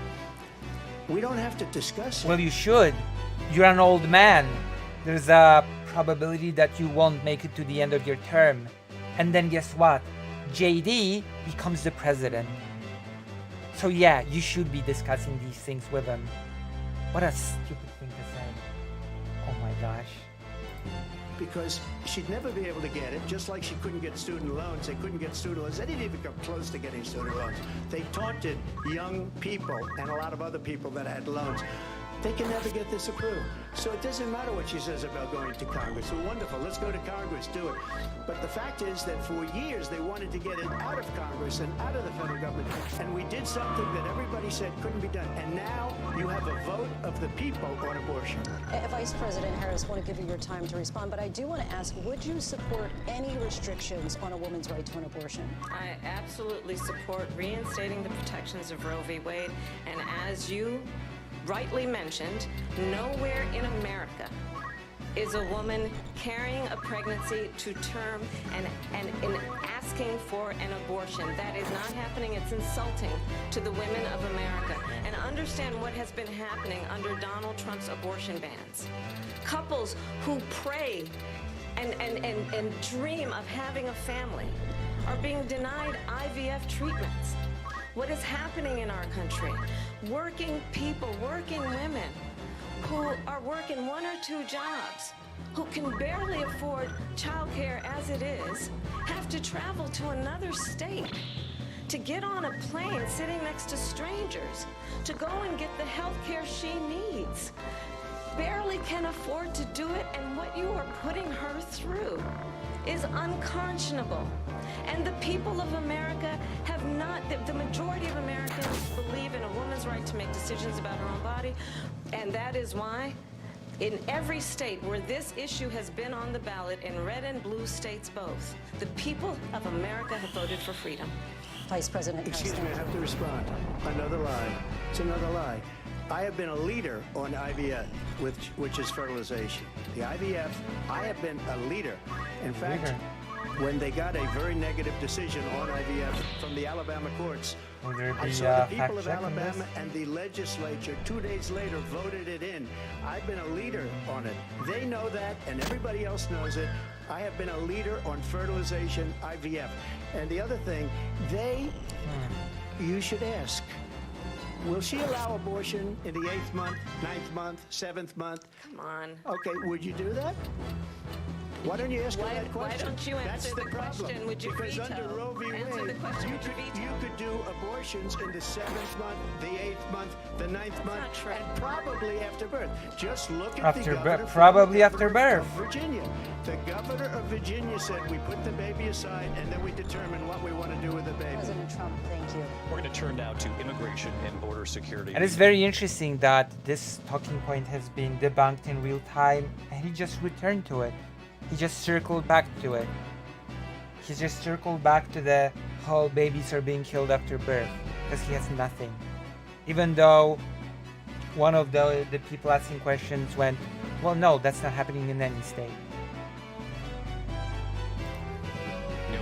we don't have to discuss it. Well, you should. You're an old man. There's a probability that you won't make it to the end of your term. And then guess what? JD becomes the president. So yeah, you should be discussing these things with him. What a stupid thing to say. Oh my gosh. Because she'd never be able to get it, just like she couldn't get student loans. They couldn't get student loans. They didn't even come close to getting student loans. They taunted young people and a lot of other people that had loans. They can never get this approved. So it doesn't matter what she says about going to Congress. So wonderful, let's go to Congress, do it. But the fact is that for years they wanted to get it out of Congress and out of the federal government. And we did something that everybody said couldn't be done. And now you have a vote of the people on abortion. Vice President Harris, I want to give you your time to respond, but I do want to ask, would you support any restrictions on a woman's right to an abortion? I absolutely support reinstating the protections of Roe v. Wade. And as you rightly mentioned, nowhere in America is a woman carrying a pregnancy to term and asking for an abortion. That is not happening. It's insulting to the women of America. And understand what has been happening under Donald Trump's abortion bans. Couples who pray and dream of having a family are being denied IVF treatments. What is happening in our country? Working people, working women who are working 1 or 2 jobs, who can barely afford childcare as it is, have to travel to another state to get on a plane sitting next to strangers, to go and get the health care she needs. Barely can afford to do it, and what you are putting her through is unconscionable. And the people of America have not, the majority of Americans believe in a woman's right to make decisions about her own body. And that is why in every state where this issue has been on the ballot, in red and blue states both, the people of America have voted for freedom. Vice President Harris. Excuse me, I have to respond. Another lie. It's another lie. I have been a leader on IVF, which is fertilization. The IVF, I have been a leader. In fact, when they got a very negative decision on IVF from the Alabama courts, I saw the people of Alabama and the legislature 2 days later voted it in. I've been a leader on it. They know that, and everybody else knows it. I have been a leader on fertilization, IVF. And the other thing, you should ask, will she allow abortion in the 8th month, 9th month, 7th month? Come on. Okay, would you do that? Why don't you ask her that Why question? don't you answer the question? Would you Because veto? under Roe v. Answer the Wade, question. you Would you veto? could do abortions in the 7th month, the 8th month, the 9th month, and probably after birth. Just look at the governor probably after birth. of Virginia. The governor of Virginia said we put the baby aside and then we determine what we want to do with the baby. President Trump, thank you. We're going to turn now to immigration and border security. And it's very interesting that this talking point has been debunked in real time, and he just returned to it. He just circled back to it. He just circled back to the whole babies are being killed after birth because he has nothing. Even though one of the people asking questions went, well, no, that's not happening in any state.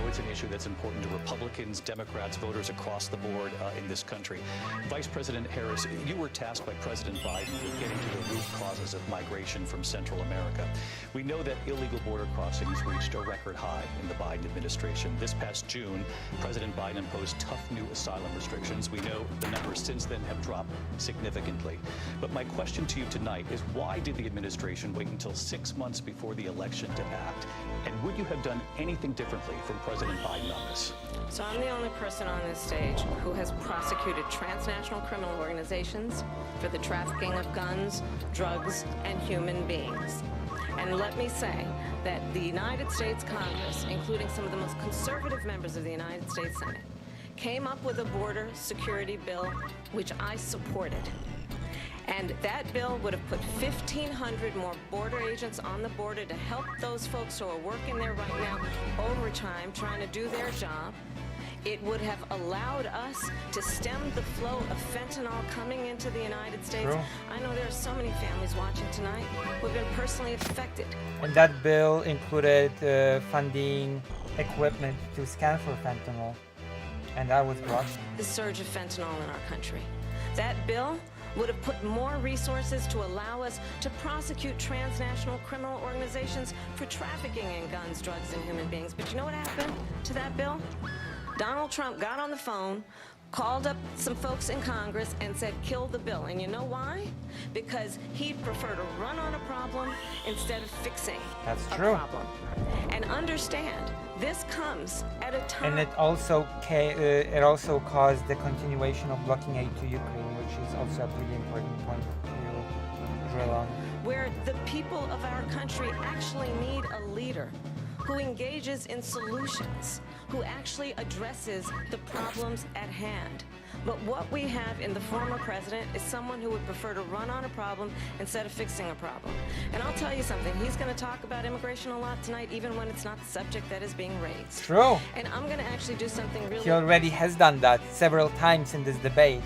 It's an issue that's important to Republicans, Democrats, voters across the board in this country. Vice President Harris, you were tasked by President Biden with getting to the root causes of migration from Central America. We know that illegal border crossings reached a record high in the Biden administration. This past June, President Biden imposed tough new asylum restrictions. We know the numbers since then have dropped significantly. But my question to you tonight is, why did the administration wait until 6 months before the election to act? And would you have done anything differently from President Biden on this? So I'm the only person on this stage who has prosecuted transnational criminal organizations for the trafficking of guns, drugs, and human beings. And let me say that the United States Congress, including some of the most conservative members of the United States Senate, came up with a border security bill which I supported. And that bill would have put 1,500 more border agents on the border to help those folks who are working there right now overtime trying to do their job. It would have allowed us to stem the flow of fentanyl coming into the United States. True. I know there are so many families watching tonight who have been personally affected. And that bill included funding equipment to scan for fentanyl. And that was blocked. The surge of fentanyl in our country. That bill would have put more resources to allow us to prosecute transnational criminal organizations for trafficking in guns, drugs, and human beings. But you know what happened to that bill? Donald Trump got on the phone, called up some folks in Congress, and said, kill the bill. And you know why? Because he'd prefer to run on a problem instead of fixing a problem. And understand, this comes at a time... And it also caused the continuation of blocking aid to Ukraine, which is also a pretty important point to drill on. Where the people of our country actually need a leader who engages in solutions, who actually addresses the problems at hand. But what we have in the former president is someone who would prefer to run on a problem instead of fixing a problem. And I'll tell you something, he's going to talk about immigration a lot tonight, even when it's not the subject that is being raised. True. And I'm going to actually do something really... He already has done that several times in this debate.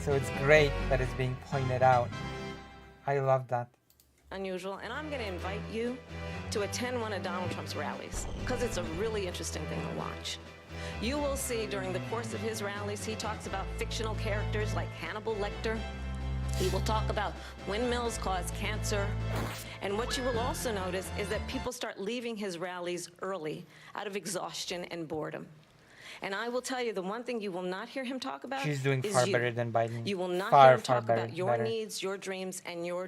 So it's great that it's being pointed out. I love that. Unusual, and I'm going to invite you to attend one of Donald Trump's rallies, because it's a really interesting thing to watch. You will see during the course of his rallies, he talks about fictional characters like Hannibal Lecter. He will talk about windmills cause cancer. And what you will also notice is that people start leaving his rallies early out of exhaustion and boredom. And I will tell you, the one thing you will not hear him talk about She's doing far better than Biden. You will not far, hear him talk better, about your needs, your dreams, and your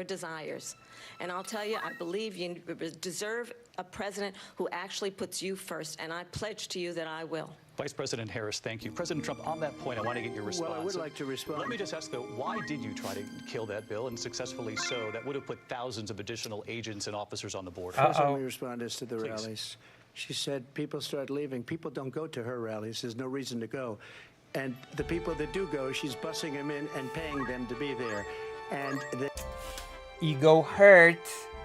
desires. And I'll tell you, I believe you deserve a president who actually puts you first, and I pledge to you that I will. Vice President Harris, thank you. President Trump, on that point, I want to get your response. Well, I would like to respond. Let me just ask, though, why did you try to kill that bill, and successfully so? That would have put thousands of additional agents and officers on the border. First, let me respond as to the rallies. She said people start leaving. People don't go to her rallies. There's no reason to go. And the people that do go, she's bussing them in and paying them to be there. And the ego hurt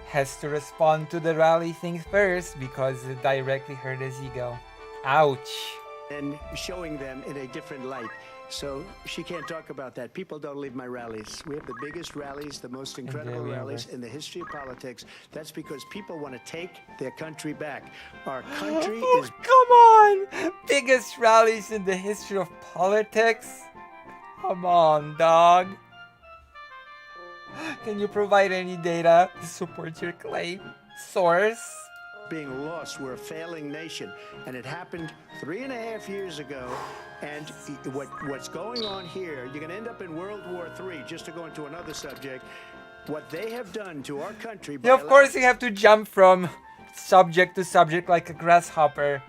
has to respond to the rally thing first because it directly hurt his ego. Ouch. And showing them in a different light. So she can't talk about that. People don't leave my rallies. We have the biggest rallies, the most incredible rallies in the history of politics. That's because people want to take their country back. Our country is... Come on! Biggest rallies in the history of politics? Come on, dog. Can you provide any data to support your claim? Source? Being lost. We're a failing nation. And it happened 3.5 years ago. And what's going on here, you're going to end up in World War III, just to go into another subject. What they have done to our country... Yeah, of course you have to jump from subject to subject like a grasshopper.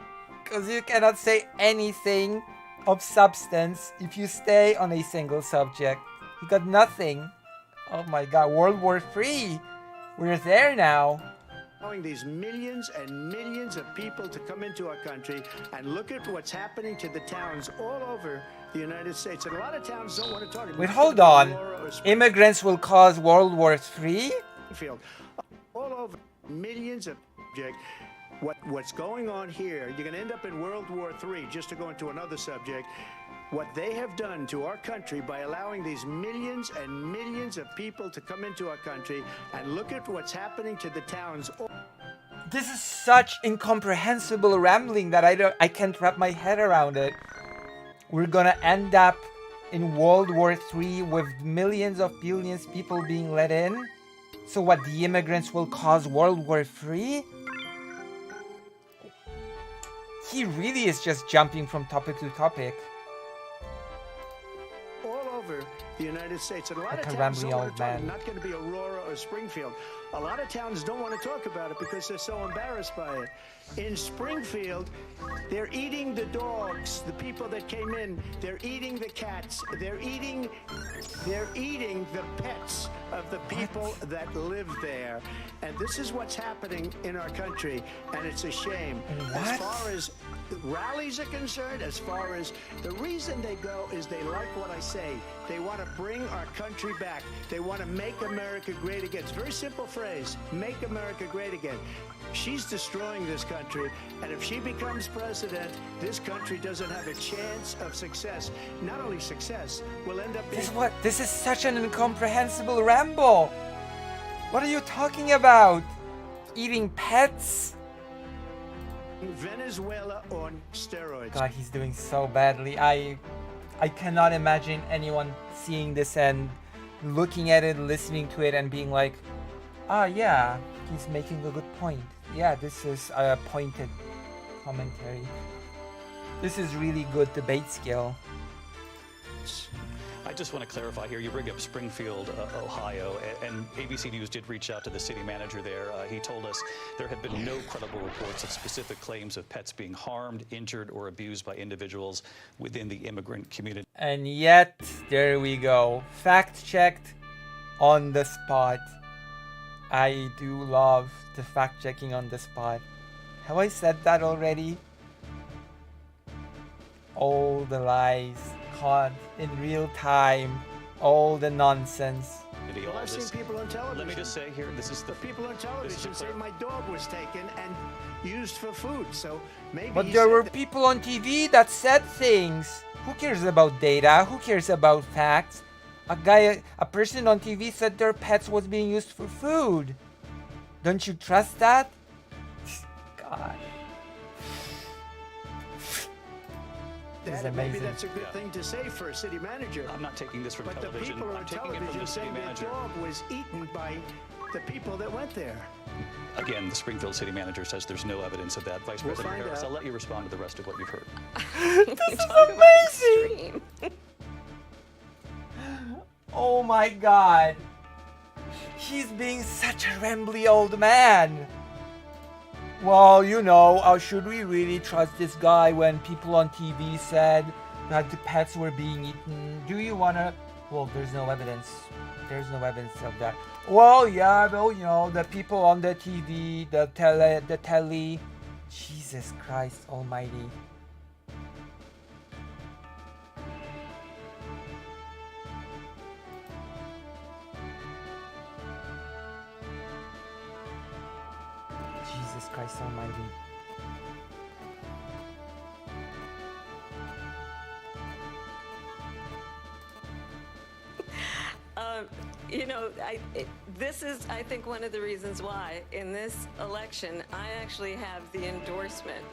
Because you cannot say anything of substance if you stay on a single subject. You got nothing. Oh my god, World War III. We're there now. Allowing these millions and millions of people to come into our country, and look at what's happening to the towns all over the United States. And a lot of towns don't want to talk about it. Wait, hold on. Immigrants will cause World War III? All over millions of subjects. What's going on here, you're going to end up in World War III, just to go into another subject. what they have done to our country by allowing these millions and millions of people to come into our country, and look at what's happening to the towns. This is such incomprehensible rambling that I can't wrap my head around it. We're gonna end up in World War III with millions of billions people being let in? So what, the immigrants will cause World War III? He really is just jumping from topic to topic. All over the United States, and a lot Like of a towns don't rambly want old to talk, man. not going to be Aurora or Springfield. A lot of towns don't want to talk about it because they're so embarrassed by it. In Springfield, they're eating the dogs, the people that came in. They're eating the cats. They're eating the pets of the people that live there. And this is what's happening in our country, and it's a shame. As far as rallies are concerned, as far as the reason they go is they like what I say. They want to bring our country back. They want to make America great again. It's a very simple phrase, make America great again. She's destroying this country, and if she becomes president, this country doesn't have a chance of success. Not only success, we'll end up being... This is such an incomprehensible ramble. What are you talking about? Eating pets? Venezuela on steroids. God, he's doing so badly. I cannot imagine anyone seeing this and looking at it, listening to it, and being like, ah, yeah, he's making a good point. Yeah, this is a pointed commentary. This is really good debate skill. I just want to clarify here. You bring up Springfield, Ohio, and ABC News did reach out to the city manager there. He told us there have been no credible reports of specific claims of pets being harmed, injured, or abused by individuals within the immigrant community. And yet, there we go. Fact checked on the spot. I do love the fact checking on the spot. Have I said that already? All the lies caught in real time, all the nonsense. Well, I've seen people on television. Let me just say here, this is the people on television say my dog was taken and used for food. So maybe. But he there said were that. people on TV that said things. Who cares about data? Who cares about facts? A person on TV said their pets was being used for food. Don't you trust that? God. This is Maybe amazing. that's a good thing to say for a city manager. I'm not taking this from But television. the people I'm on taking it from television the city saying their manager. dog was eaten by the people that went there. Again, the Springfield city manager says there's no evidence of that. Vice We'll President find Harris, out. I'll let you respond to the rest of what you've heard. This is amazing. Oh my God. He's being such a rambly old man. Well, you know, should we really trust this guy when people on TV said that the pets were being eaten? Do you wanna? Well, there's no evidence. There's no evidence of that. Well, yeah, well, you know, the people on the TV, the telly. Jesus Christ Almighty. Jesus Christ Almighty. You know, this is, I think, one of the reasons why in this election I actually have the endorsement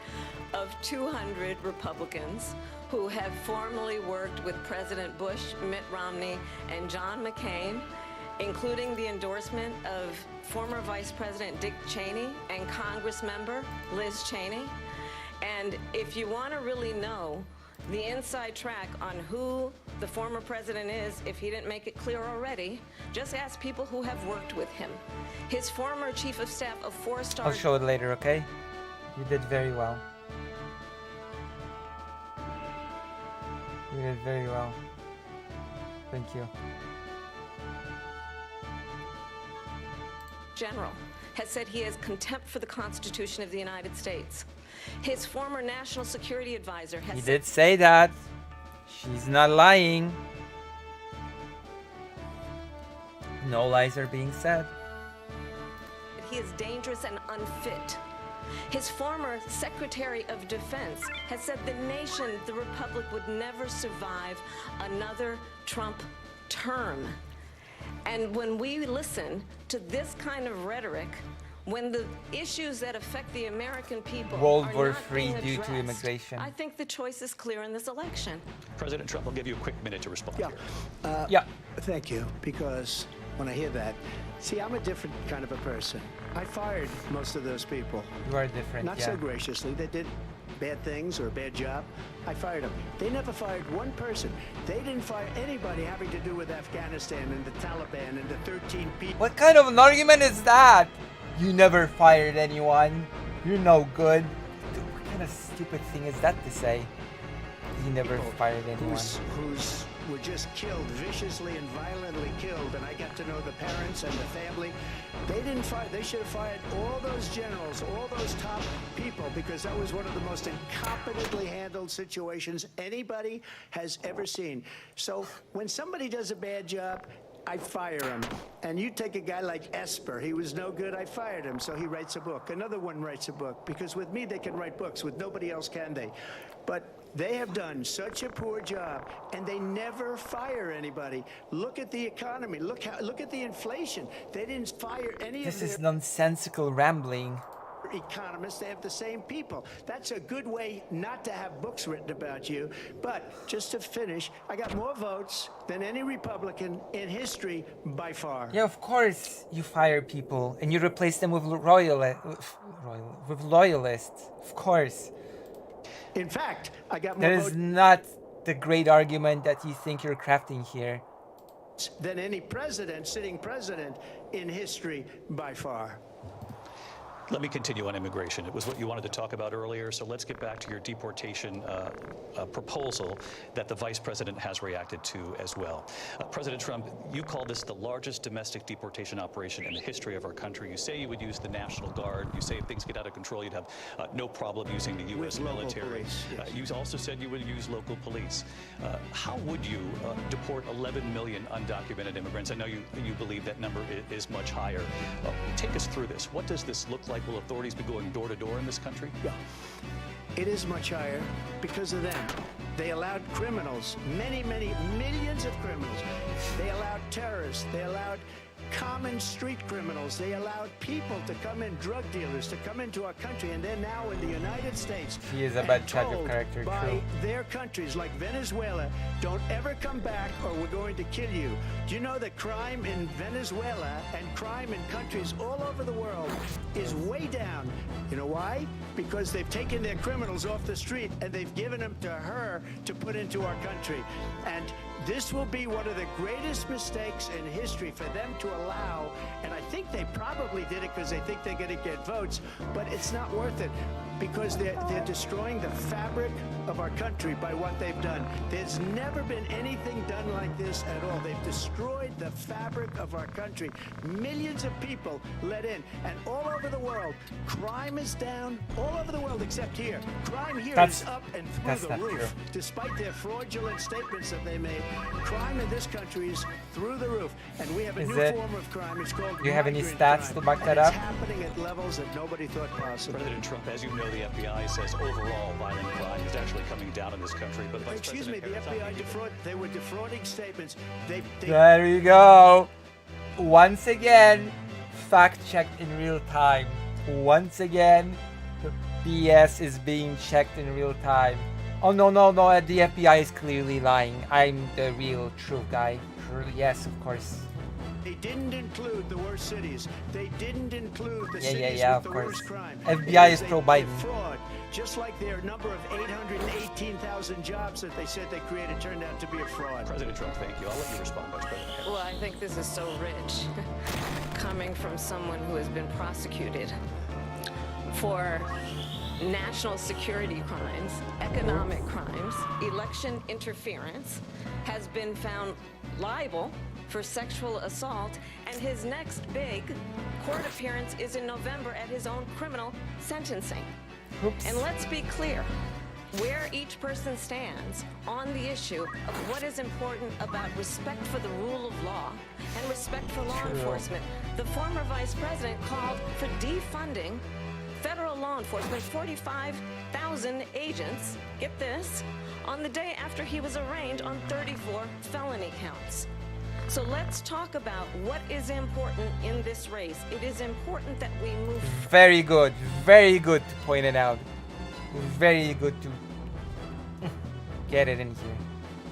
of 200 Republicans who have formerly worked with President Bush, Mitt Romney, and John McCain, including the endorsement of former Vice President Dick Cheney and Congress member Liz Cheney. And if you want to really know the inside track on who the former president is, if he didn't make it clear already, just ask people who have worked with him. His former chief of staff of four-star... I'll show it later, okay? You did very well. You did very well. Thank you. General has said he has contempt for the Constitution of the United States. His former national security advisor has He said did say that. She's not lying. No lies are being said. he is dangerous and unfit His former Secretary of Defense has said the nation, the Republic, would never survive another Trump term. And when we listen to this kind of rhetoric, when the issues that affect the American people World are War not III being due to addressed, immigration. I think the choice is clear in this election. President Trump, I'll give you a quick minute to respond here. Yeah. Thank you, because when I hear that, see, I'm a different kind of a person. I fired most of those people. You are different, Not yeah. so graciously. They did bad things or a bad job. I fired them. They never fired one person. They didn't fire anybody having to do with Afghanistan and the Taliban and the 13 people. What kind of an argument is that? You never fired anyone. You're no good. Dude, what kind of stupid thing is that to say? You never fired anyone. Who's were just killed, viciously and violently killed, and I got to know the parents and the family. They didn't fire. They should have fired all those generals, all those top people, because that was one of the most incompetently handled situations anybody has ever seen. So when somebody does a bad job, I fire him. And you take a guy like Esper. He was no good. I fired him. So he writes a book. Another one writes a book. Because with me, they can write books. With nobody else can they? But they have done such a poor job, and they never fire anybody. Look at the economy. Look at the inflation. They didn't fire any This of is their nonsensical rambling. economists. They have the same people. That's a good way not to have books written about you. But just to finish, I got more votes than any Republican in history by far. Yeah, of course you fire people and you replace them with loyalists. Of course. In fact, I got more That is votes not the great argument that you think you're crafting here. than any president, sitting president in history by far. Let me continue on immigration. It was what you wanted to talk about earlier, so let's get back to your deportation proposal that the vice president has reacted to as well. President Trump, you call this the largest domestic deportation operation in the history of our country. You say you would use the National Guard. You say if things get out of control, you'd have no problem using the U.S. military. Police, yes. You also said you would use local police. How would you deport 11 million undocumented immigrants? I know you believe that number is much higher. Take us through this. What does this look like? Will authorities be going door to door in this country? Yeah. It is much higher because of them. They allowed criminals, many, many millions of criminals. They allowed terrorists. They allowed common street criminals. They allowed people to come in, drug dealers, to come into our country, and they're now in the United States. He is a and bad judge of told character, by true. their countries like Venezuela, don't ever come back or we're going to kill you. Do you know that crime in Venezuela and crime in countries all over the world is way down? You know why? Because they've taken their criminals off the street and they've given them to her to put into our country. And this will be one of the greatest mistakes in history for them to allow, and I think they probably did it because they think they're going to get votes, but it's not worth it because they're destroying the fabric of our country by what they've done. There's never been anything done like this at all. They've destroyed the fabric of our country. Millions of people let in, and all over the world, crime is down all over the world except here. Crime here is up and through the roof. Despite their fraudulent statements that they made, crime in this country is through the roof, and we have a new form of crime. It's called Do you have any migrant stats crime, to back that and up? It's happening at levels that nobody thought possible. President Trump, as you know, the FBI says overall violent crime is actually coming down in this country. But Vice Excuse me, President the Harris, FBI they were defrauding statements. They There you go. Once again, fact checked in real time. Once again, the BS is being checked in real time. Oh no, the FBI is clearly lying. I'm the real true guy. Yes, of course. They didn't include the worst cities. They didn't include the Yeah, cities yeah, with of the course. worst crime. FBI is Because pro-Biden. they're fraud. Just like their number of 818,000 jobs that they said they created turned out to be a fraud. President Trump, thank you. I'll let you respond, Vice President Harris. Well, I think this is so rich coming from someone who has been prosecuted for national security crimes, economic crimes, election interference, has been found liable for sexual assault, and his next big court appearance is in November at his own criminal sentencing. Oops. And let's be clear where each person stands on the issue of what is important about respect for the rule of law and respect for law enforcement. The former vice president called for defunding Federal law enforcement 45,000 agents, get this, on the day after he was arraigned on 34 felony counts. So let's talk about what is important in this race. It is important that we move. Very good to point it out. Very good to get it in here.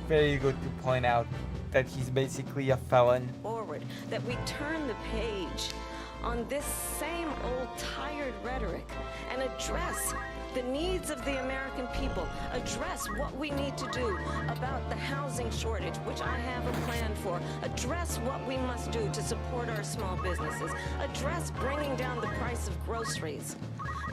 Very good to point out that he's basically a felon. Forward, that we turn the page on this same old tired rhetoric and address the needs of the American people, address what we need to do about the housing shortage, which I have a plan for, address what we must do to support our small businesses, address bringing down the price of groceries.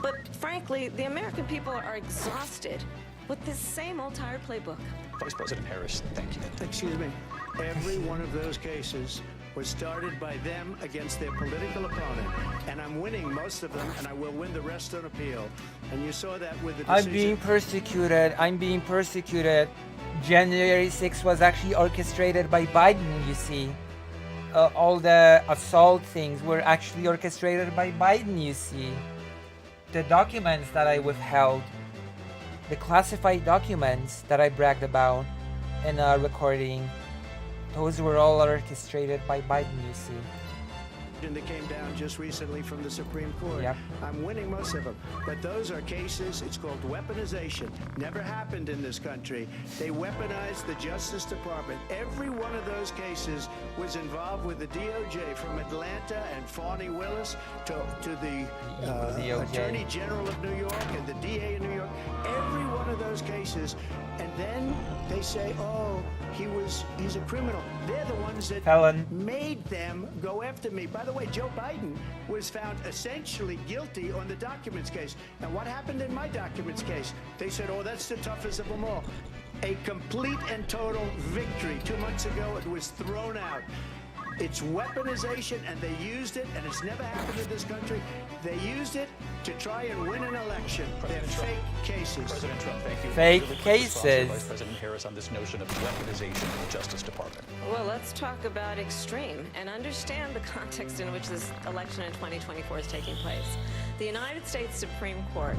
But frankly, the American people are exhausted with this same old tired playbook. Vice President Harris, thank you. Excuse me. Every one of those cases was started by them against their political opponent. And I'm winning most of them, and I will win the rest on appeal. And you saw that with the decision. I'm being persecuted. January 6th was actually orchestrated by Biden, you see. All the assault things were actually orchestrated by Biden, you see. The documents that I withheld, the classified documents that I bragged about in a recording, those were all orchestrated by Biden, you see. That came down just recently from the Supreme Court. Yep. I'm winning most of them. But those are cases, it's called weaponization. Never happened in this country. They weaponized the Justice Department. Every one of those cases was involved with the DOJ, from Atlanta and Fani Willis to the Attorney General of New York and the DA in New York. Every one of those cases. And then they say, oh, he's a criminal. They're the ones that made them go after me. By the way, Joe Biden was found essentially guilty on the documents case. And what happened in my documents case? They said, oh, that's the toughest of them all. A complete and total victory. 2 months ago, it was thrown out. It's weaponization, and they used it, and it's never happened in this country. They used it to try and win an election. They're fake cases. President Trump, thank you. Fake Really quick cases. response to Vice President Harris on this notion of weaponization of the Justice Department. Well, let's talk about extreme and understand the context in which this election in 2024 is taking place. The United States Supreme Court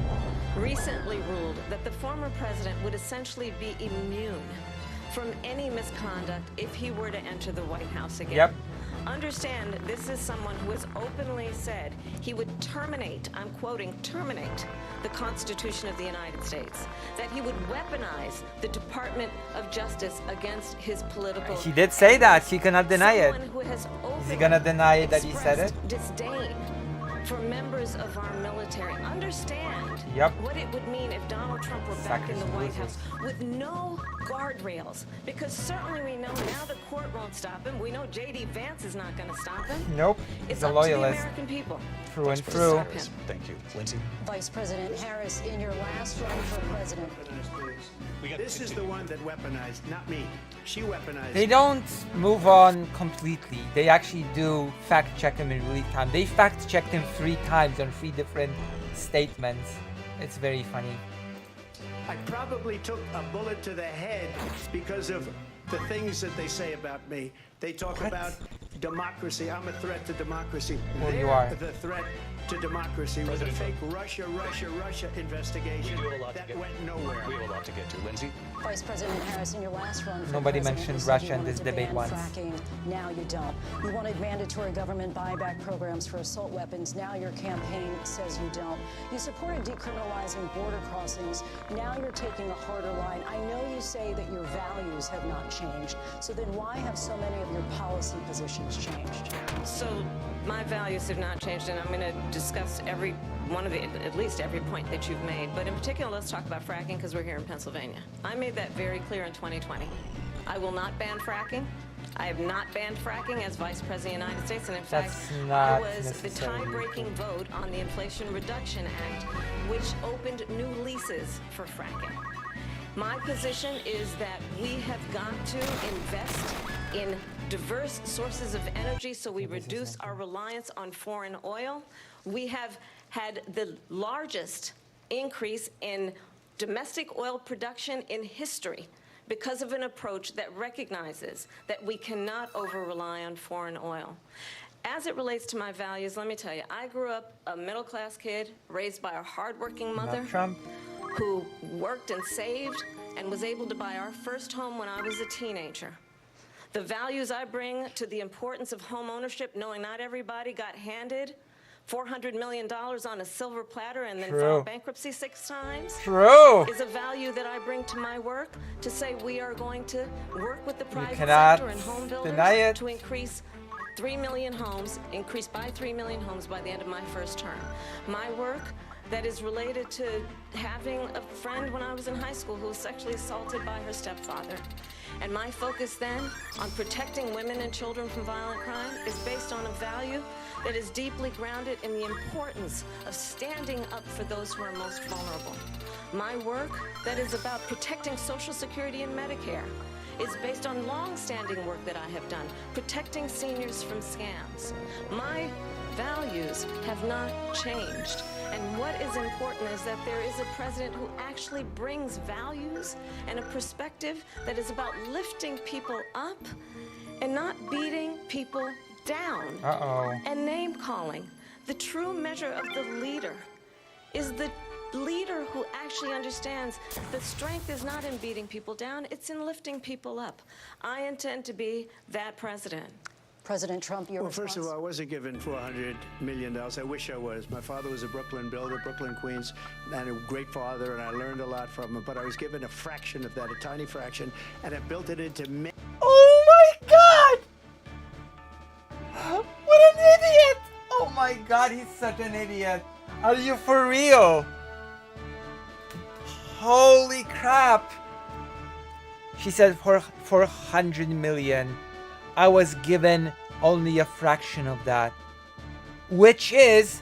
recently ruled that the former president would essentially be immune from any misconduct if he were to enter the White House again. Yep. Understand, this is someone who has openly said he would terminate, I'm quoting, terminate the Constitution of the United States, that he would weaponize the Department of Justice against his political... He did say that. He cannot deny it. Someone who has Is he gonna deny that he said it? disdain for members of our military. Understand what it would mean if Donald Trump were back in the White House with no guardrails. Because certainly we know now the court won't stop him. We know J.D. Vance is not going to stop him. Nope. It's He's a up to the loyalist. American people. Through and through. Thank you. Lindsay? Vice President Harris, in your last run for president. This is the one that weaponized, not me. She weaponized. They don't move on completely. They actually do fact check him in real time. They fact checked him 3 times on 3 different statements. It's very funny. I probably took a bullet to the head because of the things that they say about me. They talk about democracy. I'm a threat to democracy. Well, They're you are. the threat to democracy with a fake Russia investigation that went nowhere. We have a lot to get to. Lindsay? Vice President Harris, in your last run for Nobody president, mentioned you said Russia you in wanted this to debate ban once. fracking. Now you don't. You wanted mandatory government buyback programs for assault weapons. Now your campaign says you don't. You supported decriminalizing border crossings. Now you're taking a harder line. I know you say that your values have not changed. So then why have so many of your policy positions changed? So my values have not changed, and I'm going to discuss every one of the, at least every point that you've made. But in particular, let's talk about fracking, because we're here in Pennsylvania. I made that very clear in 2020. I will not ban fracking. I have not banned fracking as Vice President of the United States, and in fact, I was the tie-breaking vote on the Inflation Reduction Act, which opened new leases for fracking. My position is that we have got to invest in diverse sources of energy so we reduce our reliance on foreign oil. We have had the largest increase in domestic oil production in history because of an approach that recognizes that we cannot over-rely on foreign oil. As it relates to my values, let me tell you, I grew up a middle-class kid raised by a hardworking mother Trump. who worked and saved and was able to buy our first home when I was a teenager. The values I bring to the importance of home ownership, knowing not everybody got handed $400 million on a silver platter and then True. filed bankruptcy 6 times, True. is a value that I bring to my work to say we are going to work with the private cannot sector and home deny builders it. to increase 3 million homes, increase by 3 million homes by the end of my first term. My work that is related to having a friend when I was in high school who was sexually assaulted by her stepfather. And my focus then on protecting women and children from violent crime is based on a value that is deeply grounded in the importance of standing up for those who are most vulnerable. My work that is about protecting Social Security and Medicare is based on long-standing work that I have done, protecting seniors from scams. My values have not changed. And what is important is that there is a president who actually brings values and a perspective that is about lifting people up and not beating people down. And name calling. The true measure of the leader is the leader who actually understands that strength is not in beating people down, it's in lifting people up. I intend to be that president. President Trump, your response? First of all, I wasn't given $400 million. I wish I was. My father was a Brooklyn builder, Brooklyn, Queens, and a great father, and I learned a lot from him. But I was given a fraction of that, a tiny fraction, and I built it into... Oh my God! What an idiot! Oh my God, he's such an idiot. Are you for real? Holy crap! She said for 400 million. I was given only a fraction of that, which is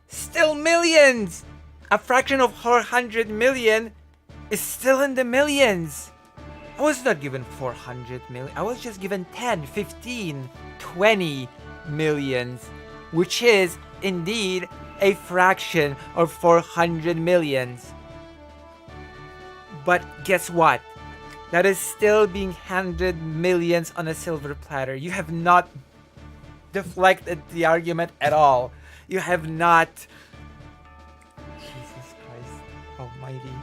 still millions. A fraction of 400 million is still in the millions. I was not given 400 million. I was just given 10, 15, 20 millions, which is indeed a fraction of 400 millions. But guess what? That is still being handed millions on a silver platter. You have not deflected the argument at all. You have not... Jesus Christ almighty.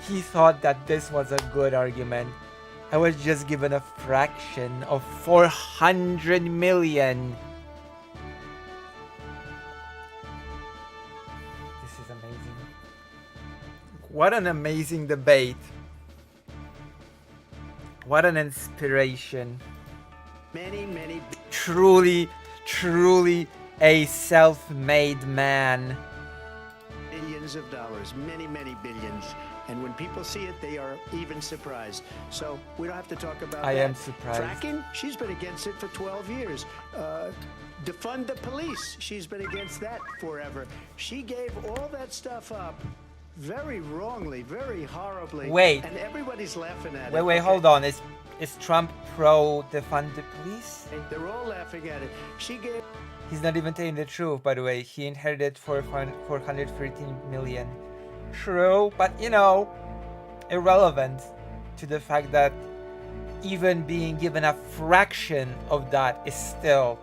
He thought that this was a good argument. I was just given a fraction of 400 million. This is amazing. What an amazing debate. What an inspiration. Many... Truly a self-made man. Billions of dollars, many billions. And when people see it, they are even surprised. So we don't have to talk about that. I am surprised. Fracking, she's been against it for 12 years. Defund the police, she's been against that forever. She gave all that stuff up very wrongly, very horribly. Wait. And everybody's laughing at it. Wait, hold on. Is Trump pro defund the police? They're all laughing at it. She gave... He's not even telling the truth, by the way. He inherited 413 million. True, but you know, irrelevant to the fact that even being given a fraction of that is still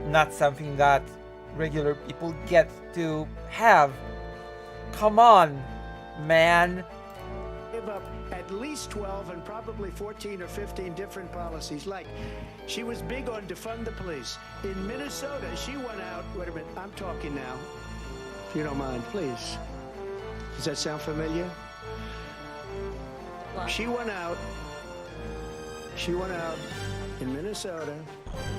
not something that regular people get to have. Come on, man. Give up at least 12 and probably 14 or 15 different policies. Like, she was big on defund the police. In Minnesota, she went out... Wait a minute, I'm talking now. If you don't mind, please. Does that sound familiar? What? She went out in Minnesota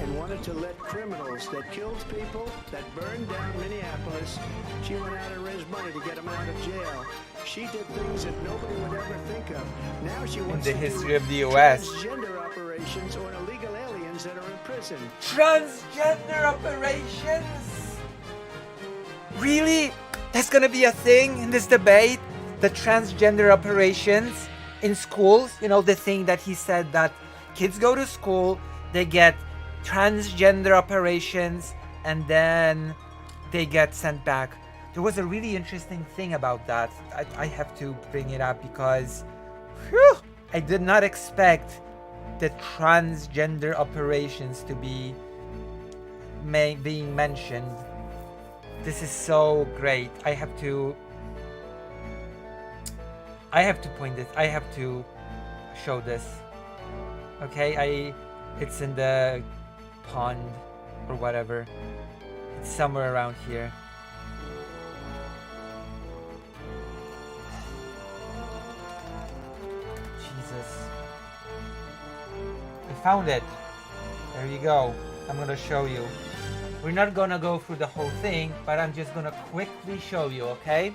and wanted to let criminals that killed people, that burned down Minneapolis, she went out and raised money to get them out of jail. She did things that nobody would ever think of. Now she wants in the to history do of the US. transgender operations on illegal aliens that are in prison. Transgender operations? Really? That's gonna be a thing in this debate? The transgender operations in schools? You know, the thing that he said that kids go to school, they get transgender operations, and then they get sent back. There was a really interesting thing about that. I have to bring it up because I did not expect the transgender operations to be being mentioned. This is so great. I have to point this. I have to show this. Okay, it's in the pond or whatever. It's somewhere around here. Jesus. I found it. There you go. I'm gonna show you. We're not gonna go through the whole thing, but I'm just gonna quickly show you, okay?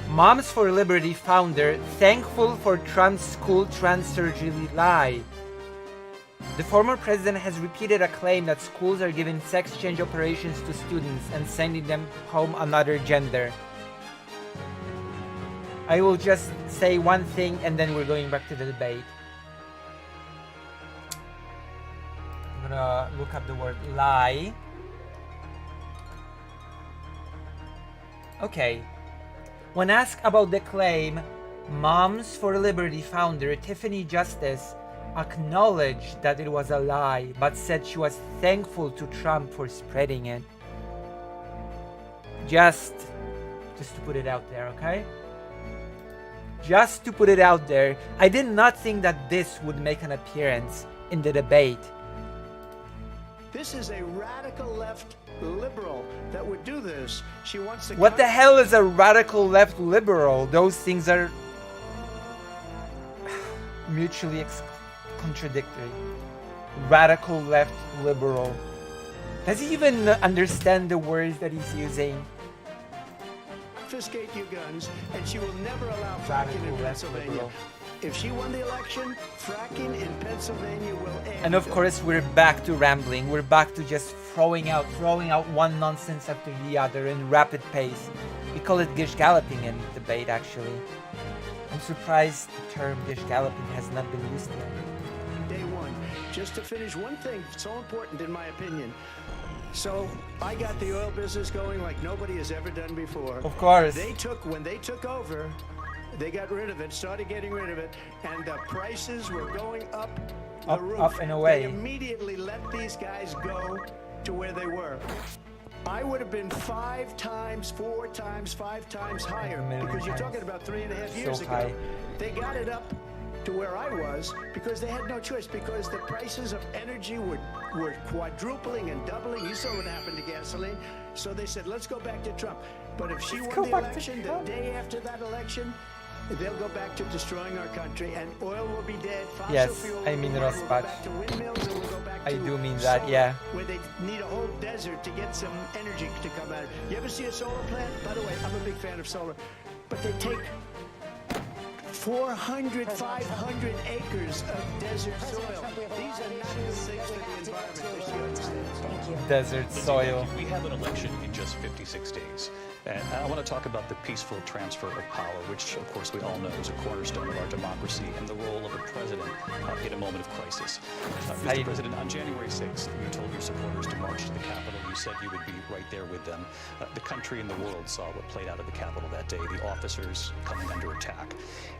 Moms for Liberty founder thankful for Trump's school trans surgery lie. The former president has repeated a claim that schools are giving sex change operations to students and sending them home another gender. I will just say one thing and then we're going back to the debate. I'm gonna look up the word lie. Okay. When asked about the claim, Moms for Liberty founder Tiffany Justice acknowledged that it was a lie, but said she was thankful to Trump for spreading it. Just to put it out there, okay? Just to put it out there, I did not think that this would make an appearance in the debate. This is a radical left liberal that would do this. She wants to. What the hell is a radical left liberal? Those things are mutually contradictory. Radical left liberal. Does he even understand the words that he's using? Confiscate your guns, and she will never allow fracking in Pennsylvania. If she won the election, fracking in Pennsylvania will end. And of course, we're back to rambling. We're back to just throwing out one nonsense after the other in rapid pace. We call it gish galloping in debate, actually. I'm surprised the term gish galloping has not been used yet. Day one. Just to finish one thing, so important in my opinion. So I got the oil business going like nobody has ever done before. Of course. When they took over, they got rid of it, started getting rid of it, and the prices were going up the roof. Up and away. They immediately let these guys go to where they were. I would have been 5 times, 4 times, 5 times higher, because you're talking about 3.5 years ago. High. They got it up to where I was because they had no choice, because the prices of energy were quadrupling and doubling. You saw what happened to gasoline. So they said, let's go back to Trump. But if she won the election, the day after that election, they'll go back to destroying our country, and oil will be dead. Fossil Yes, fuel I mean will go Rozpacz. back to windmills, and we'll go back I to do mean that, solar, yeah. where they need a whole desert to get some energy to come out of it. You ever see a solar plant? By the way, I'm a big fan of solar. But they take 400, 500 acres of desert soil. These are not good things for the environment. She understands. Thank you. Desert soil. We have an election in just 56 days. And I want to talk about the peaceful transfer of power, which, of course, we all know is a cornerstone of our democracy, and the role of a president in a moment of crisis. Mr. President, on January 6th, you told your supporters to march to the Capitol. You said you would be right there with them. The country and the world saw what played out at the Capitol that day, the officers coming under attack.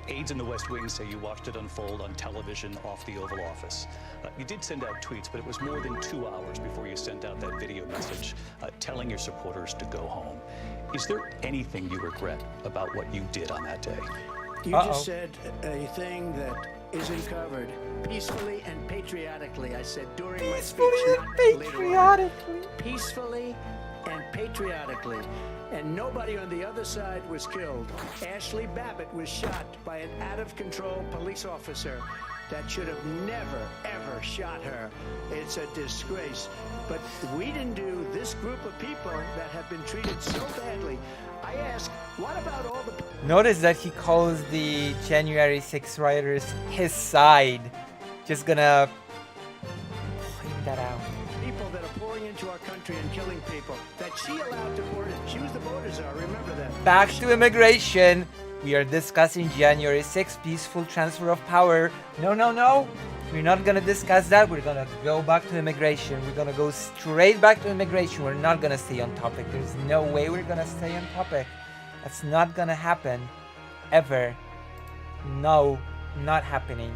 Aides in the West Wing say you watched it unfold on television off the Oval Office. You did send out tweets, but it was more than 2 hours before you sent out that video message telling your supporters to go home. Is there anything you regret about what you did on that day? You just said a thing that isn't covered. Peacefully and patriotically, I said during my speech, not later on. Peacefully and patriotically. And nobody on the other side was killed. Ashley Babbitt was shot by an out-of-control police officer that should have never, ever shot her. It's a disgrace. But we didn't do this group of people that have been treated so badly. I ask, what about all the... Notice that he calls the January 6 rioters his side. Just gonna point that out. People that are pouring into our country and killing people that she allowed to pour in. She was the border czar, remember that. Back to immigration. We are discussing January 6th, peaceful transfer of power. No. We're not gonna discuss that. We're gonna go back to immigration. We're gonna go straight back to immigration. We're not gonna stay on topic. There's no way we're gonna stay on topic. That's not gonna happen. Ever. No. not happening.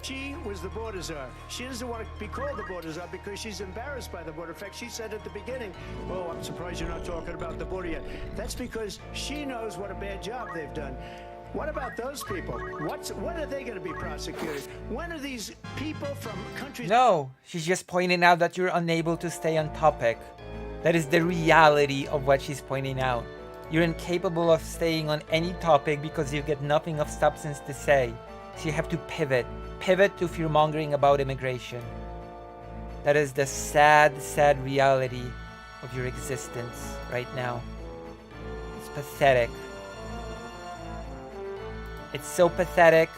She was the border czar. She doesn't want to be called the border czar because she's embarrassed by the border. In fact, she said at the beginning, "Oh, I'm surprised you're not talking about the border yet." That's because she knows what a bad job they've done. What about those people? When are they going to be prosecuted? When are these people from countries... No, she's just pointing out that you're unable to stay on topic. That is the reality of what she's pointing out. You're incapable of staying on any topic because you get nothing of substance to say. So you have to pivot. Pivot to fear-mongering about immigration. That is the sad, sad reality of your existence right now. It's pathetic. It's so pathetic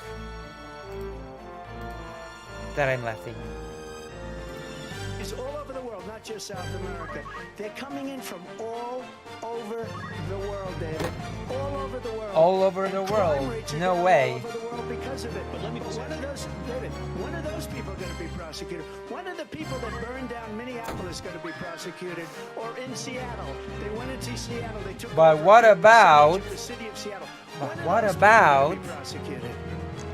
that I'm laughing. It's all over the world, not just South America. They're coming in from all over the world, David. All over the world. All over the world? No way. All over the world because of it. But let me just when are those people going to be prosecuted? When are the people that burned down Minneapolis going to be prosecuted? Or in Seattle? They went into Seattle. They took But what about... the city of Seattle. But what about...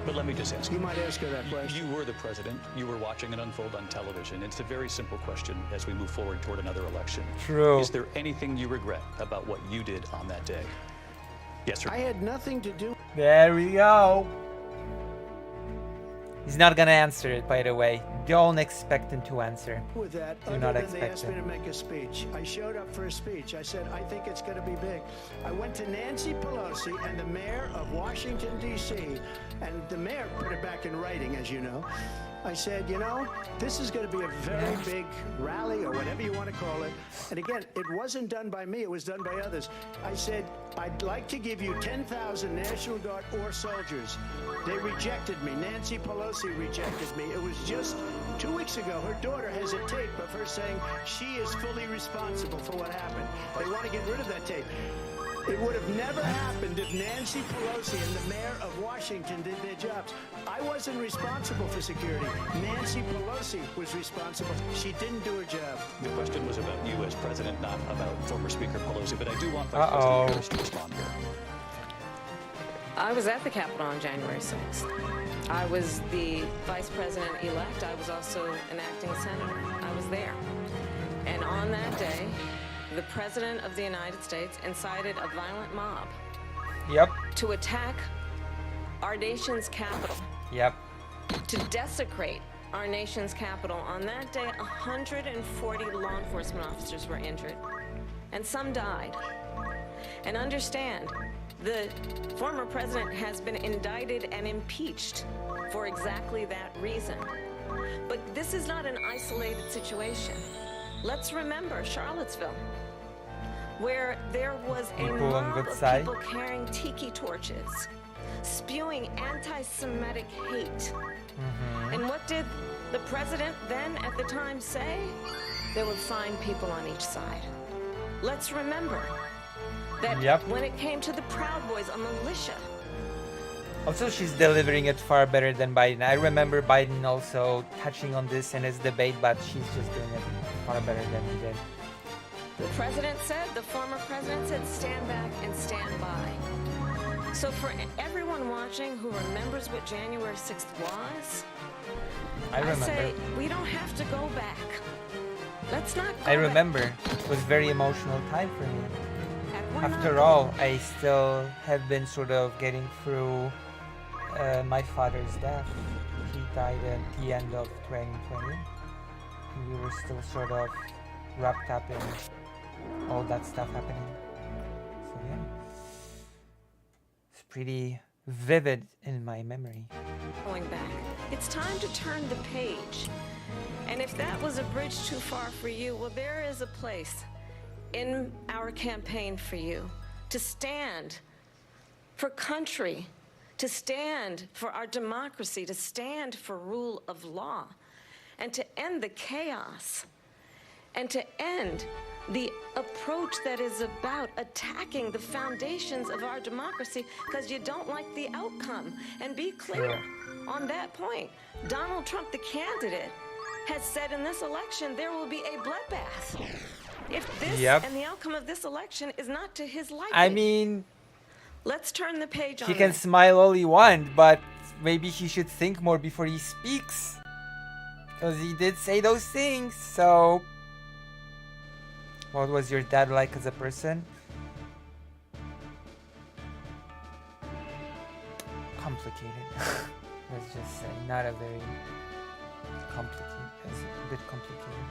But let me just ask you. You might ask her that question. You were the president. You were watching it unfold on television. It's a very simple question as we move forward toward another election. True. Is there anything you regret about what you did on that day? Yes, sir. I had nothing to do. There we go. He's not gonna answer it, by the way. Don't expect him to answer. With that, Do other not than they expect asked me to him. make a speech. I showed up for a speech. I said, I think it's going to be big. I went to Nancy Pelosi and the mayor of Washington, D.C., and the mayor put it back in writing, as you know. I said, you know, this is going to be a very big rally or whatever you want to call it. And again, it wasn't done by me. It was done by others. I said, I'd like to give you 10,000 National Guard or soldiers. They rejected me. Nancy Pelosi rejected me. It was just 2 weeks ago. Her daughter has a tape of her saying she is fully responsible for what happened. They want to get rid of that tape. It would have never happened if Nancy Pelosi and the mayor of Washington did their jobs. I wasn't responsible for security. Nancy Pelosi was responsible. She didn't do her job. The question was about you as president, not about former Speaker Pelosi, but I do want Vice President Harris to respond here. I was at the Capitol on January 6th. I was the vice president-elect. I was also an acting senator. I was there. And on that day, the President of the United States incited a violent mob to attack our nation's capital. To desecrate our nation's capital. On that day, 140 law enforcement officers were injured, and some died. And understand, the former president has been indicted and impeached for exactly that reason. But this is not an isolated situation. Let's remember Charlottesville, where there was a mob of people carrying tiki torches, spewing anti-Semitic hate. And what did the president then at the time say? There were fine people on each side. Let's remember that when it came to the Proud Boys, a militia. Also, she's delivering it far better than Biden. I remember Biden also touching on this in his debate, but she's just doing it far better than he did. The president said, the former president said, stand back and stand by. So for everyone watching who remembers what January 6th was, I say we don't have to go back. Let's not go I remember. It was a very emotional time for me. After all, I still have been sort of getting through my father's death. He died at the end of 2020. And we were still sort of wrapped up in all that stuff happening. So yeah. It's pretty vivid in my memory. Going back. It's time to turn the page. And if that was a bridge too far for you, well, there is a place in our campaign for you to stand for country, to stand for our democracy, to stand for rule of law, and to end the chaos, and to end the approach that is about attacking the foundations of our democracy because you don't like the outcome. And be clear on that point. Donald Trump, the candidate, has said in this election there will be a bloodbath. If this and the outcome of this election is not to his liking. I mean, let's turn the page on he can this. smile all he wants, but maybe he should think more before he speaks. Because he did say those things, so... What was your dad like as a person? Complicated. Let's just say, not a very complicated, it's a bit complicated.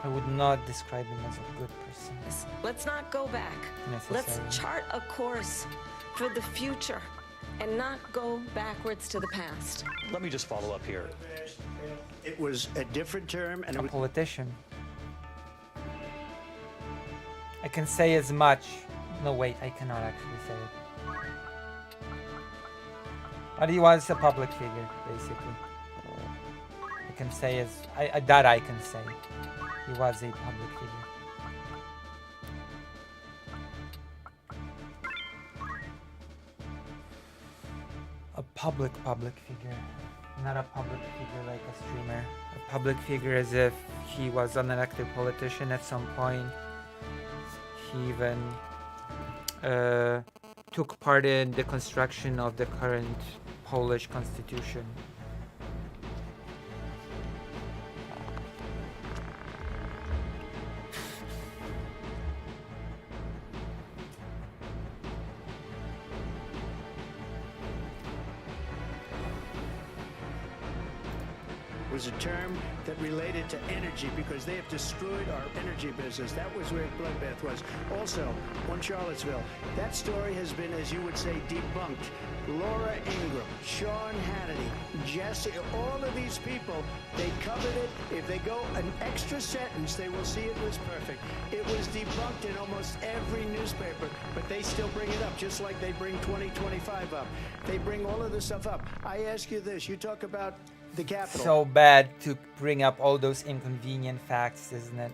I would not describe him as a good person. Let's not go back. Let's chart a course for the future and not go backwards to the past. Let me just follow up here. It was a different term and a politician. I can say as much. No, wait, I cannot actually say it. But he was a public figure, basically. I can say as that I can say. He was a public figure. A public figure. Not a public figure like a streamer. A public figure as if he was an elected politician at some point. He even took part in the construction of the current Polish constitution. was a term that related to energy because they have destroyed our energy business. That was where bloodbath was. Also, on Charlottesville, that story has been, as you would say, debunked. Laura Ingraham, Sean Hannity, Jesse, all of these people, they covered it. If they go an extra sentence, they will see it was perfect. It was debunked in almost every newspaper, but they still bring it up, just like they bring 2025 up. They bring all of this stuff up. I ask you this, you talk about the Capitol. So bad to bring up all those inconvenient facts, isn't it?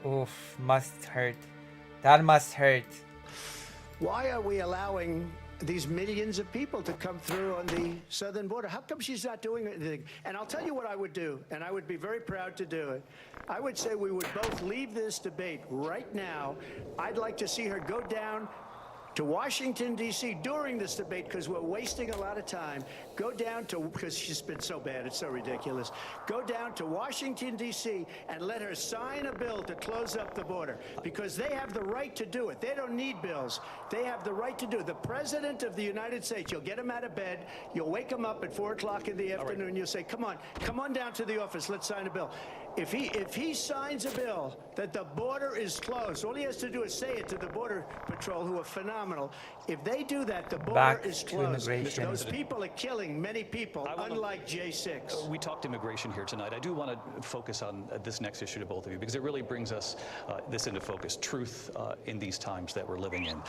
Oof, must hurt. That must hurt. Why are we allowing these millions of people to come through on the southern border? How come she's not doing anything? And I'll tell you what I would do, and I would be very proud to do it. I would say we would both leave this debate right now. I'd like to see her go down to Washington, D.C. during this debate, because we're wasting a lot of time. Go down to, because she's been so bad, it's so ridiculous. Go down to Washington, D.C. and let her sign a bill to close up the border, because they have the right to do it. They don't need bills. They have the right to do it. The President of the United States, you'll get him out of bed, you'll wake him up at 4 o'clock in the afternoon, you'll say, come on down to the office, let's sign a bill. If he signs a bill that the border is closed, all he has to do is say it to the Border Patrol, who are phenomenal. If they do that, the border is closed. Those people are killing many people, unlike J6. We talked immigration here tonight. I do want to focus on this next issue to both of you, because it really brings us this into focus, truth in these times that we're living in.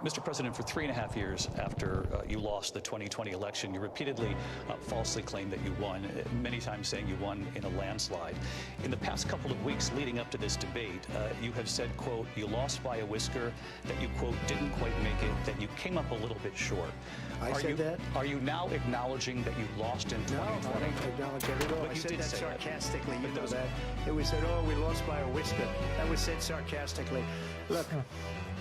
Mr. President, for 3.5 years after you lost the 2020 election, you repeatedly falsely claimed that you won, many times saying you won in a landslide. In the past couple of weeks leading up to this debate, you have said, quote, you lost by a whisker, that you, quote, didn't quite make it, that you came up a little bit short. I said that? Are you now acknowledging that you lost in 2020? No, I don't acknowledge it at all. But I you said did that say sarcastically, you know that. It was said, oh, we lost by a whisker. That was said sarcastically. Look,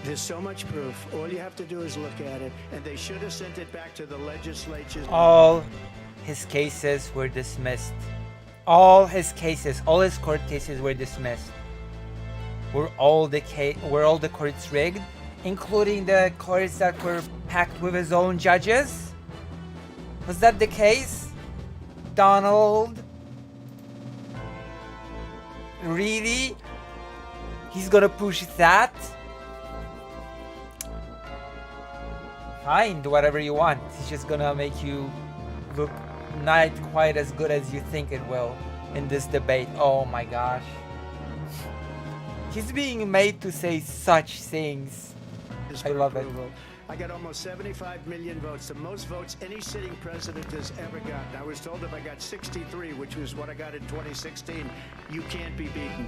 there's so much proof. All you have to do is look at it, and they should have sent it back to the legislature. All his cases were dismissed. All his cases, all his court cases were dismissed. Were all the courts rigged, including the courts that were packed with his own judges? Was that the case? Donald? Really? He's gonna push that? Fine, do whatever you want. He's just gonna make you look not quite as good as you think it will in this debate. Oh my gosh. He's being made to say such things. I love it. I got almost 75 million votes, the most votes any sitting president has ever gotten. I was told if I got 63, which was what I got in 2016, you can't be beaten.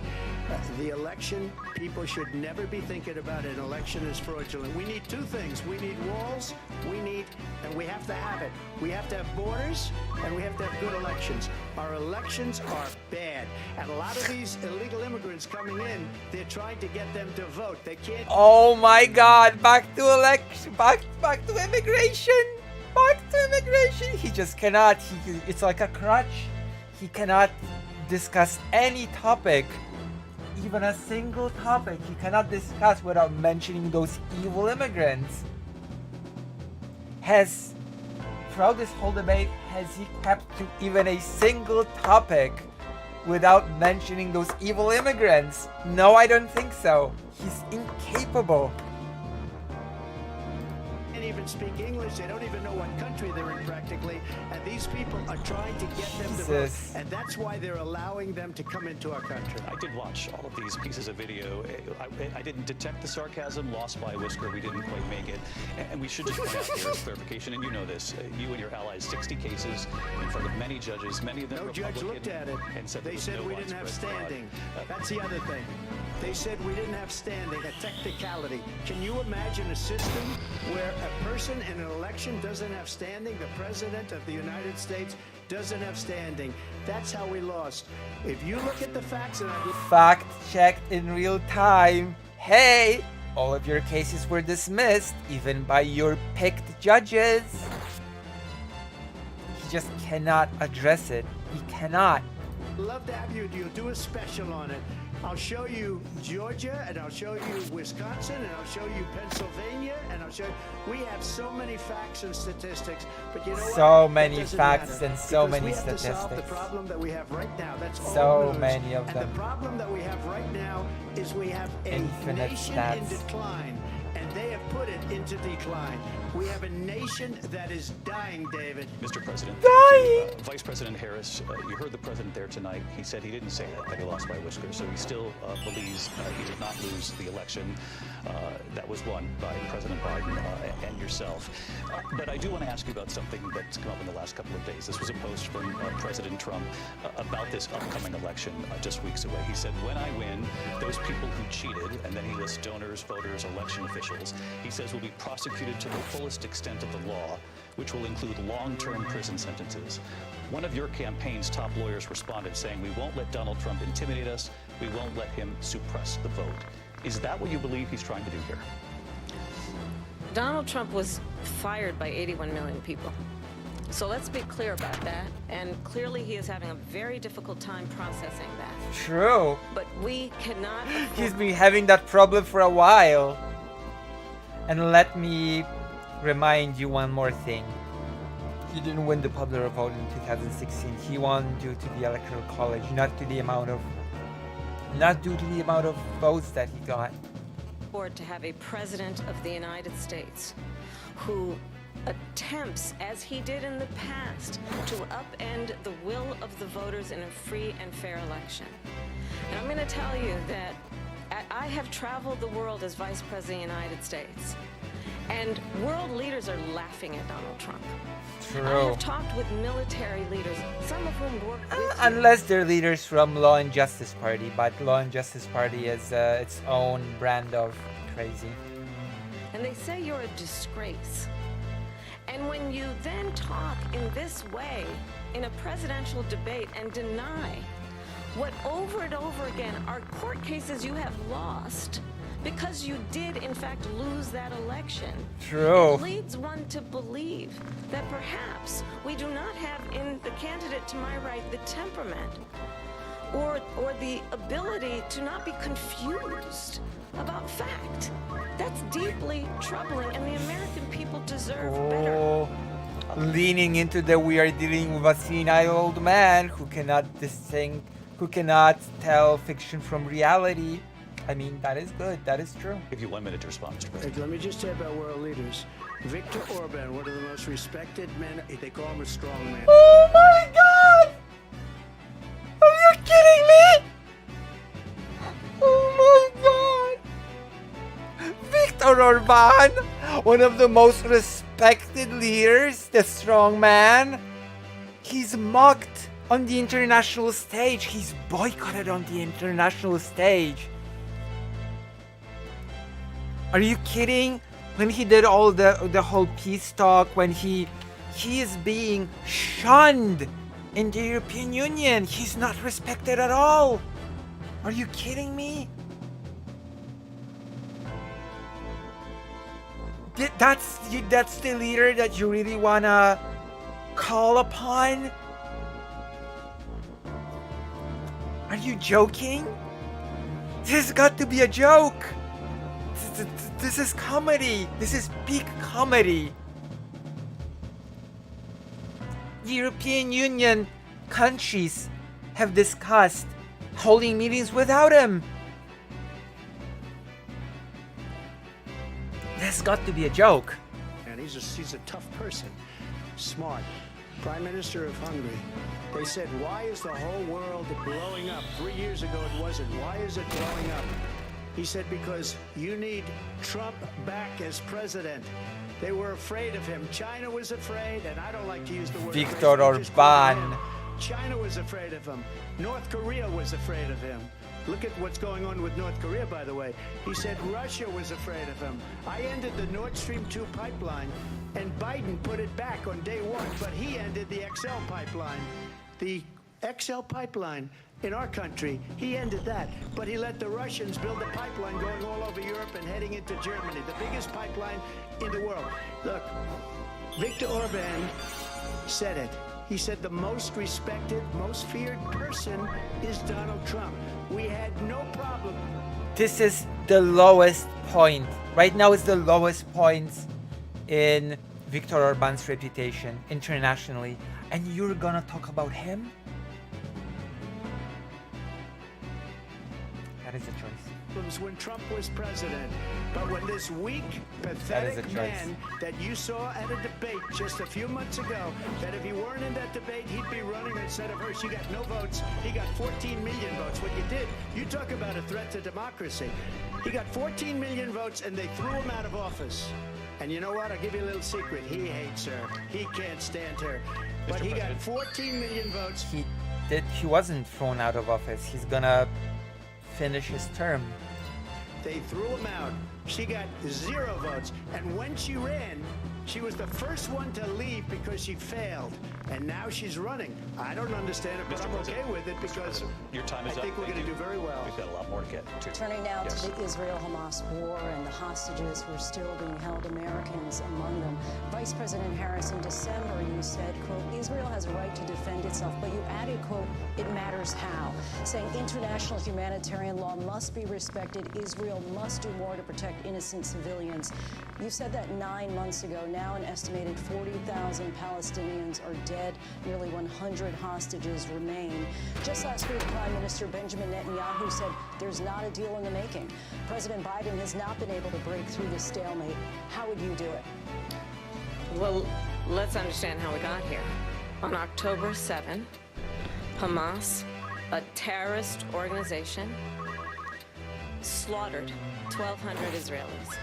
The election, people should never be thinking about an election as fraudulent. We need two things. We need walls, and we have to have it. We have to have borders, and we have to have good elections. Our elections are bad. And a lot of these illegal immigrants coming in, they're trying to get them to vote. They can't. Oh my God, back to election, back to immigration. back to immigration. He just cannot. It's like a crutch. He cannot discuss any topic, even a single topic. He cannot discuss without mentioning those evil immigrants. Throughout this whole debate, has he kept to even a single topic without mentioning those evil immigrants? No, I don't think so. He's incapable. They can't even speak English. They don't even know what country they're in practically. And these people are trying to get them to vote. And that's why they're allowing them to come into our country. I did watch all of these pieces of video. I didn't detect the sarcasm. Lost by a whisker. We didn't quite make it. And we should just point out here as clarification, and you know this, you and your allies, 60 cases in front of many judges, many of them No judge looked at it. and said They said we didn't have standing. That's the other thing. They said we didn't have standing, a technicality. Can you imagine a system where a person in an election doesn't have standing? The president of the United States doesn't have standing. That's how we lost. If you look at the facts, and Fact checked in real time. Hey, all of your cases were dismissed, even by your picked judges. He just cannot address it. He cannot. I'd love to have you do a special on it. I'll show you Georgia, and I'll show you Wisconsin, and I'll show you Pennsylvania, and I'll show you... We have so many facts and statistics, but you know what? So many It doesn't facts matter, and so because many we have to solve the statistics. problem that we have right now. That's all So news. many of them. And the problem that we have right now is we have a Infinite nation stats. in decline, and they have put it into decline. We have a nation that is dying, David. Mr. President, Vice President Harris, you heard the president there tonight. He said he didn't say that he lost by a whisker, so he still believes he did not lose the election that was won by President Biden and yourself. But I do want to ask you about something that's come up in the last couple of days. This was a post from President Trump about this upcoming election just weeks away. He said, when I win, those people who cheated, and then he lists donors, voters, election officials, he says will be prosecuted to the fullest extent of the law, which will include long-term prison sentences. One of your campaign's top lawyers responded saying, we won't let Donald Trump intimidate us, we won't let him suppress the vote. Is that what you believe he's trying to do here? Donald Trump was fired by 81 million people. So let's be clear about that. And clearly he is having a very difficult time processing that. True. But we cannot... He's been having that problem for a while. And let me remind you one more thing. He didn't win the popular vote in 2016. He won due to the Electoral College, not due to the amount of votes that he got. To have a president of the United States who attempts, as he did in the past, to upend the will of the voters in a free and fair election. And I'm going to tell you that I have traveled the world as Vice President of the United States, and world leaders are laughing at Donald Trump. True. I have talked with military leaders, some of whom work with Unless they're leaders from Law and Justice Party, but Law and Justice Party is its own brand of crazy. And they say you're a disgrace. And when you then talk in this way in a presidential debate and deny what over and over again are court cases you have lost because you did in fact lose that election. True. It leads one to believe that perhaps we do not have in the candidate to my right the temperament or the ability to not be confused about fact. That's deeply troubling, and the American people deserve better. Leaning into that we are dealing with a senile old man who cannot tell fiction from reality. I mean, that is good. That is true. Give you 1 minute to respond, Mr. President. Let me just say about world leaders. Viktor Orban, one of the most respected men, they call him a strong man. Oh my God! Are you kidding me? Oh my God! Viktor Orban, one of the most respected leaders, the strong man, he's mocked on the international stage. He's boycotted on the international stage. Are you kidding? When he did all the whole peace talk, when he is being shunned in the European Union. He's not respected at all. Are you kidding me? That's the leader that you really wanna call upon? Are you joking? This has got to be a joke. This is comedy. This is peak comedy. European Union countries have discussed holding meetings without him. That's got to be a joke. And he's a tough person, smart. Prime Minister of Hungary. They said, why is the whole world blowing up? 3 years ago it wasn't. Why is it blowing up? He said, because you need Trump back as president. They were afraid of him. China was afraid, and I don't like to use the word Viktor Orbán. China was afraid of him. North Korea was afraid of him. Look at what's going on with North Korea, by the way. He said Russia was afraid of him. I ended the Nord Stream 2 pipeline, and Biden put it back on day one, but he ended the XL pipeline. The XL pipeline in our country, he ended that, but he let the Russians build a pipeline going all over Europe and heading into Germany, the biggest pipeline in the world. Look, Viktor Orbán said it. He said the most respected, most feared person is Donald Trump. We had no problem. This is the lowest point. Right now it's the lowest point in Viktor Orbán's reputation internationally. And you're gonna talk about him? That is a choice. When Trump was president, but when this weak, pathetic man that you saw at a debate just a few months ago, that if he weren't in that debate, he'd be running instead of her. She got no votes. He got 14 million votes. What you did, you talk about a threat to democracy. He got 14 million votes, and they threw him out of office. And you know what? I'll give you a little secret. He hates her. He can't stand her. But he got 14 million votes. He wasn't thrown out of office. He's gonna finish his term. They threw him out. She got 0 votes. And when she ran, she was the first one to leave because she failed. And now she's running. I don't understand it, but I'm okay with it because your time is I think we're going to do very well. We've got a lot more to get to. Turning now to the Israel-Hamas war and the hostages who are still being held, Americans among them. Vice President Harris, in December, you said, quote, Israel has a right to defend itself, but you added, quote, it matters how, saying international humanitarian law must be respected. Israel must do more to protect innocent civilians. You said that 9 months ago. Now an estimated 40,000 Palestinians are dead. Nearly 100 hostages remain. Just last week, Prime Minister Benjamin Netanyahu said there's not a deal in the making. President Biden has not been able to break through the stalemate. How would you do it? Well, let's understand how we got here. On October 7, Hamas, a terrorist organization, slaughtered 1,200 Israelis.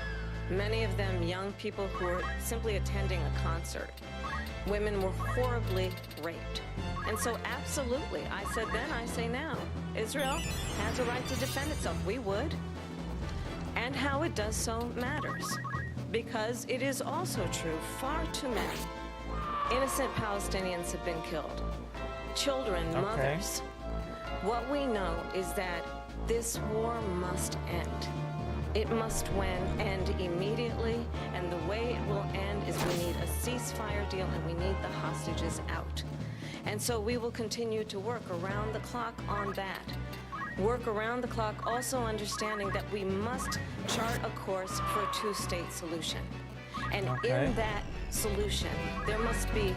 Many of them young people who were simply attending a concert. Women were horribly raped. And so absolutely, I said then, I say now, Israel has a right to defend itself. We would. And how it does so matters. Because it is also true, far too many innocent Palestinians have been killed. Children, mothers. What we know is that this war must end. It must end immediately, and the way it will end is we need a ceasefire deal and we need the hostages out. And so we will continue to work around the clock on that. Work around the clock, also understanding that we must chart a course for a two-state solution. And in that solution, there must be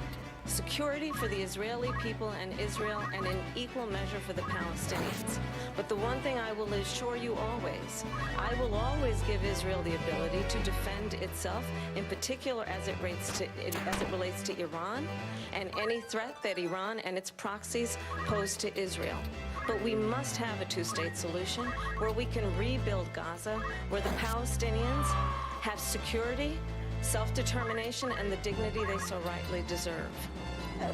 security for the Israeli people and Israel, and in equal measure for the Palestinians. But the one thing I will assure you always, I will always give Israel the ability to defend itself, in particular as it relates to Iran and any threat that Iran and its proxies pose to Israel. But we must have a two-state solution where we can rebuild Gaza, where the Palestinians have security, self-determination, and the dignity they so rightly deserve.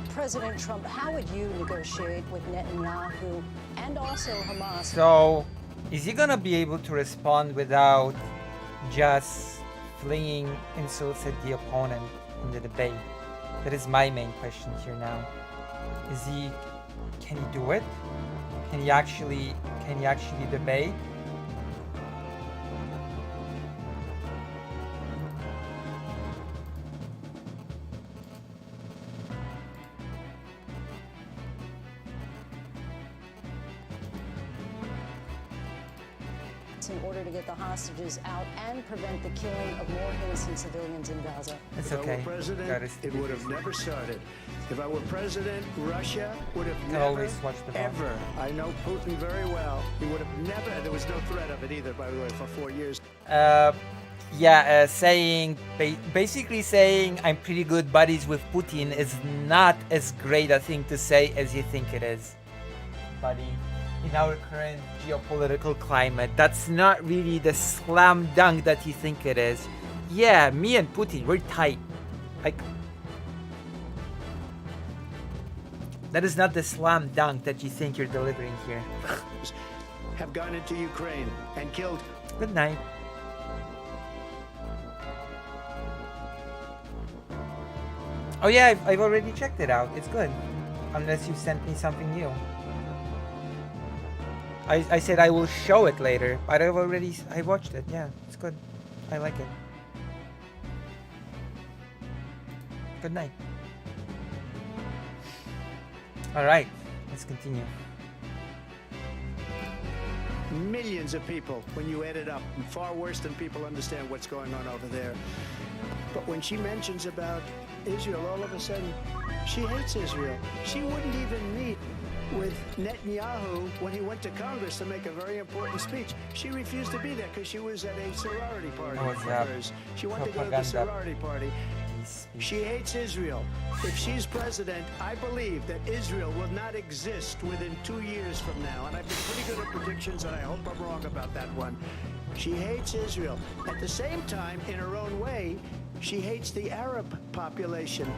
President Trump, how would you negotiate with Netanyahu and also Hamas? So, is he gonna be able to respond without just flinging insults at the opponent in the debate? That is my main question here now. Can he do it? Can he actually debate? fight in order to get the hostages out and prevent the killing of more innocent civilians in Gaza. It's If I okay. were president, it would have never started. If I were president, Russia would have can never, always watch the vlog. ever. I know Putin very well. He would have never, and there was no threat of it either, by the way, for 4 years. Saying basically saying I'm pretty good buddies with Putin is not as great a thing to say as you think it is, buddy. In our current geopolitical climate, that's not really the slam dunk that you think it is. Yeah, me and Putin, we're tight. Like, that is not the slam dunk that you think you're delivering here. Have gone into Ukraine and killed. Good night. Oh yeah, I've already checked it out. It's good. Unless you sent me something new. I said I will show it later, but I watched it. Yeah, it's good. I like it. Good night. Alright, let's continue. Millions of people when you add it up, and far worse than people understand what's going on over there. But when she mentions about Israel, all of a sudden, she hates Israel. She wouldn't even meet with Netanyahu when he went to Congress to make a very important speech. She refused to be there because she was at a sorority party of hers. She wanted to go to the sorority party. She hates Israel. If she's president, I believe that Israel will not exist within 2 years from now. And I've been pretty good at predictions, and I hope I'm wrong about that one. She hates Israel. At the same time, in her own way, she hates the Arab population.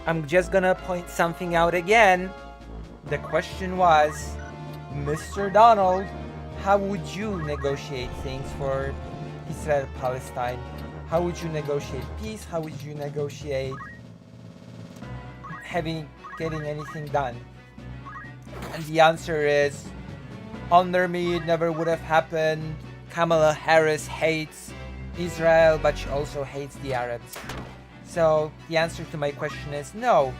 I'm just gonna point something out again. The question was, Mr. Donald, how would you negotiate things for Israel-Palestine? How would you negotiate peace? How would you negotiate getting anything done? And the answer is, under me it never would have happened. Kamala Harris hates Israel, but she also hates the Arabs. So the answer to my question is no.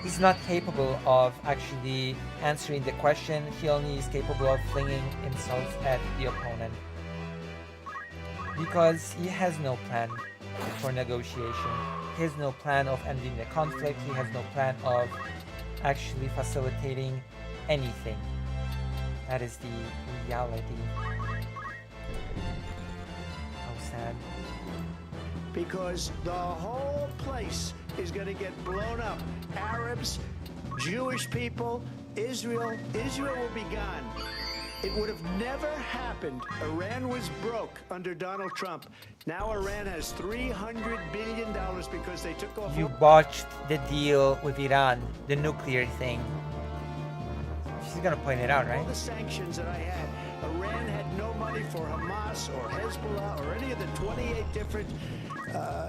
He's not capable of actually answering the question. He only is capable of flinging insults at the opponent. Because he has no plan for negotiation. He has no plan of ending the conflict. He has no plan of actually facilitating anything. That is the reality. How sad. Because the whole place is going to get blown up. Arabs, Jewish people, Israel will be gone. It would have never happened. Iran was broke under Donald Trump. Now Iran has $300 billion because they took off. You botched the deal with Iran, the nuclear thing. She's gonna point it out, right? All the sanctions that I had, Iran had no money for Hamas or Hezbollah or any of the 28 different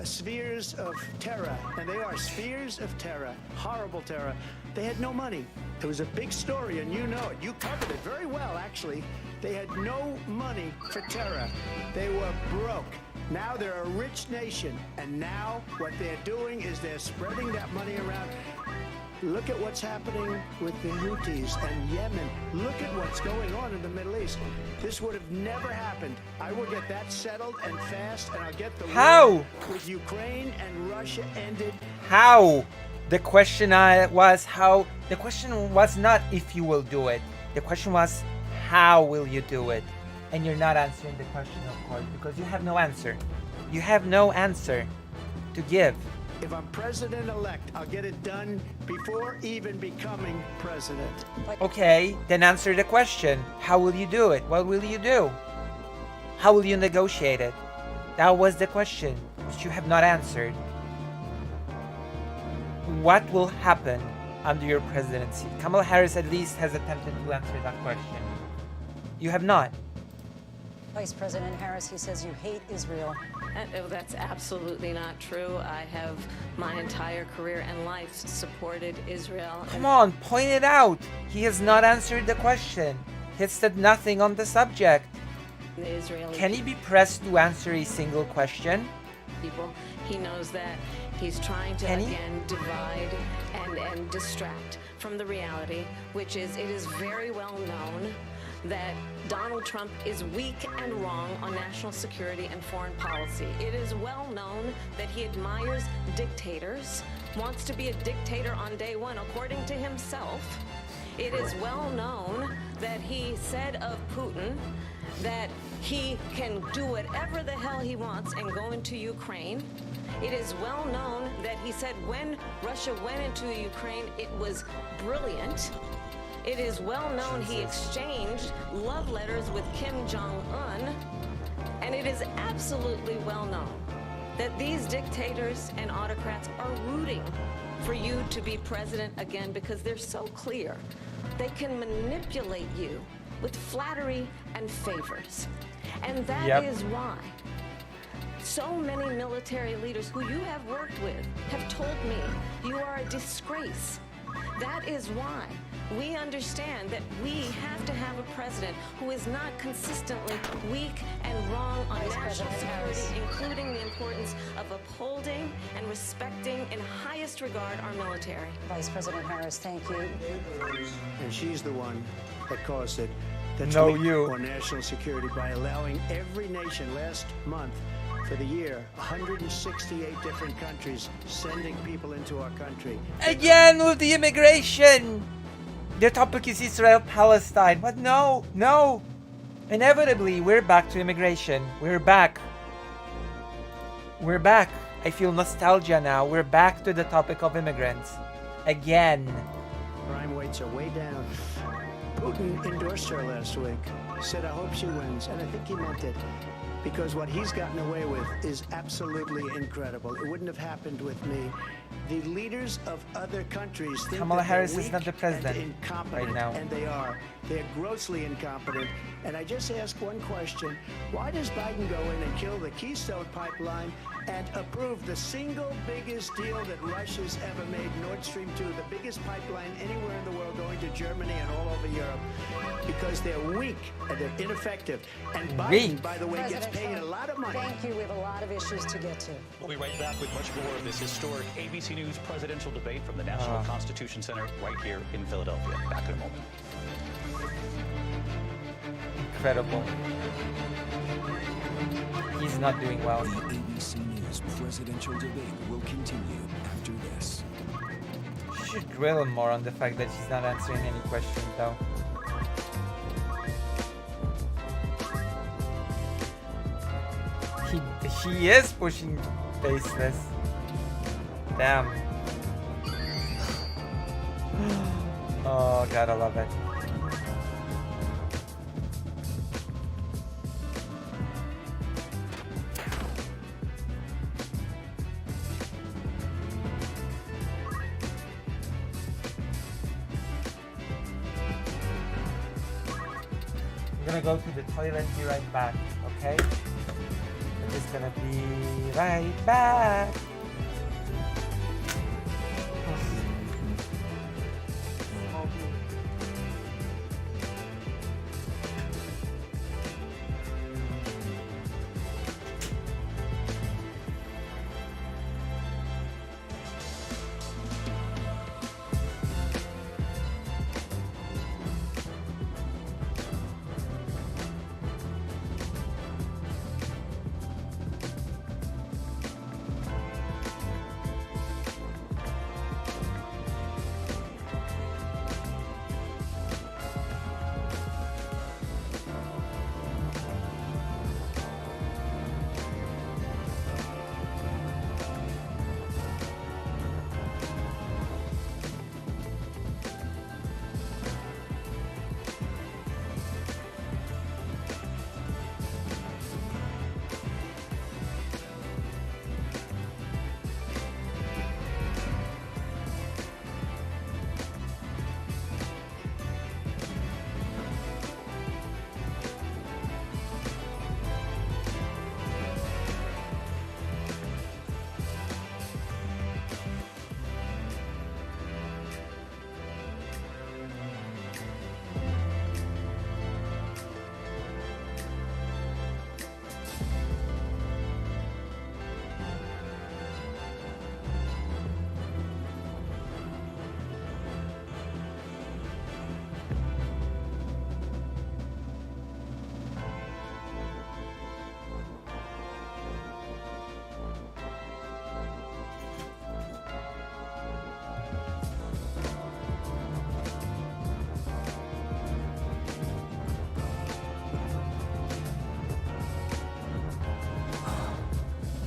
spheres of terror. And they are spheres of terror, horrible terror. They had no money. It was a big story, and you know it. You covered it very well, actually. They had no money for terror. They were broke. Now they're a rich nation, and now what they're doing is they're spreading that money around. Look at what's happening with the Houthis and Yemen. Look at what's going on in the Middle East. This would have never happened. I will get that settled and fast, and I'll get the war with Ukraine and Russia ended. How? The question was how. The question was not if you will do it. The question was how will you do it? And you're not answering the question, of course, because you have no answer. You have no answer to give. If I'm president-elect, I'll get it done before even becoming president. Okay, then answer the question. How will you do it? What will you do? How will you negotiate it? That was the question, which you have not answered. What will happen under your presidency? Kamala Harris at least has attempted to answer that question. You have not. Vice President Harris, he says you hate Israel. That's absolutely not true. I have my entire career and life supported Israel. Come on, point it out. He has not answered the question. He has said nothing on the subject. The Israeli Can he be pressed to answer a single question? people. He knows that He's trying to, Penny? again, divide and distract from the reality, which is it is very well known that Donald Trump is weak and wrong on national security and foreign policy. It is well known that he admires dictators, wants to be a dictator on day one, according to himself. It is well known that he said of Putin that he can do whatever the hell he wants and go into Ukraine. It is well known that he said when Russia went into Ukraine, it was brilliant. It is well known he exchanged love letters with Kim Jong-un. And it is absolutely well known that these dictators and autocrats are rooting for you to be president again because they're so clear. They can manipulate you with flattery and favors. And that is why so many military leaders who you have worked with have told me you are a disgrace. That is why we understand that we have to have a president who is not consistently weak and wrong on national security, including the importance of upholding and respecting in highest regard our military. Vice President Harris, thank you. And she's the one that caused it. That's No, weak you. on national security by allowing every nation last month for the year, 168 different countries sending people into our country. Again with the immigration. The topic is Israel-Palestine. But no, no. Inevitably, we're back to immigration. We're back. We're back. I feel nostalgia now. We're back to the topic of immigrants. Again. Crime rates are way down. Putin endorsed her last week, said, I hope she wins, and I think he meant it. Because what he's gotten away with is absolutely incredible. It wouldn't have happened with me. The leaders of other countries think Kamala that Harris they're is not weak the president and incompetent, right now. and they are. They're grossly incompetent. And I just ask one question. Why does Biden go in and kill the Keystone Pipeline and approve the single biggest deal that Russia's ever made, Nord Stream 2, the biggest pipeline anywhere in the world going to Germany and all over Europe? Because they're weak and they're ineffective. And Biden, by the way, gets paid a lot of money. Thank you. We have a lot of issues to get to. We'll be right back with much more of this historic ABC News presidential debate from the National Constitution Center right here in Philadelphia. Back in a moment. Incredible. He's not doing well. The ABC News presidential debate will continue after this. You should drill him more on the fact that he's not answering any questions, though. He is pushing faceless. Damn. Oh, God, I love it. I'm gonna go to the toilet, be right back, okay? I'm just gonna be right back.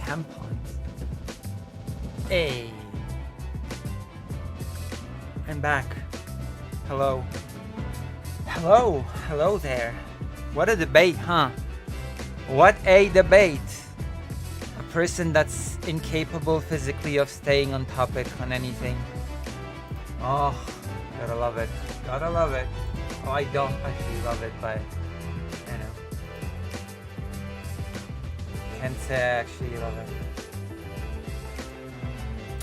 tampons. Hey. I'm back. Hello. Hello. Hello there. What a debate, huh? What a debate. A person that's incapable physically of staying on topic on anything. Oh, gotta love it. Gotta love it. Oh, I don't actually love it, but you know. Can't say I actually love it.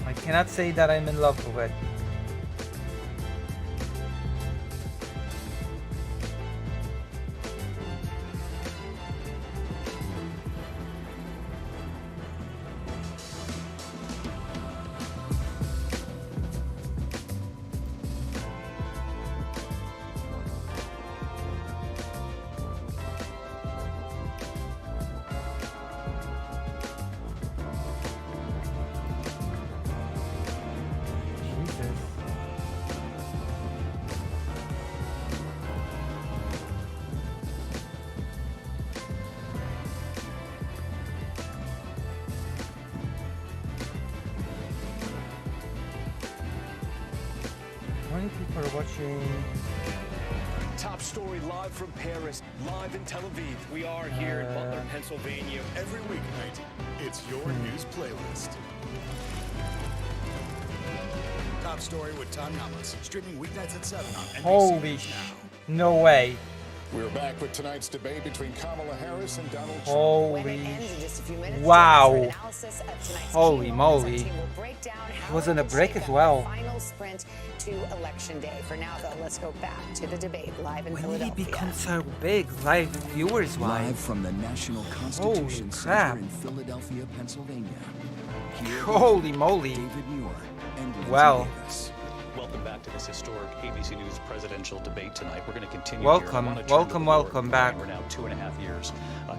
I cannot say that I'm in love with it. People are watching. Top story live from Paris, live in Tel Aviv. We are here in Butler, Pennsylvania. Every weeknight, it's your news playlist. Top story with Tom Namos, streaming weeknights at 7 on NBC Holy News Now. no way. We're back with tonight's debate between Kamala Harris and Donald Trump. Holy wow. Holy moly. It wasn't a break as well. Final sprint to election day. For now, though, let's go back to the debate live in When Philadelphia. did it become so big, live viewers wise? Live from the National Holy Constitution crap. Center in Philadelphia, Pennsylvania. Here Holy moly. David Muir and Lindsay Well. Davis. Welcome back to this historic ABC News presidential debate tonight. We're going to continue Welcome, here. I wanna turn to the war welcome in back. Ukraine. We're now 2.5 years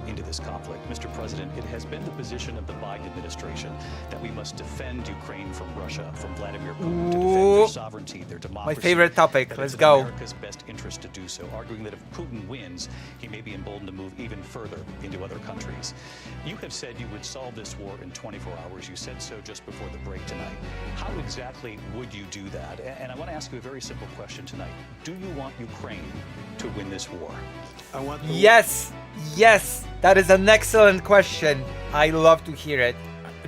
into this conflict. Mr. President, it has been the position of the Biden administration that we must defend Ukraine from Russia, from Vladimir Putin, to defend Ooh. their sovereignty, their democracy. My favorite topic. That Let's it's in go. America's best interest to do so, arguing that if Putin wins, he may be emboldened to move even further into other countries. You have said you would solve this war in 24 hours. You said so just before the break tonight. How exactly would you do that? And I want to ask you a very simple question tonight. Do you want Ukraine to win this war? I want the Yes, yes, that is an excellent question. I love to hear it.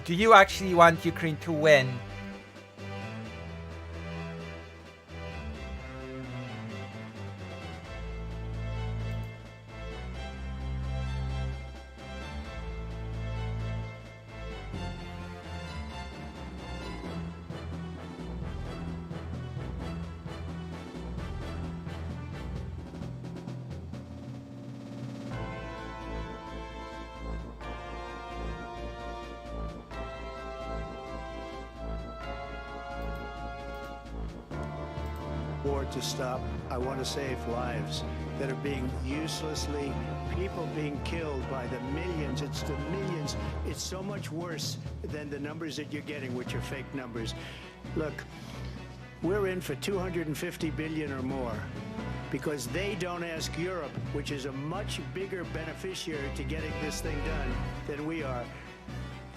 Do you actually want Ukraine to win? war to stop. I want to save lives that are being uselessly, people being killed by the millions. It's the millions. It's so much worse than the numbers that you're getting, which are fake numbers. Look, we're in for 250 billion or more because they don't ask Europe, which is a much bigger beneficiary to getting this thing done than we are.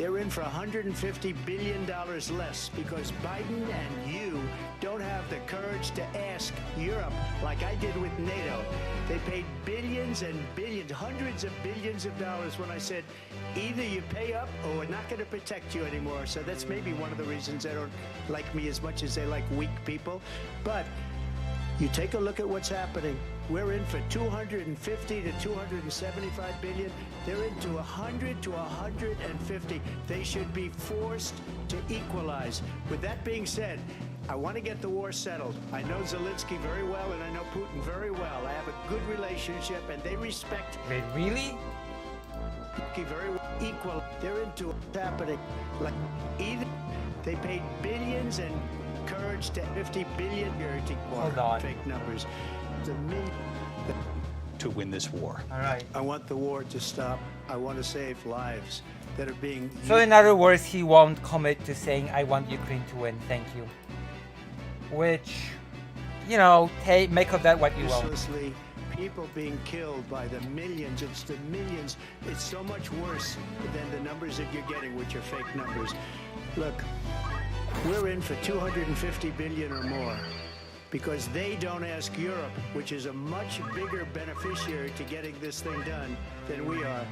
They're in for $150 billion less because Biden and you don't have the courage to ask Europe like I did with NATO. They paid billions and billions, hundreds of billions of dollars when I said, either you pay up or we're not going to protect you anymore. So that's maybe one of the reasons they don't like me as much as they like weak people. But you take a look at what's happening. We're in for 250 to 275 billion. They're into 100 to 150. They should be forced to equalize. With that being said, I want to get the war settled. I know Zelensky very well, and I know Putin very well. I have a good relationship, and they respect. Wait, really? Very well. Equal. They're into what's happening. Like either they paid billions and courage to 50 billion here to Hold on. fake numbers. To me, To win this war. All right. I want the war to stop. I want to save lives that are being. So in other words, he won't commit to saying, I want Ukraine to win, thank you. Which, you know, make of that what you will. Uselessly, people being killed by the millions. It's the millions. It's so much worse than the numbers that you're getting, which are fake numbers. Look, we're in for 250 billion or more because they don't ask Europe, which is a much bigger beneficiary to getting this thing done than we are.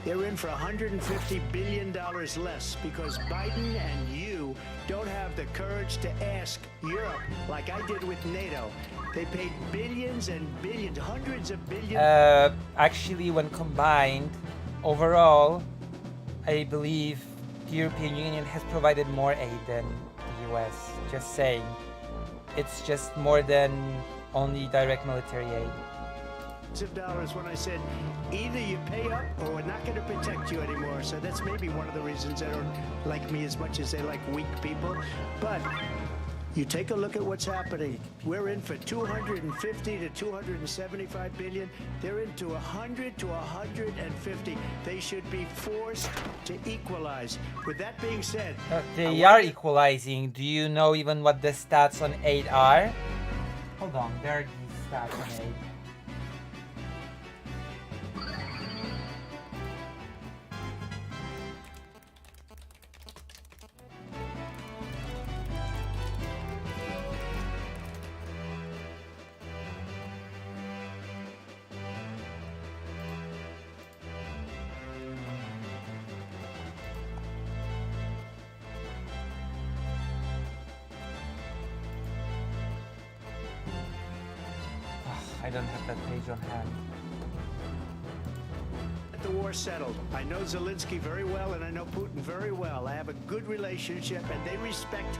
They're in for $150 billion less because Biden and you don't have the courage to ask Europe like I did with NATO. They paid billions and billions, hundreds of billions. Actually, when combined, overall, I believe the European Union has provided more aid than the US. Just saying. It's just more than only direct military aid. Of dollars when I said either you pay up or we're not going to protect you anymore. So that's maybe one of the reasons they don't like me as much as they like weak people. But you take a look at what's happening. We're in for 250 to 275 billion. They're into 100 to 150. They should be forced to equalize. With that being said, they are equalizing. Do you know even what the stats on aid are? Hold on, there are these stats on aid. I don't have that page on hand. The war settled. I know Zelensky very well and I know Putin very well. I have a good relationship and they respect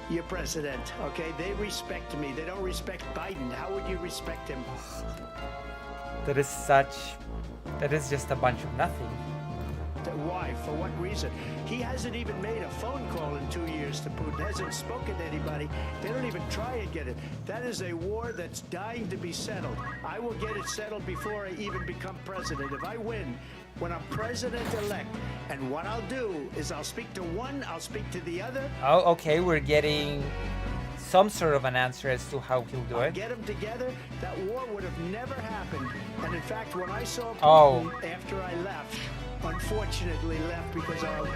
your president, okay? They respect me. They don't respect Biden. How would you respect him? That is just a bunch of nothing. Why? For what reason? He hasn't even made a phone call in 2 years to Putin, hasn't spoken to anybody. They don't even try and get it. That is a war that's dying to be settled. I will get it settled before I even become president. If I win, when I'm president-elect, and what I'll do is I'll speak to one, I'll speak to the other. Oh, okay, we're getting some sort of an answer as to how he'll do it. Get them together, that war would have never happened. And in fact, when I saw Putin after I left, unfortunately left because our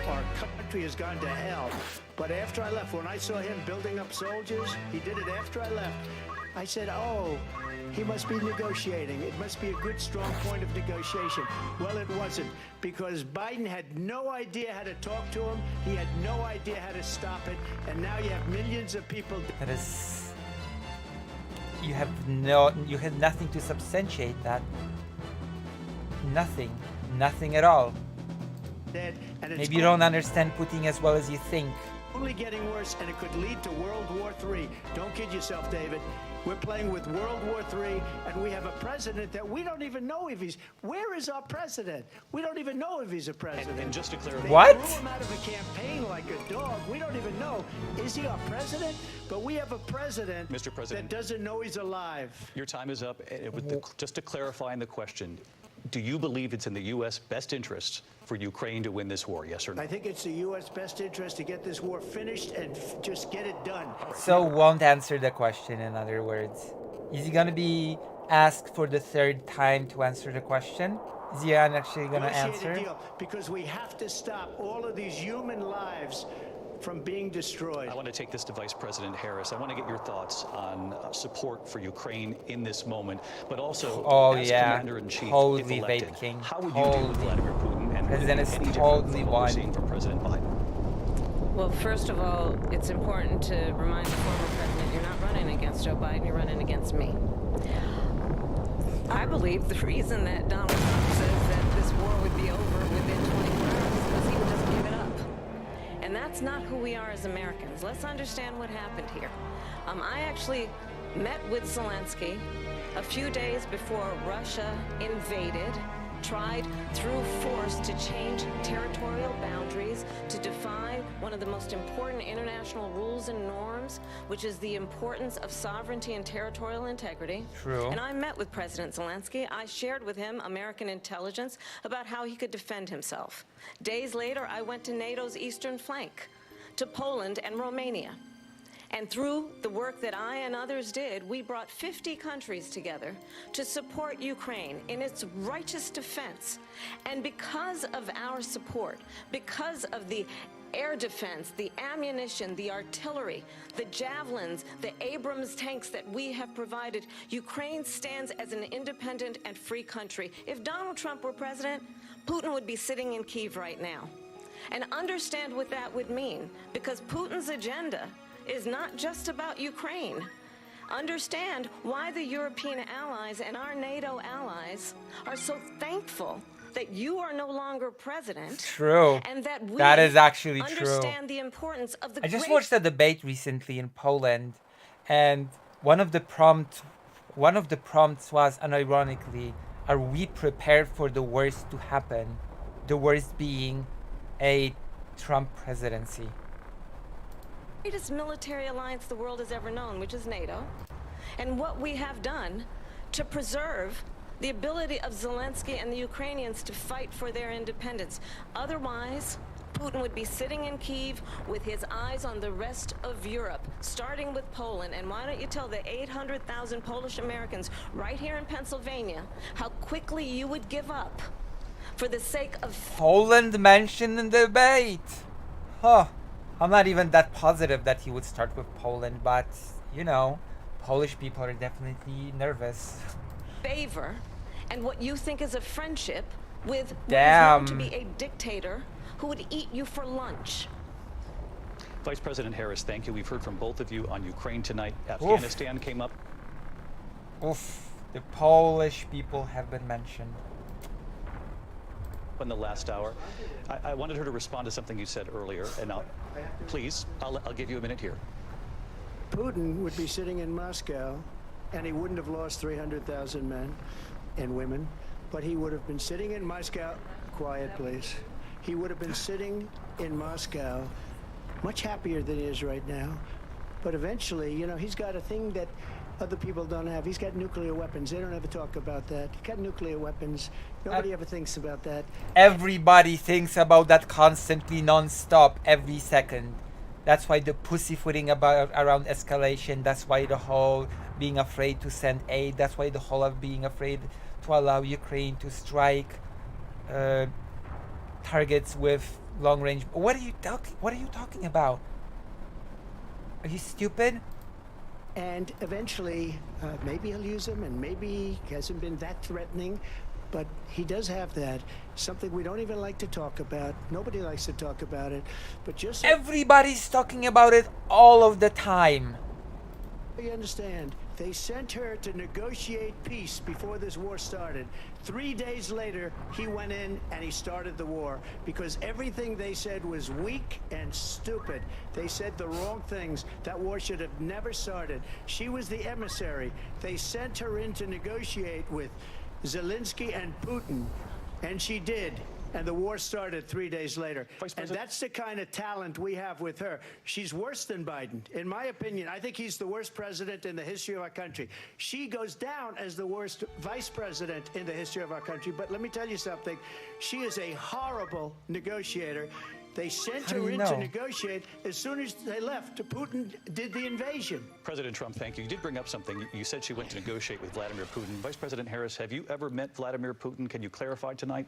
country has gone to hell. But after I left, when I saw him building up soldiers, he did it after I left, I said, oh, he must be negotiating. It must be a good, strong point of negotiation. Well, it wasn't, because Biden had no idea how to talk to him. He had no idea how to stop it. And now you have millions of people. That is... You had nothing to substantiate that. Nothing. Nothing at all. Maybe you don't understand Putin as well as you think. Only getting worse, and it could lead to World War III. Don't kid yourself, David. We're playing with World War III, and we have a president that we don't even know if he's... Where is our president? We don't even know if he's a president. And just to clarify... What? They threw him out of a campaign like a dog. We don't even know. Is he our president? But we have a president, Mr. President, that doesn't know he's alive. Your time is up. Just to clarify in the question, do you believe it's in the U.S. best interest for Ukraine to win this war, yes or no? I think it's the U.S. best interest to get this war finished and just get it done. So won't answer the question, in other words. Is he gonna be asked for the third time to answer the question? Is he actually gonna answer? Deal, because we have to stop all of these human lives from being destroyed. I want to take this to Vice President Harris. I want to get your thoughts on support for Ukraine in this moment, but also as Commander-in-Chief, totally if elected, King. how would you deal with Vladimir Putin and President is any different totally from what we're seeing from President Biden? Well, first of all, it's important to remind the former president you're not running against Joe Biden, you're running against me. I believe the reason that Donald Trump says that this war would be over within 24 hours is because he would just give it up. And that's not who we are as Americans. Let's understand what happened here. I actually met with Zelensky a few days before Russia invaded, tried through force to change territorial boundaries, to define one of the most important international rules and norms, which is the importance of sovereignty and territorial integrity. True. And I met with President Zelensky. I shared with him American intelligence about how he could defend himself. Days later, I went to NATO's eastern flank, to Poland and Romania. And through the work that I and others did, we brought 50 countries together to support Ukraine in its righteous defense. And because of our support, because of the air defense, the ammunition, the artillery, the javelins, the Abrams tanks that we have provided, Ukraine stands as an independent and free country. If Donald Trump were president, Putin would be sitting in Kyiv right now. And understand what that would mean, because Putin's agenda is not just about Ukraine. Understand why the European allies and our NATO allies are so thankful that you are no longer president. True. And that we that is actually understand true. the importance of the I just great watched a debate recently in Poland, and one of the prompts was, unironically, are we prepared for the worst to happen? The worst being a Trump presidency. greatest military alliance the world has ever known, which is NATO, and what we have done to preserve the ability of Zelensky and the Ukrainians to fight for their independence. Otherwise, Putin would be sitting in Kyiv with his eyes on the rest of Europe, starting with Poland. And why don't you tell the 800,000 Polish Americans right here in Pennsylvania how quickly you would give up for the sake of Poland mentioned in the debate. Huh. I'm not even that positive that he would start with Poland, but, you know, Polish people are definitely nervous. favor and what you think is a friendship with what is Damn. known to be a dictator who would eat you for lunch. Vice President Harris, thank you. We've heard from both of you on Ukraine tonight. Afghanistan came up. Oof. The Polish people have been mentioned. In the last hour. I wanted her to respond to something you said earlier, and please, I'll give you a minute here. Putin would be sitting in Moscow, and he wouldn't have lost 300,000 men and women, but he would have been sitting in Moscow. Quiet, please. He would have been sitting in Moscow much happier than he is right now. But eventually, you know, he's got a thing that other people don't have. He's got nuclear weapons. They don't ever talk about that. He's got nuclear weapons. Nobody ever thinks about that. Everybody thinks about that constantly, non-stop, every second. That's why the pussyfooting around escalation. That's why the whole being afraid to send aid. That's why the whole of being afraid to allow Ukraine to strike targets with long range. What are you talking about? Are you stupid? And eventually, maybe he'll use them, and maybe he hasn't been that threatening, but he does have that. Something we don't even like to talk about. Nobody likes to talk about it, but just everybody's talking about it all of the time. You understand? They sent her to negotiate peace before this war started. 3 days later, he went in and he started the war because everything they said was weak and stupid. They said the wrong things. That war should have never started. She was the emissary. They sent her in to negotiate with Zelensky and Putin, and she did. And the war started 3 days later. And that's the kind of talent we have with her. She's worse than Biden. In my opinion, I think he's the worst president in the history of our country. She goes down as the worst vice president in the history of our country. But let me tell you something. She is a horrible negotiator. They sent her in to negotiate. As soon as they left, Putin did the invasion. President Trump, thank you. You did bring up something. You said she went to negotiate with Vladimir Putin. Vice President Harris, have you ever met Vladimir Putin? Can you clarify tonight?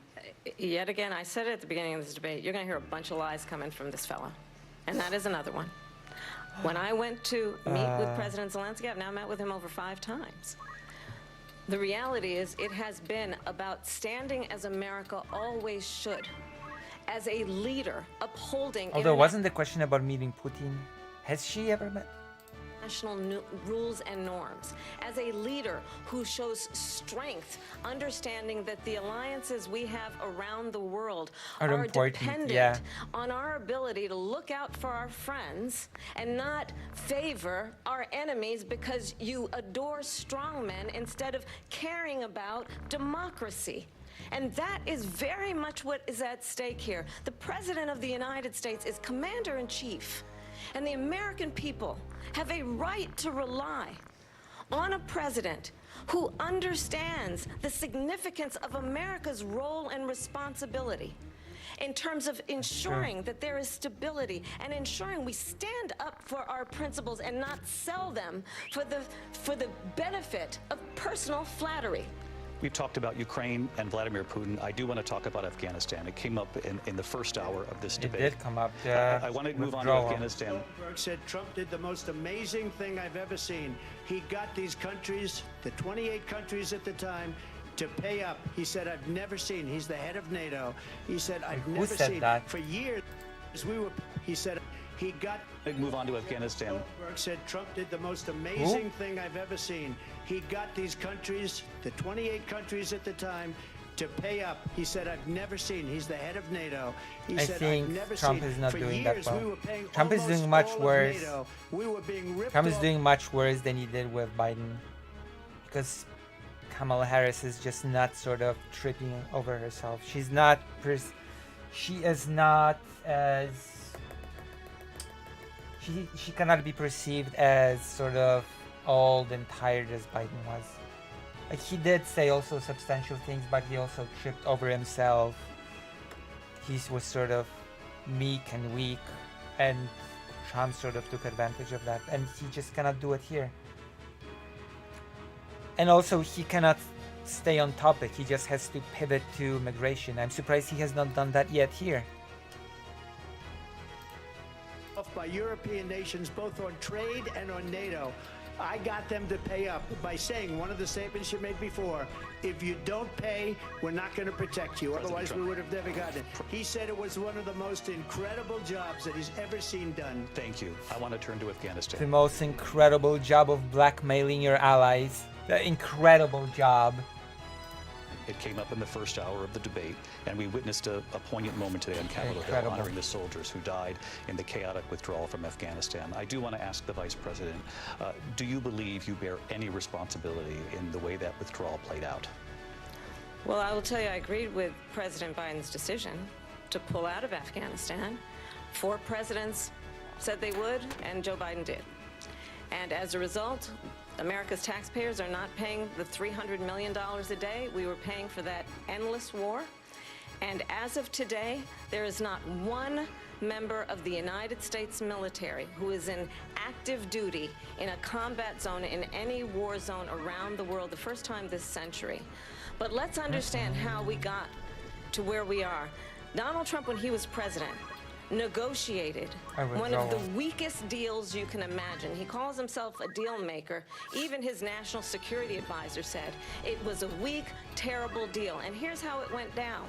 Yet again, I said it at the beginning of this debate, you're going to hear a bunch of lies coming from this fellow. And that is another one. When I went to meet with President Zelensky, I've now met with him over 5 times. The reality is it has been about standing as America always should, as a leader, upholding Although, wasn't the question about meeting Putin? Has she ever met? National rules and norms, as a leader who shows strength, understanding that the alliances we have around the world are dependent on our ability to look out for our friends and not favor our enemies because you adore strongmen instead of caring about democracy. And that is very much what is at stake here. The President of the United States is Commander-in-Chief, and the American people have a right to rely on a president who understands the significance of America's role and responsibility. in terms of ensuring that there is stability and ensuring we stand up for our principles and not sell them for the benefit of personal flattery. We've talked about Ukraine and Vladimir Putin. I do want to talk about Afghanistan. It came up in the first hour of this debate. It did come up. I want to move on to Afghanistan. Goldberg said Trump did the most amazing thing I've ever seen. He got these countries, the 28 countries at the time, to pay up. He said, I've never seen. He's the head of NATO. He said, I've Who never said seen. that? For years, he said, he got. Move on to Afghanistan. Goldberg said Trump did the most amazing thing I've ever seen. He got these countries, the 28 countries at the time, to pay up. He said, I've never seen. He's the head of NATO. He I said, think I've never Trump seen. is not For doing years, that we well. were paying Trump is almost doing much all of worse. NATO. We were being ripped Trump is off. doing much worse than he did with Biden, because Kamala Harris is just not sort of tripping over herself. She's not. She is not as. She cannot be perceived as sort of old and tired as Biden was. Like, he did say also substantial things, but he also tripped over himself. He was sort of meek and weak, and Trump sort of took advantage of that, and he just cannot do it here. And also, he cannot stay on topic. He just has to pivot to immigration. I'm surprised he has not done that yet here. By European nations, both on trade and on NATO. I got them to pay up by saying one of the statements you made before, if you don't pay, we're not going to protect you. Otherwise, we would have never gotten it. He said it was one of the most incredible jobs that he's ever seen done. Thank you. I want to turn to Afghanistan. The most incredible job of blackmailing your allies. The incredible job. It came up in the first hour of the debate, and we witnessed a poignant moment today on Capitol Hill, honoring the soldiers who died in the chaotic withdrawal from Afghanistan. I do want to ask the Vice President, do you believe you bear any responsibility in the way that withdrawal played out? Well, I will tell you, I agreed with President Biden's decision to pull out of Afghanistan. 4 presidents said they would, and Joe Biden did. And as a result, America's taxpayers are not paying the $300 million a day we were paying for that endless war. And as of today, there is not one member of the United States military who is in active duty in a combat zone in any war zone around the world, the first time this century. But let's understand how we got to where we are. Donald Trump, when he was president, negotiated one of the weakest deals you can imagine. He calls himself a deal maker. Even his national security advisor said it was a weak, terrible deal. And here's how it went down.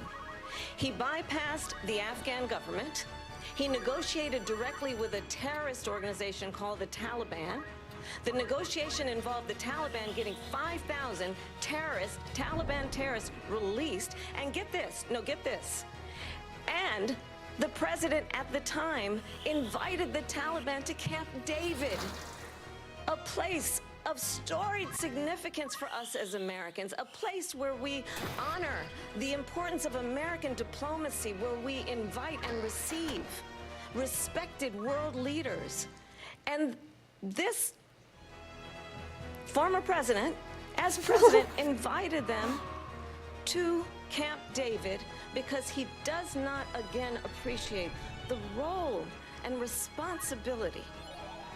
He bypassed the Afghan government. He negotiated directly with a terrorist organization called the Taliban. The negotiation involved the Taliban getting 5,000 Taliban terrorists released. And get this, and the president at the time invited the Taliban to Camp David, a place of storied significance for us as Americans, a place where we honor the importance of American diplomacy, where we invite and receive respected world leaders. And this former president, as president, invited them to Camp David because he does not, again, appreciate the role and responsibility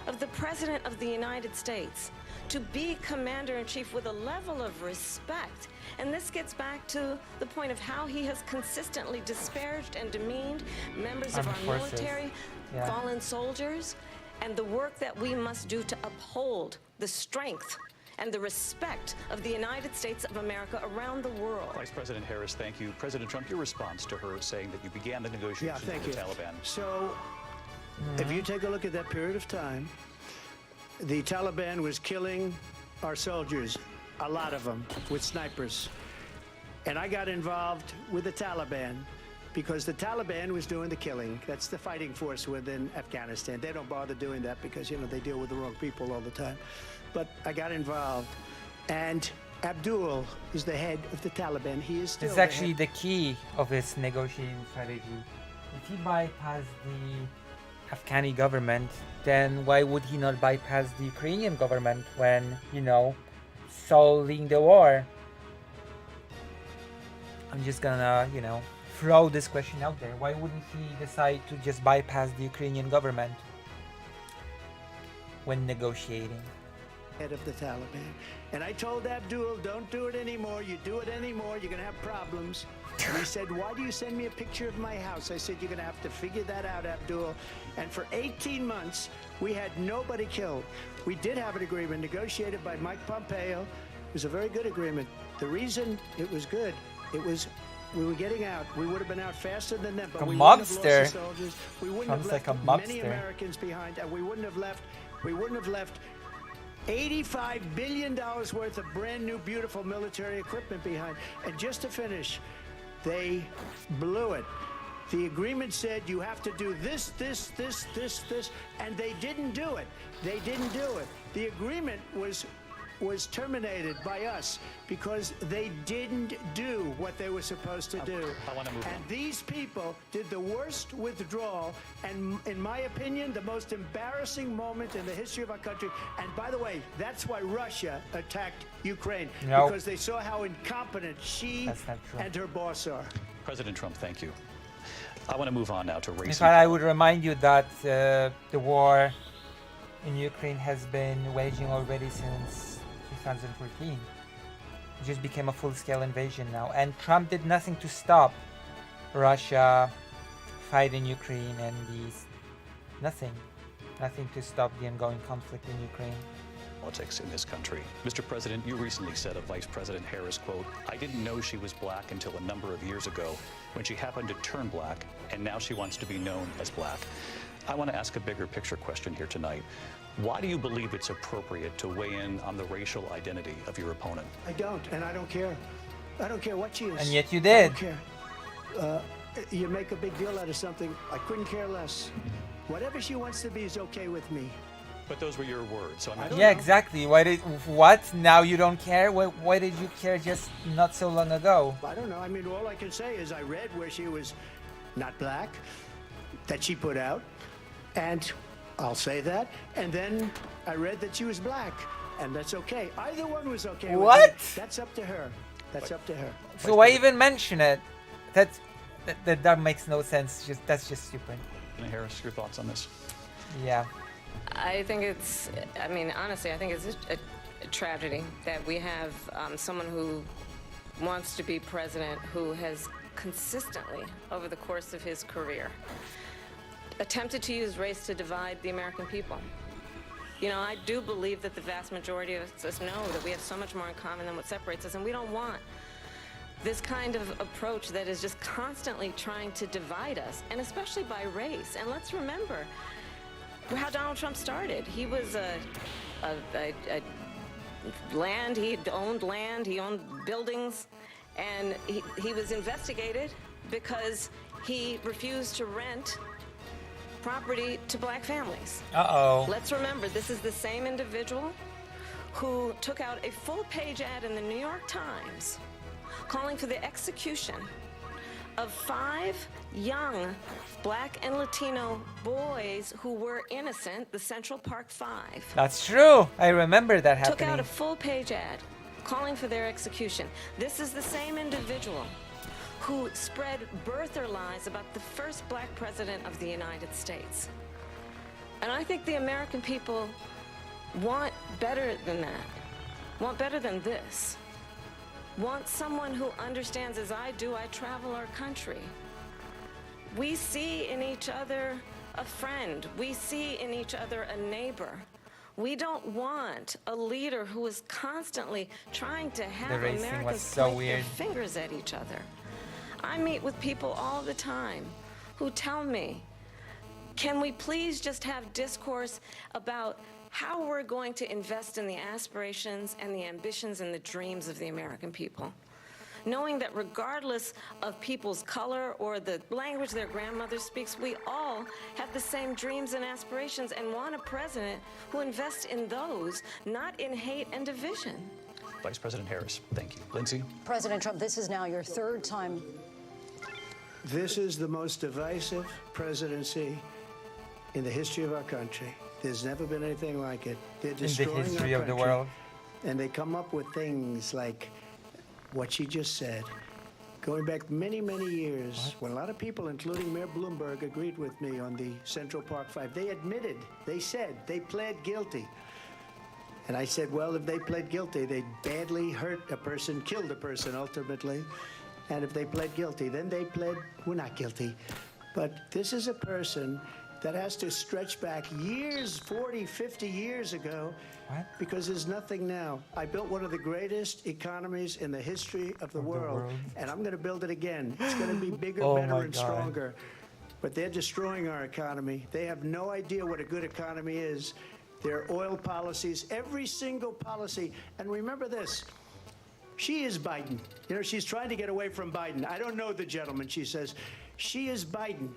of the President of the United States to be commander-in-chief with a level of respect. And this gets back to the point of how he has consistently disparaged and demeaned members of our military, fallen soldiers, and the work that we must do to uphold the strength and the respect of the United States of America around the world. Vice President Harris, thank you. President Trump, your response to her saying that you began the negotiations with the Taliban. So, if you take a look at that period of time, the Taliban was killing our soldiers, a lot of them, with snipers. And I got involved with the Taliban because the Taliban was doing the killing. That's the fighting force within Afghanistan. They don't bother doing that because, they deal with the wrong people all the time. But I got involved, and Abdul is the head of the Taliban. He is still. It's actually the key of his negotiating strategy. If he bypassed the Afghani government, then why would he not bypass the Ukrainian government when, solving the war? I'm just gonna, throw this question out there. Why wouldn't he decide to just bypass the Ukrainian government when negotiating? Head of the Taliban. And I told Abdul, don't do it anymore. You do it anymore, you're going to have problems. And he said, why do you send me a picture of my house? I said, you're going to have to figure that out, Abdul. And for 18 months, we had nobody killed. We did have an agreement negotiated by Mike Pompeo. It was a very good agreement. The reason it was good, it was we were getting out. We would have been out faster than them, but we wouldn't have lost the soldiers. We wouldn't have left many Americans behind, and we wouldn't have left $85 billion worth of brand new, beautiful military equipment behind. And just to finish, they blew it. The agreement said you have to do this, and they didn't do it. They didn't do it. The agreement was terminated by us because they didn't do what they were supposed to do. And these people did the worst withdrawal and, in my opinion, the most embarrassing moment in the history of our country. And by the way, that's why Russia attacked Ukraine, because they saw how incompetent she and her boss are. President Trump, thank you. I want to move on now to race. In fact, I would remind you that the war in Ukraine has been waging already since 2014. It just became a full-scale invasion now, and Trump did nothing to stop Russia fighting Ukraine, and nothing to stop the ongoing conflict in Ukraine. Politics in this country. Mr. President, you recently said of Vice President Harris, quote, I didn't know she was black until a number of years ago when she happened to turn black, and now she wants to be known as black. I want to ask a bigger picture question here tonight. Why do you believe it's appropriate to weigh in on the racial identity of your opponent? I don't, and I don't care. I don't care what she is. And yet you did. I don't care. You make a big deal out of something. I couldn't care less. Whatever she wants to be is okay with me. But those were your words, so I'm not Yeah, exactly. What? Now you don't care? Why did you care just not so long ago? I don't know. I mean, all I can say is I read where she was not black, that she put out, and I'll say that. And then I read that she was black, and that's okay. Either one was okay. What? With me. That's up to her. That's up to her. So why even mention it? That makes no sense. That's just stupid. Harris, your thoughts on this? Yeah. I think it's, I mean, honestly, I think it's a tragedy that we have someone who wants to be president who has consistently, over the course of his career, attempted to use race to divide the American people. You know, I do believe that the vast majority of us know that we have so much more in common than what separates us, and we don't want this kind of approach that is just constantly trying to divide us, and especially by race. And let's remember how Donald Trump started. He was land, he owned buildings, and he was investigated because he refused to rent property to black families. Uh-oh. Let's remember, this is the same individual who took out a full-page ad in the New York Times calling for the execution of 5 young black and Latino boys who were innocent, the Central Park 5. That's true. I remember that happening. Took out a full-page ad calling for their execution. This is the same individual who spread birther lies about the first black president of the United States. And I think the American people want better than that, want better than this. Want someone who understands, as I do, I travel our country. We see in each other a friend. We see in each other a neighbor. We don't want a leader who is constantly trying to have Americans point their fingers at each other. I meet with people all the time who tell me, can we please just have discourse about how we're going to invest in the aspirations and the ambitions and the dreams of the American people, knowing that regardless of people's color or the language their grandmother speaks, we all have the same dreams and aspirations and want a president who invests in those, not in hate and division. Vice President Harris, thank you. Lindsay? President Trump, this is now your 3rd time. This is the most divisive presidency in the history of our country. There's never been anything like it. They're destroying in the history our of the country, world. and they come up with things like what she just said. Going back many, many years, when a lot of people, including Mayor Bloomberg, agreed with me on the Central Park Five, they admitted, they said, they pled guilty. And I said, well, if they pled guilty, they badly hurt a person, killed a person ultimately. And if they pled guilty, then they pled, we're not guilty. But this is a person that has to stretch back years, 40, 50 years ago, because there's nothing now. I built one of the greatest economies in the history of the world, and I'm going to build it again. It's going to be bigger, better, and stronger. But they're destroying our economy. They have no idea what a good economy is. Their oil policies, every single policy. And remember this, she is Biden. You know, she's trying to get away from Biden. I don't know the gentleman, she says. She is Biden.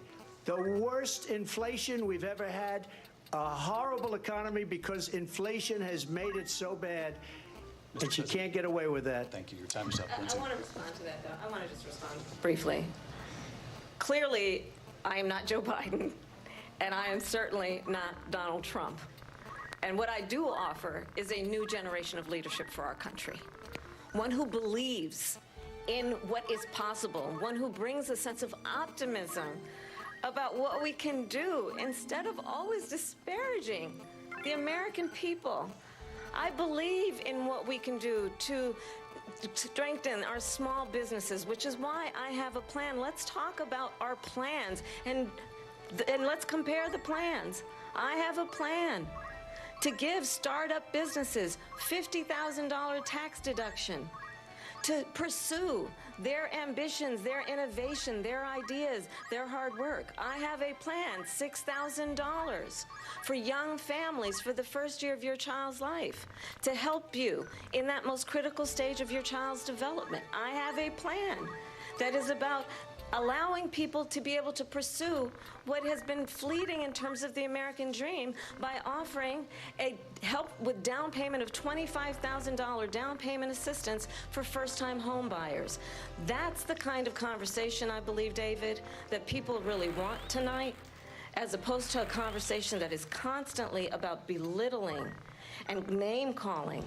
The worst inflation we've ever had, a horrible economy because inflation has made it so bad, and she can't get away with that. Thank you. Your time is up. I want to respond to that, though. I want to just respond briefly. Clearly, I am not Joe Biden, and I am certainly not Donald Trump. And what I do offer is a new generation of leadership for our country. One who believes in what is possible, one who brings a sense of optimism about what we can do instead of always disparaging the American people. I believe in what we can do to strengthen our small businesses, which is why I have a plan. Let's talk about our plans and let's compare the plans. I have a plan to give startup businesses $50,000 tax deduction, to pursue their ambitions, their innovation, their ideas, their hard work. I have a plan, $6,000 for young families for the first year of your child's life, to help you in that most critical stage of your child's development. I have a plan that is about allowing people to be able to pursue what has been fleeting in terms of the American dream by offering a help with down payment of $25,000 down payment assistance for first-time home buyers. That's the kind of conversation, I believe, David, that people really want tonight, as opposed to a conversation that is constantly about belittling and name-calling.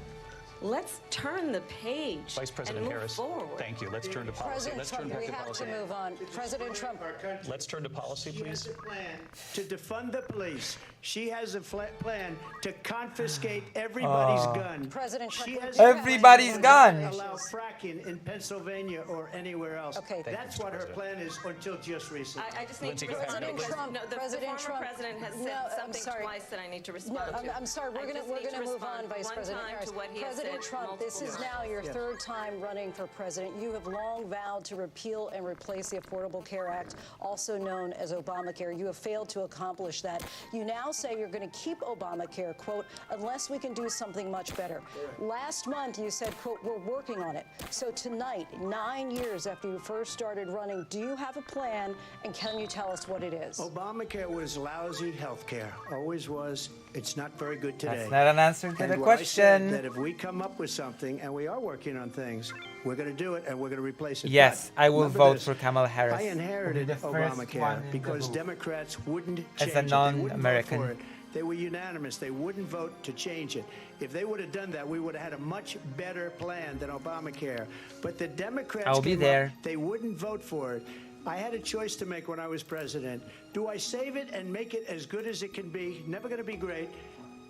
Let's turn the page. Vice President and move Harris, forward. thank you. Let's turn to policy. President Let's Trump, turn back we to have policy. to move on. President Trump. Let's turn to policy, please. She has a plan to defund the police. She has a plan to confiscate everybody's gun. President Trump, She has Everybody's gun. Allow fracking in Pennsylvania or anywhere else. Okay. That's what her plan is until just recently. I just need to respond President because Trump, the President former Trump, president has said no, I'm something sorry. twice that I need to No, respond to. I'm sorry. We're going to move on, Vice President Harris. President Trump, this is now your third time running for president. You have long vowed to repeal and replace the Affordable Care Act, also known as Obamacare. You have failed to accomplish that. You now say you're going to keep Obamacare, quote, unless we can do something much better. Last month, you said, quote, we're working on it. So tonight, 9 years after you first started running, do you have a plan, and can you tell us what it is? Obamacare was lousy health care. Always was. It's not very good today. That's not an answer to the And what I said, question. that if we come up with something, and we are working on things, we're going to do it, and we're going to replace it. Yes, But I will remember vote this, for Kamala Harris. I inherited The first one Obamacare in the because booth. Democrats wouldn't As change a it. They wouldn't vote non-American. for it. They were unanimous. They wouldn't vote to change it. If they would have done that, we would have had a much better plan than Obamacare. But the Democrats I'll be came there. up, they wouldn't vote for it. I had a choice to make when I was president. Do I save it and make it as good as it can be, never going to be great,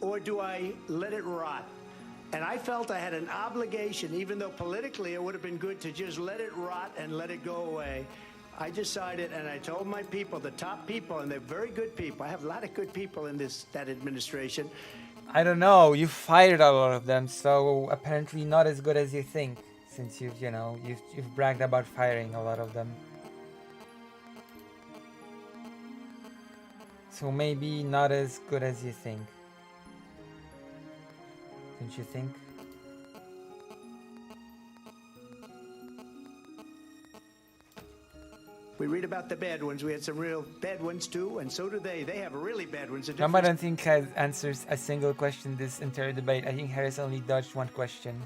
or do I let it rot? And I felt I had an obligation, even though politically it would have been good to just let it rot and let it go away. I decided, and I told my people, the top people, and they're very good people. I have a lot of good people in that administration. I don't know. You fired a lot of them, so apparently not as good as you think, since you've bragged about firing a lot of them. So maybe not as good as you think. Don't you think? We read about the bad ones. We had some real bad ones too, and so do they. They have really bad ones. Trump, I don't think, has answers a single question this entire debate. I think Harris only dodged one question.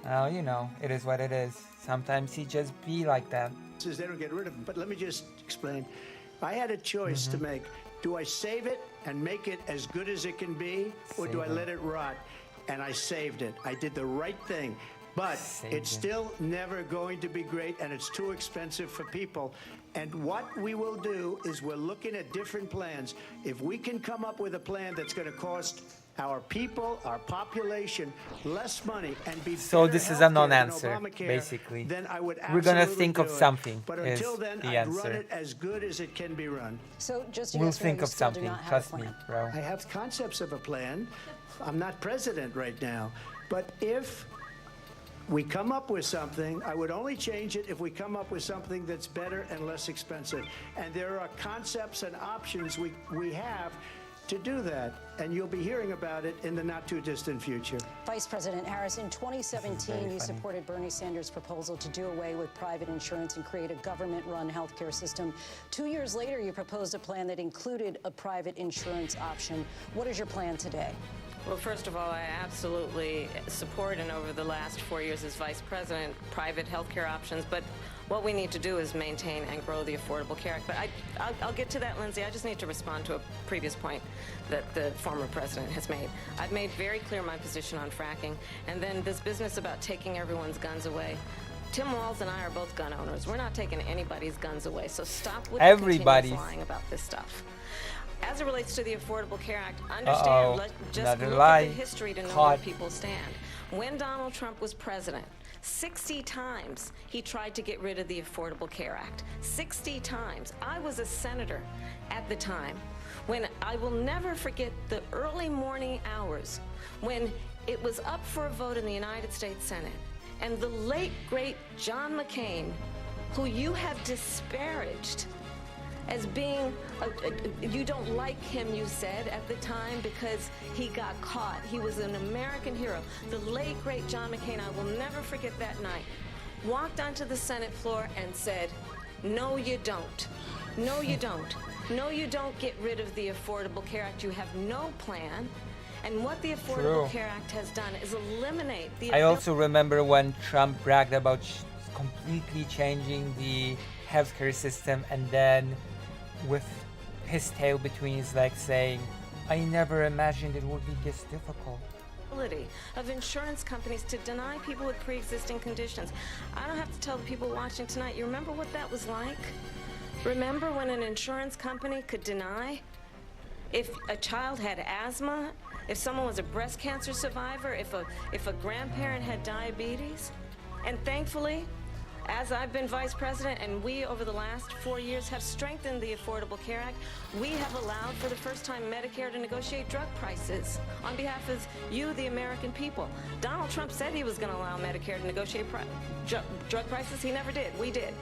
It is what it is. Sometimes he just be like that. They don't get rid of them. But let me just explain. I had a choice to make. Do I save it and make it as good as it can be, or do I let it rot? And I saved it. I did the right thing. But it's still never going to be great, and it's too expensive for people. And what we will do is we're looking at different plans. If we can come up with a plan that's going to cost our people, our population, less money and be So better this is a healthcare non-answer, than Obamacare, basically. then I would We're gonna absolutely think of do it. something. But is until then, the I'd answer. run it as good as it can be run. So just to We'll guess, think you of still do something. not have a Trust me, plan. bro. I have concepts of a plan. I'm not president right now. But if we come up with something, I would only change it if we come up with something that's better and less expensive. And there are concepts and options we have to do that. And you'll be hearing about it in the not too distant future. Vice President Harris, in 2017, you supported Bernie Sanders' proposal to do away with private insurance and create a government-run healthcare system. 2 years later, you proposed a plan that included a private insurance option. What is your plan today? Well, first of all, I absolutely support, and over the last 4 years as vice president, private health care options. But what we need to do is maintain and grow the Affordable Care Act. But I'll get to that, Lindsay. I just need to respond to a previous point that the former president has made. I've made very clear my position on fracking, and then this business about taking everyone's guns away. Tim Walz and I are both gun owners. We're not taking anybody's guns away, so stop with the continuous lying about this stuff. As it relates to the Affordable Care Act, understand, just look at the history to know where people stand. When Donald Trump was president, 60 times he tried to get rid of the Affordable Care Act. 60 times. I was a senator at the time when I will never forget the early morning hours when it was up for a vote in the United States Senate. And the late, great John McCain, who you have disparaged as being, you don't like him, you said at the time, because he got caught. He was an American hero. The late, great John McCain, I will never forget that night, walked onto the Senate floor and said, no, you don't. No, you don't. No, you don't get rid of the Affordable Care Act. You have no plan. And what the Affordable Care Act has done is eliminate the... I also remember when Trump bragged about completely changing the healthcare system, and then with his tail between his legs saying, I never imagined it would be this difficult. Of insurance companies to deny people with pre-existing conditions. I don't have to tell the people watching tonight, you remember what that was like? Remember when an insurance company could deny if a child had asthma, if someone was a breast cancer survivor, if a grandparent had diabetes? And thankfully, as I've been vice president and we over the last 4 years have strengthened the Affordable Care Act, we have allowed for the first time Medicare to negotiate drug prices on behalf of you, the American people. Donald Trump said he was going to allow Medicare to negotiate drug prices. He never did. We did.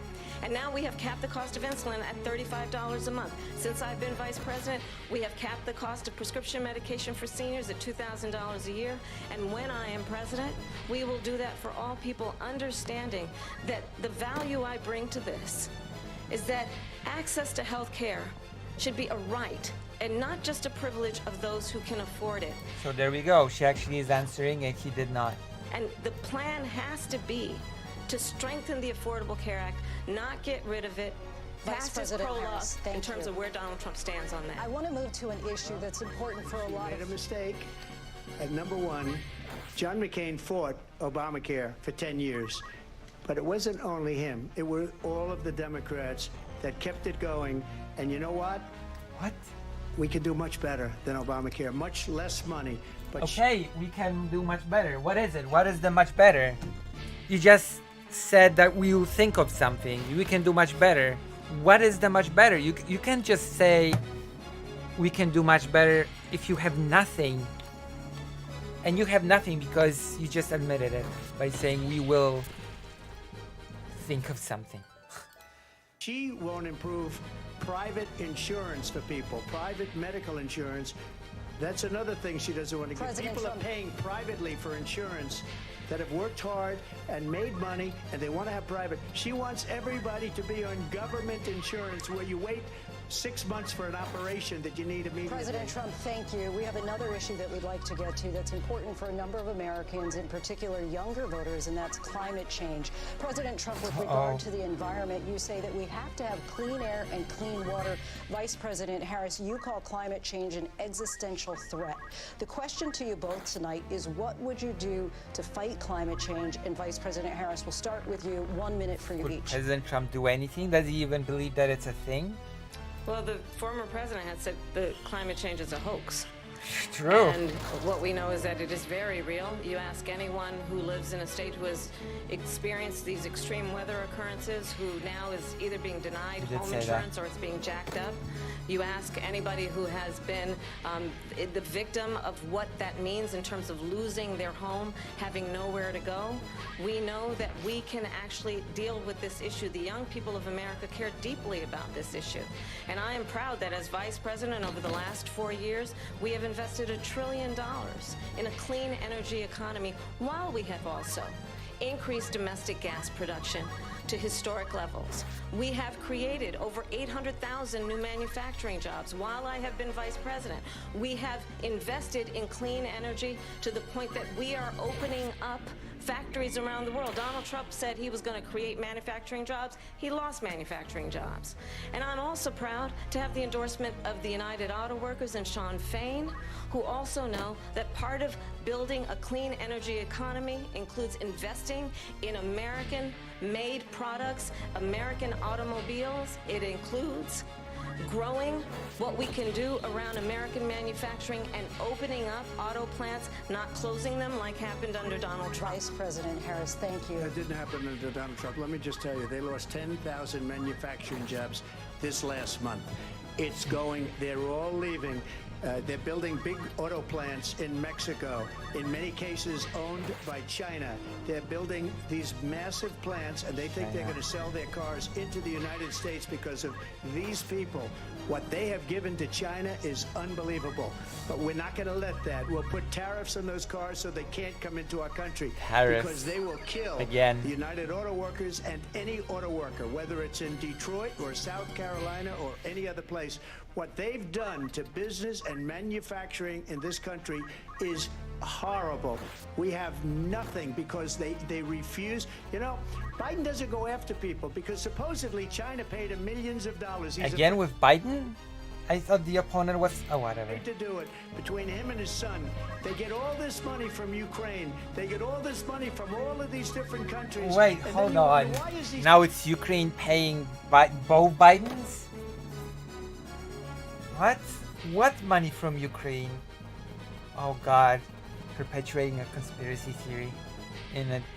And now we have capped the cost of insulin at $35 a month. Since I've been vice president, we have capped the cost of prescription medication for seniors at $2,000 a year. And when I am president, we will do that for all people, understanding that the value I bring to this is that access to health care should be a right and not just a privilege of those who can afford it. So there we go. She actually is answering, and he did not. And the plan has to be to strengthen the Affordable Care Act, not get rid of it. Vice President Harris, thank in terms you. of where Donald Trump stands on that. I want to move to an issue that's important for a lot made of... a mistake. At number one, John McCain fought Obamacare for 10 years. But it wasn't only him. It were all of the Democrats that kept it going. And you know what? What? We can do much better than Obamacare. Much less money. But okay, we can do much better. What is it? What is the much better? You just said that we will think of something. We can do much better. What is the much better? You can't just say we can do much better if you have nothing. And you have nothing because you just admitted it by saying we will think of something. She won't improve private insurance for people, private medical insurance. That's another thing she doesn't want to get. People are paying privately for insurance that have worked hard and made money, and they want to have private. She wants everybody to be on government insurance where you wait 6 months for an operation that you need immediately. President Trump, thank you. We have another issue that we'd like to get to that's important for a number of Americans, in particular younger voters, and that's climate change. President Trump, with regard to the environment, you say that we have to have clean air and clean water. Vice President Harris, you call climate change an existential threat. The question to you both tonight is, what would you do to fight climate change? And Vice President Harris, we'll start with you. 1 minute for you Would each. President Trump do anything? Does he even believe that it's a thing? Well, the former president had said that climate change is a hoax. True. And what we know is that it is very real. You ask anyone who lives in a state who has experienced these extreme weather occurrences, who now is either being denied home insurance or it's being jacked up. You ask anybody who has been the victim of what that means in terms of losing their home, having nowhere to go. We know that we can actually deal with this issue. The young people of America care deeply about this issue. And I am proud that as Vice President over the last 4 years, we have invested $1 trillion in a clean energy economy, while we have also increased domestic gas production to historic levels. We have created over 800,000 new manufacturing jobs while I have been vice president. We have invested in clean energy to the point that we are opening up factories around the world. Donald Trump said he was going to create manufacturing jobs. He lost manufacturing jobs. And I'm also proud to have the endorsement of the United Auto Workers and Sean Fain, who also know that part of building a clean energy economy includes investing in American-made products, American automobiles. It includes growing what we can do around American manufacturing and opening up auto plants, not closing them like happened under Donald Trump. Vice President Harris, thank you. That didn't happen under Donald Trump. Let me just tell you, they lost 10,000 manufacturing jobs this last month. It's going, they're all leaving. They're building big auto plants in Mexico, in many cases owned by China. They're building these massive plants, and they think they're going to sell their cars into the United States because of these people. What they have given to China is unbelievable. But we're not going to let that. We'll put tariffs on those cars so they can't come into our country. Tariffs. Because they will kill Again. the United Auto Workers and any auto worker, whether it's in Detroit or South Carolina or any other place. What they've done to business and manufacturing in this country is horrible. We have nothing because they refuse. You know, Biden doesn't go after people because supposedly China paid him millions of dollars. Again with Biden? I thought the opponent was... Oh, whatever. To do it between him and his son. They get all this money from Ukraine. They get all this money from all of these different countries. Wait, hold on. Now it's Ukraine paying both Bidens? What? What money from Ukraine? Oh God, perpetuating a conspiracy theory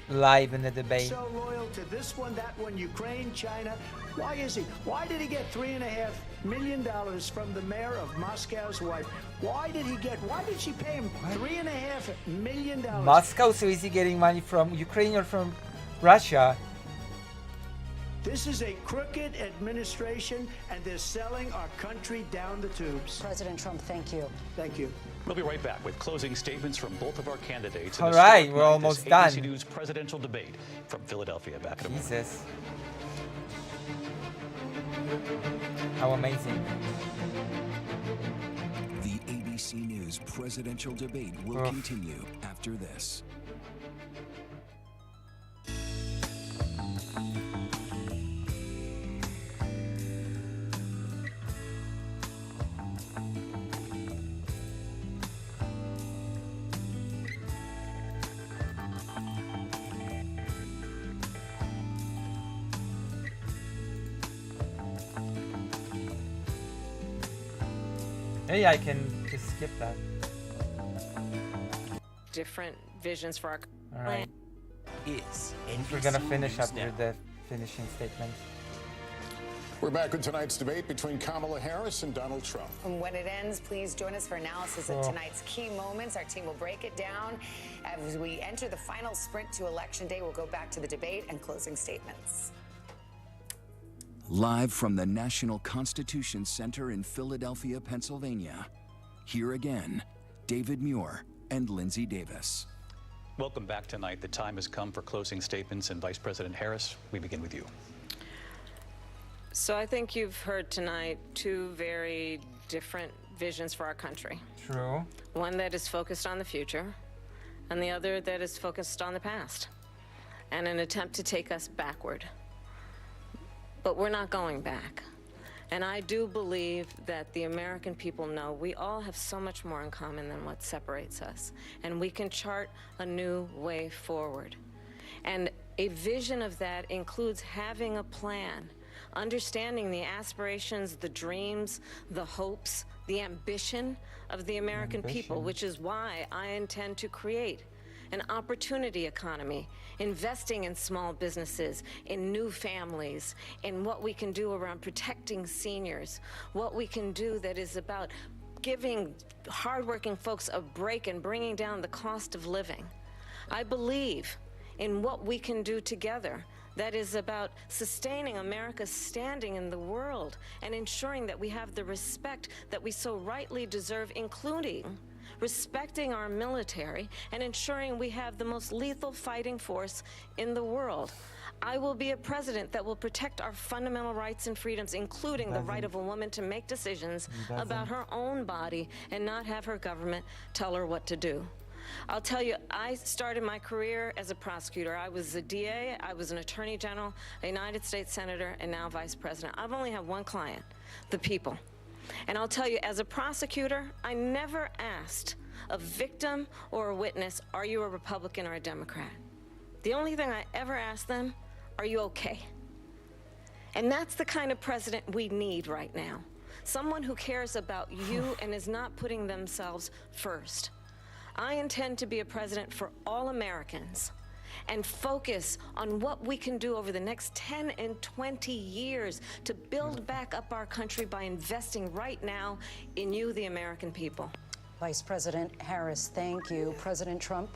live in the debate. So loyal to this one, that one, Ukraine, China. Why is he? Why did he get $3.5 million from the mayor of Moscow's wife? Why did she pay him $3.5 million? Moscow, so is he getting money from Ukraine or from Russia? This is a crooked administration, and they're selling our country down the tubes. President Trump, thank you. Thank you. We'll be right back with closing statements from both of our candidates. All right, we're almost done. ABC News presidential debate from Philadelphia. Back in a moment. Jesus. How amazing. The ABC News presidential debate will continue after this. Hey, I can just skip that. Different visions for our All right. Is We're gonna finish up with the finishing statement. We're back with tonight's debate between Kamala Harris and Donald Trump. And when it ends, please join us for analysis of tonight's key moments. Our team will break it down. As we enter the final sprint to Election Day, we'll go back to the debate and closing statements. Live from the National Constitution Center in Philadelphia, Pennsylvania. Here again, David Muir and Lindsay Davis. Welcome back tonight. The time has come for closing statements, and Vice President Harris, we begin with you. So I think you've heard tonight two very different visions for our country. True. One that is focused on the future, and the other that is focused on the past, and an attempt to take us backward. But we're not going back. And I do believe that the American people know we all have so much more in common than what separates us, and we can chart a new way forward. And a vision of that includes having a plan, understanding the aspirations, the dreams, the hopes, the ambition of the American people, which is why I intend to create an opportunity economy, investing in small businesses, in new families, in what we can do around protecting seniors, what we can do that is about giving hardworking folks a break and bringing down the cost of living. I believe in what we can do together that is about sustaining America's standing in the world and ensuring that we have the respect that we so rightly deserve, including respecting our military and ensuring we have the most lethal fighting force in the world. I will be a president that will protect our fundamental rights and freedoms, including the right of a woman to make decisions about her own body and not have her government tell her what to do. I'll tell you, I started my career as a prosecutor. I was a DA, I was an attorney general, a United States senator, and now vice president. I've only had one client, the people. And I'll tell you, as a prosecutor, I never asked a victim or a witness, are you a Republican or a Democrat? The only thing I ever asked them, are you okay? And that's the kind of president we need right now. Someone who cares about you and is not putting themselves first. I intend to be a president for all Americans and focus on what we can do over the next 10 and 20 years to build back up our country by investing right now in you, the American people. Vice President Harris, thank you. President Trump?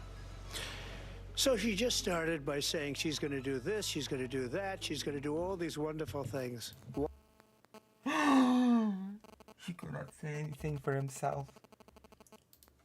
So she just started by saying she's going to do this, she's going to do that, she's going to do all these wonderful things. He could not say anything for himself.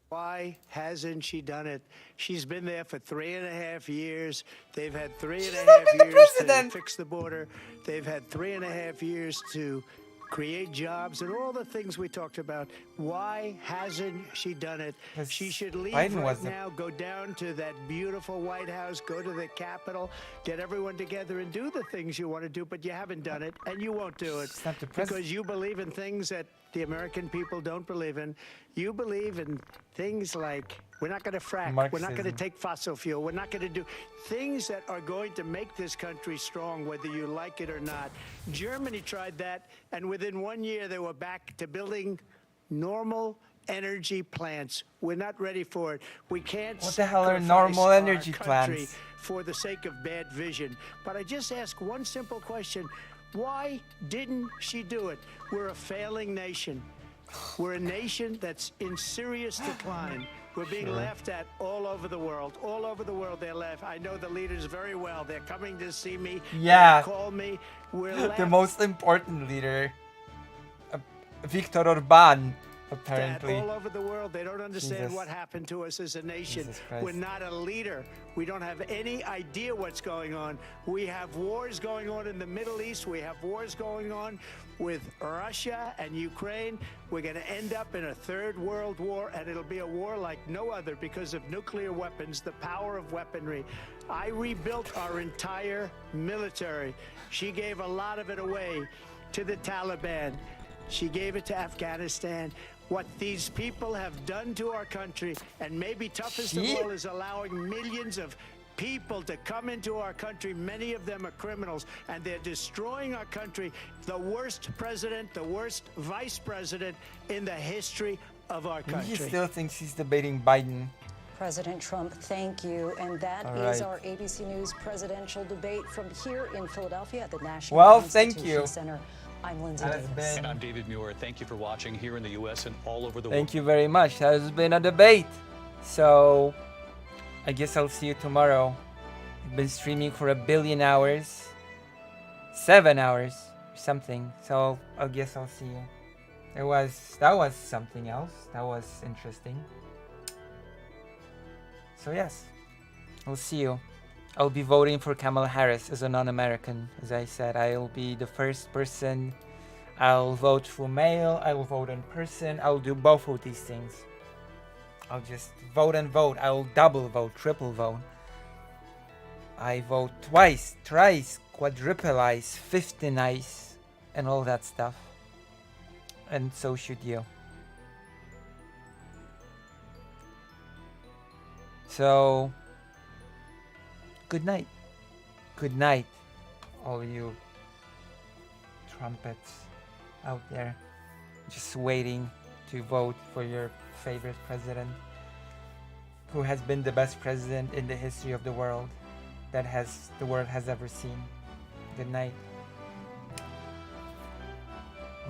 Why hasn't she done it? She's been there for 3.5 years. They've had 3.5 years to fix the border. They've had 3.5 years to create jobs and all the things we talked about. Why hasn't she done it? She should leave right now, go down to that beautiful White House, go to the Capitol, get everyone together and do the things you want to do, but you haven't done it, and you won't do it because you believe in things that the American people don't believe in. You believe in things like we're not going to frack, we're not going to take fossil fuel, we're not going to do things that are going to make this country strong, whether you like it or not. Germany tried that, and within 1 year they were back to building normal energy plants. We're not ready for it. We can't. What the hell are normal energy plants? For the sake of bad vision. But I just ask one simple question. Why didn't she do it? We're a failing nation. We're a nation that's in serious decline. We're being laughed at all over the world. All over the world they're laughed. I know the leaders very well. They're coming to see me. Yeah. They call me. We're the most important leader, Viktor Orban, apparently. All over the world, they don't understand what happened to us as a nation. We're not a leader. We don't have any idea what's going on. We have wars going on in the Middle East. We have wars going on with Russia and Ukraine. We're going to end up in a third world war, and it'll be a war like no other because of nuclear weapons, the power of weaponry. I rebuilt our entire military. She gave a lot of it away to the Taliban. She gave it to Afghanistan. What these people have done to our country, and maybe toughest of all, is allowing millions of people to come into our country. Many of them are criminals, and they're destroying our country. The worst president, the worst vice president in the history of our country. He still thinks he's debating Biden. President Trump, thank you. And that is our ABC News presidential debate from here in Philadelphia at the National Constitution Center. I'm Lindsay Davis. And I'm David Muir. Thank you for watching here in the U.S. and all over the world. Thank you very much. That has been a debate. So, I guess I'll see you tomorrow. I've been streaming for 1 billion hours. 7 hours or something. So, I guess I'll see you. That was something else. That was interesting. So, yes. We'll see you. I'll be voting for Kamala Harris as a non-American. As I said, I'll be the first person. I'll vote through mail. I will vote in person. I'll do both of these things. I'll just vote and vote. I'll double vote, triple vote. I vote twice, thrice, quadruple-ice, 15-ice, and all that stuff. And so should you. So, good night. Good night, all you trumpets out there just waiting to vote for your favorite president, who has been the best president in the history of the world that the world has ever seen. Good night.